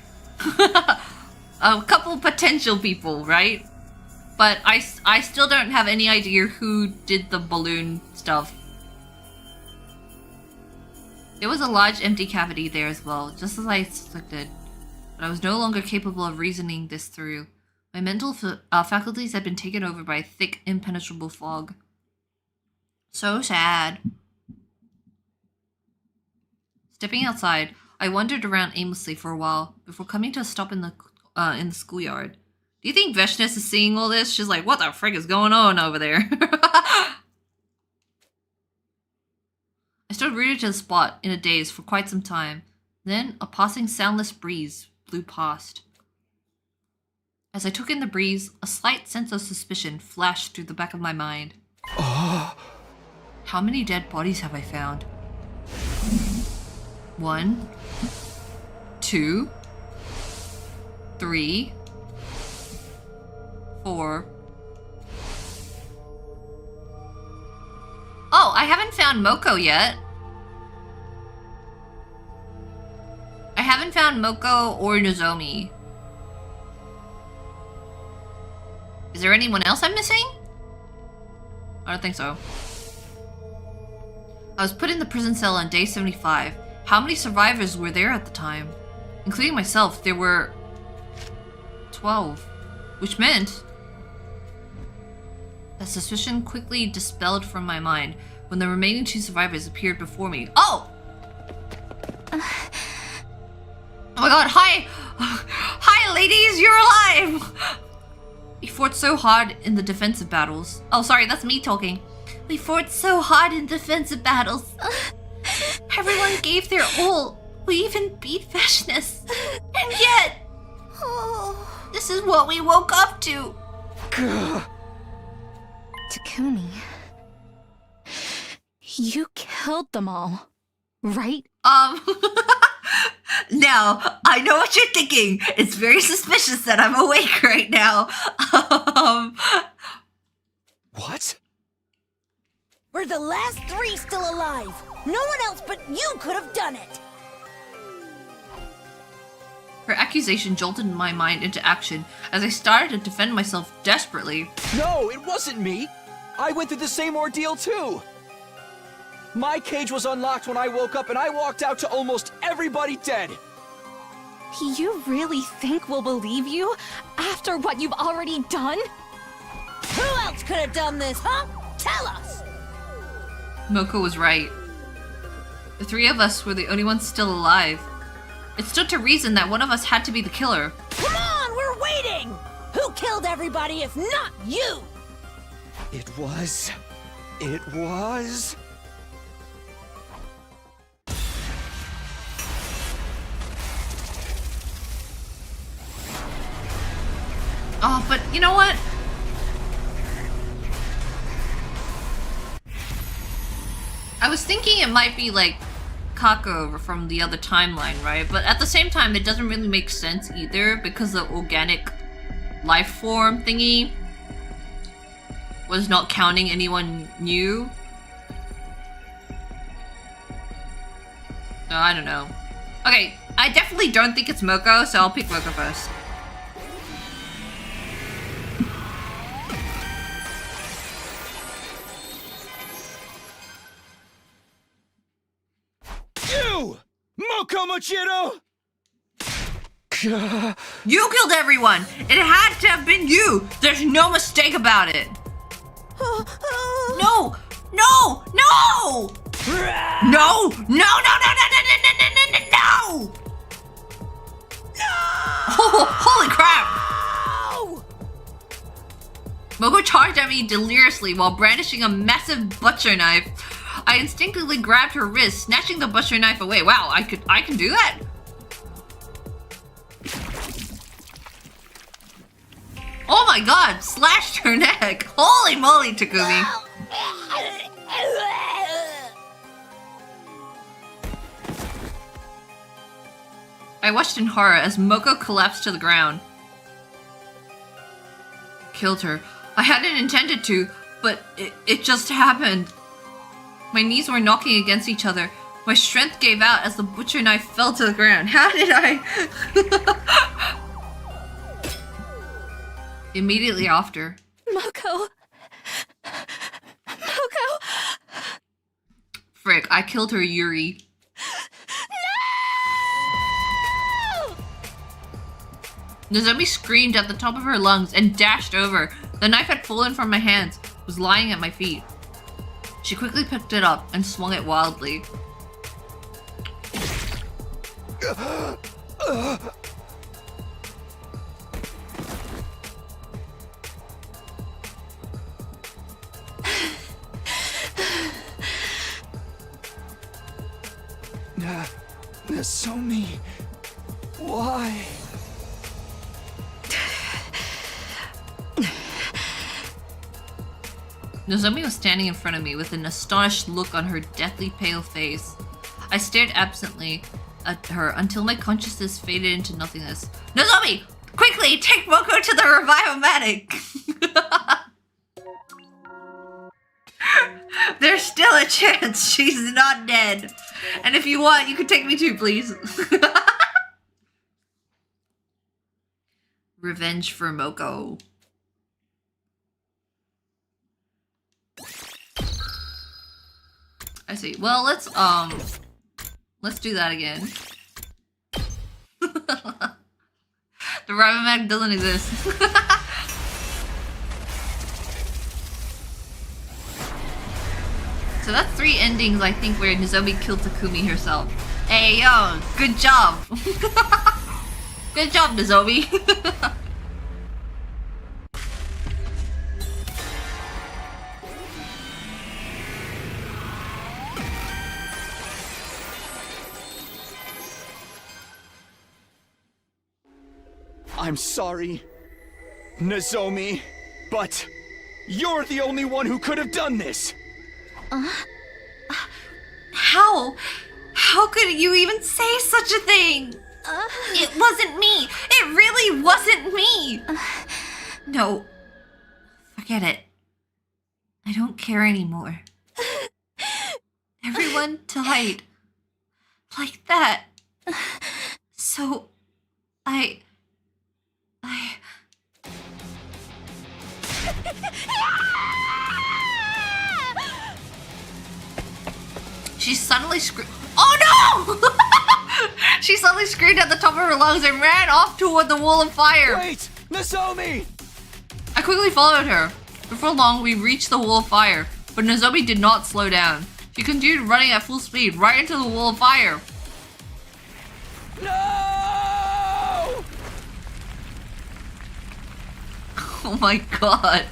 A couple potential people, right? But I still don't have any idea who did the balloon stuff. There was a large empty cavity there as well, just as I suspected. But I was no longer capable of reasoning this through. My mental faculties had been taken over by a thick, impenetrable fog. So sad. Stepping outside, I wandered around aimlessly for a while before coming to a stop in the schoolyard. Do you think Veshness is seeing all this? She's like, what the frick is going on over there? I stood rooted to the spot in a daze for quite some time. Then a passing soundless breeze blew past. As I took in the breeze, a slight sense of suspicion flashed through the back of my mind. How many dead bodies have I found? 1, 2, 3, 4. Oh, I haven't found Moko yet. I haven't found Moko or Nozomi. Is there anyone else I'm missing? I don't think so. I was put in the prison cell on day 75. How many survivors were there at the time? Including myself, there were 12, which meant that suspicion quickly dispelled from my mind when the remaining 2 survivors appeared before me. Oh! Oh my god, hi! Hi, ladies, you're alive! We fought so hard in the defensive battles. Oh, sorry, that's me talking. We fought so hard in defensive battles. Everyone gave their all. We even beat Veshness. And yet... Oh, this is what we woke up to. Takumi. You killed them all, right? Now, I know what you're thinking. It's very suspicious that I'm awake right now. What? We're the last 3 still alive. No one else but you could have done it. Her accusation jolted my mind into action as I started to defend myself desperately. No, it wasn't me. I went through the same ordeal too. My cage was unlocked when I woke up and I walked out to almost everybody dead. You really think we'll believe you after what you've already done? Who else could have done this, huh? Tell us! Moko was right. The 3 of us were the only ones still alive. It stood to reason that one of us had to be the killer. Come on, we're waiting! Who killed everybody if not you? It was... Oh, but you know what? I was thinking it might be like Kako from the other timeline, right? But at the same time, it doesn't really make sense either because the organic life form thingy was not counting anyone new. So I don't know. Okay, I definitely don't think it's Moko, so I'll pick Moko first. You! Moko Mochiro! You killed everyone! It had to have been you! There's no mistake about it! No! No! No! No! No! No! No! No! Oh, holy crap! Moko charged at me deliriously while brandishing a massive butcher knife. I instinctively grabbed her wrist, snatching the butcher knife away. Wow, I can do that? Oh my god, slashed her neck. Holy moly, Takumi. I watched in horror as Moko collapsed to the ground. Killed her. I hadn't intended to, but it just happened. My knees were knocking against each other. My strength gave out as the butcher knife fell to the ground. How did I? Immediately after. Moko! Moko! Frick, I killed her, Yuri. Nozomi screamed at the top of her lungs and dashed over. The knife had fallen from my hands, was lying at my feet. She quickly picked it up and swung it wildly. Nozomi, why? Nozomi was standing in front of me with an astonished look on her deathly pale face. I stared absently at her until my consciousness faded into nothingness. Nozomi! Quickly, take Moko to the revive-o-matic! There's still a chance she's not dead. And if you want, you can take me too, please. Revenge for Moko. I see. Well, let's do that again. The Revive-o-matic doesn't exist. So that's 3 endings, I think, where Nozomi killed Takumi herself. Hey, yo, good job. Good job, Nozomi. I'm sorry, Nozomi, but you're the only one who could have done this! How? How could you even say such a thing? It wasn't me. It really wasn't me. No. Forget it. I don't care anymore. Everyone died. Like that. So, I... She suddenly screamed. Oh no! She suddenly screamed at the top of her lungs and ran off toward the wall of fire. Wait! Nozomi! I quickly followed her. Before long, we reached the wall of fire, but Nozomi did not slow down. She continued running at full speed right into the wall of fire. No! Oh my god.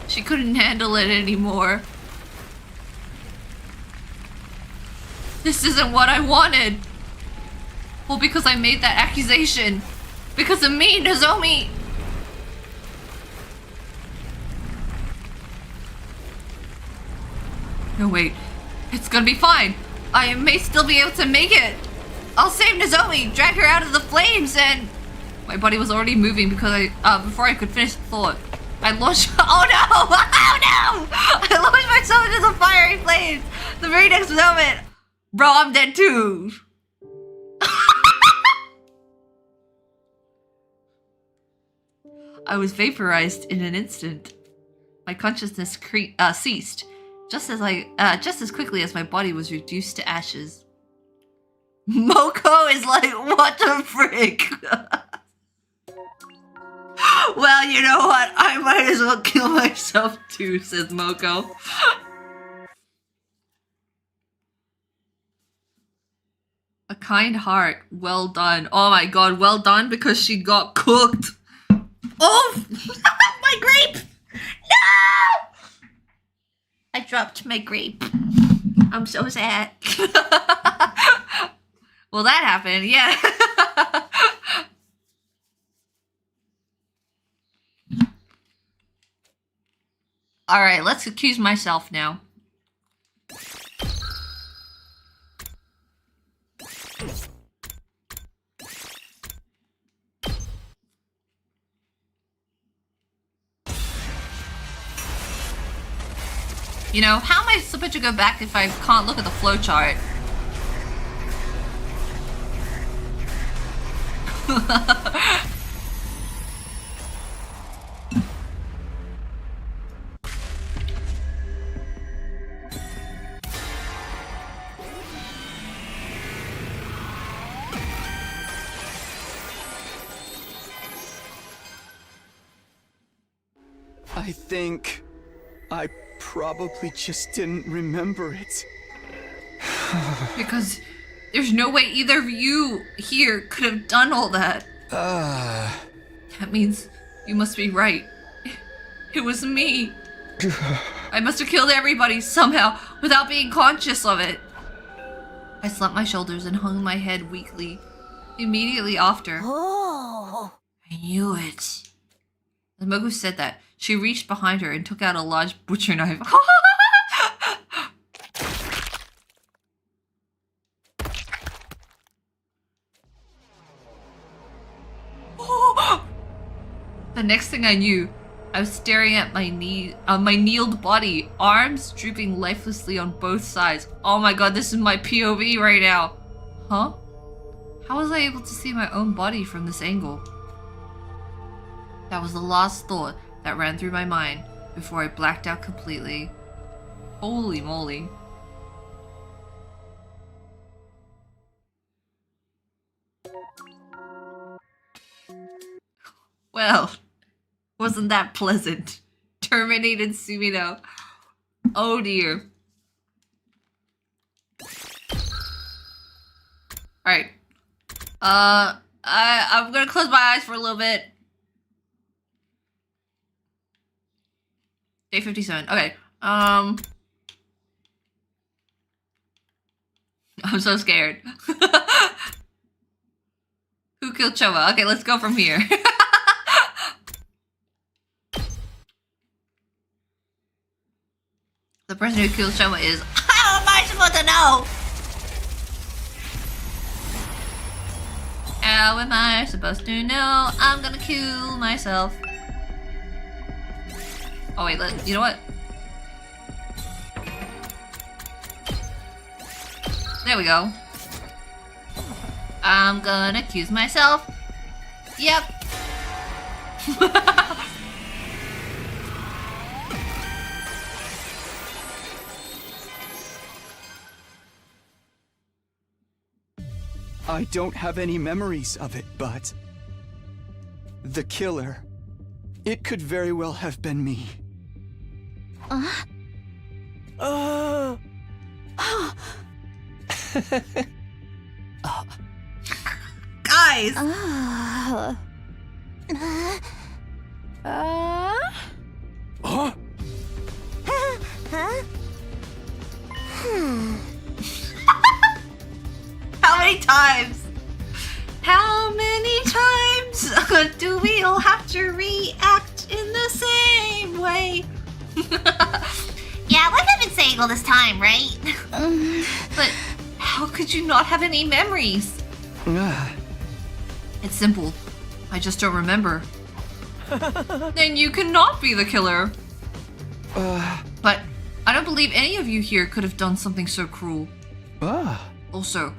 She couldn't handle it anymore. This isn't what I wanted. Well, because I made that accusation. Because of me, Nozomi. No, wait. It's gonna be fine. I may still be able to make it. I'll save Nozomi, drag her out of the flames, and... My body was already moving because before I could finish the thought. I launched- Oh no! Oh no! I launched myself into the fiery flames! The very next moment! Bro, I'm dead too! I was vaporized in an instant. My consciousness ceased, just as quickly as my body was reduced to ashes. Moko is like, what the frick? Well, you know what? I might as well kill myself too, says Moko. A kind heart. Well done. Oh my god, well done because she got cooked. Oh! My grape! No! I dropped my grape. I'm so sad. Well, that happened, yeah. Alright, let's accuse myself now. You know, how am I supposed to go back if I can't look at the flowchart? I think I probably just didn't remember it. Because there's no way either of you here could have done all that. That means you must be right. It was me. I must have killed everybody somehow without being conscious of it. I slumped my shoulders and hung my head weakly. Immediately after. Oh. I knew it. As Mogu said that, she reached behind her and took out a large butcher knife. The next thing I knew, I was staring at my kneeled body, arms drooping lifelessly on both sides. Oh my god, this is my POV right now. Huh? How was I able to see my own body from this angle? That was the last thought that ran through my mind before I blacked out completely. Holy moly. Well, wasn't that pleasant? Terminated Sumino. Oh dear. Alright. I'm gonna close my eyes for a little bit. Day 57. Okay. I'm so scared. Who killed Shouma? Okay, let's go from here. The person who killed Shouma is... How am I supposed to know? How am I supposed to know? I'm gonna kill myself. Oh wait, you know what? There we go. I'm gonna accuse myself. Yep. I don't have any memories of it, but... the killer... it could very well have been me. Guys! Huh? How many times? How many times do we all have to react in the same way? Yeah, like I've been saying all this time, right? But how could you not have any memories? It's simple. I just don't remember. Then you cannot be the killer. But I don't believe any of you here could have done something so cruel. Also,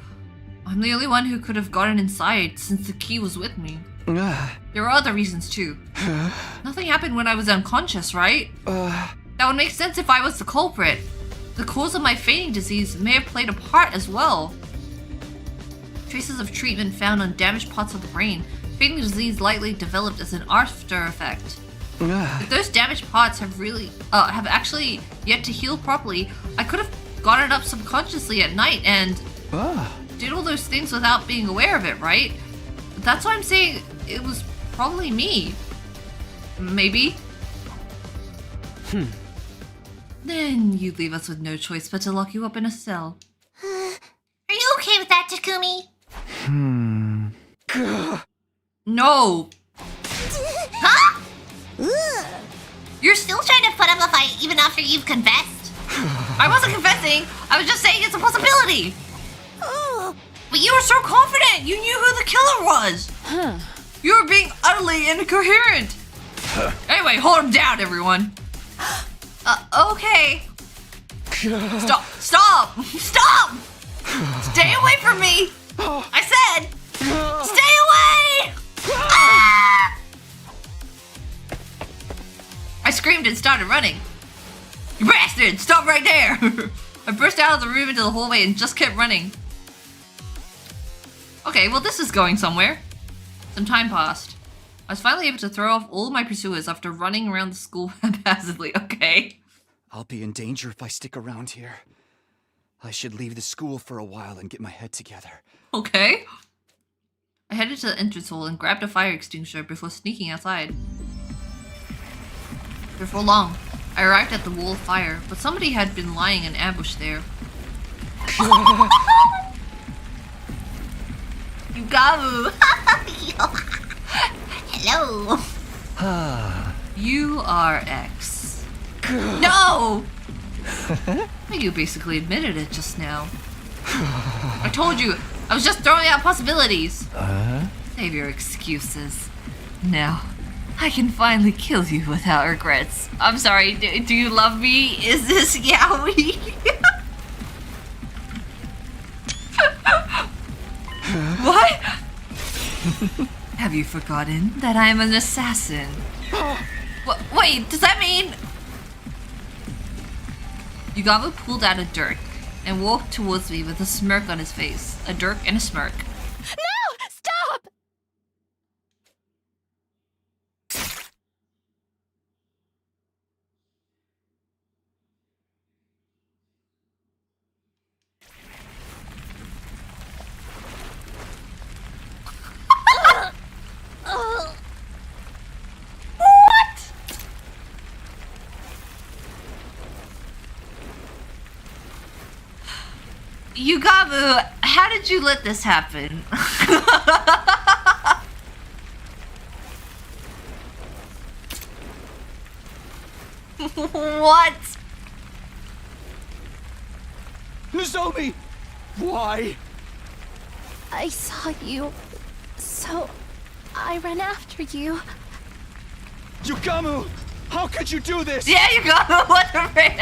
I'm the only one who could have gotten inside since the key was with me. There are other reasons too. Nothing happened when I was unconscious, right? That would make sense if I was the culprit. The cause of my fainting disease may have played a part as well. Traces of treatment found on damaged parts of the brain. Fainting disease likely developed as an after effect. If those damaged parts have actually yet to heal properly, I could have gotten up subconsciously at night and did all those things without being aware of it, right? But that's why I'm saying it was probably me. Maybe. Then you leave us with no choice but to lock you up in a cell. Are you okay with that, Takumi? No! Huh? You're still trying to put up a fight even after you've confessed? I wasn't confessing! I was just saying it's a possibility! But you were so confident! You knew who the killer was! You were being utterly incoherent! Anyway, hold him down, everyone. Okay. Stop! Stop! Stop! Stay away from me! I said! Stay away! Ah! I screamed and started running. You bastard! Stop right there! I burst out of the room into the hallway and just kept running. Okay, well this is going somewhere. Some time passed. I was finally able to throw off all my pursuers after running around the school haphazardly. Okay. I'll be in danger if I stick around here. I should leave the school for a while and get my head together. Okay. I headed to the entrance hall and grabbed a fire extinguisher before sneaking outside. Before long, I arrived at the wall of fire, but somebody had been lying in ambush there. Yugamu! Hello. You are X. No! You basically admitted it just now. I told you, I was just throwing out possibilities. Save your excuses. Now, I can finally kill you without regrets. I'm sorry, do you love me? Is this yaoi? What? Have you forgotten that I am an assassin? Wait, does that mean... Yugamu pulled out a dirk and walked towards me with a smirk on his face. A dirk and a smirk. No! Stop! What? Yugamu, how did you let this happen? What? Nozomi! Why? I saw you, so I ran after you. Yugamu! How could you do this? Yeah, Yugamu, what the frick?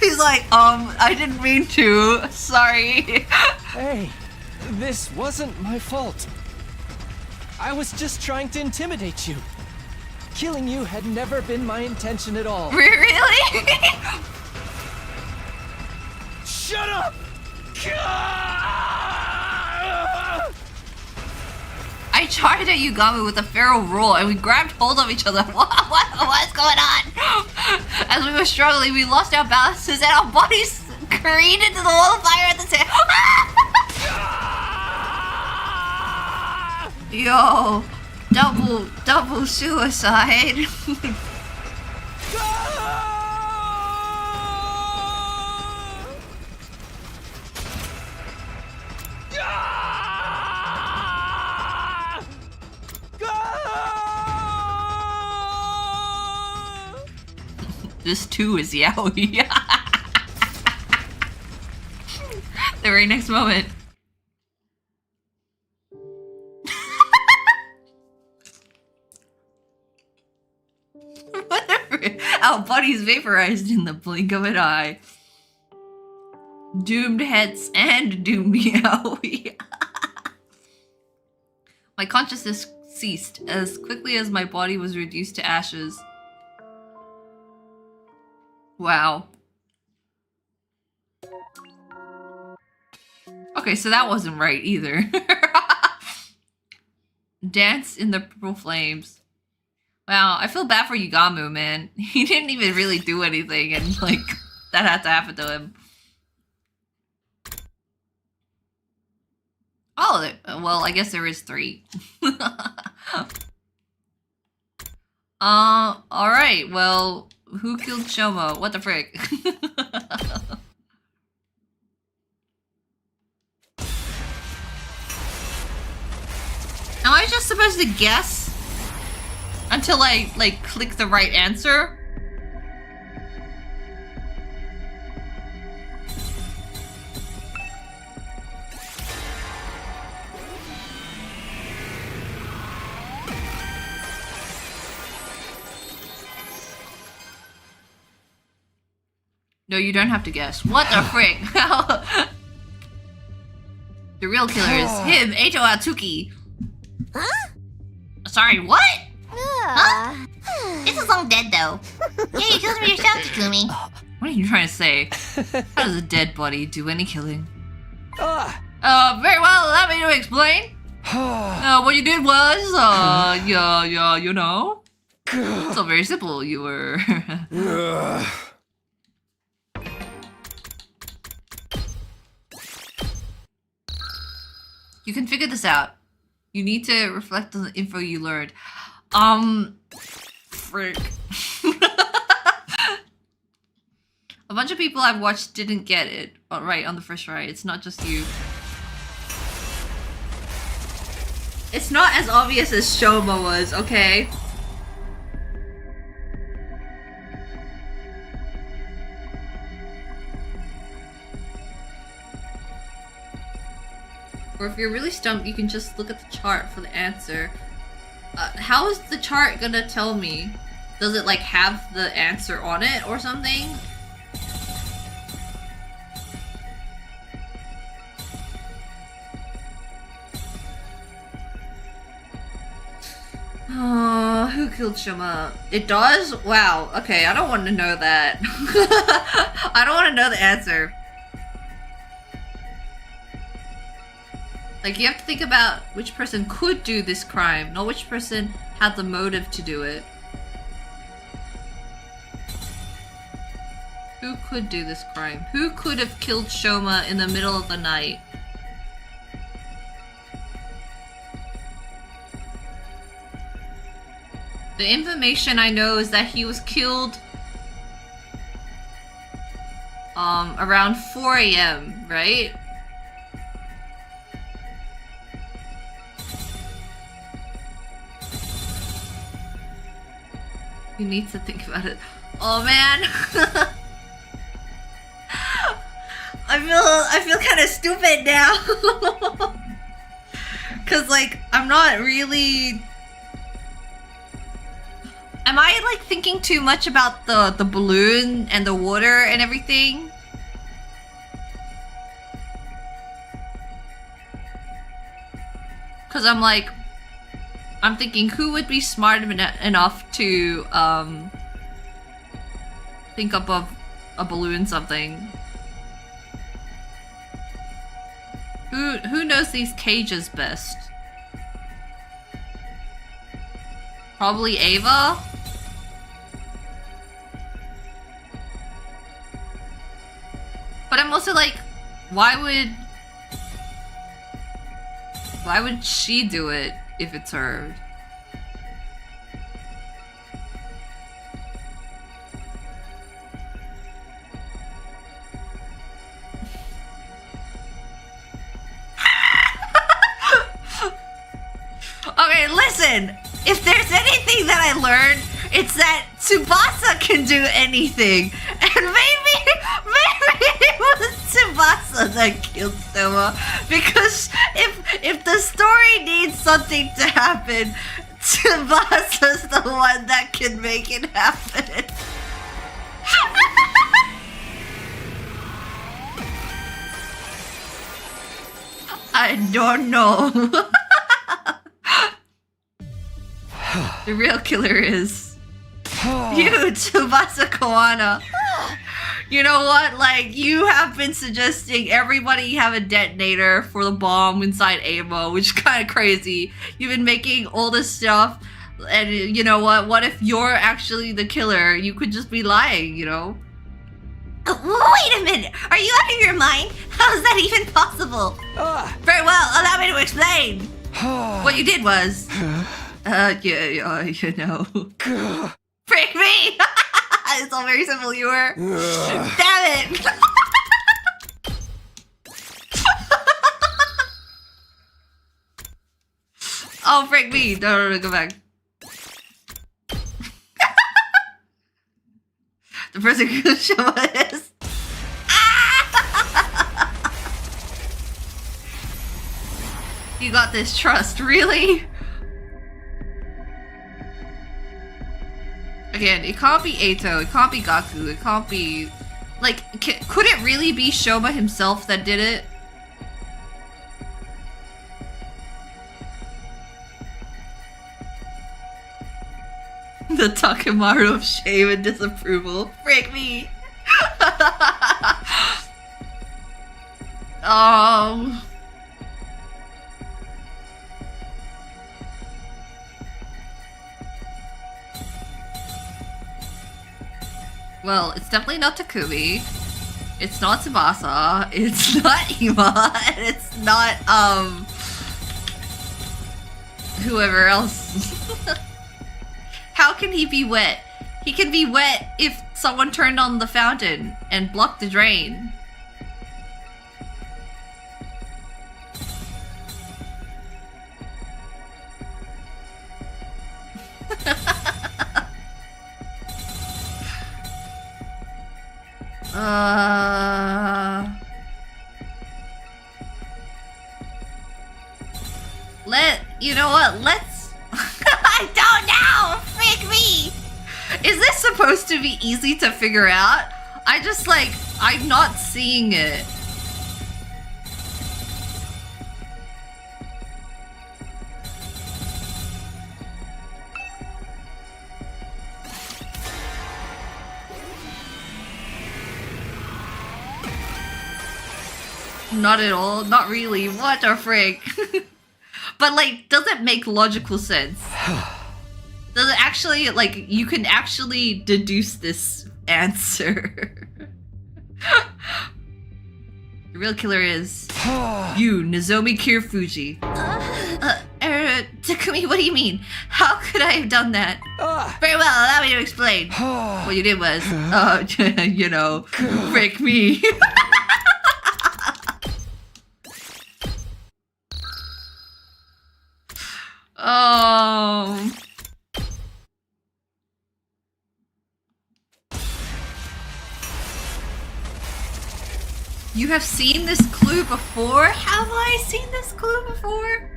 He's like, I didn't mean to. Sorry. Hey, this wasn't my fault. I was just trying to intimidate you. Killing you had never been my intention at all. Really? Shut up! I charged at Yugamu with a feral roar and we grabbed hold of each other. What's going on? As we were struggling, we lost our balances and our bodies careened into the wall of fire at the same Yo, double suicide. This too is yaoi. The very next moment. Our bodies vaporized in the blink of an eye. Doomed heads and doomed yaoi. My consciousness ceased as quickly as my body was reduced to ashes. Wow. Okay, so that wasn't right either. Dance in the purple flames. Wow, I feel bad for Yugamu, man. He didn't even really do anything and, like, that had to happen to him. Oh, well, I guess there is 3. Alright, well... Who killed Shouma? What the frick? Am I just supposed to guess until I, like, click the right answer? No, you don't have to guess. What the frick? The real killer is him, Eito Atsuki. Huh? Sorry, what? Huh? This is long dead, though. Yeah, you killed him yourself, Takumi. What are you trying to say? How does a dead body do any killing? Very well, allow me to explain. What you did was, you know. It's all very simple. You were... You can figure this out. You need to reflect on the info you learned. Frick. A bunch of people I've watched didn't get it right on the first try. It's not just you. It's not as obvious as Shouma was, okay? Or if you're really stumped, you can just look at the chart for the answer. How is the chart gonna tell me? Does it like have the answer on it or something? Who killed Shouma? It does? Wow, okay, I don't want to know that. I don't want to know the answer. Like, you have to think about which person could do this crime, not which person had the motive to do it. Who could do this crime? Who could have killed Shouma in the middle of the night? The information I know is that he was killed around 4 AM, right? You need to think about it. Oh man. I feel kind of stupid now. Cause like I'm not really. Am I like thinking too much about the balloon and the water and everything? Cause I'm thinking who would be smart enough to think up of a balloon something. Who knows these cages best? Probably Ava? But I'm also like, why would she do it if it's her? Okay, listen! If there's anything that I learned, it's that Tsubasa can do anything. And maybe it was Tsubasa that killed Shouma. Because if the story needs something to happen, Tsubasa's the one that can make it happen. I don't know. The real killer is you, Tsubasa Koana. You know what? Like, you have been suggesting everybody have a detonator for the bomb inside Amo, which is kind of crazy. You've been making all this stuff, and you know what? What if you're actually the killer? You could just be lying, you know? Wait a minute! Are you out of your mind? How is that even possible? Very well, allow me to explain! What you did was... yeah, you know. Frick me! It's all very simple, you were. Damn it! Oh, frick me! No, go back. The person who Shouma is. You got this trust, really? Again, it can't be Eito, it can't be Gaku, it can't be Like, could it really be Shouma himself that did it? The Takamaru of shame and disapproval. Frick me. Well, it's definitely not Takumi. It's not Tsubasa. It's not Ima. And it's not, whoever else. How can he be wet? He can be wet if someone turned on the fountain and blocked the drain. You know what? Let's... I don't know! Frick me! Is this supposed to be easy to figure out? I just like... I'm not seeing it. Not at all. Not really. What the frick? But like, does it make logical sense? Does it actually, like, you can actually deduce this answer? The real killer is you, Nozomi Kirifuji. Takumi, what do you mean? How could I have done that? Very well, allow me to explain. What you did was, you know, frick me. You have seen this clue before? Have I seen this clue before?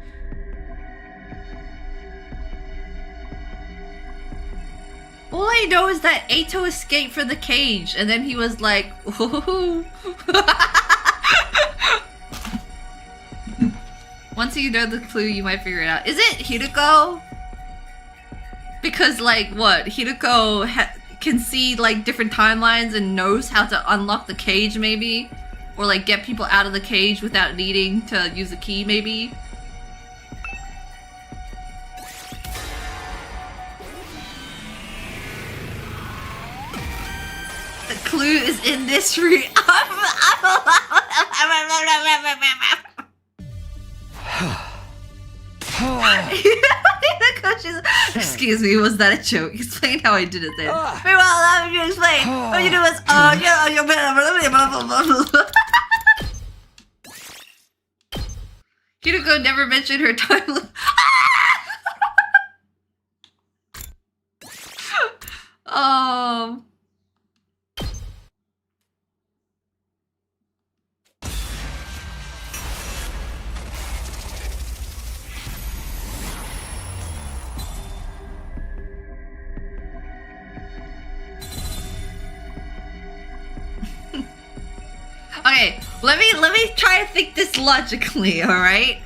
All I know is that Eito escaped from the cage and then he was like, ooh. Once you know the clue, you might figure it out. Is it Hiruko? Because, like, what? Hiruko can see, like, different timelines and knows how to unlock the cage, maybe? Or, like, get people out of the cage without needing to use a key, maybe? The clue is in this room. Excuse me, was that a joke? Explain how I did it then. Very well, allow me to explain. What you do is, Hiruko never mentioned her time. Okay, let me try to think this logically, alright?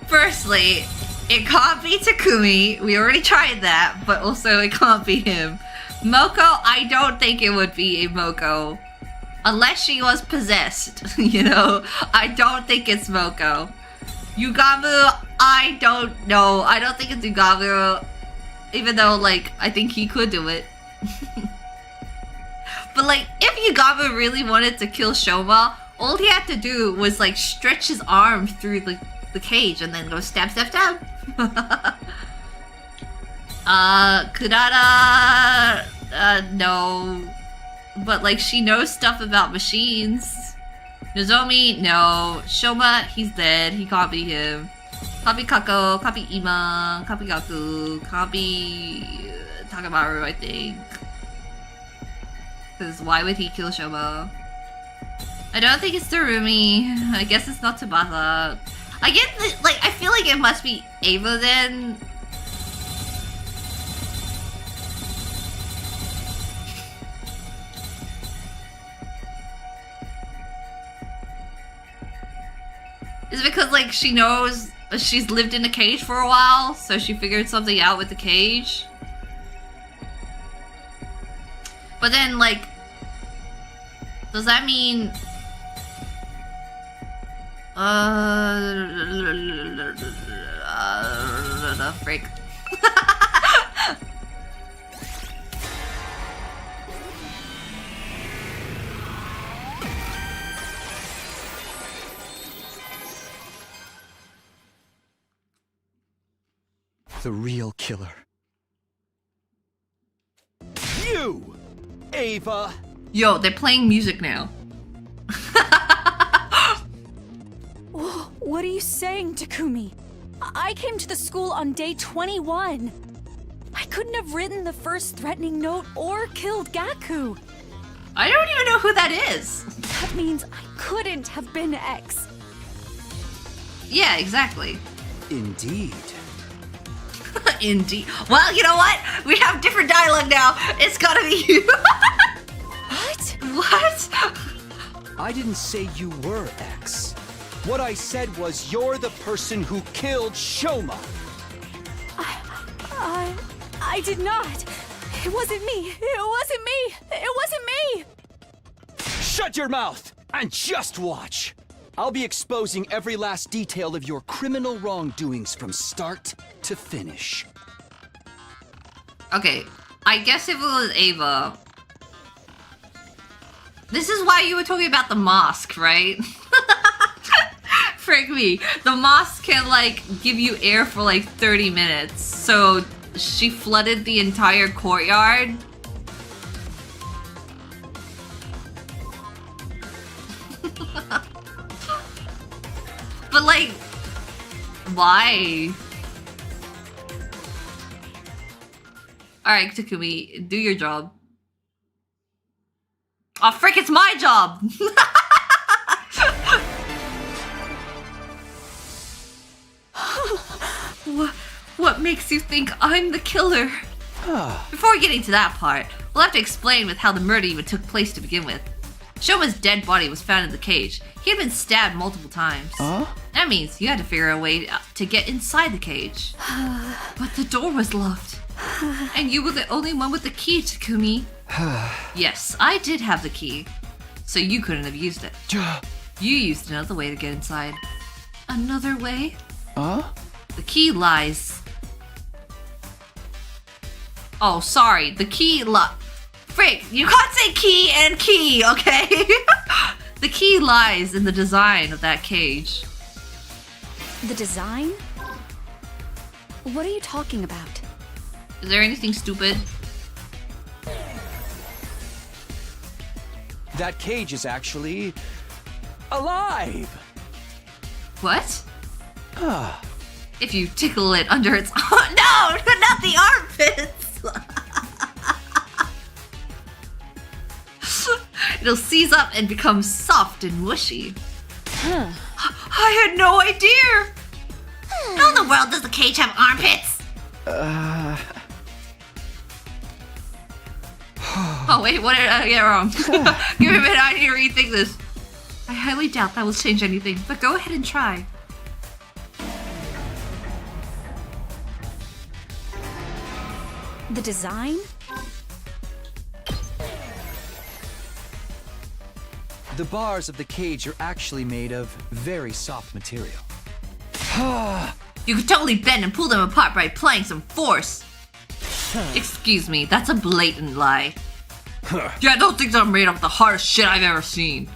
Firstly, it can't be Takumi. We already tried that, but also it can't be him. Moko, I don't think it would be a Moko. Unless she was possessed, you know? I don't think it's Moko. Yugamu, I don't know. I don't think it's Yugamu. Even though, like, I think he could do it. But like, if Yugamu really wanted to kill Shouma, all he had to do was like stretch his arm through the cage and then go stab, stab, stab. Kurara, no. But like, she knows stuff about machines. Nozomi, no. Shouma, he's dead. He can't be him. Can't be Kako, can't be Ima, can't be Gaku, can't be Takamaru, I think. Because why would he kill Shouma? I don't think it's Terumi. I guess it's not Tsubasa. I get like, I feel like it must be Ava then. like she knows she's lived in a cage for a while, so she figured something out with the cage. But then, like, does that mean... Frick. The real killer. You! Ava! Yo, they're playing music now. What are you saying, Takumi? I came to the school on day 21. I couldn't have written the first threatening note or killed Gaku. I don't even know who that is. That means I couldn't have been X. Yeah, exactly. Indeed. Indeed. Well, you know what? We have different dialogue now. It's gotta be you. What? What? I didn't say you were X. What I said was you're the person who killed Shouma. I did not. It wasn't me. It wasn't me. It wasn't me. Shut your mouth and just watch. I'll be exposing every last detail of your criminal wrongdoings from start to finish. Okay, I guess if it was Ava... This is why you were talking about the mosque, right? Frick me. The mosque can, like, give you air for, like, 30 minutes. So, she flooded the entire courtyard. But, like, why? Alright, Takumi, do your job. Oh, frick, it's my job! What makes you think I'm the killer? Before getting to that part, we'll have to explain with how the murder even took place to begin with. Shouma's dead body was found in the cage. He had been stabbed multiple times. That means you had to figure a way to get inside the cage. But the door was locked. And you were the only one with the key, Takumi. Yes, I did have the key. So you couldn't have used it. You used another way to get inside. Another way? The key lies... Oh, sorry. The key Frick, you can't say key and key, okay? The key lies in the design of that cage. The design? What are you talking about? Is there anything stupid? That cage is actually... alive! What? If you tickle it under its... Oh, no! Not the armpits! It'll seize up and become soft and mushy. I had no idea! How in the world does the cage have armpits? Oh wait, what did I get wrong? Give me a minute, I need to rethink this. I highly doubt that will change anything, but go ahead and try. The design? The bars of the cage are actually made of very soft material. You could totally bend and pull them apart by applying some force. Excuse me, that's a blatant lie. Yeah, I don't think that I'm made of the hardest shit I've ever seen.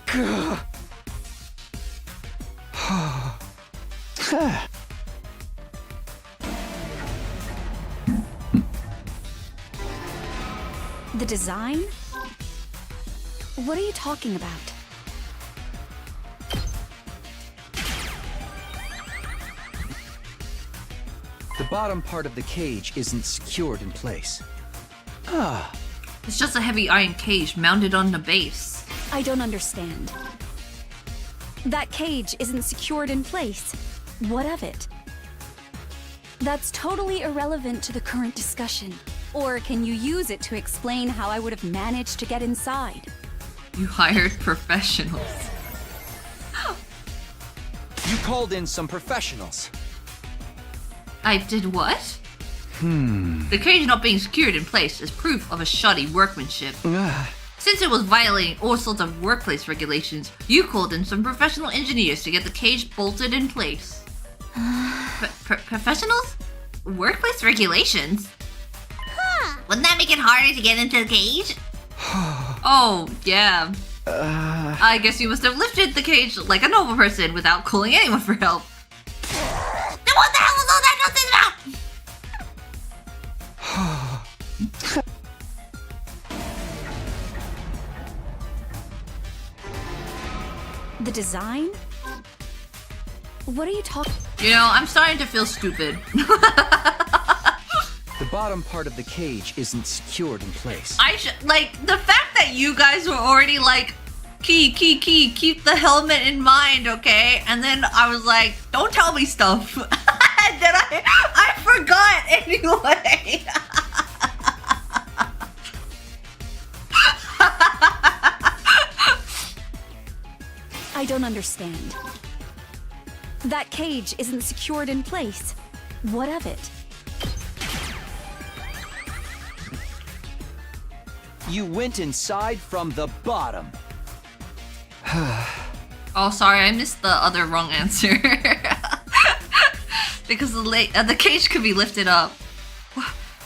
The design? What are you talking about? The bottom part of the cage isn't secured in place. It's just a heavy iron cage mounted on the base. I don't understand. That cage isn't secured in place. What of it? That's totally irrelevant to the current discussion. Or can you use it to explain how I would have managed to get inside? You hired professionals. You called in some professionals. I did what? The cage not being secured in place is proof of a shoddy workmanship. Since it was violating all sorts of workplace regulations, you called in some professional engineers to get the cage bolted in place. Professionals? Workplace regulations? Wouldn't that make it harder to get into the cage? Oh, yeah. I guess you must have lifted the cage like a normal person without calling anyone for help. Then what the hell was all that nonsense about? The design? What are you talking? You know, I'm starting to feel stupid. The bottom part of the cage isn't secured in place. Like, the fact that you guys were already like, Key, keep the helmet in mind, okay? And then I was like, don't tell me stuff. And then I forgot anyway. I don't understand. That cage isn't secured in place. What of it? You went inside from the bottom. Oh, sorry, I missed the other wrong answer. Because the cage could be lifted up.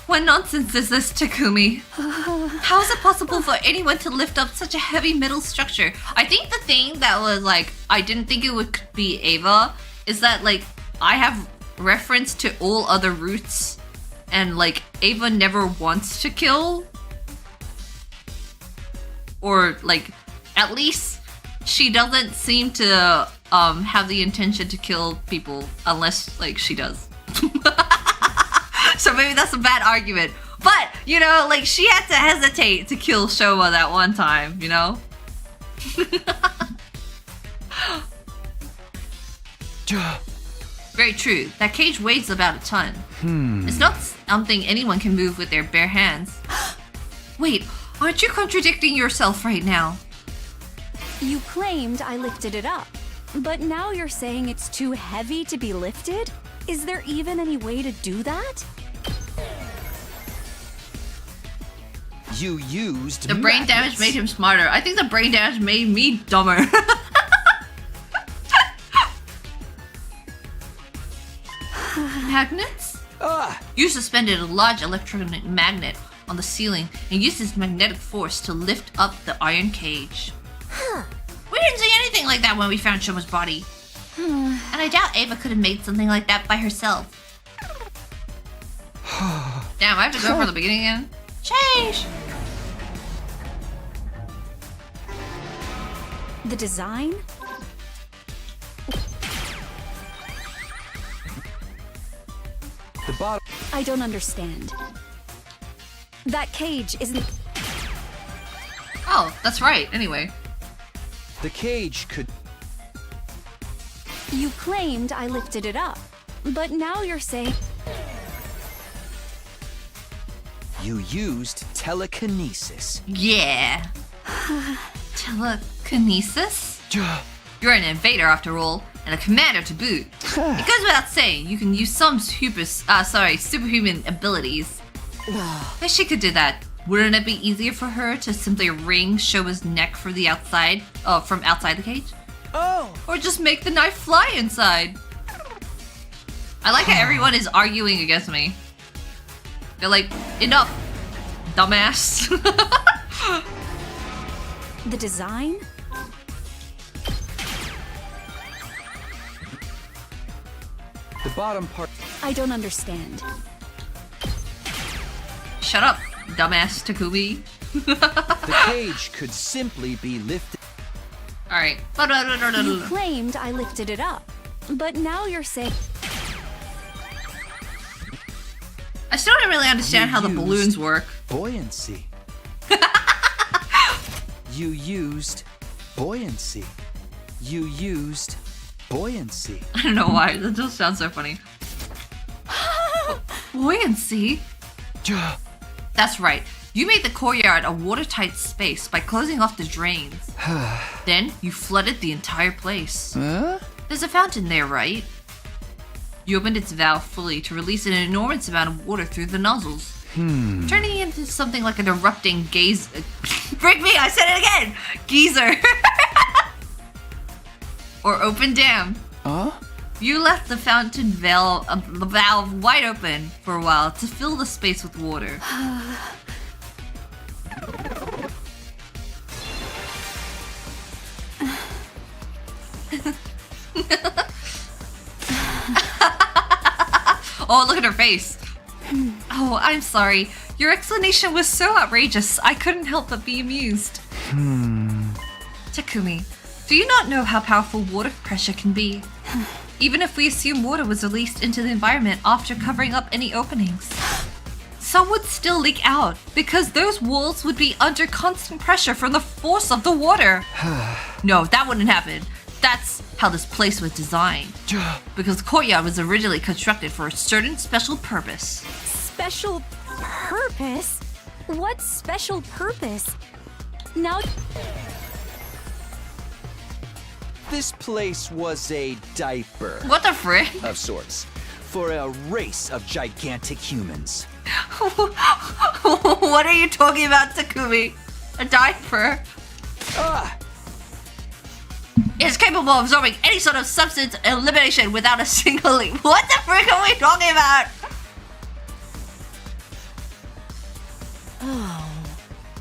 What nonsense is this, Takumi? How is it possible for anyone to lift up such a heavy metal structure? I think the thing that was like, I didn't think it would be Ava, is that like, I have reference to all other routes, and like, Ava never wants to kill. Or like, at least she doesn't seem to have the intention to kill people unless like she does. So maybe that's a bad argument. But, you know, like she had to hesitate to kill Shouma that one time, you know? Very true. That cage weighs about a ton. It's not something anyone can move with their bare hands. Wait, aren't you contradicting yourself right now? You claimed I lifted it up, but now you're saying it's too heavy to be lifted? Is there even any way to do that? You used the brain damage made him smarter. I think the brain damage made me dumber. Magnets? You suspended a large electronic magnet on the ceiling and used its magnetic force to lift up the iron cage. We didn't see anything like that when we found Shouma's body. And I doubt Ava could have made something like that by herself. Damn, I have to go from the beginning again? Change! The design? The bottom. I don't understand. That cage isn't... Oh, that's right, anyway. The cage could... You claimed I lifted it up, but now you're saying... You used telekinesis. Yeah. Telekinesis? You're an invader after all, and a commander to boot. It goes without saying, you can use some superhuman abilities. But she could do that. Wouldn't it be easier for her to simply wring Shouma's neck from the outside, from outside the cage? Oh! Or just make the knife fly inside? I like how everyone is arguing against me. They're like, enough, dumbass. The design? The bottom part... I don't understand. Shut up, dumbass Takumi. The cage could simply be lifted. Alright. You claimed I lifted it up, but now you're saying... I still don't really understand how the balloons work. Buoyancy. You used buoyancy. You used buoyancy. I don't know why, that just sounds so funny. Buoyancy? That's right. You made the courtyard a watertight space by closing off the drains. Then you flooded the entire place. There's a fountain there, right? You opened its valve fully to release an enormous amount of water through the nozzles. Turning it into something like an erupting Break me, I said it again! Geyser. Or open dam. You left the fountain valve wide open for a while to fill the space with water. Oh, look at her face. Oh, I'm sorry. Your explanation was so outrageous, I couldn't help but be amused. Takumi, do you not know how powerful water pressure can be? Even if we assume water was released into the environment after covering up any openings, some would still leak out because those walls would be under constant pressure from the force of the water. No, that wouldn't happen. That's how this place was designed. Because Courtyard was originally constructed for a certain special purpose. Special purpose? What special purpose? Now... This place was a diaper. What the frick? Of sorts. For a race of gigantic humans. What are you talking about, Takumi? A diaper? It's capable of absorbing any sort of substance elimination without a single leak. What the frick are we talking about? Oh.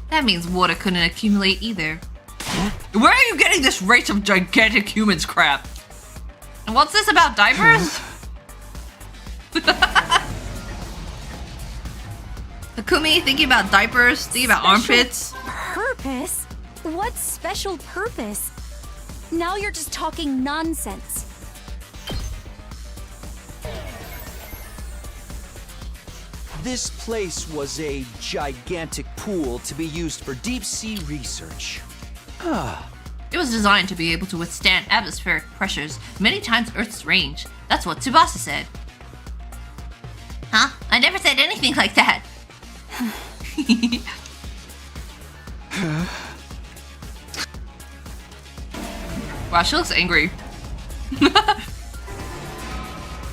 That means water couldn't accumulate either. Where are you getting this race of gigantic humans crap? And what's this about diapers? Takumi, thinking about diapers, thinking about armpits. Purpose? What special purpose? Now you're just talking nonsense. This place was a gigantic pool to be used for deep-sea research. It was designed to be able to withstand atmospheric pressures many times Earth's range. That's what Tsubasa said. Huh? I never said anything like that. Wow, she looks angry.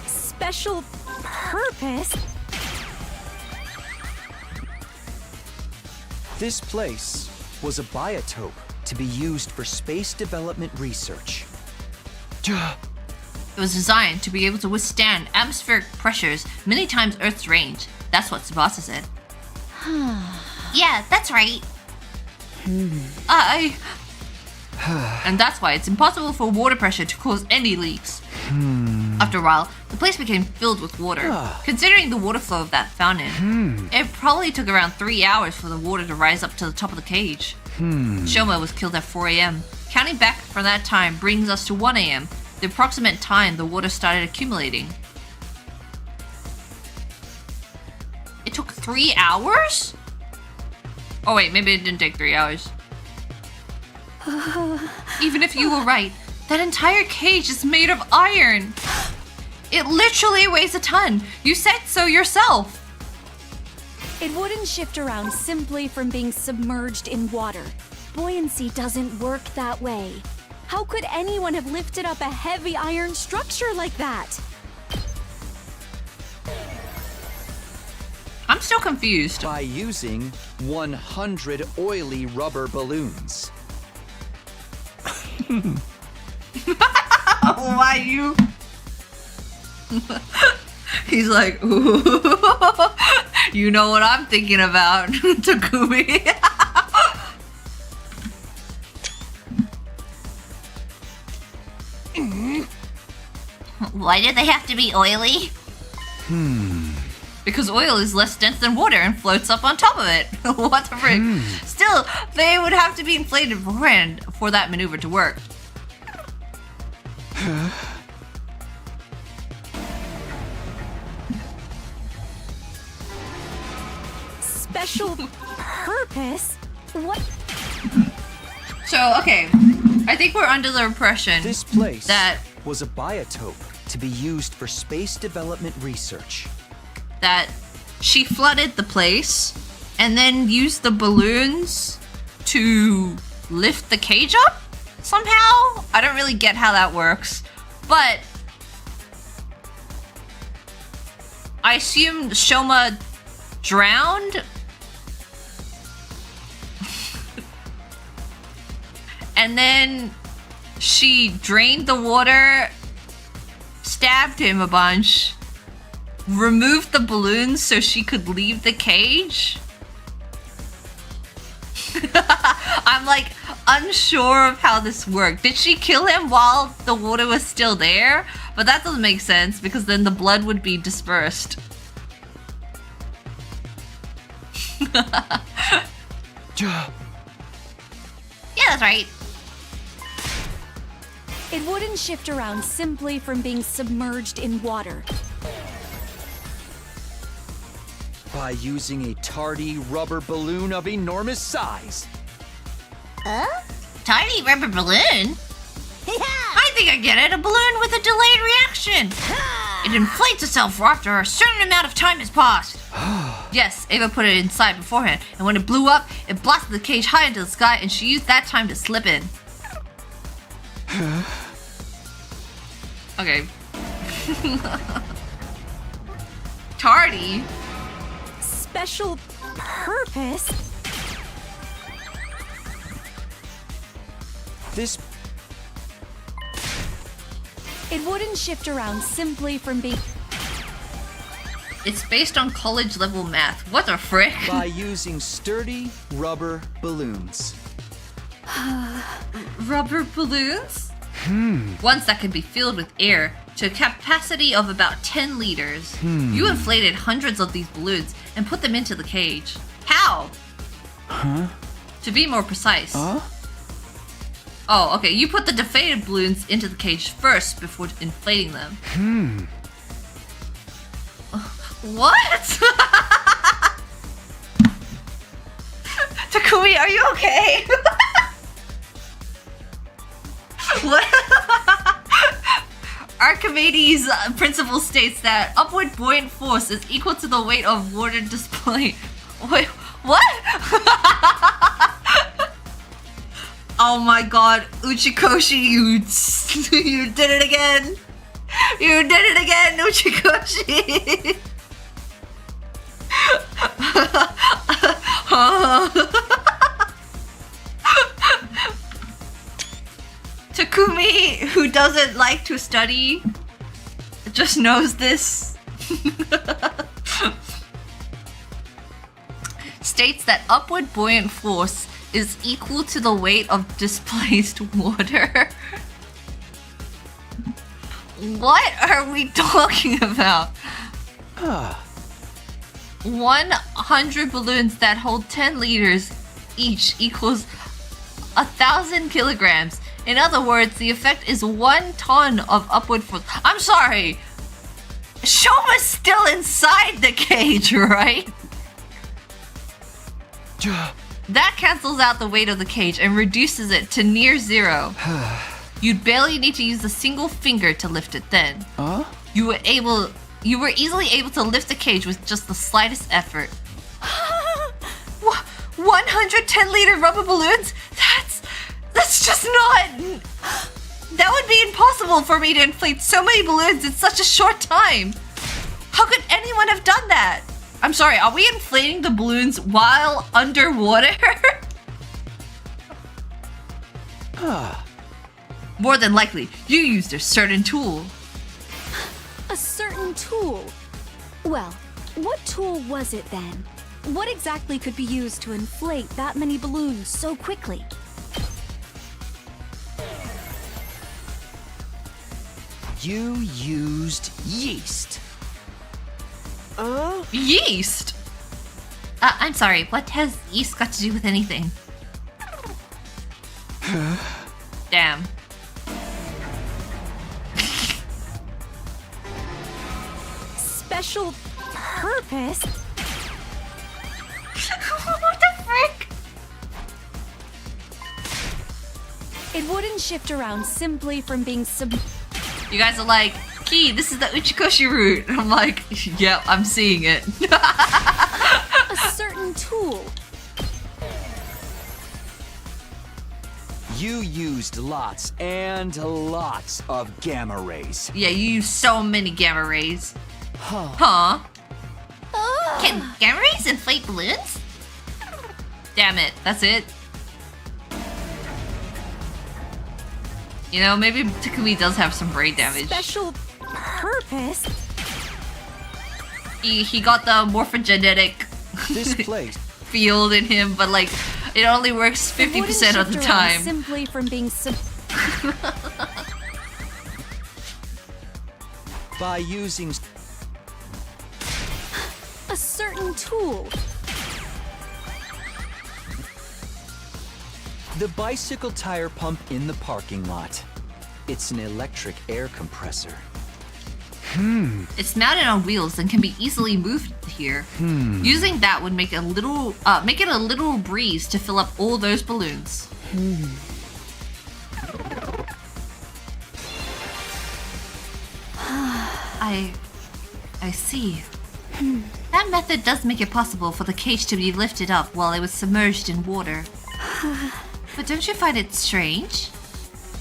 Special purpose? This place was a biotope to be used for space development research. It was designed to be able to withstand atmospheric pressures many times Earth's range. That's what Tsubasa said. Yeah, that's right. And that's why it's impossible for water pressure to cause any leaks. After a while, the place became filled with water. Considering the water flow of that fountain, it probably took around 3 hours for the water to rise up to the top of the cage. Shouma was killed at 4 a.m. Counting back from that time brings us to 1 a.m., the approximate time the water started accumulating. It took 3 hours? Oh wait, maybe it didn't take 3 hours. Even if you were right, that entire cage is made of iron. It literally weighs a ton. You said so yourself. It wouldn't shift around simply from being submerged in water. Buoyancy doesn't work that way. How could anyone have lifted up a heavy iron structure like that? I'm still confused. By using 100 oily rubber balloons. Why you? He's like, ooh. You know what I'm thinking about, Takumi. Why do they have to be oily? Because oil is less dense than water and floats up on top of it. What the frick? Still, they would have to be inflated beforehand for that maneuver to work. Special purpose? What? So, okay. I think we're under the impression This place that was a biotope to be used for space development research. that she flooded the place and then used the balloons to lift the cage up somehow. I don't really get how that works, But I assume Shouma drowned? And then she drained the water, stabbed him a bunch, removed the balloons so she could leave the cage? I'm like unsure of how this worked. Did she kill him while the water was still there? But that doesn't make sense because then the blood would be dispersed. Yeah, that's right. It wouldn't shift around simply from being submerged in water. By using a tardy rubber balloon of enormous size. Tiny rubber balloon? I think I get it. A balloon with a delayed reaction. It inflates itself after a certain amount of time has passed. Yes, Ava put it inside beforehand, and when it blew up, it blasted the cage high into the sky, and she used that time to slip in. Okay. Tardy? Special purpose? This... It wouldn't shift around simply from being... It's based on college level math. What the frick? By using sturdy rubber balloons. Rubber balloons? Ones that can be filled with air to a capacity of about 10 liters. You inflated hundreds of these balloons and put them into the cage. How? To be more precise. Oh, okay. You put the deflated balloons into the cage first before inflating them. What? Takumi, are you okay? What? Archimedes' principle states that upward buoyant force is equal to the weight of water displaced. Wait, what? Oh my god, Uchikoshi, you did it again. You did it again, Uchikoshi. Takumi, who doesn't like to study, just knows this. States that upward buoyant force is equal to the weight of displaced water. What are we talking about? 100 balloons that hold 10 liters each equals 1,000 kilograms. In other words, the effect is 1 ton of upward force. I'm sorry. Shouma's still inside the cage, right? That cancels out the weight of the cage and reduces it to near zero. You'd barely need to use a single finger to lift it then. You were easily able to lift the cage with just the slightest effort. 110-liter rubber balloons? That's just not... That would be impossible for me to inflate so many balloons in such a short time. How could anyone have done that? I'm sorry, are we inflating the balloons while underwater? More than likely, you used a certain tool. A certain tool? Well, what tool was it then? What exactly could be used to inflate that many balloons so quickly? You used yeast. Yeast? I'm sorry, what has yeast got to do with anything? Damn. Special purpose? What the frick? It wouldn't shift around simply from being You guys are like, Khee, this is the Uchikoshi route. I'm like, yep, I'm seeing it. a certain tool. You used lots and lots of gamma rays. Yeah, you use so many gamma rays. Huh? Can gamma rays inflate balloons? Damn it, that's it. You know, maybe Takumi does have some brain damage. Special purpose? He got the morphogenetic This place field in him, but like, it only works 50% of the time. Simply from being by using a certain tool. the bicycle tire pump in the parking lot. It's an electric air compressor. It's mounted on wheels and can be easily moved here. Using that would make it a little breeze to fill up all those balloons. I see. That method does make it possible for the cage to be lifted up while it was submerged in water. But don't you find it strange?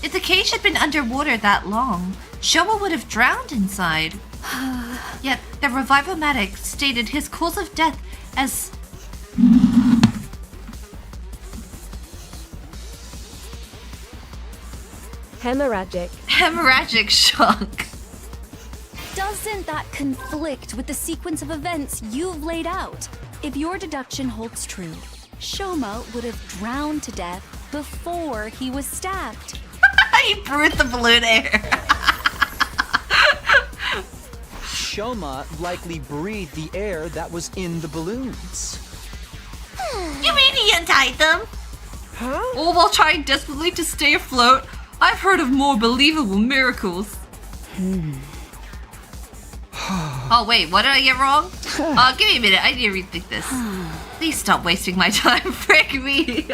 If the cage had been underwater that long, Shouma would have drowned inside. Yet the revivomatic stated his cause of death as... Hemorrhagic shock. Doesn't that conflict with the sequence of events you've laid out? If your deduction holds true, Shouma would have drowned to death before he was stabbed. He breathed the balloon air. Shouma likely breathed the air that was in the balloons. You mean he untied them? All while trying desperately to stay afloat. I've heard of more believable miracles. Oh wait, what did I get wrong? Give me a minute, I need to rethink this. Please stop wasting my time, frick me.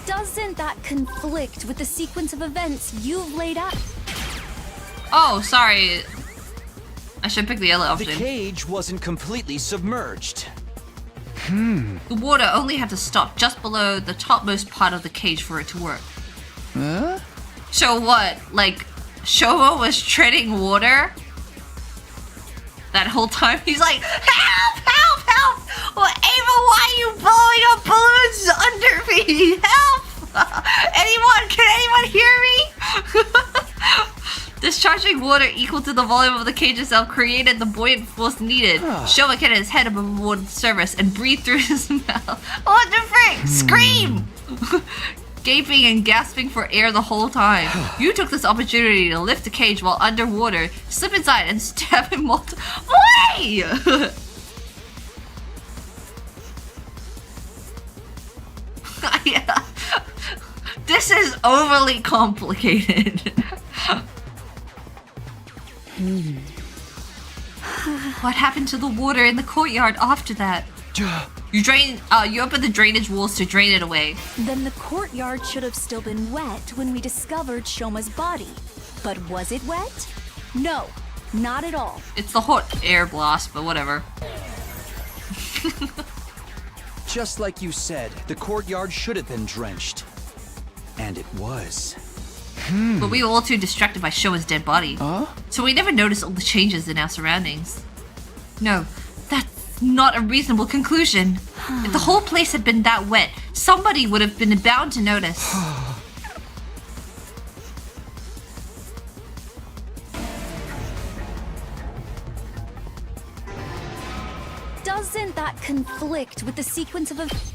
Doesn't that conflict with the sequence of events you've laid out? Oh, sorry. I should pick the other option. The cage wasn't completely submerged. The water only had to stop just below the topmost part of the cage for it to work. Huh? So what? Like, Shouma was treading water? That whole time he's like, help, help, help! Well, Ava, why are you blowing up balloons under me? Help! Anyone? Can anyone hear me? Discharging water equal to the volume of the cage itself created the buoyant force needed. Shouma kept his head above water surface and breathed through his mouth. What the frick? Scream! Gaping and gasping for air the whole time. You took this opportunity to lift the cage while underwater, slip inside, and stab him multiple. Wait! Yeah. This is overly complicated. What happened to the water in the courtyard after that? You opened the drainage walls to drain it away. Then the courtyard should have still been wet when we discovered Shouma's body. But was it wet? No, not at all. It's the hot air blast, but whatever. Just like you said, the courtyard should have been drenched. And it was. But we were all too distracted by Shouma's dead body. So we never noticed all the changes in our surroundings. No, that's not a reasonable conclusion. If the whole place had been that wet, somebody would have been bound to notice. Doesn't that conflict with the sequence of events?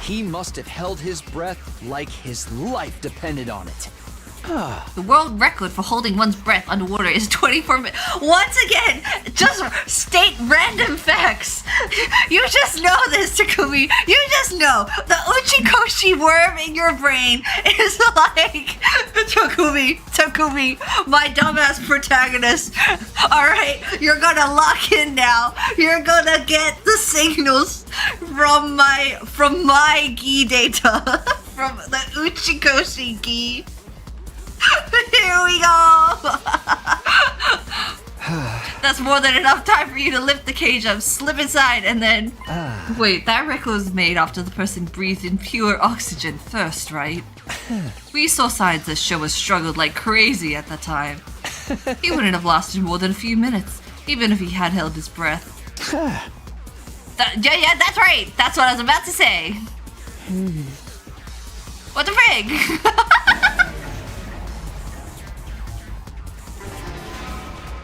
He must have held his breath like his life depended on it. The world record for holding one's breath underwater is 24 minutes. Once again, just state random facts. You just know this, Takumi. You just know. The Uchikoshi worm in your brain is like, Takumi, my dumbass protagonist. Alright, you're gonna lock in now. You're gonna get the signals from my gi data. From the Uchikoshi gi. Here we go! That's more than enough time for you to lift the cage up, slip inside, and then... Wait, that record was made after the person breathed in pure oxygen first, right? We saw signs that Shouma struggled like crazy at the time. He wouldn't have lasted more than a few minutes, even if he had held his breath. Yeah, that's right! That's what I was about to say! What the frig?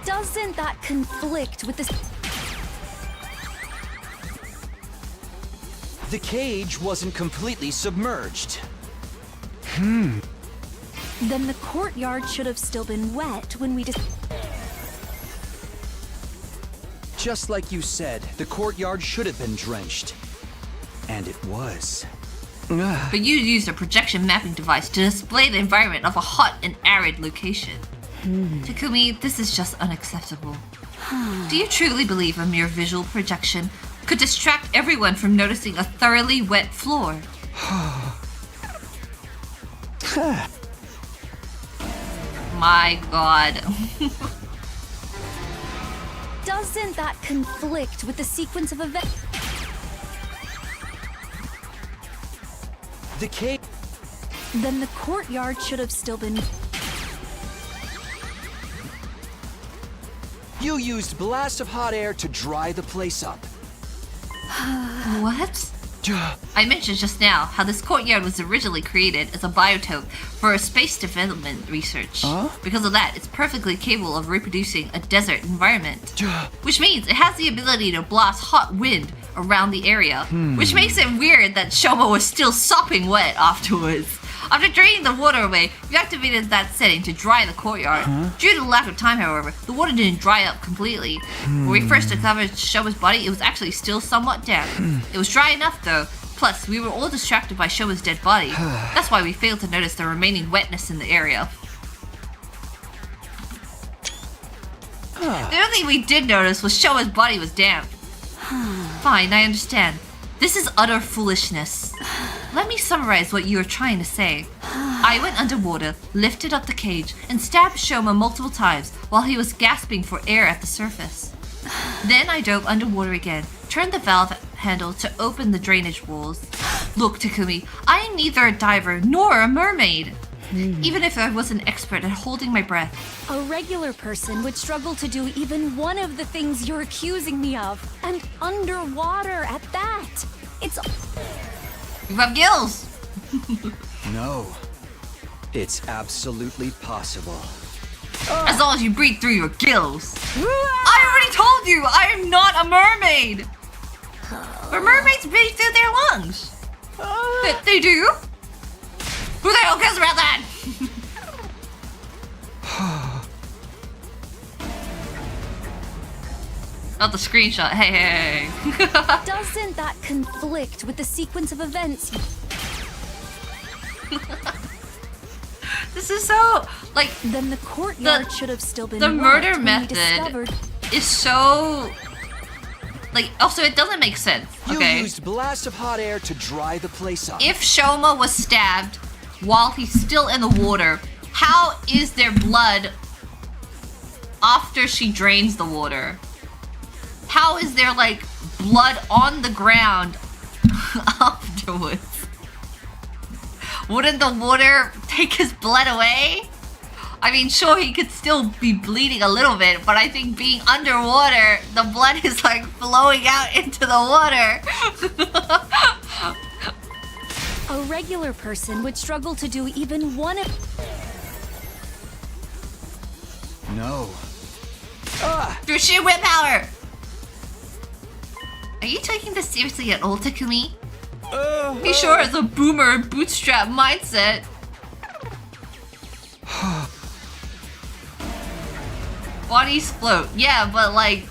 Doesn't that conflict with the... The cage wasn't completely submerged. Then the courtyard should have still been wet when we Just like you said, the courtyard should have been drenched. And it was. But you used a projection mapping device to display the environment of a hot and arid location. Takumi, this is just unacceptable. Do you truly believe a mere visual projection could distract everyone from noticing a thoroughly wet floor? My god. Doesn't that conflict with the sequence of events? The cage. Then the courtyard should have still been... You used blasts of hot air to dry the place up. What? I mentioned just now how this courtyard was originally created as a biotope for space development research. Because of that, it's perfectly capable of reproducing a desert environment. Which means it has the ability to blast hot wind around the area. Which makes it weird that Shouma was still sopping wet afterwards. After draining the water away, we activated that setting to dry the courtyard. Due to the lack of time, however, the water didn't dry up completely. When we first discovered Shouma's body, it was actually still somewhat damp. It was dry enough though. Plus, we were all distracted by Shouma's dead body. That's why we failed to notice the remaining wetness in the area. The only thing we did notice was Shouma's body was damp. Fine, I understand. This is utter foolishness. Let me summarize what you are trying to say. I went underwater, lifted up the cage, and stabbed Shouma multiple times while he was gasping for air at the surface. Then I dove underwater again, turned the valve handle to open the drainage walls. Look, Takumi, I am neither a diver nor a mermaid. Even if I was an expert at holding my breath. A regular person would struggle to do even one of the things you're accusing me of. And underwater at that. It's... You have gills! No. It's absolutely possible. As long as you breathe through your gills. I already told you, I am not a mermaid! But mermaids breathe through their lungs. They do? Who the hell cares about that? Not the screenshot. Hey. Doesn't that conflict with the sequence of events? This is so like. Then the courtyard should have still been. The murder method is so. Like, also, it doesn't make sense. Okay. You used blasts of hot air to dry the place up. If Shouma was stabbed while he's still in the water, how is there blood after she drains the water? How is there, like, blood on the ground afterwards? Wouldn't the water take his blood away? I mean, sure, he could still be bleeding a little bit, but I think being underwater, the blood is, like, flowing out into the water. A regular person would struggle to do even one of... No. Through sheer willpower! Are you taking this seriously at all, Takumi? He sure has a boomer bootstrap mindset. Bodies float. Yeah, but like...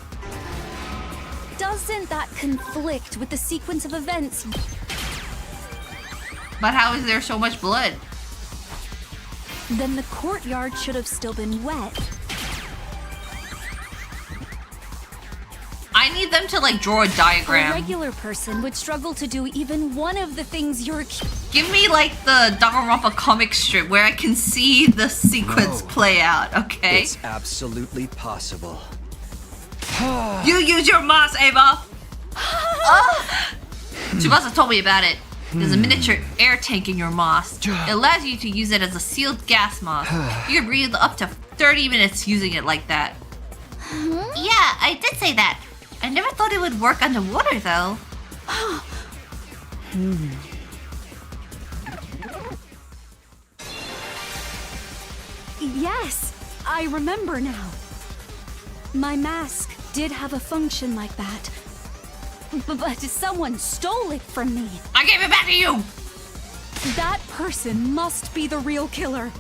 Doesn't that conflict with the sequence of events? But how is there so much blood? Then the courtyard should have still been wet. I need them to like draw a diagram. A regular person would struggle to do even one of the things you're... Give me like the Danganronpa comic strip where I can see the sequence play out, okay? It's absolutely possible. You use your mask, Ava! Tsubasa told me about it. There's a miniature air tank in your mask. It allows you to use it as a sealed gas mask. You can breathe up to 30 minutes using it like that. Yeah, I did say that. I never thought it would work underwater, though. Yes, I remember now. My mask did have a function like that. But someone stole it from me. I gave it back to you! That person must be the real killer.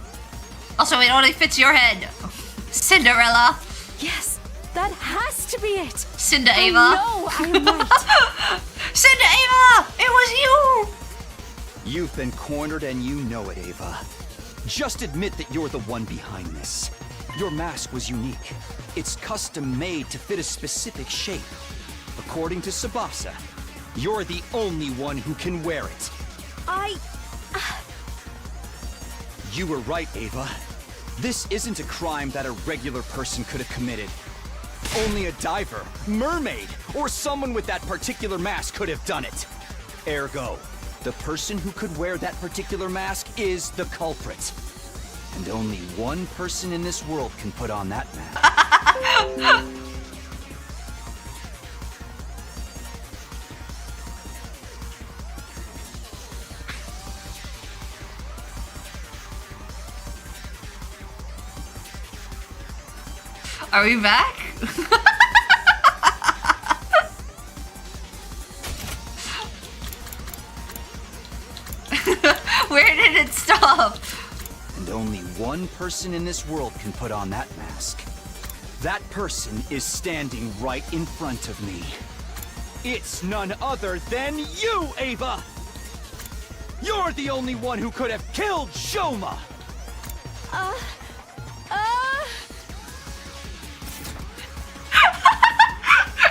Also, it only fits your head. Cinderella. Yes, that has to be it. Cinda Ava. No, I'm right. Cinda Ava! It was you! You've been cornered and you know it, Ava. Just admit that you're the one behind this. Your mask was unique. It's custom made to fit a specific shape. According to Tsubasa, you're the only one who can wear it. You were right, Ava. This isn't a crime that a regular person could have committed. Only a diver, mermaid, or someone with that particular mask could have done it. Ergo, the person who could wear that particular mask is the culprit. And only one person in this world can put on that mask. Are we back? Where did it stop? And only one person in this world can put on that mask. That person is standing right in front of me. It's none other than you, Ava! You're the only one who could have killed Shouma!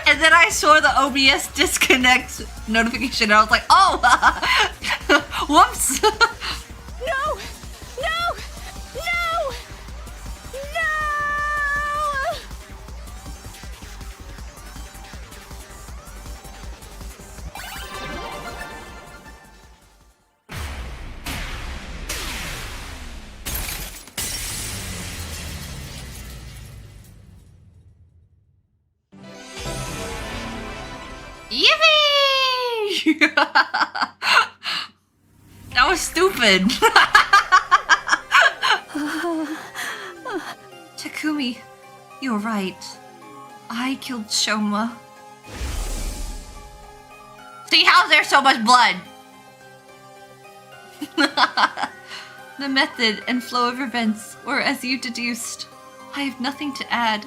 And then I saw the OBS disconnect notification and I was like, oh! Whoops! No! No! No! No! Yippee! That was stupid. Takumi, you're right. I killed Shouma. See, how's there so much blood? The method and flow of events were as you deduced. I have nothing to add.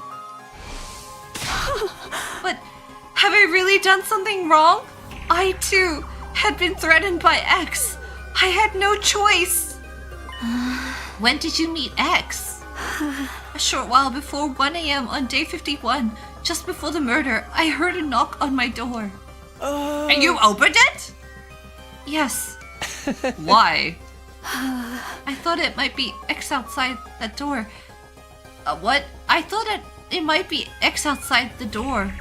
But have I really done something wrong? I, too, had been threatened by X. I had no choice. When did you meet X? A short while before 1 a.m. on day 51, just before the murder, I heard a knock on my door. And you opened it? Yes. Why? I thought it might be X outside that door. What? I thought it might be X outside the door.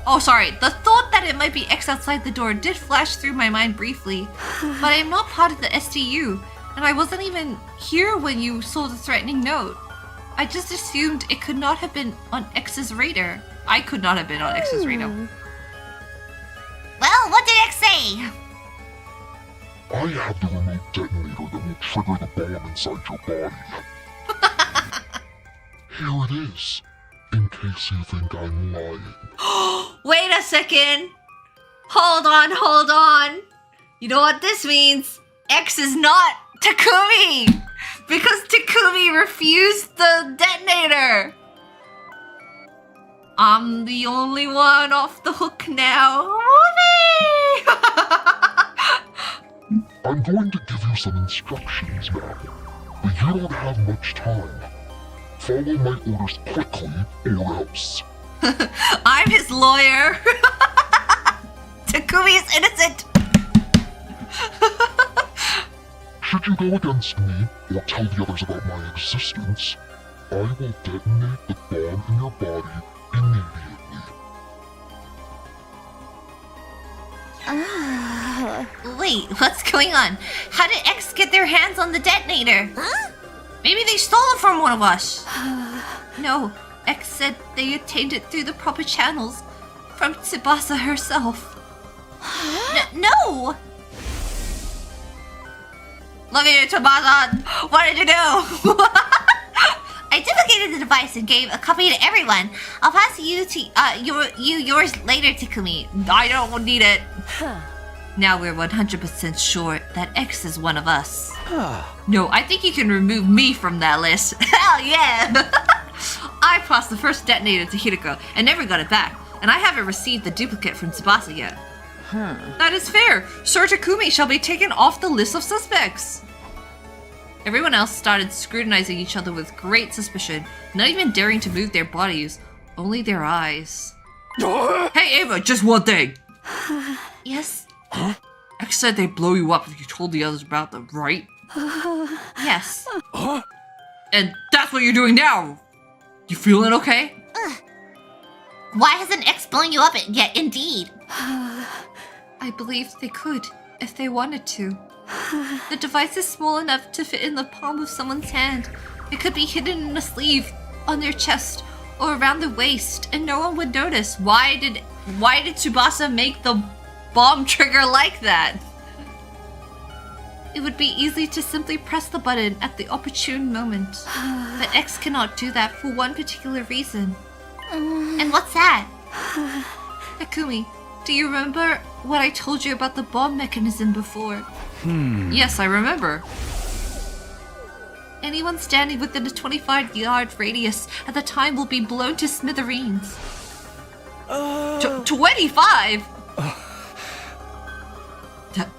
Oh, sorry. The thought that it might be X outside the door did flash through my mind briefly. But I am not part of the STU, and I wasn't even here when you saw the threatening note. I just assumed it could not have been on X's radar. I could not have been on X's radar. Well, what did X say? I have the remote detonator that will trigger the bomb inside your body. Here it is, in case you think I'm lying. Wait a second. Hold on. You know what this means? X is not Takumi! Because Takumi refused the detonator! I'm the only one off the hook now. I'm going to give you some instructions now, but you don't have much time. Follow my orders quickly, or else. I'm his lawyer. Takumi is innocent. Should you go against me, or tell the others about my existence, I will detonate the bomb in your body immediately. Wait, what's going on? How did X get their hands on the detonator? Huh? Maybe they stole it from one of us. No, X said they obtained it through the proper channels from Tsubasa herself. No! Look at you, Tsubasa! What did you do? I duplicated the device and gave a copy to everyone. I'll pass you to yours later, Takumi. I don't need it. Now we're 100% sure that X is one of us. No, I think you can remove me from that list. Hell yeah! I passed the first detonator to Hiriko and never got it back, and I haven't received the duplicate from Tsubasa yet. That is fair. Sir Takumi shall be taken off the list of suspects. Everyone else started scrutinizing each other with great suspicion, not even daring to move their bodies, only their eyes. Hey Ava, just one thing. Yes? X said they'd blow you up if you told the others about them, right? Yes. And that's what you're doing now. You feeling okay? Why hasn't X blown you up yet? Indeed. I believed they could, if they wanted to. The device is small enough to fit in the palm of someone's hand. It could be hidden in a sleeve, on their chest, or around the waist, and no one would notice. Why did Tsubasa make the bomb trigger like that? It would be easy to simply press the button at the opportune moment. But X cannot do that for one particular reason. And what's that? Takumi, do you remember what I told you about the bomb mechanism before? Yes, I remember. Anyone standing within a 25-yard radius at the time will be blown to smithereens. 25?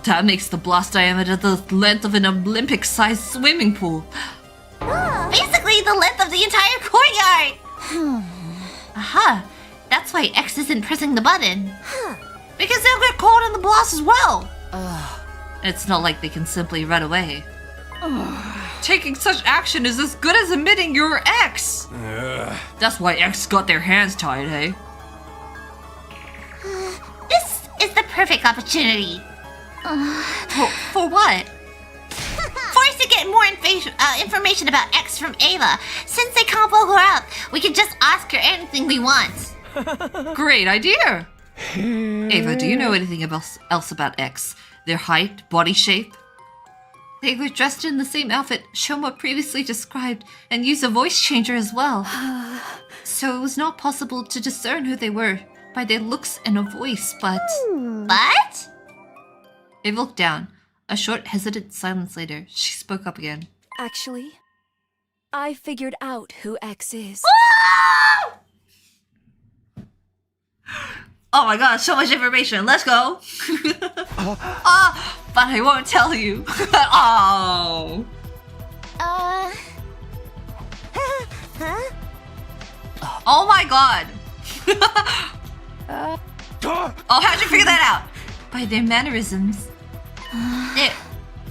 That makes the blast diameter the length of an Olympic-sized swimming pool. Basically the length of the entire courtyard! Aha! That's why X isn't pressing the button. Because they'll get caught in the blast as well! It's not like they can simply run away. Taking such action is as good as admitting you're X! That's why X got their hands tied, hey? This is the perfect opportunity. For what? For us to get more information about X from Ava. Since they can't pull her up, we can just ask her anything we want. Great idea! Ava, do you know anything else about X? Their height, body shape? They were dressed in the same outfit Shouma previously described and used a voice changer as well. So it was not possible to discern who they were by their looks and a voice, but... But? Ava looked down. A short, hesitant silence later, she spoke up again. Actually, I figured out who X is. Oh my god, so much information. Let's go. But I won't tell you. Oh. Huh? Oh my god. Oh, how'd you figure that out? By their mannerisms.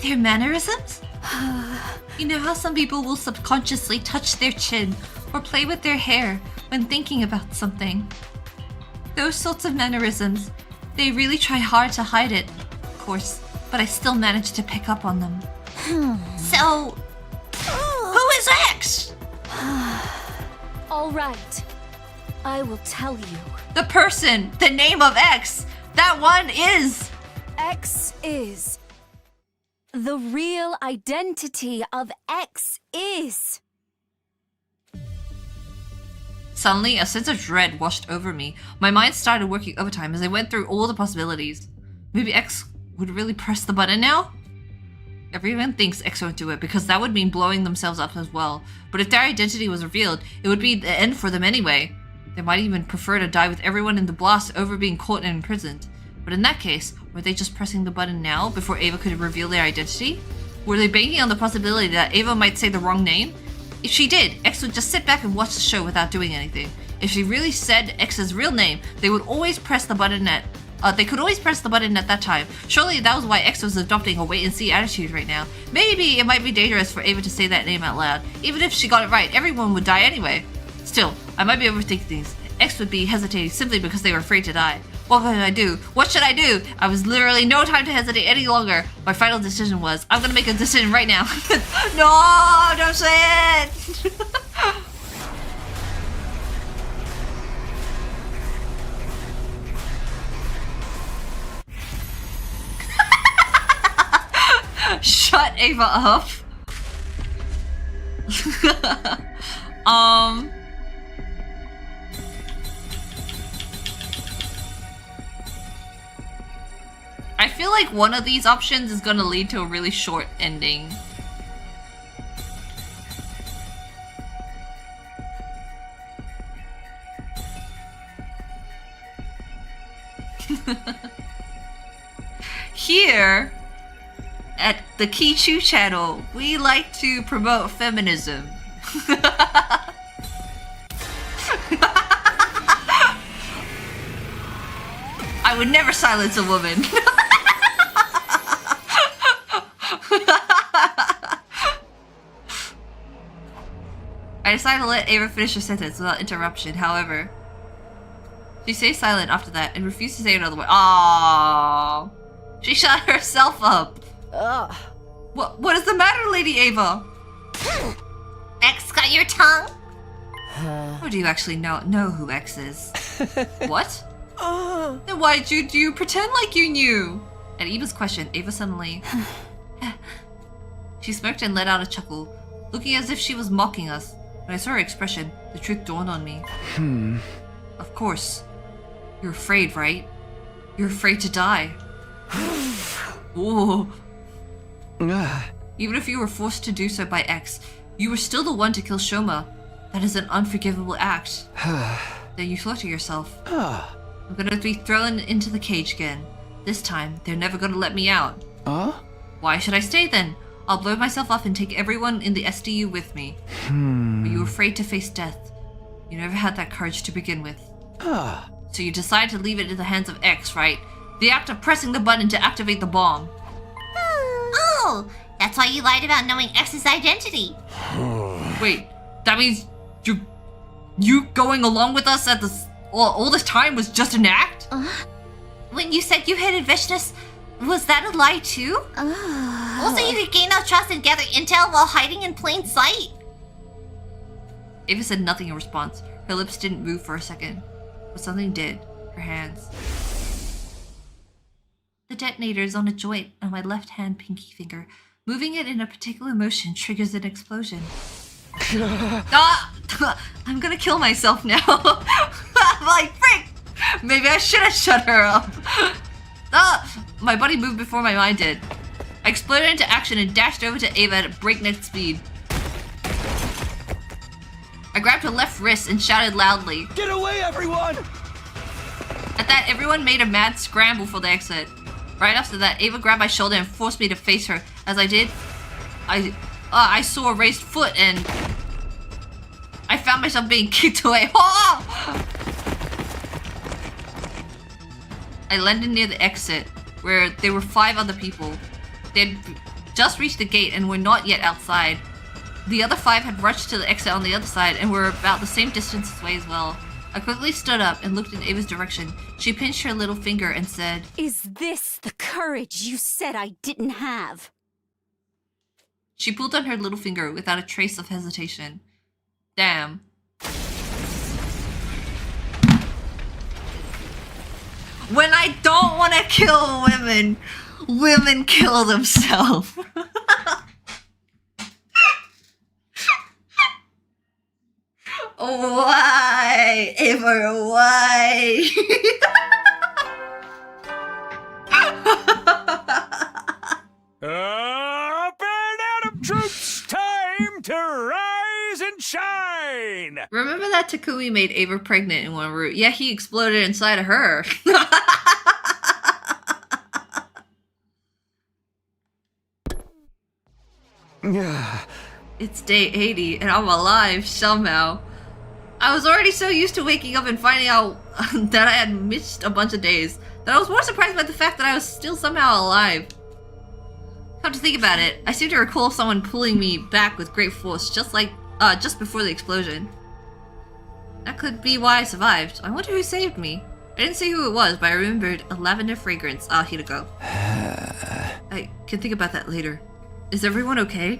Their mannerisms? You know how some people will subconsciously touch their chin or play with their hair when thinking about something? Those sorts of mannerisms, they really try hard to hide it, of course, but I still manage to pick up on them. So, who is X? All right, I will tell you. The person, the name of X, that one is... X is. The real identity of X is. Suddenly, a sense of dread washed over me. My mind started working overtime as I went through all the possibilities. Maybe X would really press the button now? Everyone thinks X won't do it because that would mean blowing themselves up as well. But if their identity was revealed, it would be the end for them anyway. They might even prefer to die with everyone in the blast over being caught and imprisoned. But in that case, were they just pressing the button now before Ava could reveal their identity? Were they banking on the possibility that Ava might say the wrong name? If she did, X would just sit back and watch the show without doing anything. If she really said X's real name, they would always press the button at they could always press the button at that time. Surely that was why X was adopting a wait-and-see attitude right now. Maybe it might be dangerous for Ava to say that name out loud. Even if she got it right, everyone would die anyway. Still, I might be overthinking things. X would be hesitating simply because they were afraid to die. What could I do? What should I do? I was literally no time to hesitate any longer. My final decision was, I'm gonna make a decision right now. No, don't say it! Shut Ava up. I feel like one of these options is gonna lead to a really short ending. Here at the Chuu channel, we like to promote feminism. I would never silence a woman. I decided to let Ava finish her sentence without interruption. However, she stays silent after that and refused to say another word. Aww. She shut herself up. Ugh. What is the matter, Lady Ava? X got your tongue? Or do you actually know who X is? What? Then why do you pretend like you knew? At Eva's question, Ava suddenly... She smirked and let out a chuckle, looking as if she was mocking us. When I saw her expression, the truth dawned on me. Of course. You're afraid, right? You're afraid to die. Ooh. Even if you were forced to do so by X, you were still the one to kill Shouma. That is an unforgivable act. Then you thought to yourself, I'm gonna be thrown into the cage again. This time, they're never gonna let me out. Why should I stay then? I'll blow myself up and take everyone in the SDU with me. But you were afraid to face death. You never had that courage to begin with. So you decided to leave it in the hands of X, right? The act of pressing the button to activate the bomb. Oh, that's why you lied about knowing X's identity. Wait, that means you going along with us at this all this time was just an act? When you said you had envisioned us, was that a lie too? Also, you could gain our trust and gather intel while hiding in plain sight. Ava said nothing in response. Her lips didn't move for a second. But something did. Her hands. The detonator is on a joint on my left hand pinky finger. Moving it in a particular motion triggers an explosion. I'm gonna kill myself now. I'm like, frick! Maybe I should have shut her up. My body moved before my mind did. I exploded into action and dashed over to Ava at breakneck speed. I grabbed her left wrist and shouted loudly, Get away, everyone! At that, everyone made a mad scramble for the exit. Right after that, Ava grabbed my shoulder and forced me to face her. As I did, I saw a raised foot and I found myself being kicked away. Oh! I landed near the exit, where there were 5 other people. They'd just reached the gate and were not yet outside. The other 5 had rushed to the exit on the other side and were about the same distance away as well. I quickly stood up and looked in Ava's direction. She pinched her little finger and said, Is this the courage you said I didn't have? She pulled on her little finger without a trace of hesitation. Damn. When I don't want to kill women, women kill themselves. Why? Ever why? Up and out of troops, time to rise and shine! Remember that Takumi made Ava pregnant in one route? Yeah, he exploded inside of her. It's day 80 and I'm alive somehow. I was already so used to waking up and finding out that I had missed a bunch of days that I was more surprised by the fact that I was still somehow alive. Come to think about it, I seem to recall someone pulling me back with great force just before the explosion. That could be why I survived. I wonder who saved me. I didn't see who it was, but I remembered a lavender fragrance. Ah, here to go. I can think about that later. Is everyone okay?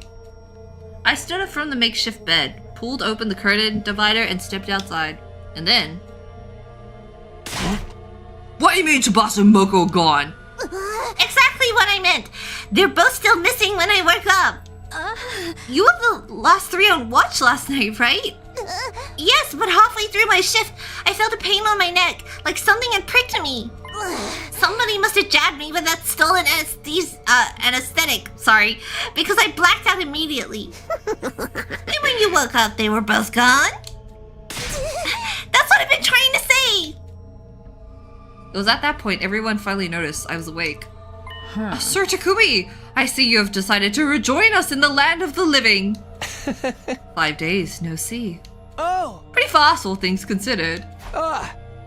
I stood up from the makeshift bed, pulled open the curtain divider, and stepped outside. And then... What do you mean Tsubasa and Moko are gone? Exactly what I meant. They're both still missing when I woke up. You were the last 3 on watch last night, right? Yes, but halfway through my shift, I felt a pain on my neck, like something had pricked me. Somebody must have jabbed me with that stolen anesthetic, sorry, because I blacked out immediately. And when you woke up, they were both gone? That's what I've been trying to say! It was at that point everyone finally noticed I was awake. Sir Takumi! I see you have decided to rejoin us in the land of the living. 5 days, no see. Oh! Pretty fast, all things considered.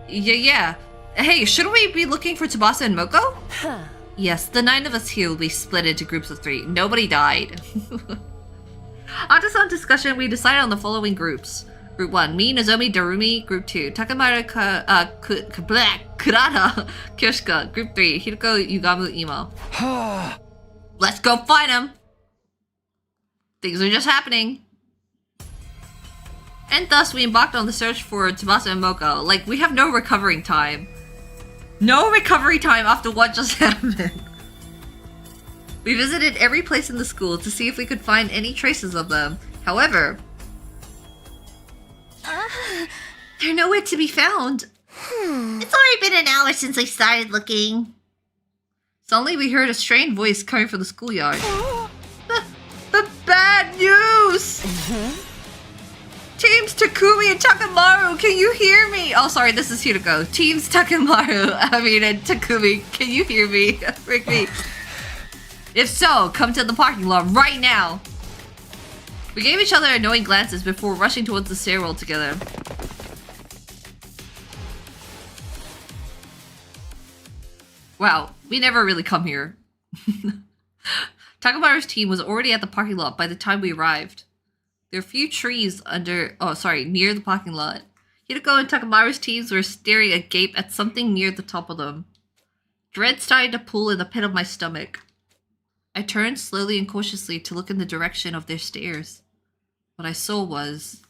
Yeah. Hey, shouldn't we be looking for Tsubasa and Moko? Yes, the 9 of us here will be split into groups of 3. Nobody died. After some discussion, we decided on the following groups. Group 1, me, Nozomi, Darumi. Group 2, Takamaru, Kurata, Kyoshika. Group 3, Hiroko, Yugamu, Imo. Let's go find them! Things are just happening. And thus, we embarked on the search for Tsubasa and Moko. Like, we have no recovering time. No recovery time after what just happened. We visited every place in the school to see if we could find any traces of them. However, they're nowhere to be found. It's already been an hour since I started looking. Suddenly, we heard a strained voice coming from the schoolyard. The bad news! Teams Takumi and Takamaru, can you hear me? Oh, sorry, this is Hiroko. Teams Takamaru, and Takumi, can you hear me? Freak me. If so, come to the parking lot right now. We gave each other annoying glances before rushing towards the stairwell together. Wow, we never really come here. Takamaru's team was already at the parking lot by the time we arrived. There were a few trees near the parking lot. Hiroko and Takamaru's teams were staring agape at something near the top of them. Dread started to pull in the pit of my stomach. I turned slowly and cautiously to look in the direction of their stares. What I saw was...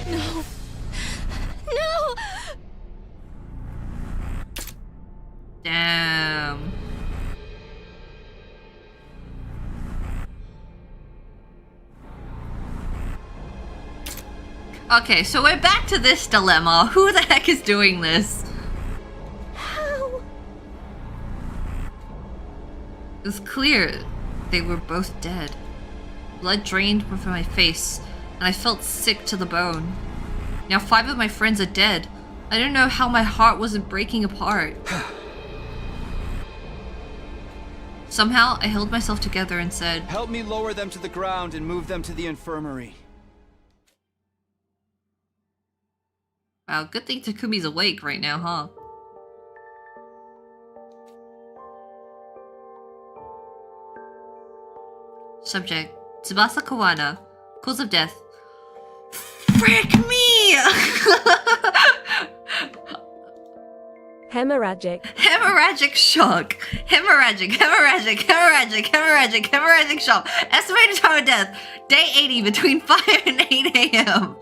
No! No! Damn. Okay, so we're back to this dilemma. Who the heck is doing this? How? It was clear they were both dead. Blood drained from my face, and I felt sick to the bone. Now 5 of my friends are dead. I don't know how my heart wasn't breaking apart. Somehow, I held myself together and said, "Help me lower them to the ground and move them to the infirmary." Wow, good thing Takumi's awake right now, huh? Subject, Tsubasa Kawana. Cause of death. Frick me! Hemorrhagic. Hemorrhagic shock. Hemorrhagic shock. Estimated time of death. Day 80 between 5 and 8 a.m.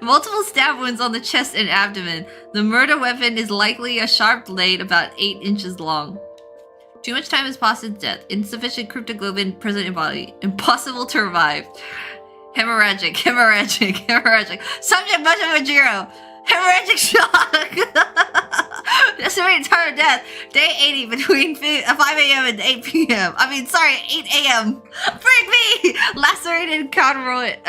Multiple stab wounds on the chest and abdomen. The murder weapon is likely a sharp blade about 8 inches long. Too much time has passed since death. Insufficient cryptoglobin present in body. Impossible to revive. Hemorrhagic. Subject Majiro. Hemorrhagic shock. Estimated time of death. Day 80 between 5 a.m. and 8 p.m. 8 a.m. Frick me! Lacerated carotid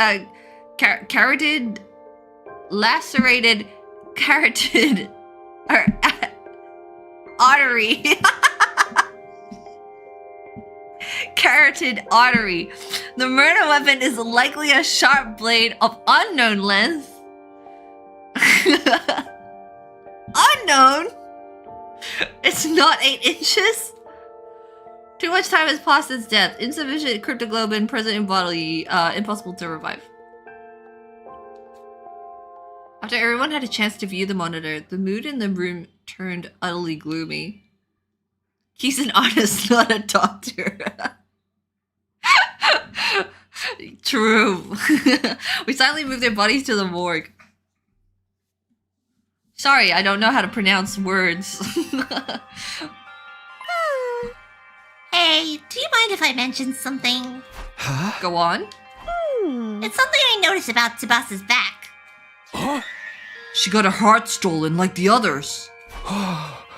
artery. Carotid artery. The murder weapon is likely a sharp blade of unknown length. Unknown? It's not 8 inches? Too much time has passed since death. Insufficient cryptoglobin present in body. Impossible to revive. After everyone had a chance to view the monitor, the mood in the room turned utterly gloomy. He's an artist, not a doctor. True. We silently moved their bodies to the morgue. Sorry, I don't know how to pronounce words. Hey, do you mind if I mention something? Huh? Go on. It's something I noticed about Tsubasa's back. Huh? She got her heart stolen like the others.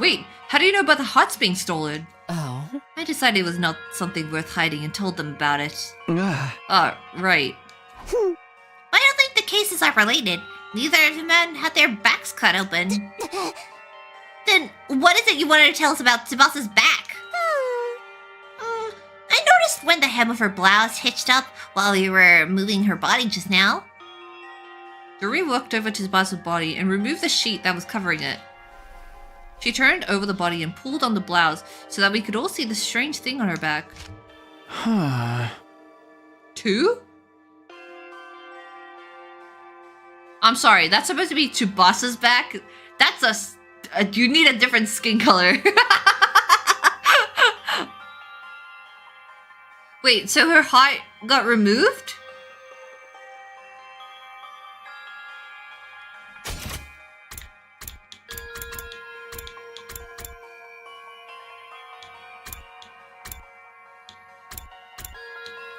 Wait, how do you know about the hearts being stolen? Oh. I decided it was not something worth hiding and told them about it. Right. I don't think the cases are related. Neither of the men had their backs cut open. Then what is it you wanted to tell us about Tsubasa's back? I noticed when the hem of her blouse hitched up while we were moving her body just now. Doreen walked over to Tsubasa's body and removed the sheet that was covering it. She turned over the body and pulled on the blouse so that we could all see the strange thing on her back. Huh. 2? I'm sorry, that's supposed to be Tsubasa's back? That's you need a different skin color. Wait, so her heart got removed?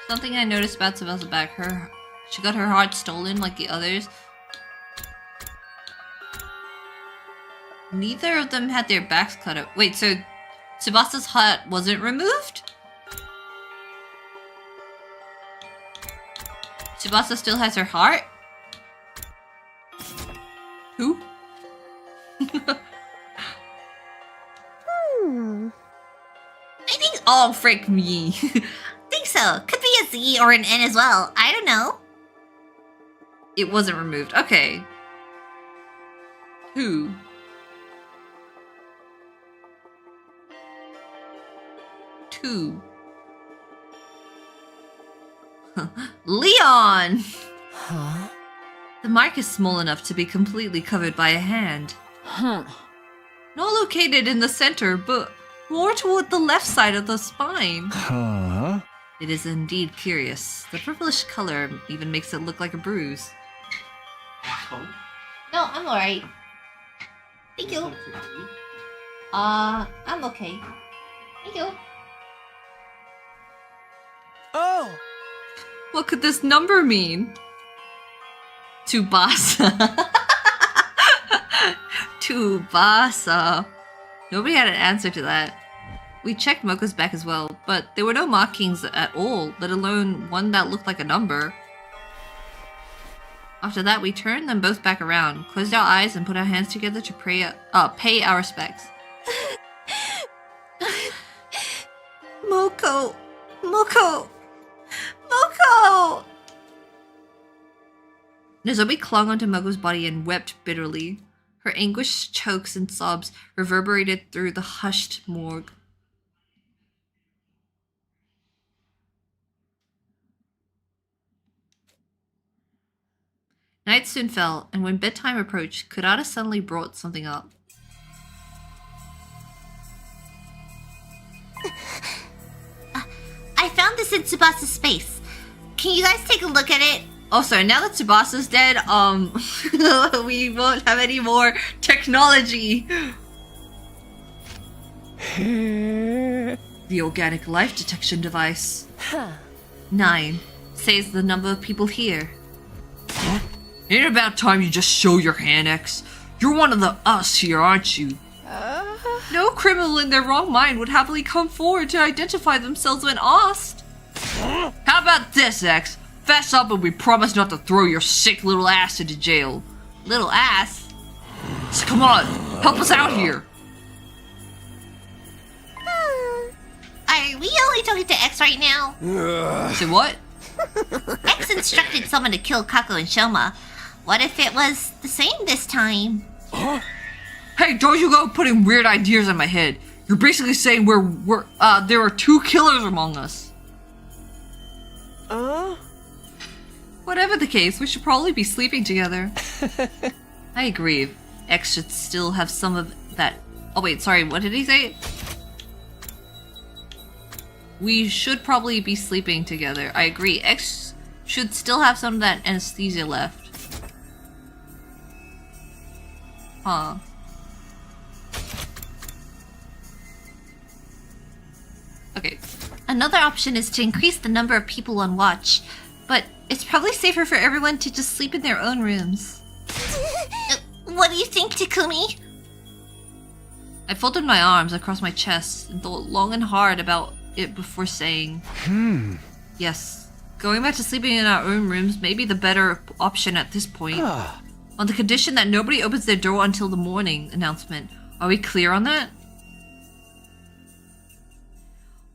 Something I noticed about Tsubasa's back, she got her heart stolen like the others. Neither of them had their backs cut up. Wait, so Tsubasa's heart wasn't removed? Tsubasa still has her heart? Who? I think. Oh, frick me. Think so. Could be a Z or an N as well. I don't know. It wasn't removed. Okay. Who? Two. Leon! Huh? The mark is small enough to be completely covered by a hand. Huh. Not located in the center, but more toward the left side of the spine. Huh? It is indeed curious. The purplish color even makes it look like a bruise. No, I'm alright. Thank you. I'm okay. Thank you. Oh! What could this number mean? Tsubasa. Tsubasa. Nobody had an answer to that. We checked Moko's back as well, but there were no markings at all, let alone one that looked like a number. After that, we turned them both back around, closed our eyes, and put our hands together to pay our respects. Moko! Moko! Moko! Nozomi clung onto Moko's body and wept bitterly. Her anguished chokes and sobs reverberated through the hushed morgue. Night soon fell, and when bedtime approached, Kurata suddenly brought something up. I found this in Tsubasa's space. Can you guys take a look at it? Also, now that Tsubasa's dead, we won't have any more technology. The organic life detection device. 9 says the number of people here. Ain't it about time you just show your hand, X? You're one of the us here, aren't you? No criminal in their wrong mind would happily come forward to identify themselves when asked. How about this, X? Fess up and we promise not to throw your sick little ass into jail. Little ass? So come on, help us out here. Are we only talking to X right now? Say what? X instructed someone to kill Kako and Shouma. What if it was the same this time? Hey, don't you go putting weird ideas in my head. You're basically saying there are two killers among us. Whatever the case, we should probably be sleeping together. I agree. X should still have some of that. Oh wait, sorry, what did he say? We should probably be sleeping together. I agree. X should still have some of that anesthesia left. Huh. Okay. Another option is to increase the number of people on watch, but it's probably safer for everyone to just sleep in their own rooms. What do you think, Takumi? I folded my arms across my chest and thought long and hard about it before saying, yes, going back to sleeping in our own rooms may be the better option at this point. On the condition that nobody opens their door until the morning announcement. Are we clear on that?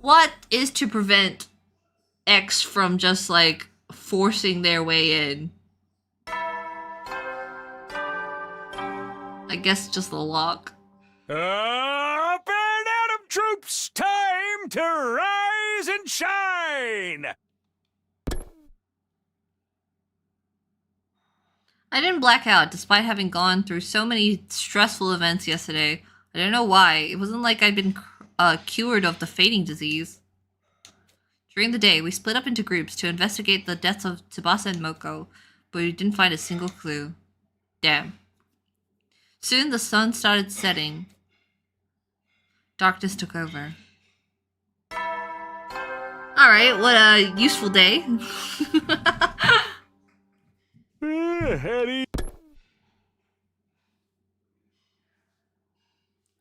What is to prevent X from just like forcing their way in? I guess just the lock. Up and Atom troops, time to rise and shine! I didn't black out despite having gone through so many stressful events yesterday. I don't know why. It wasn't like I'd been cured of the fading disease. During the day, we split up into groups to investigate the deaths of Tsubasa and Moko, but we didn't find a single clue. Damn. Soon the sun started setting. Darkness took over. Alright, what a useful day.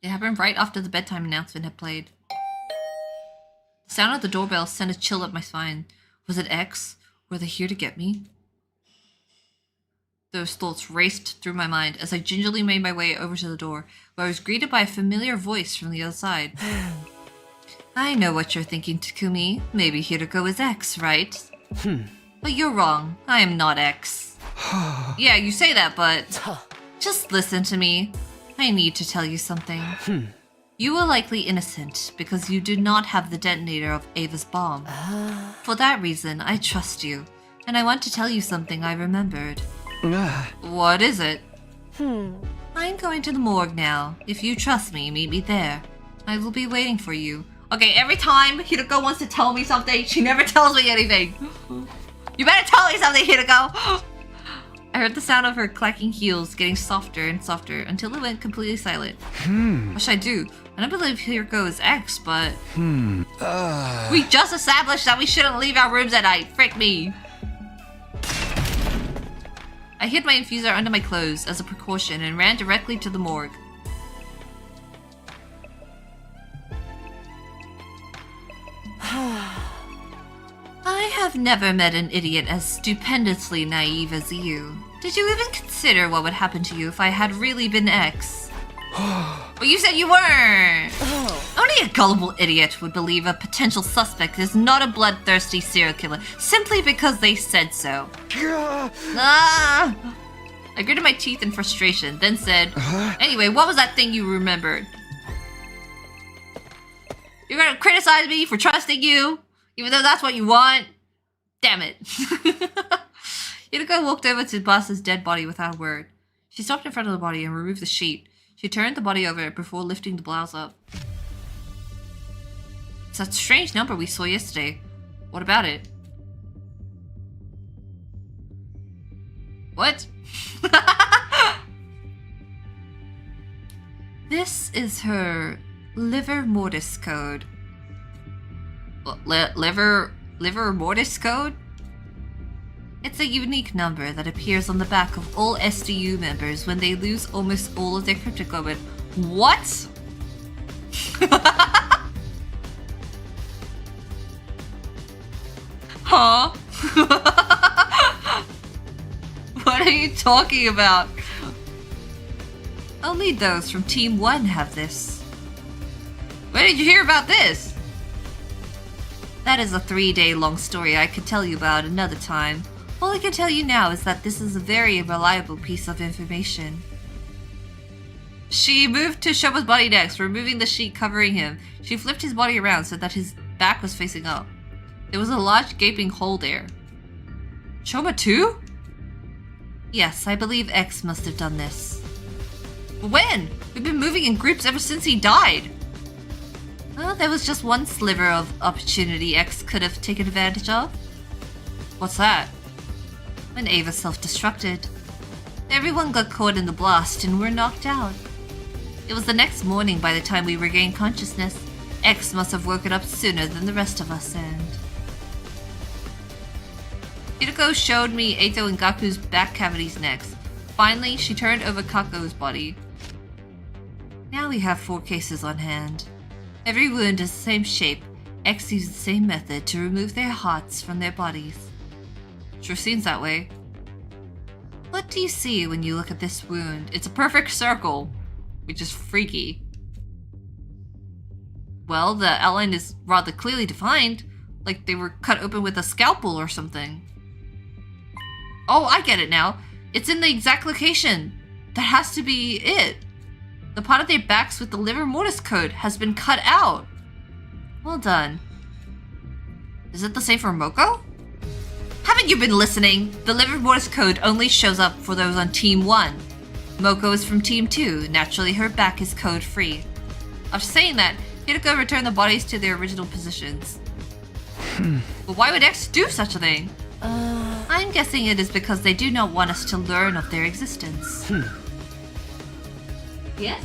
It happened right after the bedtime announcement had played. The sound of the doorbell sent a chill up my spine. Was it X? Were they here to get me? Those thoughts raced through my mind as I gingerly made my way over to the door, where I was greeted by a familiar voice from the other side. I know what you're thinking, Takumi. Maybe Hiroko is X, right? But you're wrong. I am not X. Yeah, you say that, but... Just listen to me. I need to tell you something. You are likely innocent because you do not have the detonator of Ava's bomb. For that reason, I trust you, and I want to tell you something I remembered. What is it? I'm going to the morgue now. If you trust me, meet me there. I will be waiting for you. Okay, every time Hiroko wants to tell me something, she never tells me anything. You better tell me something, Hiroko! I heard the sound of her clacking heels getting softer and softer until it went completely silent. What should I do? I don't believe Hiroko is X, but... We just established that we shouldn't leave our rooms at night. Frick me. I hid my infuser under my clothes as a precaution and ran directly to the morgue. I have never met an idiot as stupendously naive as you. Did you even consider what would happen to you if I had really been X? But you said you weren't! Only a gullible idiot would believe a potential suspect is not a bloodthirsty serial killer simply because they said so. I gritted my teeth in frustration, then said, Anyway, what was that thing you remembered? You're gonna criticize me for trusting you? Even though that's what you want? Damn it. Hiroko walked over to Basa's dead body without a word. She stopped in front of the body and removed the sheet. She turned the body over before lifting the blouse up. It's that strange number we saw yesterday. What about it? What? This is her liver mortis code. Liver mortis code? It's a unique number that appears on the back of all SDU members when they lose almost all of their cryptoglobin. What? Huh? What are you talking about? Only those from Team 1 have this. Where did you hear about this? That is a 3-day-long story I could tell you about another time. All I can tell you now is that this is a very reliable piece of information. She moved to Shouma's body next, removing the sheet covering him. She flipped his body around so that his back was facing up. There was a large gaping hole there. Shouma too? Yes, I believe X must have done this. But when? We've been moving in groups ever since he died. Well, there was just one sliver of opportunity X could have taken advantage of. What's that? When Ava self-destructed. Everyone got caught in the blast and were knocked out. It was the next morning by the time we regained consciousness. X must have woken up sooner than the rest of us, and... Hideko showed me Eito and Gaku's back cavities next. Finally, she turned over Kako's body. Now we have 4 cases on hand. Every wound is the same shape. X used the same method to remove their hearts from their bodies. Sure seems that way. What do you see when you look at this wound? It's a perfect circle, which is freaky. Well, the outline is rather clearly defined, like they were cut open with a scalpel or something. Oh, I get it now. It's in the exact location. That has to be it. The part of their backs with the liver mortis code has been cut out. Well done. Is it the same for Moko? Haven't you been listening? The liver mortis code only shows up for those on Team 1. Moko is from Team 2. Naturally, her back is code free. After saying that, Hideko returned the bodies to their original positions. But why would X do such a thing? I'm guessing it is because they do not want us to learn of their existence. Yes?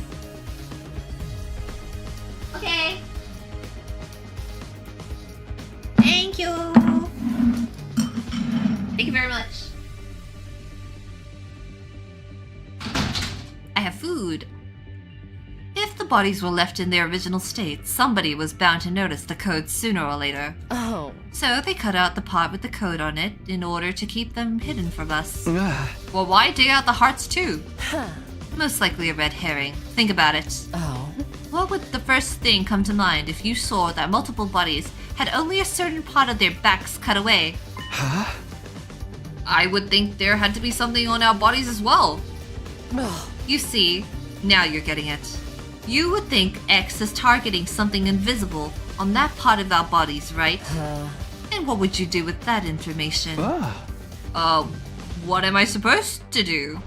Okay. Thank you. Thank you very much. I have food. If the bodies were left in their original state, somebody was bound to notice the code sooner or later. Oh. So they cut out the part with the code on it in order to keep them hidden from us. Well, why dig out the hearts too? Most likely a red herring. Think about it. Oh. What would the first thing come to mind if you saw that multiple bodies had only a certain part of their backs cut away? Huh? I would think there had to be something on our bodies as well. You see, now you're getting it. You would think X is targeting something invisible on that part of our bodies, right? And what would you do with that information? What am I supposed to do?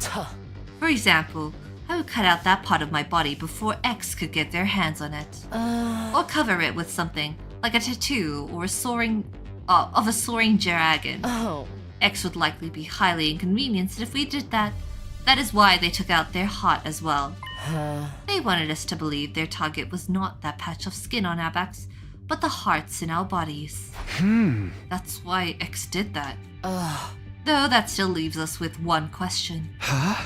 For example, I would cut out that part of my body before X could get their hands on it. Or cover it with something, like a tattoo or a soaring dragon. Oh. X would likely be highly inconvenienced if we did that. That is why they took out their heart as well. They wanted us to believe their target was not that patch of skin on our backs, but the hearts in our bodies. That's why X did that. Though that still leaves us with one question.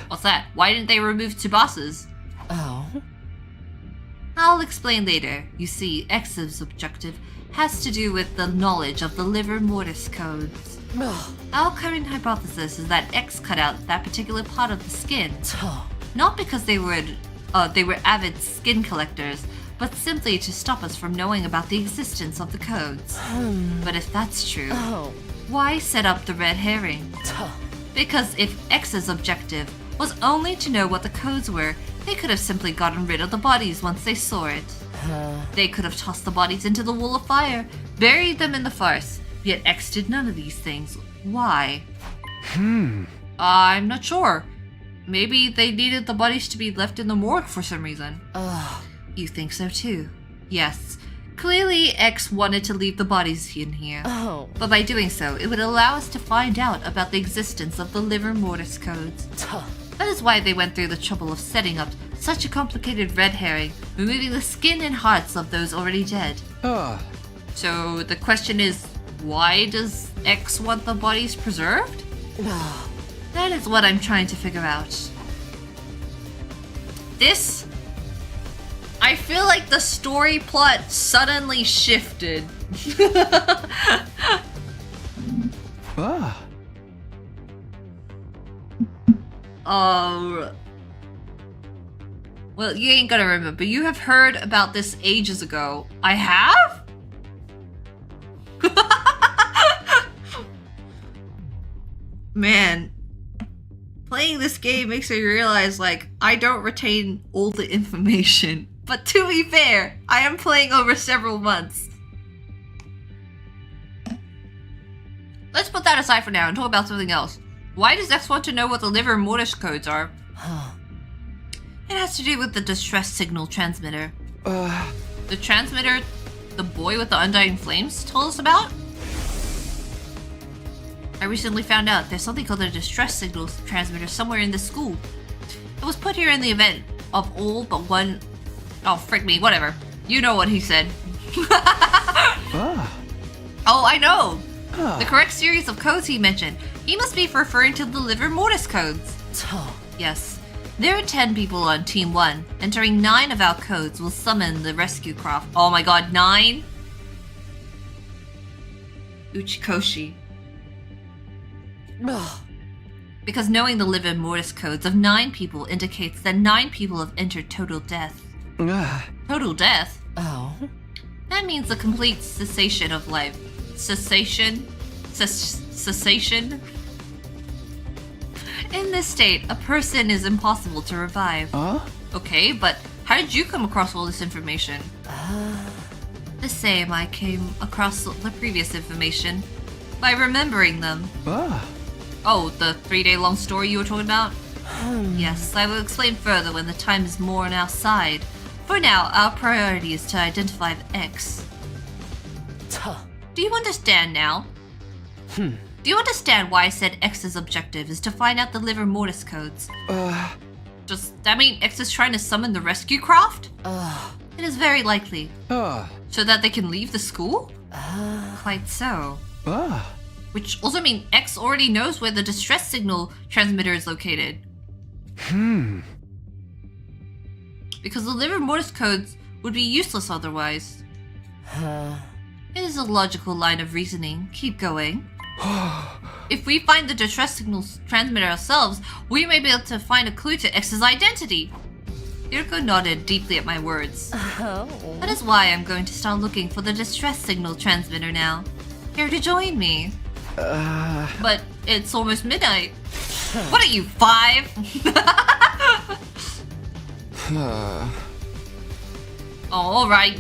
What's that? Why didn't they remove Tsubasa's? Oh. I'll explain later. You see, X's objective has to do with the knowledge of the liver mortis codes. Our current hypothesis is that X cut out that particular part of the skin. Not because they were avid skin collectors, but simply to stop us from knowing about the existence of the codes. But if that's true, why set up the red herring? Because if X's objective was only to know what the codes were, they could have simply gotten rid of the bodies once they saw it. They could have tossed the bodies into the wall of fire, buried them in the farce, yet X did none of these things. Why? I'm not sure. Maybe they needed the bodies to be left in the morgue for some reason. You think so too? Yes. Clearly, X wanted to leave the bodies in here. But by doing so, it would allow us to find out about the existence of the liver mortis codes. That is why they went through the trouble of setting up such a complicated red herring, removing the skin and hearts of those already dead. So the question is, why does X want the bodies preserved? That is what I'm trying to figure out. I feel like the story plot suddenly shifted. Well, you ain't gonna remember. You have heard about this ages ago. I have? Man. Playing this game makes me realize, like, I don't retain all the information. But to be fair, I am playing over several months. Let's put that aside for now and talk about something else. Why does X want to know what the liver mortis codes are? It has to do with the distress signal transmitter. The transmitter the boy with the undying flames told us about? I recently found out there's something called a distress signal transmitter somewhere in the school. It was put here in the event of all but one... Oh, frick me, whatever. You know what he said. Oh, I know! The correct series of codes he mentioned. He must be referring to the liver mortis codes. Yes. There are 10 people on Team 1. Entering 9 of our codes will summon the rescue craft. Oh my god, 9? Uchikoshi. Because knowing the liver mortis codes of 9 people indicates that 9 people have entered total death. Total death? Oh. That means the complete cessation of life. Cessation? Cessation? In this state, a person is impossible to revive. Okay, but how did you come across all this information? The same, I came across the previous information by remembering them. Oh, the 3-day-long story you were talking about? Yes, I will explain further when the time is more on our side. For now, our priority is to identify the X. Do you understand now? Do you understand why I said X's objective is to find out the liver mortis codes? Does that mean X is trying to summon the rescue craft? It is very likely. So that they can leave the school? Quite so. Which also means X already knows where the distress signal transmitter is located. Because the liver mortis codes would be useless otherwise. It is a logical line of reasoning. Keep going. If we find the distress signal transmitter ourselves, we may be able to find a clue to X's identity. Hiroko nodded deeply at my words. That is why I'm going to start looking for the distress signal transmitter now. Here to join me. But it's almost midnight. What are you, 5? Oh, alright.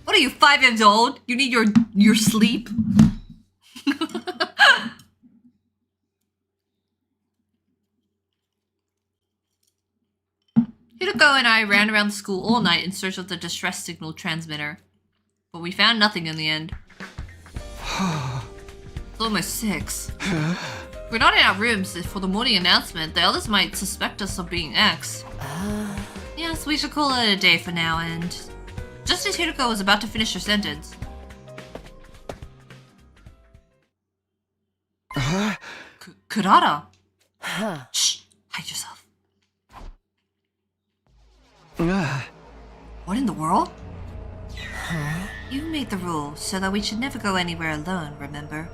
What are you, 5 years old? You need your sleep? Hiroko and I ran around the school all night in search of the distress signal transmitter. But we found nothing in the end. It's almost 6. We're not in our rooms for the morning announcement. The others might suspect us of being X. Yes, we should call it a day for now, and... Just as Hiroko was about to finish her sentence... Kurata! Shh! Hide yourself. What in the world? You made the rule so that we should never go anywhere alone, remember?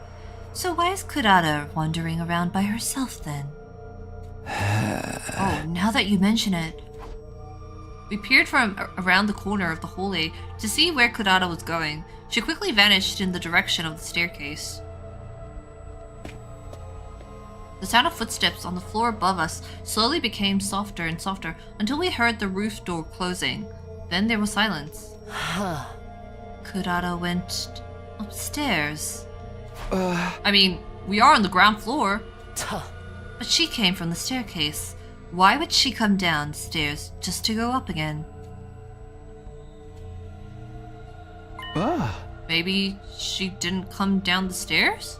So why is Kurata wandering around by herself then? Oh, now that you mention it. We peered from around the corner of the hallway to see where Kurata was going. She quickly vanished in the direction of the staircase. The sound of footsteps on the floor above us slowly became softer and softer until we heard the roof door closing. Then there was silence. Kurata went upstairs. I mean, we are on the ground floor. But she came from the staircase. Why would she come downstairs just to go up again? Maybe she didn't come down the stairs?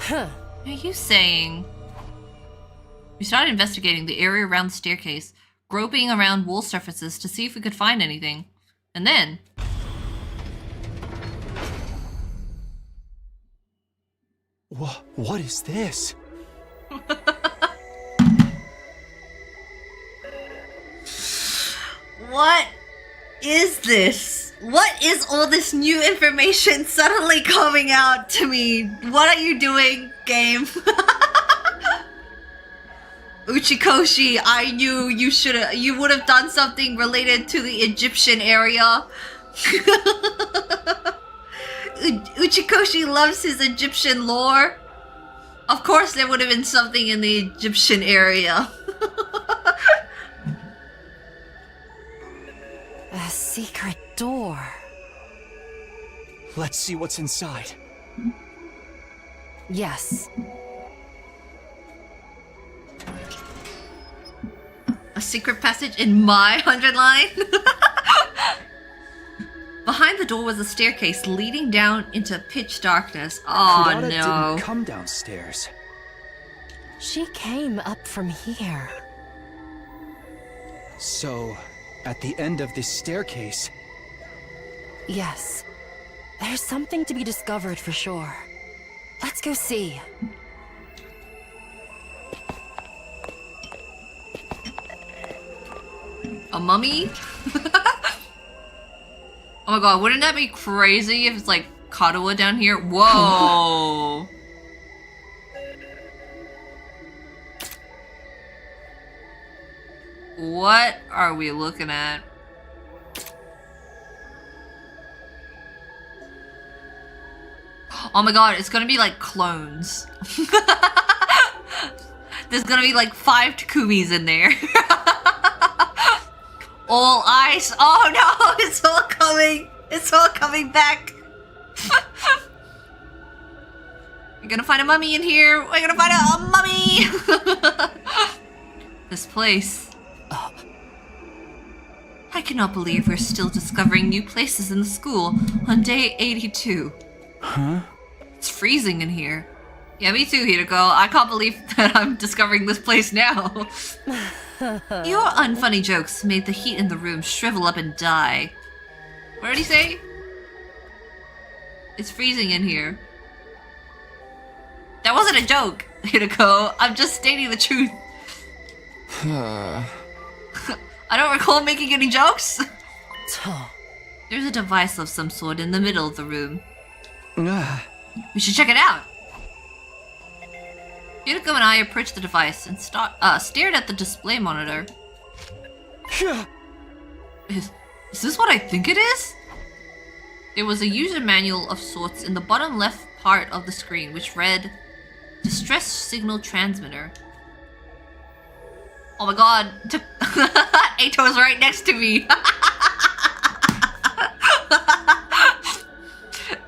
Are you saying... We started investigating the area around the staircase, groping around wall surfaces to see if we could find anything. And then... What is this? What is this? What is all this new information suddenly coming out to me? What are you doing, game? Uchikoshi, I knew you would have done something related to the Egyptian area. Uchikoshi loves his Egyptian lore. Of course there would have been something in the Egyptian area. A secret door. Let's see what's inside. Yes. A secret passage in my 100 line? Behind the door was a staircase leading down into pitch darkness. Oh Kurata no. didn't come downstairs. She came up from here. So, at the end of this staircase... Yes. There's something to be discovered for sure. Let's go see. A mummy? Oh my god, wouldn't that be crazy if it's like Katawa down here? Whoa! What are we looking at? Oh my god, it's gonna be like clones. There's gonna be like 5 Takumis in there. All eyes. Oh no, it's all coming. It's all coming back. We're gonna find a mummy in here. We're gonna find a mummy. This place. I cannot believe we're still discovering new places in the school on day 82. Huh? It's freezing in here. Yeah, me too, Hiroko. I can't believe that I'm discovering this place now. Your unfunny jokes made the heat in the room shrivel up and die. What did he say? It's freezing in here. That wasn't a joke, Hiroko. I'm just stating the truth. I don't recall making any jokes. There's a device of some sort in the middle of the room. We should check it out. Hiroko and I approached the device and stared at the display monitor. Is this what I think it is? There was a user manual of sorts in the bottom left part of the screen, which read, Distress Signal Transmitter. Oh my god, Ato's right next to me.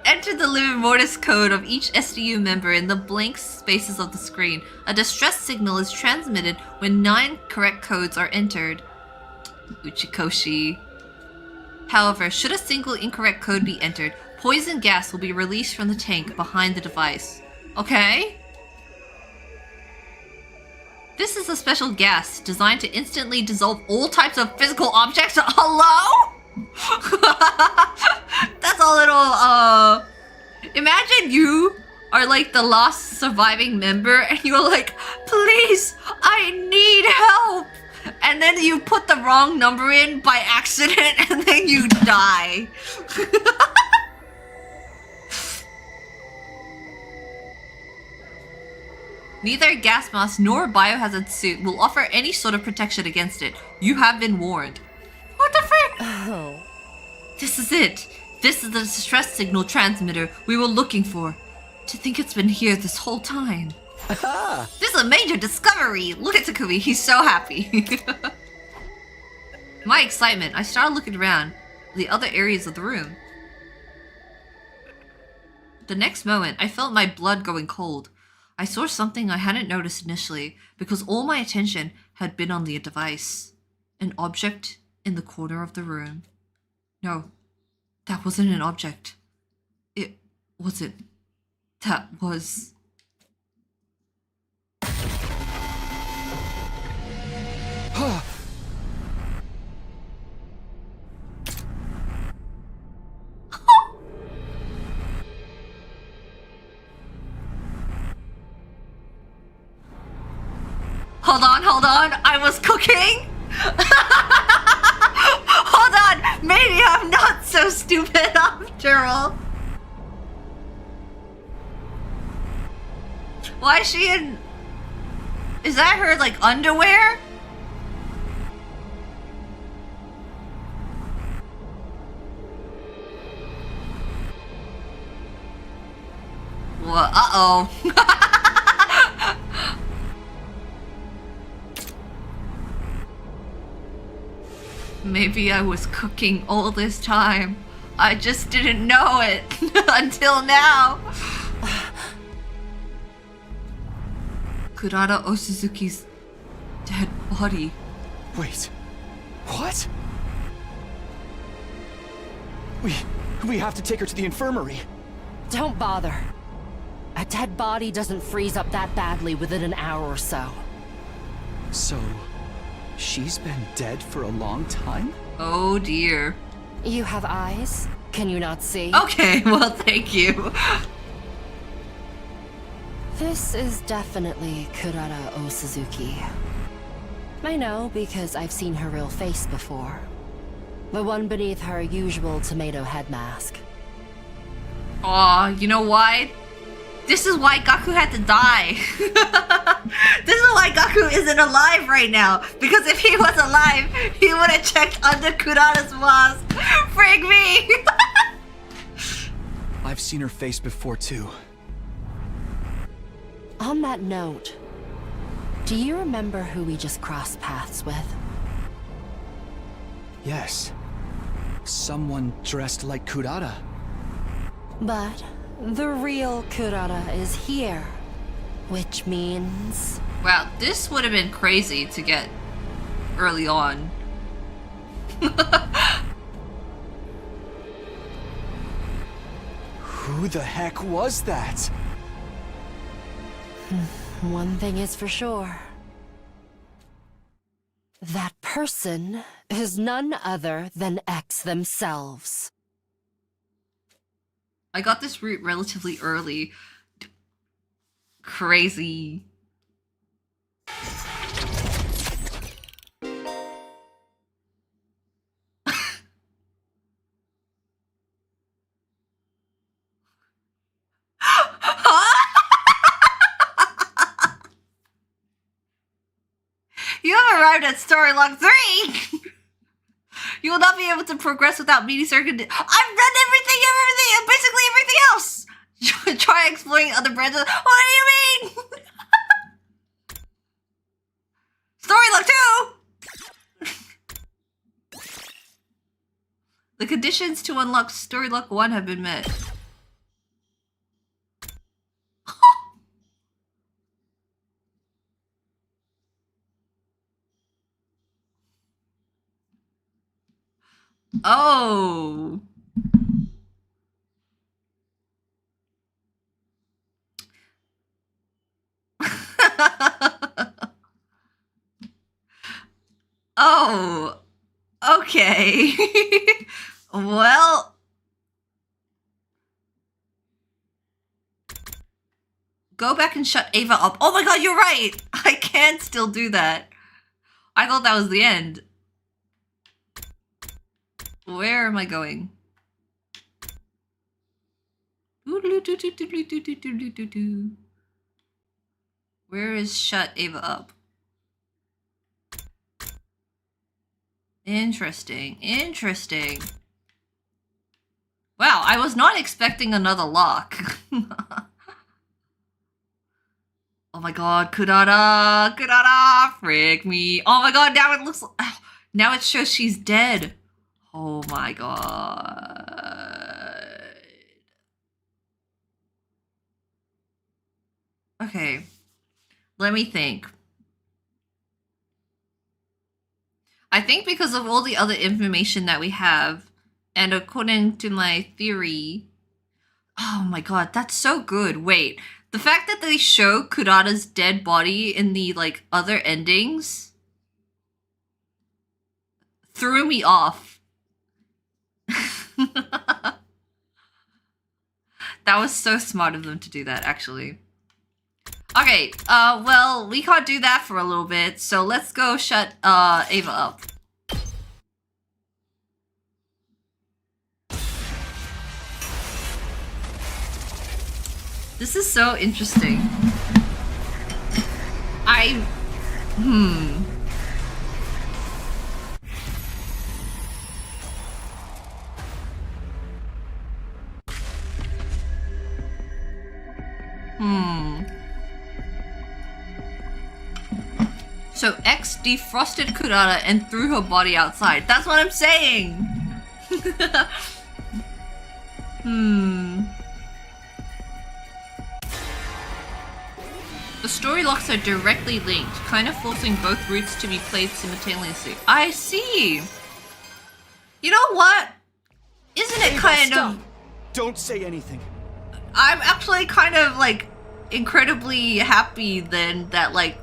Enter the living Mortis code of each SDU member in the blank spaces of the screen. A distress signal is transmitted when 9 correct codes are entered. Uchikoshi. However, should a single incorrect code be entered, poison gas will be released from the tank behind the device. Okay? This is a special gas designed to instantly dissolve all types of physical objects. Hello? That's a little, imagine you are like the last surviving member and you're like, please, I need help. And then you put the wrong number in by accident and then you die. Neither a gas mask nor a biohazard suit will offer any sort of protection against it. You have been warned. What the frick? Oh. This is it. This is the distress signal transmitter we were looking for. To think it's been here this whole time. This is a major discovery. Look at Takumi. He's so happy. My excitement, I started looking around the other areas of the room. The next moment, I felt my blood going cold. I saw something I hadn't noticed initially because all my attention had been on the device. An object in the corner of the room. No, that wasn't an object. It wasn't. That was... Hold on, I was cooking? Hold on, maybe I'm not so stupid after all. Why is she in... Is that her, like, underwear? Well, uh-oh. Maybe I was cooking all this time. I just didn't know it until now. Kurata Osuzuki's dead body. Wait, what? We have to take her to the infirmary. Don't bother. A dead body doesn't freeze up that badly within an hour or so. So, she's been dead for a long time? Oh dear. You have eyes? Can you not see? Okay, well, thank you. This is definitely Kurata Osuzuki. I know because I've seen her real face before. The one beneath her usual tomato head mask. Aw, you know why? This is why Kako had to die. This is why Kako isn't alive right now. Because if he was alive, he would have checked under Kurata's mask. Frig me! I've seen her face before too. On that note, do you remember who we just crossed paths with? Yes. Someone dressed like Kurata. But the real Kurata is here, which means... Wow, this would have been crazy to get early on. Who the heck was that? One thing is for sure. That person is none other than X themselves. I got this route relatively early. Crazy. You have arrived at story log 3! You will not be able to progress without meeting certain... I've done everything, and basically everything else! Try exploring other branches. What do you mean? Story log 2! The conditions to unlock story log 1 have been met. Oh. Oh. Okay. Well. Go back and shut Ava up. Oh my god, you're right. I can still do that. I thought that was the end. Where am I going? Where is shut Ava up? Interesting. Interesting. Wow, I was not expecting another lock. Oh my god, Kurata! Kurata! Frick me. Oh my god, now it looks like... Now it shows she's dead. Oh my god. Okay. Let me think. I think because of all the other information that we have, and according to my theory... Oh my god, that's so good. Wait, the fact that they show Kurata's dead body in the, like, other endings threw me off. That was so smart of them to do that, actually. Okay, well, we can't do that for a little bit, so let's go shut, Ava up. This is so interesting. So X defrosted Kurara and threw her body outside. That's what I'm saying! The story locks are directly linked, kind of forcing both routes to be played simultaneously. I see! You know what? Isn't it kind of... Don't say anything. I'm actually kind of, like, incredibly happy then that, like,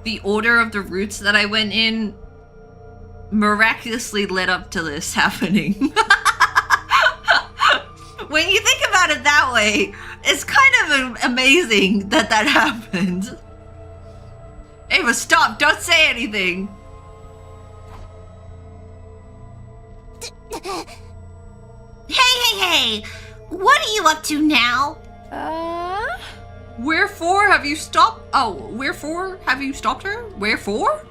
the order of the routes that I went in miraculously led up to this happening. When you think about it that way, it's kind of amazing that that happened. Ava, stop! Don't say anything! Hey! What are you up to now? Wherefore have you stopped? Oh, wherefore have you stopped her? Wherefore?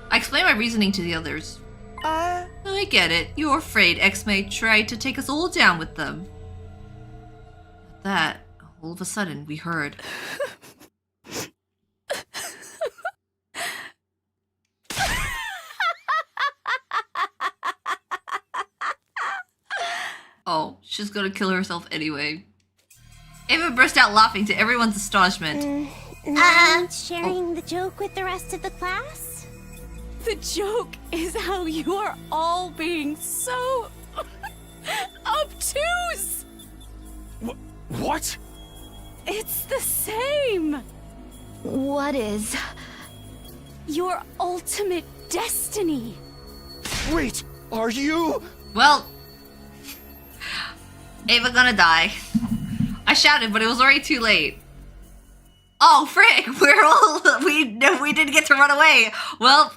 I explained my reasoning to the others. I get it. You're afraid X may try to take us all down with them. That, all of a sudden, we heard. Oh, she's gonna kill herself anyway. Ava burst out laughing to everyone's astonishment. Sharing the joke with the rest of the class? The joke is how you are all being so obtuse. What? It's the same. What is? Your ultimate destiny. Wait, are you? Well, Ava gonna die. I shouted, but it was already too late. Oh, frick! We didn't get to run away. Well,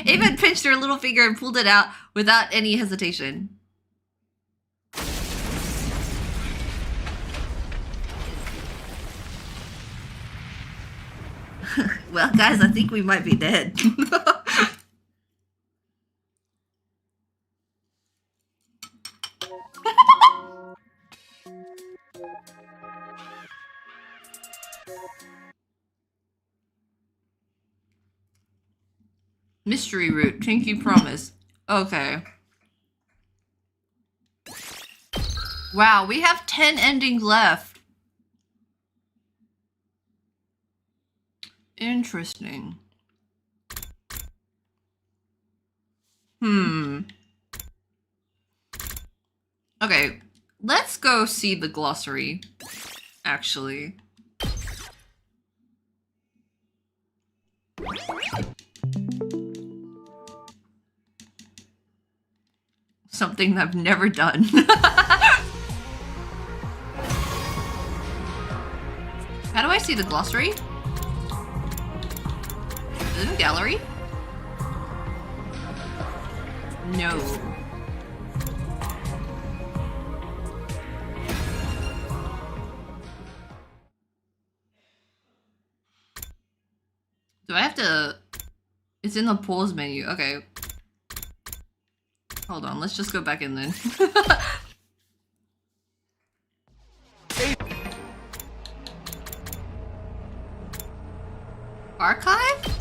Ava pinched her little finger and pulled it out without any hesitation. Well, guys, I think we might be dead. Mystery route, Pinky promise. Okay. Wow, we have 10 endings left. Interesting. Okay, let's go see the glossary, actually. Something I've never done. How do I see the glossary? Is it in gallery? No. Do I have to... It's in the pause menu. Okay. Hold on, let's just go back in then. Archive?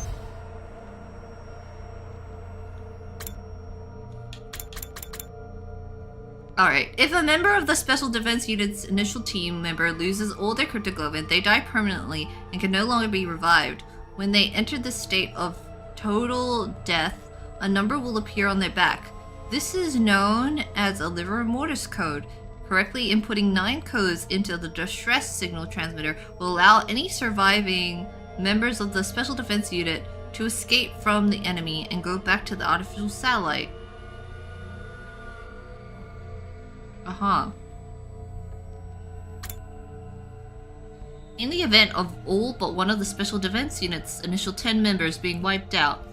Alright, if a member of the Special Defense Unit's initial team member loses all their cryptoglobin, they die permanently and can no longer be revived. When they enter the state of total death, a number will appear on their back. This is known as a livor mortis code. Correctly inputting 9 codes into the distress signal transmitter will allow any surviving members of the Special Defense Unit to escape from the enemy and go back to the artificial satellite. In the event of all but one of the Special Defense Unit's initial 10 members being wiped out,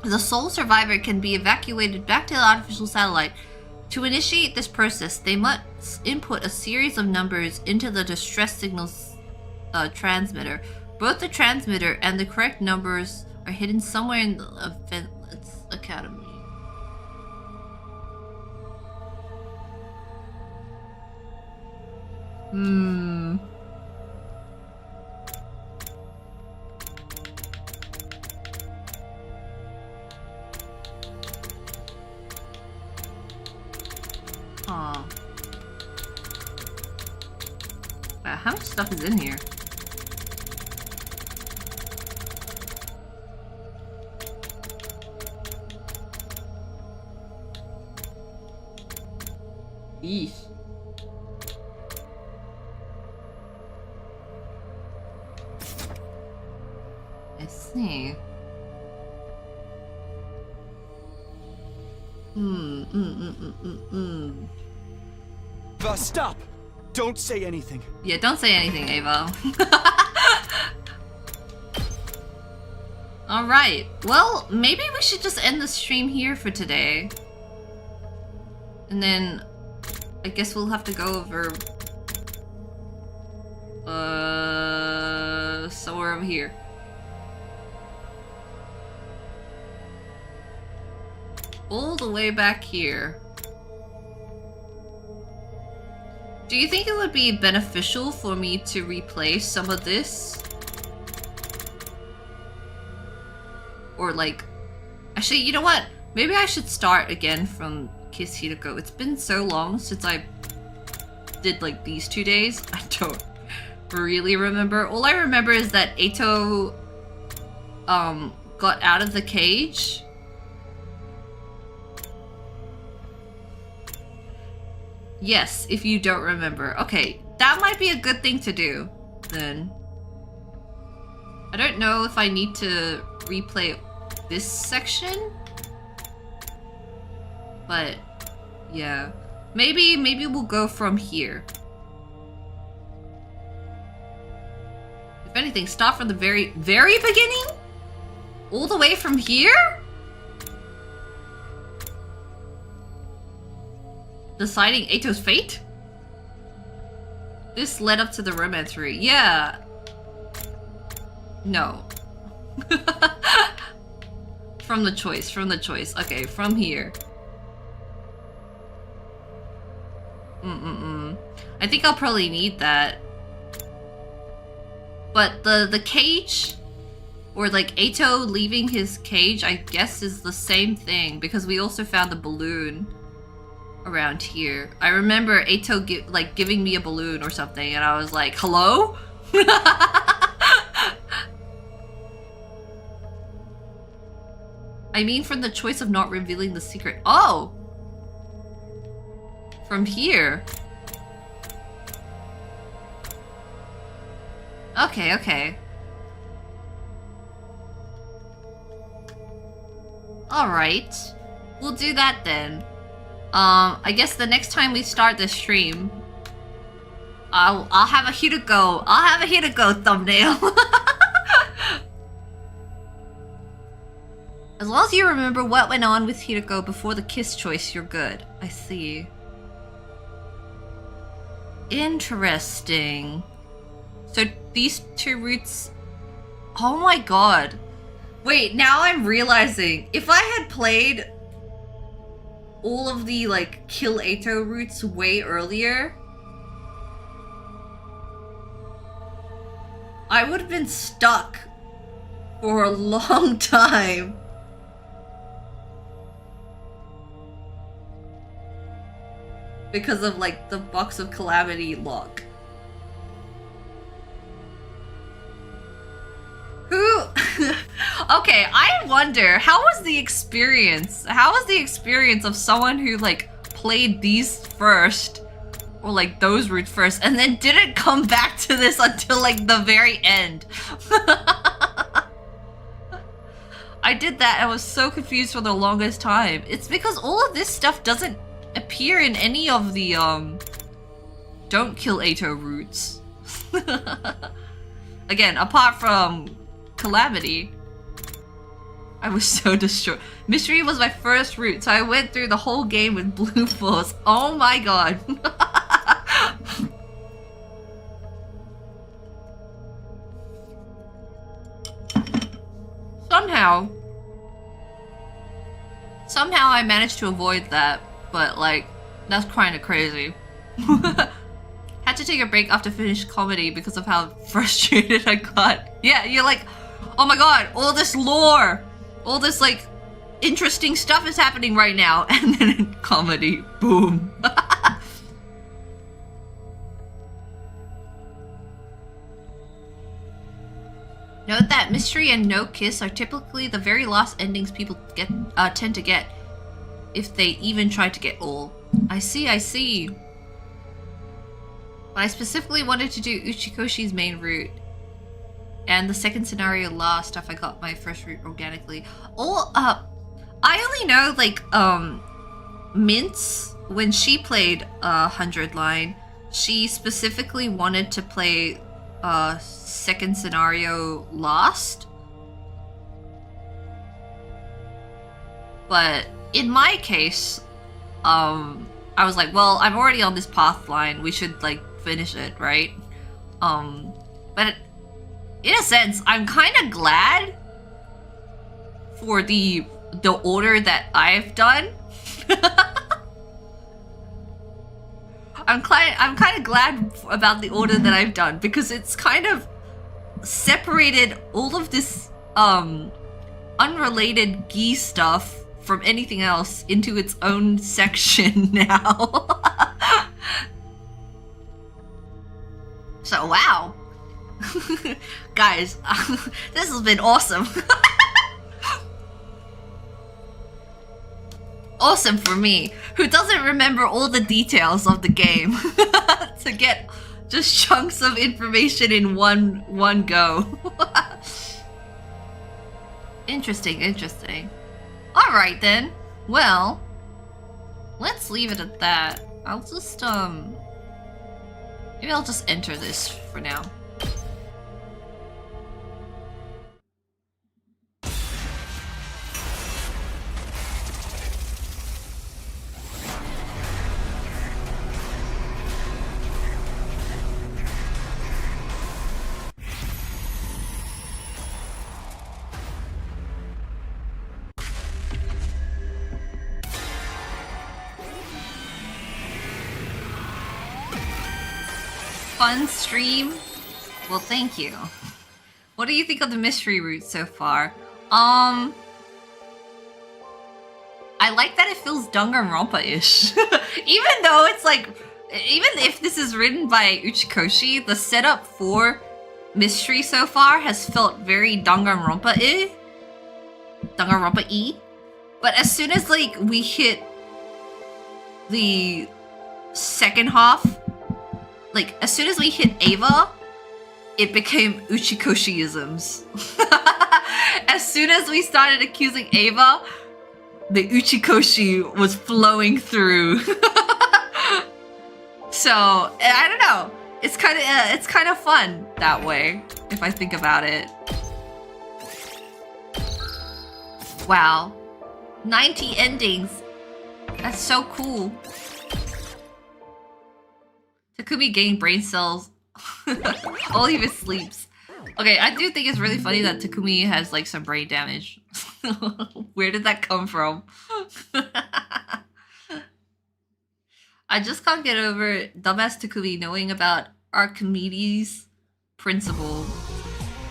the sole survivor can be evacuated back to the artificial satellite. To initiate this process, they must input a series of numbers into the distress signals transmitter. Both the transmitter and the correct numbers are hidden somewhere in the Eventlet's Academy. How much stuff is in here? Yeesh. I see. Stop! Don't say anything. Yeah, don't say anything, Ava. Alright, well, maybe we should just end the stream here for today. And then, I guess we'll have to go over... somewhere over here. All the way back here. Do you think it would be beneficial for me to replay some of this? Or like... Actually, you know what? Maybe I should start again from Kiss Hideko. It's been so long since I did like these 2 days. I don't really remember. All I remember is that Eito got out of the cage. Yes, if you don't remember. Okay, that might be a good thing to do, then. I don't know if I need to replay this section. But, yeah. Maybe we'll go from here. If anything, start from the very beginning? All the way from here? Deciding Eito's fate? This led up to the romance route. Yeah. No. From the choice. Okay, from here. I think I'll probably need that. But the cage, or like Eito leaving his cage, I guess is the same thing, because we also found the balloon around here. I remember Eito giving me a balloon or something, and I was like, hello? I mean, from the choice of not revealing the secret. Oh! From here. Okay. Alright. We'll do that then. I guess the next time we start the stream, I'll have a Hideko. I'll have a Hideko thumbnail. As long as you remember what went on with Hideko before the kiss choice, you're good. I see. Interesting. So these two routes... Oh my god. Wait, now I'm realizing, if I had played all of the, like, kill Eito routes way earlier, I would have been stuck for a long time. Because of, like, the Box of Calamity lock. Who? Okay, I wonder, how was the experience? How was the experience of someone who, like, played these first, or, like, those routes first, and then didn't come back to this until, like, the very end? I did that and was so confused for the longest time. It's because all of this stuff doesn't appear in any of the, don't kill Eito routes. Again, apart from Calamity. I was so destroyed. Mystery was my first route, so I went through the whole game with blue balls. Oh my god. Somehow I managed to avoid that, but like, that's kinda crazy. Had to take a break after finished comedy because of how frustrated I got. Yeah, you're like, oh my god, all this lore, all this like interesting stuff is happening right now, and then in comedy, boom. Note that mystery and no kiss are typically the very last endings people tend to get, if they even try to get all. I see. But I specifically wanted to do Uchikoshi's main route. And the second scenario last if I got my first route organically. I only know, like, Mince, when she played 100 line, she specifically wanted to play second scenario last. But in my case, I was like, well, I'm already on this path line, we should, like, finish it, right? But in a sense, I'm kind of glad for the order that I've done. I'm kind of glad about the order that I've done, because it's kind of separated all of this unrelated Gi stuff from anything else into its own section now. So wow. Guys, this has been awesome. Awesome for me, who doesn't remember all the details of the game, to get just chunks of information in one go. Interesting. Alright then. Well, let's leave it at that. I'll just maybe I'll just enter this for now. Fun stream? Well, thank you. What do you think of the mystery route so far? I like that it feels Danganronpa-ish. Even though it's like, even if this is written by Uchikoshi, the setup for mystery so far has felt very Danganronpa-y. But as soon as, like, we hit the second half, like, as soon as we hit Ava, it became Uchikoshi-isms. As soon as we started accusing Ava, the Uchikoshi was flowing through. So, I don't know. It's kind of fun that way, if I think about it. Wow. 90 endings. That's so cool. Takumi getting brain cells while he sleeps. Okay, I do think it's really funny that Takumi has, like, some brain damage. Where did that come from? I just can't get over dumbass Takumi knowing about Archimedes' principle.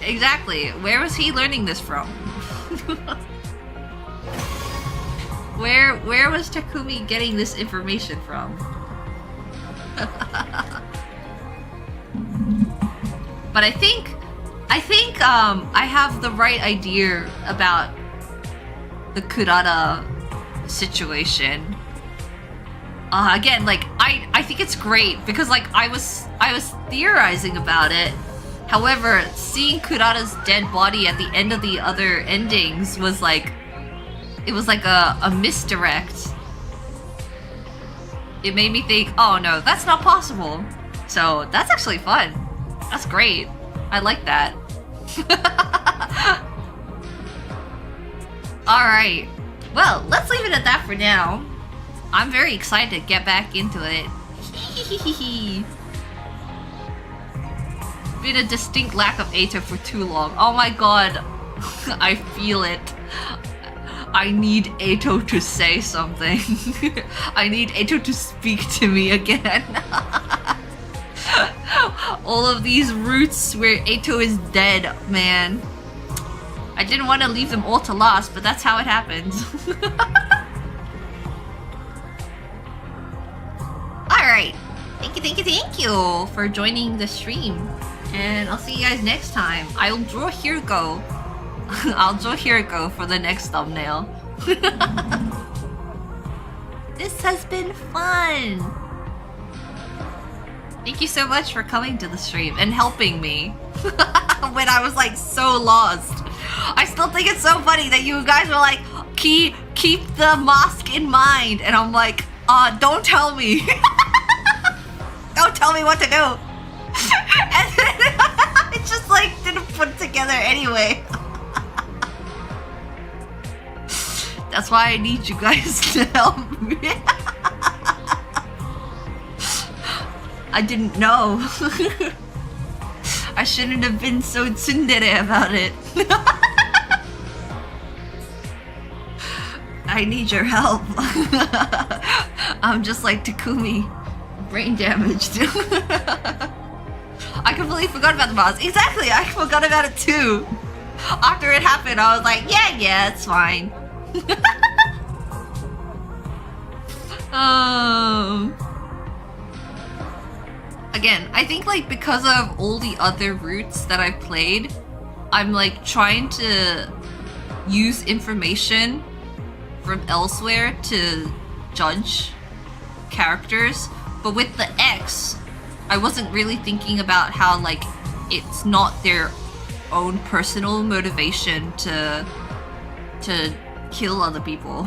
Exactly. Where was he learning this from? Where was Takumi getting this information from? But I think I have the right idea about the Kurata situation. Again, like, I think it's great because, like, I was theorizing about it. However, seeing Kurata's dead body at the end of the other endings was like, it was like a misdirect. It made me think, oh no, that's not possible. So that's actually fun. That's great. I like that. Alright. Well, let's leave it at that for now. I'm very excited to get back into it. Been a distinct lack of Eito for too long. Oh my god. I feel it. I need Eito to say something. I need Eito to speak to me again. All of these routes where Eito is dead, man. I didn't want to leave them all to last, but that's how it happens. Alright. Thank you for joining the stream. And I'll see you guys next time. I'll draw Hiroko. I'll draw Hiroko for the next thumbnail. This has been fun. Thank you so much for coming to the stream and helping me when I was like so lost. I still think it's so funny that you guys were like, keep the mask in mind, and I'm like, don't tell me. Don't tell me what to do. And then I just like didn't put it together anyway. That's why I need you guys to help me. I didn't know. I shouldn't have been so tsundere about it. I need your help. I'm just like Takumi. Brain damaged. I completely forgot about the boss. Exactly, I forgot about it too. After it happened, I was like, yeah, it's fine. Again, I think like because of all the other routes that I've played, I'm like trying to use information from elsewhere to judge characters, but with the X, I wasn't really thinking about how like it's not their own personal motivation to kill other people.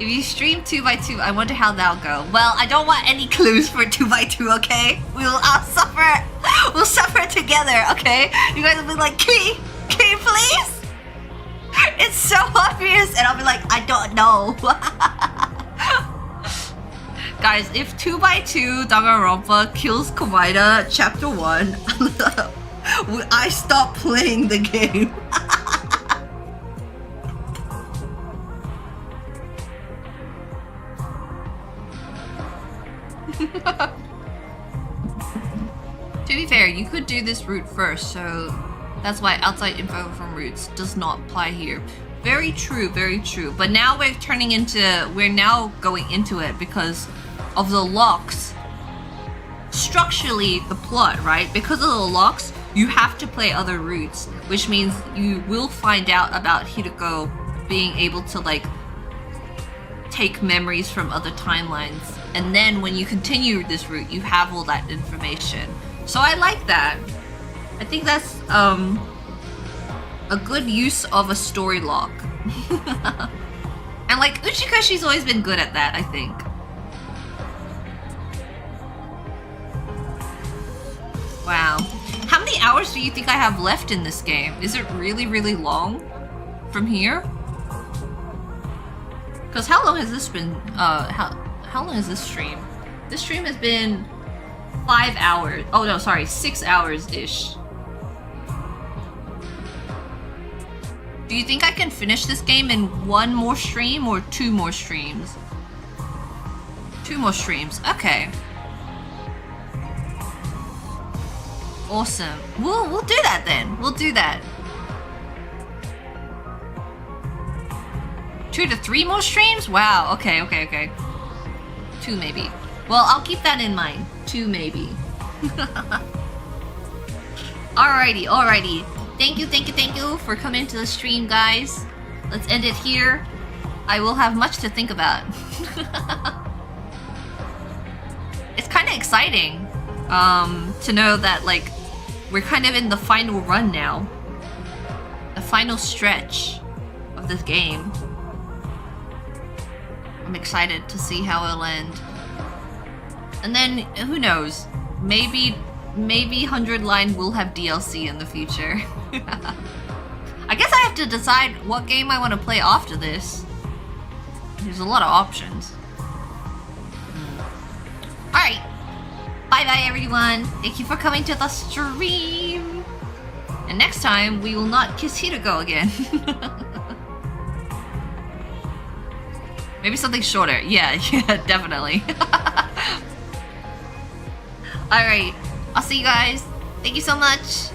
If you stream 2x2, I wonder how that'll go. Well, I don't want any clues for 2x2, okay? I'll suffer. We'll suffer together, okay? You guys will be like, Khee, please? It's so obvious, and I'll be like, I don't know. Guys, if 2x2 Danganronpa kills Komaeda Chapter 1, I stop playing the game. To be fair, you could do this route first, so that's why outside info from routes does not apply here. Very true, very true. But now we're now going into it because of the locks. Structurally, the plot, right? Because of the locks, you have to play other routes, which means you will find out about Hiroko being able to like take memories from other timelines. And then when you continue this route, you have all that information. So I like that. I think that's a good use of a story lock. And like Uchikashi's always been good at that, I think. Wow. How many hours do you think I have left in this game? Is it really, really long from here? Because how long has this been, how long is this stream? This stream has been 5 hours. Oh no, sorry, 6 hours-ish. Do you think I can finish this game in 1 more stream or 2 more streams? 2 more streams, okay. Awesome. We'll do that then. We'll do that. 2 to 3 more streams? Wow, okay. 2 maybe. Well, I'll keep that in mind. 2 maybe. Alrighty. Thank you for coming to the stream, guys. Let's end it here. I will have much to think about. It's kind of exciting to know that like we're kind of in the final run now. The final stretch of this game. I'm excited to see how it'll end. And then, who knows? Maybe 100 Line will have DLC in the future. I guess I have to decide what game I want to play after this. There's a lot of options. Alright. Bye everyone. Thank you for coming to the stream. And next time, we will not kiss Hiroko again. Maybe something shorter. Yeah, definitely. Alright, I'll see you guys. Thank you so much.